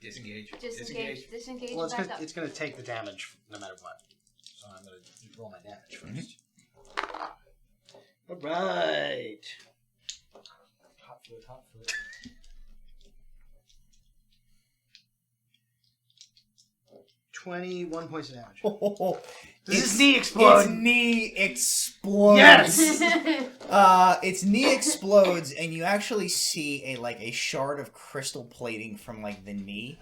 Speaker 4: Disengage.
Speaker 5: Disengage.
Speaker 2: Well,
Speaker 5: Back up.
Speaker 2: it's gonna take the damage no matter what. So I'm gonna roll my damage first. All right.
Speaker 3: Hot foot.
Speaker 2: 21 points of damage.
Speaker 1: Oh,
Speaker 2: Does his knee explode?
Speaker 1: Its knee explodes.
Speaker 2: Yes!
Speaker 1: Its knee explodes, and you actually see a shard of crystal plating from like the knee,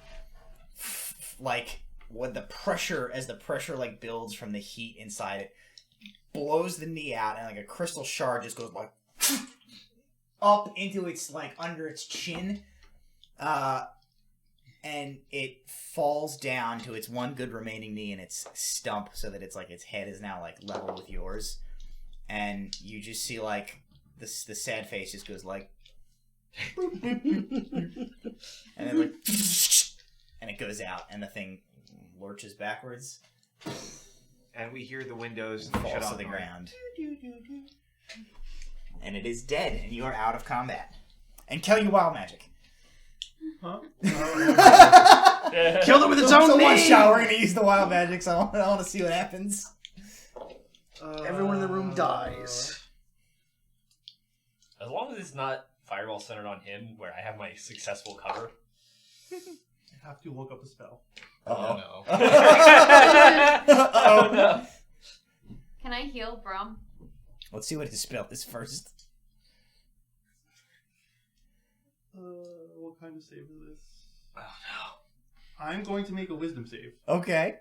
Speaker 1: like when the pressure like builds from the heat inside it, blows the knee out, and like a crystal shard just goes like up into its like under its chin, and it falls down to its one good remaining knee and its stump, so that it's like its head is now like level with yours, and you just see like the sad face just goes like, and then like, and it goes out, and the thing lurches backwards
Speaker 4: And we hear the windows
Speaker 1: and
Speaker 4: shut
Speaker 1: falls
Speaker 4: off
Speaker 1: to the ground, and it is dead, and you are out of combat. And kill you wild magic.
Speaker 6: Huh?
Speaker 2: Killed it with its own
Speaker 1: So one
Speaker 2: knee!
Speaker 1: shot, we're gonna use the wild magic, so I want to see what happens.
Speaker 2: Everyone in the room dies.
Speaker 3: As long as it's not fireball centered on him, where I have my successful cover.
Speaker 6: I have to look up a spell.
Speaker 4: Oh no.
Speaker 3: Oh no.
Speaker 5: Can I heal Brom?
Speaker 1: Let's see what his spell is first.
Speaker 6: What kind of save is this? I'm going to make a wisdom save.
Speaker 1: Okay.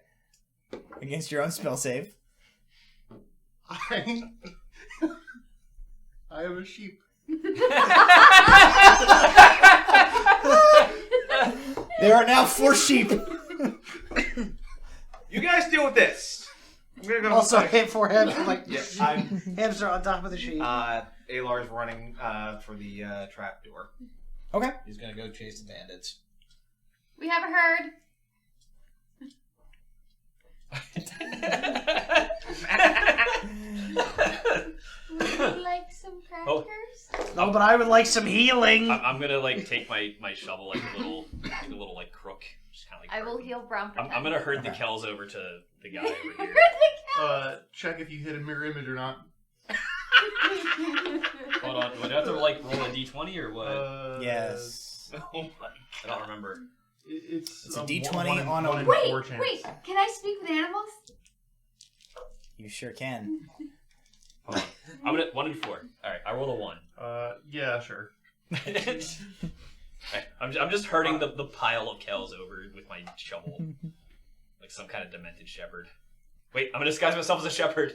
Speaker 1: Against your own spell save.
Speaker 6: I am a sheep.
Speaker 1: There are now 4 sheep.
Speaker 4: You guys deal with this. I'm gonna go.
Speaker 2: Also, hit for him. Like,
Speaker 4: Yeah,
Speaker 2: hamster on top of the sheep.
Speaker 4: Alar's running for the trap door.
Speaker 1: Okay.
Speaker 8: He's gonna go chase the bandits.
Speaker 5: We have a herd. Would you like some crackers?
Speaker 2: No, but I would like some healing.
Speaker 3: I'm gonna like take my shovel like a little like crook. Just kind of like.
Speaker 5: I will heal Brown.
Speaker 3: I'm gonna herd the Kells over to the guy over here.
Speaker 6: Check if you hit a mirror image or not.
Speaker 3: Hold on, do I have to like roll a d20 or what?
Speaker 1: Yes.
Speaker 3: Oh my! I don't remember.
Speaker 6: It's
Speaker 1: a D20 on a...
Speaker 5: Wait, can I speak with animals?
Speaker 1: You sure can.
Speaker 3: Hold on. I'm gonna 1 and 4. All right, I rolled a 1.
Speaker 6: Yeah, sure.
Speaker 3: Right, I'm just herding the pile of Kells over with my shovel, like some kind of demented shepherd. Wait, I'm gonna disguise myself as a shepherd.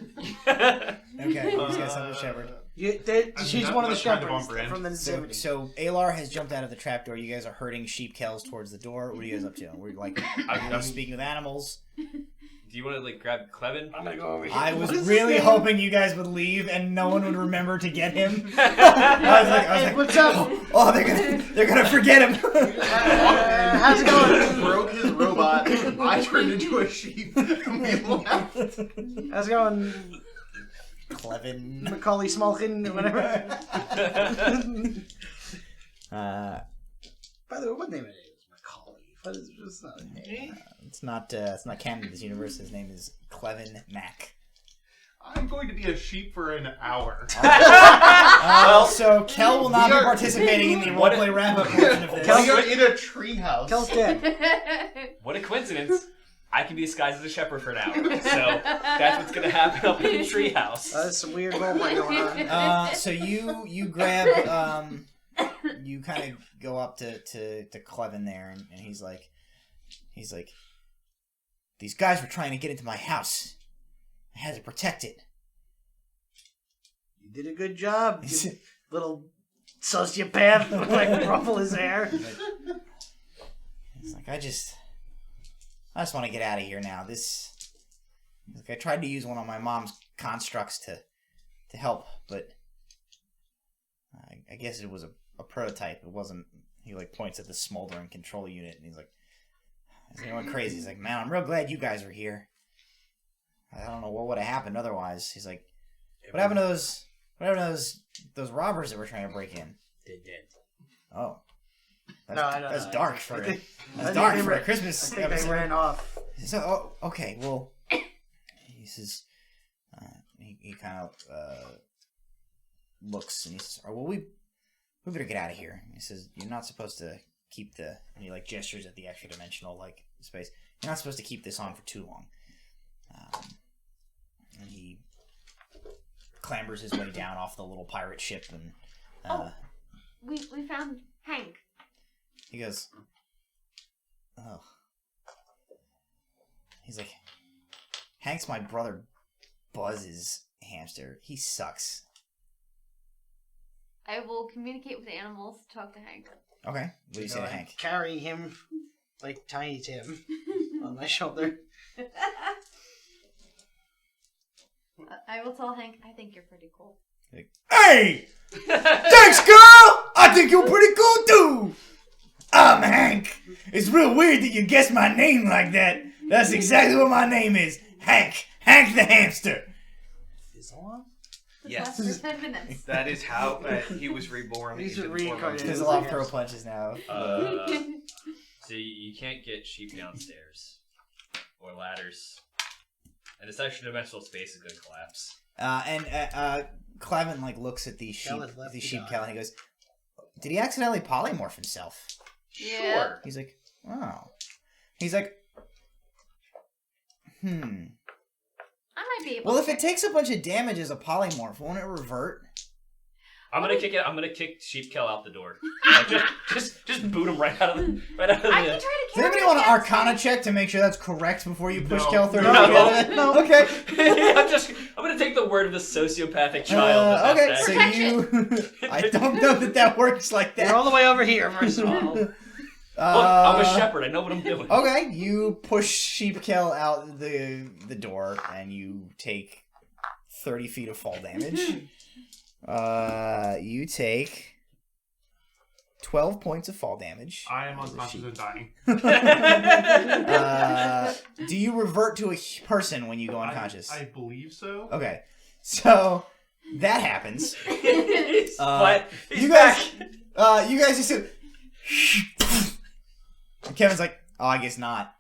Speaker 1: Okay, this guy's a shepherd.
Speaker 2: She's one of the
Speaker 6: that's kind of
Speaker 2: shepherds
Speaker 6: on brand.
Speaker 2: from the vicinity.
Speaker 1: So Alar has jumped out of the trapdoor. You guys are herding sheep Kells towards the door. What are you guys up to? We're like, I'm speaking with animals.
Speaker 3: Do you want to like grab Clevin?
Speaker 2: I'm gonna go over here.
Speaker 1: I was really hoping you guys would leave and no one would remember to get him. I was like,
Speaker 2: What's up?
Speaker 1: Oh, they're gonna forget him.
Speaker 2: How's it going?
Speaker 6: Broke his robot. I turned into a sheep. And we left.
Speaker 2: How's it going?
Speaker 1: Clevin.
Speaker 2: Macaulay Smulkin, whatever. By the way, what name it is? Macaulay. What is it's not a name?
Speaker 1: It's not canon in this universe. His name is Clevin Mack.
Speaker 6: I'm going to be a sheep for an hour.
Speaker 1: So Kel will not be participating in the roleplay wrap-up portion of this.
Speaker 6: You're in a treehouse.
Speaker 2: Kel's dead.
Speaker 3: What a coincidence! I can be disguised as a shepherd for an hour, so that's what's gonna happen up in the treehouse.
Speaker 2: There's some weird roleplay going on.
Speaker 1: So you grab you kind of go up to Clevin there, and he's like, these guys were trying to get into my house. I had to protect it.
Speaker 2: You did a good job, you little sociopath. Like ruffle his hair.
Speaker 1: He's like, I just want to get out of here now. I tried to use one of my mom's constructs to help, but I guess it was a prototype. It wasn't. He like points at the smoldering control unit, and he's going crazy. He's like, man, I'm real glad you guys were here. I don't know what would have happened otherwise. He's like, what happened to those robbers that were trying to break in?
Speaker 7: They're dead.
Speaker 1: Oh. That's
Speaker 2: No.
Speaker 1: dark for
Speaker 2: I think
Speaker 1: a Christmas
Speaker 2: I think
Speaker 1: episode.
Speaker 2: they ran off.
Speaker 1: So, okay, well, he says, he kind of looks and he says, well, we better get out of here. He says, you're not supposed to keep and he like gestures at the extra dimensional like space. You're not supposed to keep this on for too long. And he clambers his way down off the little pirate ship and
Speaker 5: we found Hank.
Speaker 1: he goes, oh. He's like, Hank's my brother Buzz's hamster. He sucks.
Speaker 5: I will communicate with the animals to talk to Hank.
Speaker 1: Okay. What do you say to Hank?
Speaker 2: Carrying him like Tiny Tim on my shoulder.
Speaker 5: I will tell Hank, I think you're pretty cool.
Speaker 1: Like, hey! Thanks, girl! I think you're pretty cool, too! I'm Hank. It's real weird that you guessed my name like that. That's exactly what my name is. Hank. Hank the hamster.
Speaker 4: Yes.
Speaker 5: For 10 minutes.
Speaker 4: That is how he was reborn.
Speaker 2: He's
Speaker 4: into the
Speaker 2: reincarnated.
Speaker 4: form
Speaker 1: There's a lot of throw punches now.
Speaker 3: So you can't get sheep downstairs or ladders, and this extra dimensional space is going to collapse.
Speaker 1: And Clevin like looks at the sheep Cal and he goes, did he accidentally polymorph himself?
Speaker 5: Yeah.
Speaker 3: Sure.
Speaker 1: He's like, oh. He's like,
Speaker 5: I might be able
Speaker 1: well,
Speaker 5: to.
Speaker 1: if it takes a bunch of damage as a polymorph, won't it revert?
Speaker 3: I'm gonna kick it. I'm gonna kick Sheepkill out the door. Like, just boot him right out of the.
Speaker 5: I can try to
Speaker 1: Does
Speaker 5: carry
Speaker 1: anybody
Speaker 5: him
Speaker 1: want an
Speaker 5: against
Speaker 1: Arcana
Speaker 5: him.
Speaker 1: check to make sure that's correct before you push
Speaker 6: No.
Speaker 1: Kel through?
Speaker 3: No.
Speaker 1: Okay.
Speaker 3: I'm gonna take the word of the sociopathic child.
Speaker 1: Okay, so you... I don't know that works like that.
Speaker 2: You're all the way over here, first of all.
Speaker 3: Look, I'm a shepherd. I know what I'm doing.
Speaker 1: Okay, you push Sheepkill out the door, and you take 30 feet of fall damage. You take 12 points of fall damage.
Speaker 6: I am unconscious and dying.
Speaker 1: Do you revert to a person when you go unconscious?
Speaker 6: I believe so.
Speaker 1: Okay, so that happens.
Speaker 3: But
Speaker 1: You guys just do... Kevin's like, oh, I guess not.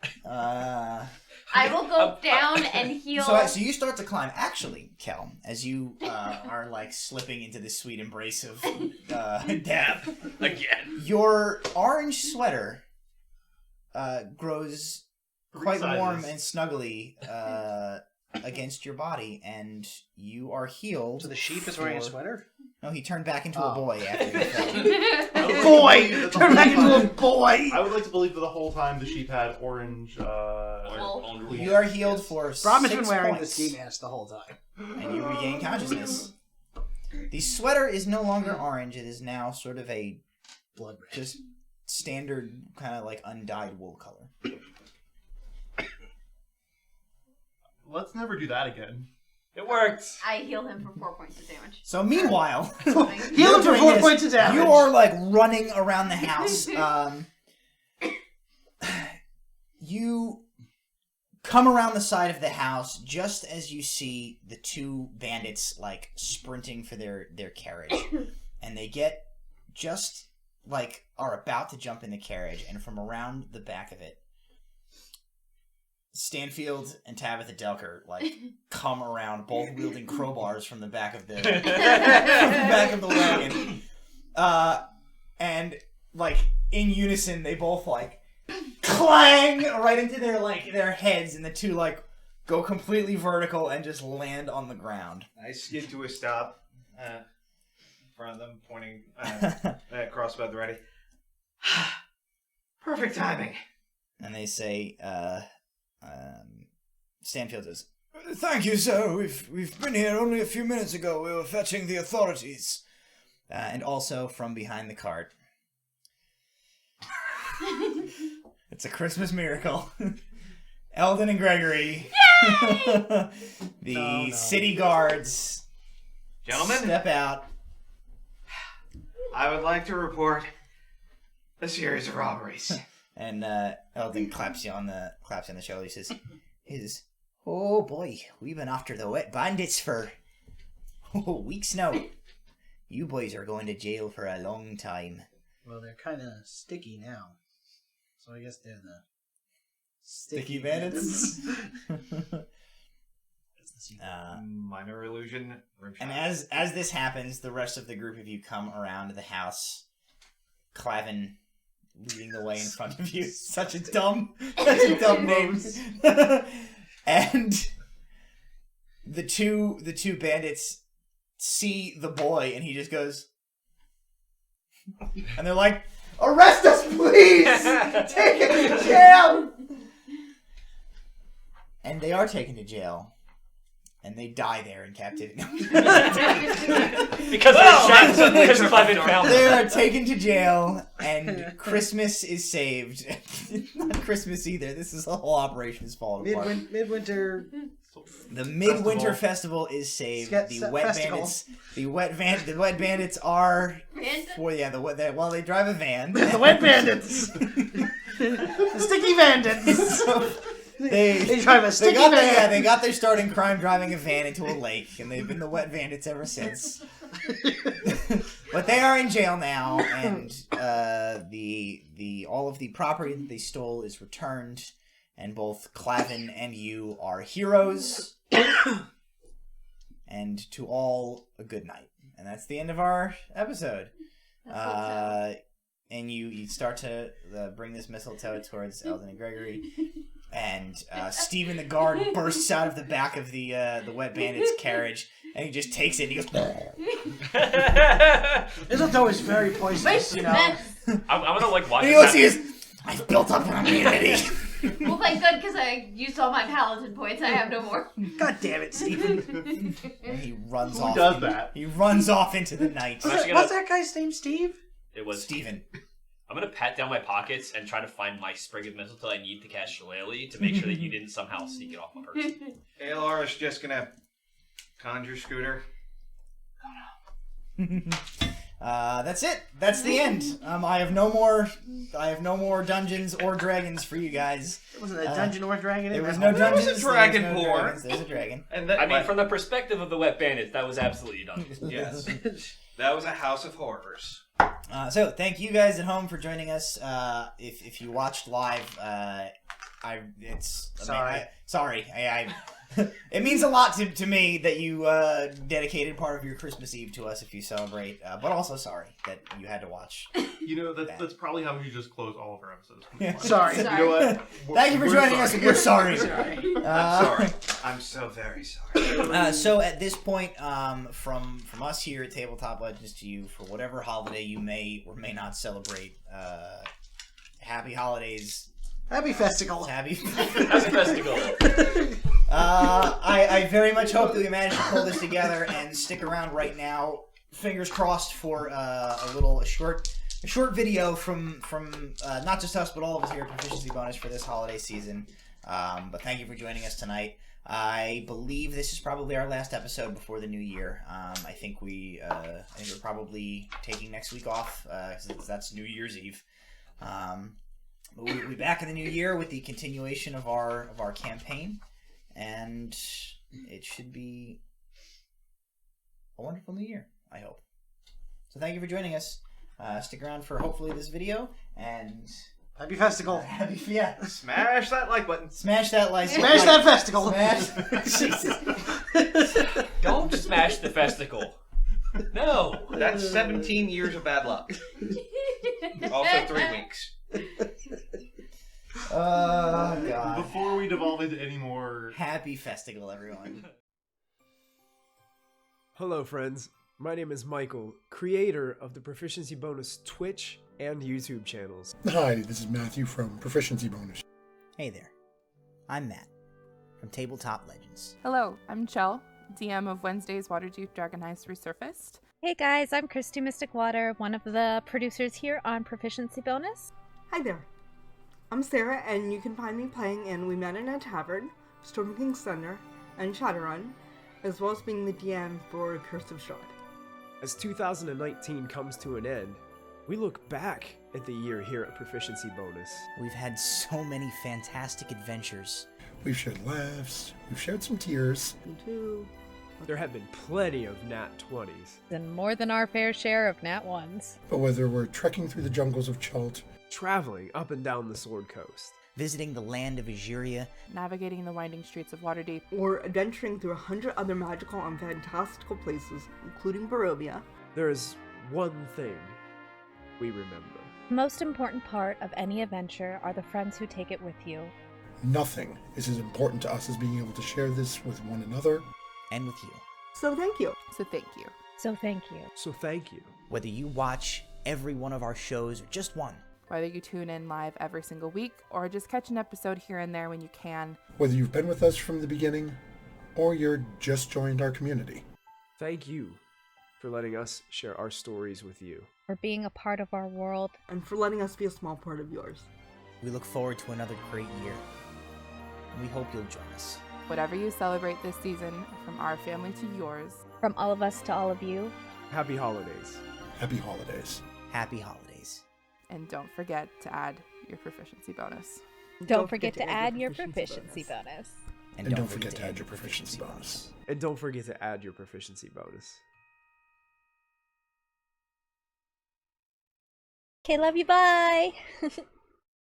Speaker 5: I will go down and heal.
Speaker 1: So you start to climb. Actually, Kel, as you are like slipping into this sweet embrace of death
Speaker 3: again,
Speaker 1: your orange sweater grows quite
Speaker 6: Sizes.
Speaker 1: warm and snuggly against your body, and you are healed.
Speaker 2: So the sheep is wearing a sweater?
Speaker 1: No, he turned back into a boy after he fell.
Speaker 2: Boy! Turn back into a boy!
Speaker 6: I would like to believe that the whole time the sheep had orange.
Speaker 1: You are healed for
Speaker 2: Brahman's
Speaker 1: 6
Speaker 2: been wearing the
Speaker 1: points,
Speaker 2: ski mask the whole time.
Speaker 1: and you regain consciousness. The sweater is no longer orange; it is now sort of a
Speaker 2: Blood red.
Speaker 1: just standard kind of like undyed wool color.
Speaker 6: Let's never do that again.
Speaker 3: it worked.
Speaker 5: I heal him for 4 points of damage.
Speaker 1: So meanwhile,
Speaker 2: Heal
Speaker 1: you're
Speaker 2: him for
Speaker 1: doing
Speaker 2: 4
Speaker 1: this.
Speaker 2: points of damage.
Speaker 1: You are like running around the house. You come around the side of the house just as you see the two bandits like sprinting for their carriage, and they get just like are about to jump in the carriage, and from around the back of it, Stanfield and Tabitha Delker like come around, both wielding crowbars from the back of the wagon, and like in unison, they both like clang right into their heads, and the two like go completely vertical and just land on the ground.
Speaker 4: I skid to a stop in front of them, pointing crossbow at the ready. Perfect timing.
Speaker 1: And they say, Stanfield says, "Thank you, sir. We've been here only a few minutes ago. We were fetching the authorities." And also from behind the cart, it's a Christmas miracle. Eldon and Gregory, the city guards,
Speaker 4: Gentlemen,
Speaker 1: step out.
Speaker 4: I would like to report a series of robberies.
Speaker 1: And Eldon claps you on the shoulder. He says, "Oh boy, we've been after the wet bandits for weeks now. You boys are going to jail for a long time."
Speaker 2: Well, they're kind of sticky now. So I guess they're the...
Speaker 1: Sticky bandits.
Speaker 4: Minor illusion.
Speaker 1: And as this happens, the rest of the group of you come around the house. Clavin leading the way in front of you. Such a dumb name. And the two bandits see the boy, and he just goes, and they're like, "Arrest us, please! Take him to jail!" And they are taken to jail. And they die there in captivity.
Speaker 3: Because Clevin found
Speaker 1: They
Speaker 3: them.
Speaker 1: are taken to jail, and Christmas is saved. Not Christmas either. This is the whole operation is falling apart.
Speaker 2: Midwinter...
Speaker 1: The midwinter festival is saved. The wet bandits are while they drive a van.
Speaker 2: The wet bandits! The sticky bandits! They drive a sticky van.
Speaker 1: They got their start in crime driving a van into a lake, and they've been the wet bandits ever since. But they are in jail now, and the all of the property that they stole is returned, and both Clavin and you are heroes. And to all, a good night. And that's the end of our episode. And you start to bring this mistletoe towards Eldon and Gregory. And Stephen the guard bursts out of the back of the wet bandit's carriage And he just takes it and he goes,
Speaker 2: Mistletoe is very poisonous, you know.
Speaker 3: I'm gonna like watch.
Speaker 1: and he looks, he goes, I've built up an immunity.
Speaker 5: Well, thank good, because I used all my paladin points. I have no more.
Speaker 2: God damn it, Steven.
Speaker 1: And he runs
Speaker 6: Who
Speaker 1: off.
Speaker 6: does that?
Speaker 1: He runs off into the night.
Speaker 2: What's that guy's name, Steve?
Speaker 3: It was
Speaker 1: Steven.
Speaker 3: I'm gonna pat down my pockets and try to find my sprig of mistletoe I need to cast Shillelagh to make sure that you didn't somehow sneak it off my person.
Speaker 4: Alar is just gonna conjure Scooter.
Speaker 1: That's it. That's the end. I have no more dungeons or dragons for you guys.
Speaker 2: It wasn't a dungeon or dragon.
Speaker 1: There was no dungeons.
Speaker 4: There's a dragon
Speaker 1: there was no
Speaker 4: porn.
Speaker 1: dragons, There's a dragon.
Speaker 4: And that,
Speaker 3: I mean, from the perspective of the wet bandits, that was absolutely done.
Speaker 4: yes, that was a house of horrors.
Speaker 1: So thank you guys at home for joining us. If you watched live, sorry. It means a lot to me that you dedicated part of your Christmas Eve to us if you celebrate, but also sorry that you had to watch.
Speaker 6: You know, that's probably how we just close all of our episodes.
Speaker 2: Sorry.
Speaker 6: You know what?
Speaker 1: Thank you for joining us, and we're sorry.
Speaker 4: I'm sorry. I'm so very sorry.
Speaker 1: So at this point, from us here at Tabletop Legends to you, for whatever holiday you may or may not celebrate, happy holidays.
Speaker 2: Happy Festival.
Speaker 1: Happy
Speaker 3: Festival.
Speaker 1: I very much hope that we manage to pull this together and stick around right now. Fingers crossed for a short video from not just us but all of us here at Proficiency Bonus for this holiday season. But thank you for joining us tonight. I believe this is probably our last episode before the new year. I think we're probably taking next week off because that's New Year's Eve. But we'll be back in the new year with the continuation of our campaign, and it should be a wonderful new year, I hope. So thank you for joining us. Stick around for hopefully this video, and
Speaker 2: Happy Festival.
Speaker 4: Smash that like button.
Speaker 1: Smash that like.
Speaker 2: Smash that Festival.
Speaker 1: Jesus.
Speaker 3: Don't smash the Festival. No.
Speaker 4: That's 17 years of bad luck. Also 3 weeks.
Speaker 1: Oh God.
Speaker 6: Before we devolve into any more...
Speaker 1: Happy Festival, everyone.
Speaker 9: Hello, friends. My name is Michael, creator of the Proficiency Bonus Twitch and YouTube channels.
Speaker 10: Hi, this is Matthew from Proficiency Bonus.
Speaker 1: Hey there. I'm Matt from Tabletop Legends.
Speaker 11: Hello, I'm Chell, DM of Wednesday's Waterdeep Dragon Heist Resurfaced.
Speaker 12: Hey guys, I'm Christy Mystic Water, one of the producers here on Proficiency Bonus.
Speaker 13: Hi there. I'm Sarah, and you can find me playing in We Met in a Tavern, Storm King's Thunder, and Shadowrun, as well as being the DM for Curse of Strahd.
Speaker 9: As 2019 comes to an end, we look back at the year here at Proficiency Bonus.
Speaker 1: We've had so many fantastic adventures.
Speaker 10: We've shared laughs, we've shared some tears.
Speaker 13: Me too.
Speaker 9: There have been plenty of Nat 20s.
Speaker 12: And more than our fair share of Nat 1s.
Speaker 10: But whether we're trekking through the jungles of Chult,
Speaker 9: traveling up and down the Sword Coast,
Speaker 1: visiting the land of Azuria,
Speaker 11: navigating the winding streets of Waterdeep,
Speaker 13: or adventuring through 100 other magical and fantastical places, including Barovia,
Speaker 9: there is one thing we remember.
Speaker 12: The most important part of any adventure are the friends who take it with you.
Speaker 10: nothing is as important to us as being able to share this with one another.
Speaker 1: And with you.
Speaker 13: So thank you.
Speaker 11: So thank you.
Speaker 12: So thank you.
Speaker 9: So thank you.
Speaker 1: Whether you watch every one of our shows or just one.
Speaker 11: Whether you tune in live every single week or just catch an episode here and there when you can.
Speaker 10: Whether you've been with us from the beginning or you're just joined our community.
Speaker 9: Thank you for letting us share our stories with you.
Speaker 12: For being a part of our world.
Speaker 13: And for letting us be a small part of yours.
Speaker 1: We look forward to another great year. And we hope you'll join us.
Speaker 11: Whatever you celebrate this season, from our family to yours.
Speaker 12: From all of us to all of you.
Speaker 9: Happy holidays.
Speaker 10: Happy holidays.
Speaker 1: Happy holidays.
Speaker 11: And don't forget to add your proficiency bonus.
Speaker 12: Don't forget to add your proficiency bonus.
Speaker 10: And don't forget to add your proficiency bonus.
Speaker 9: And don't forget to add your proficiency bonus.
Speaker 12: Okay, love you, bye!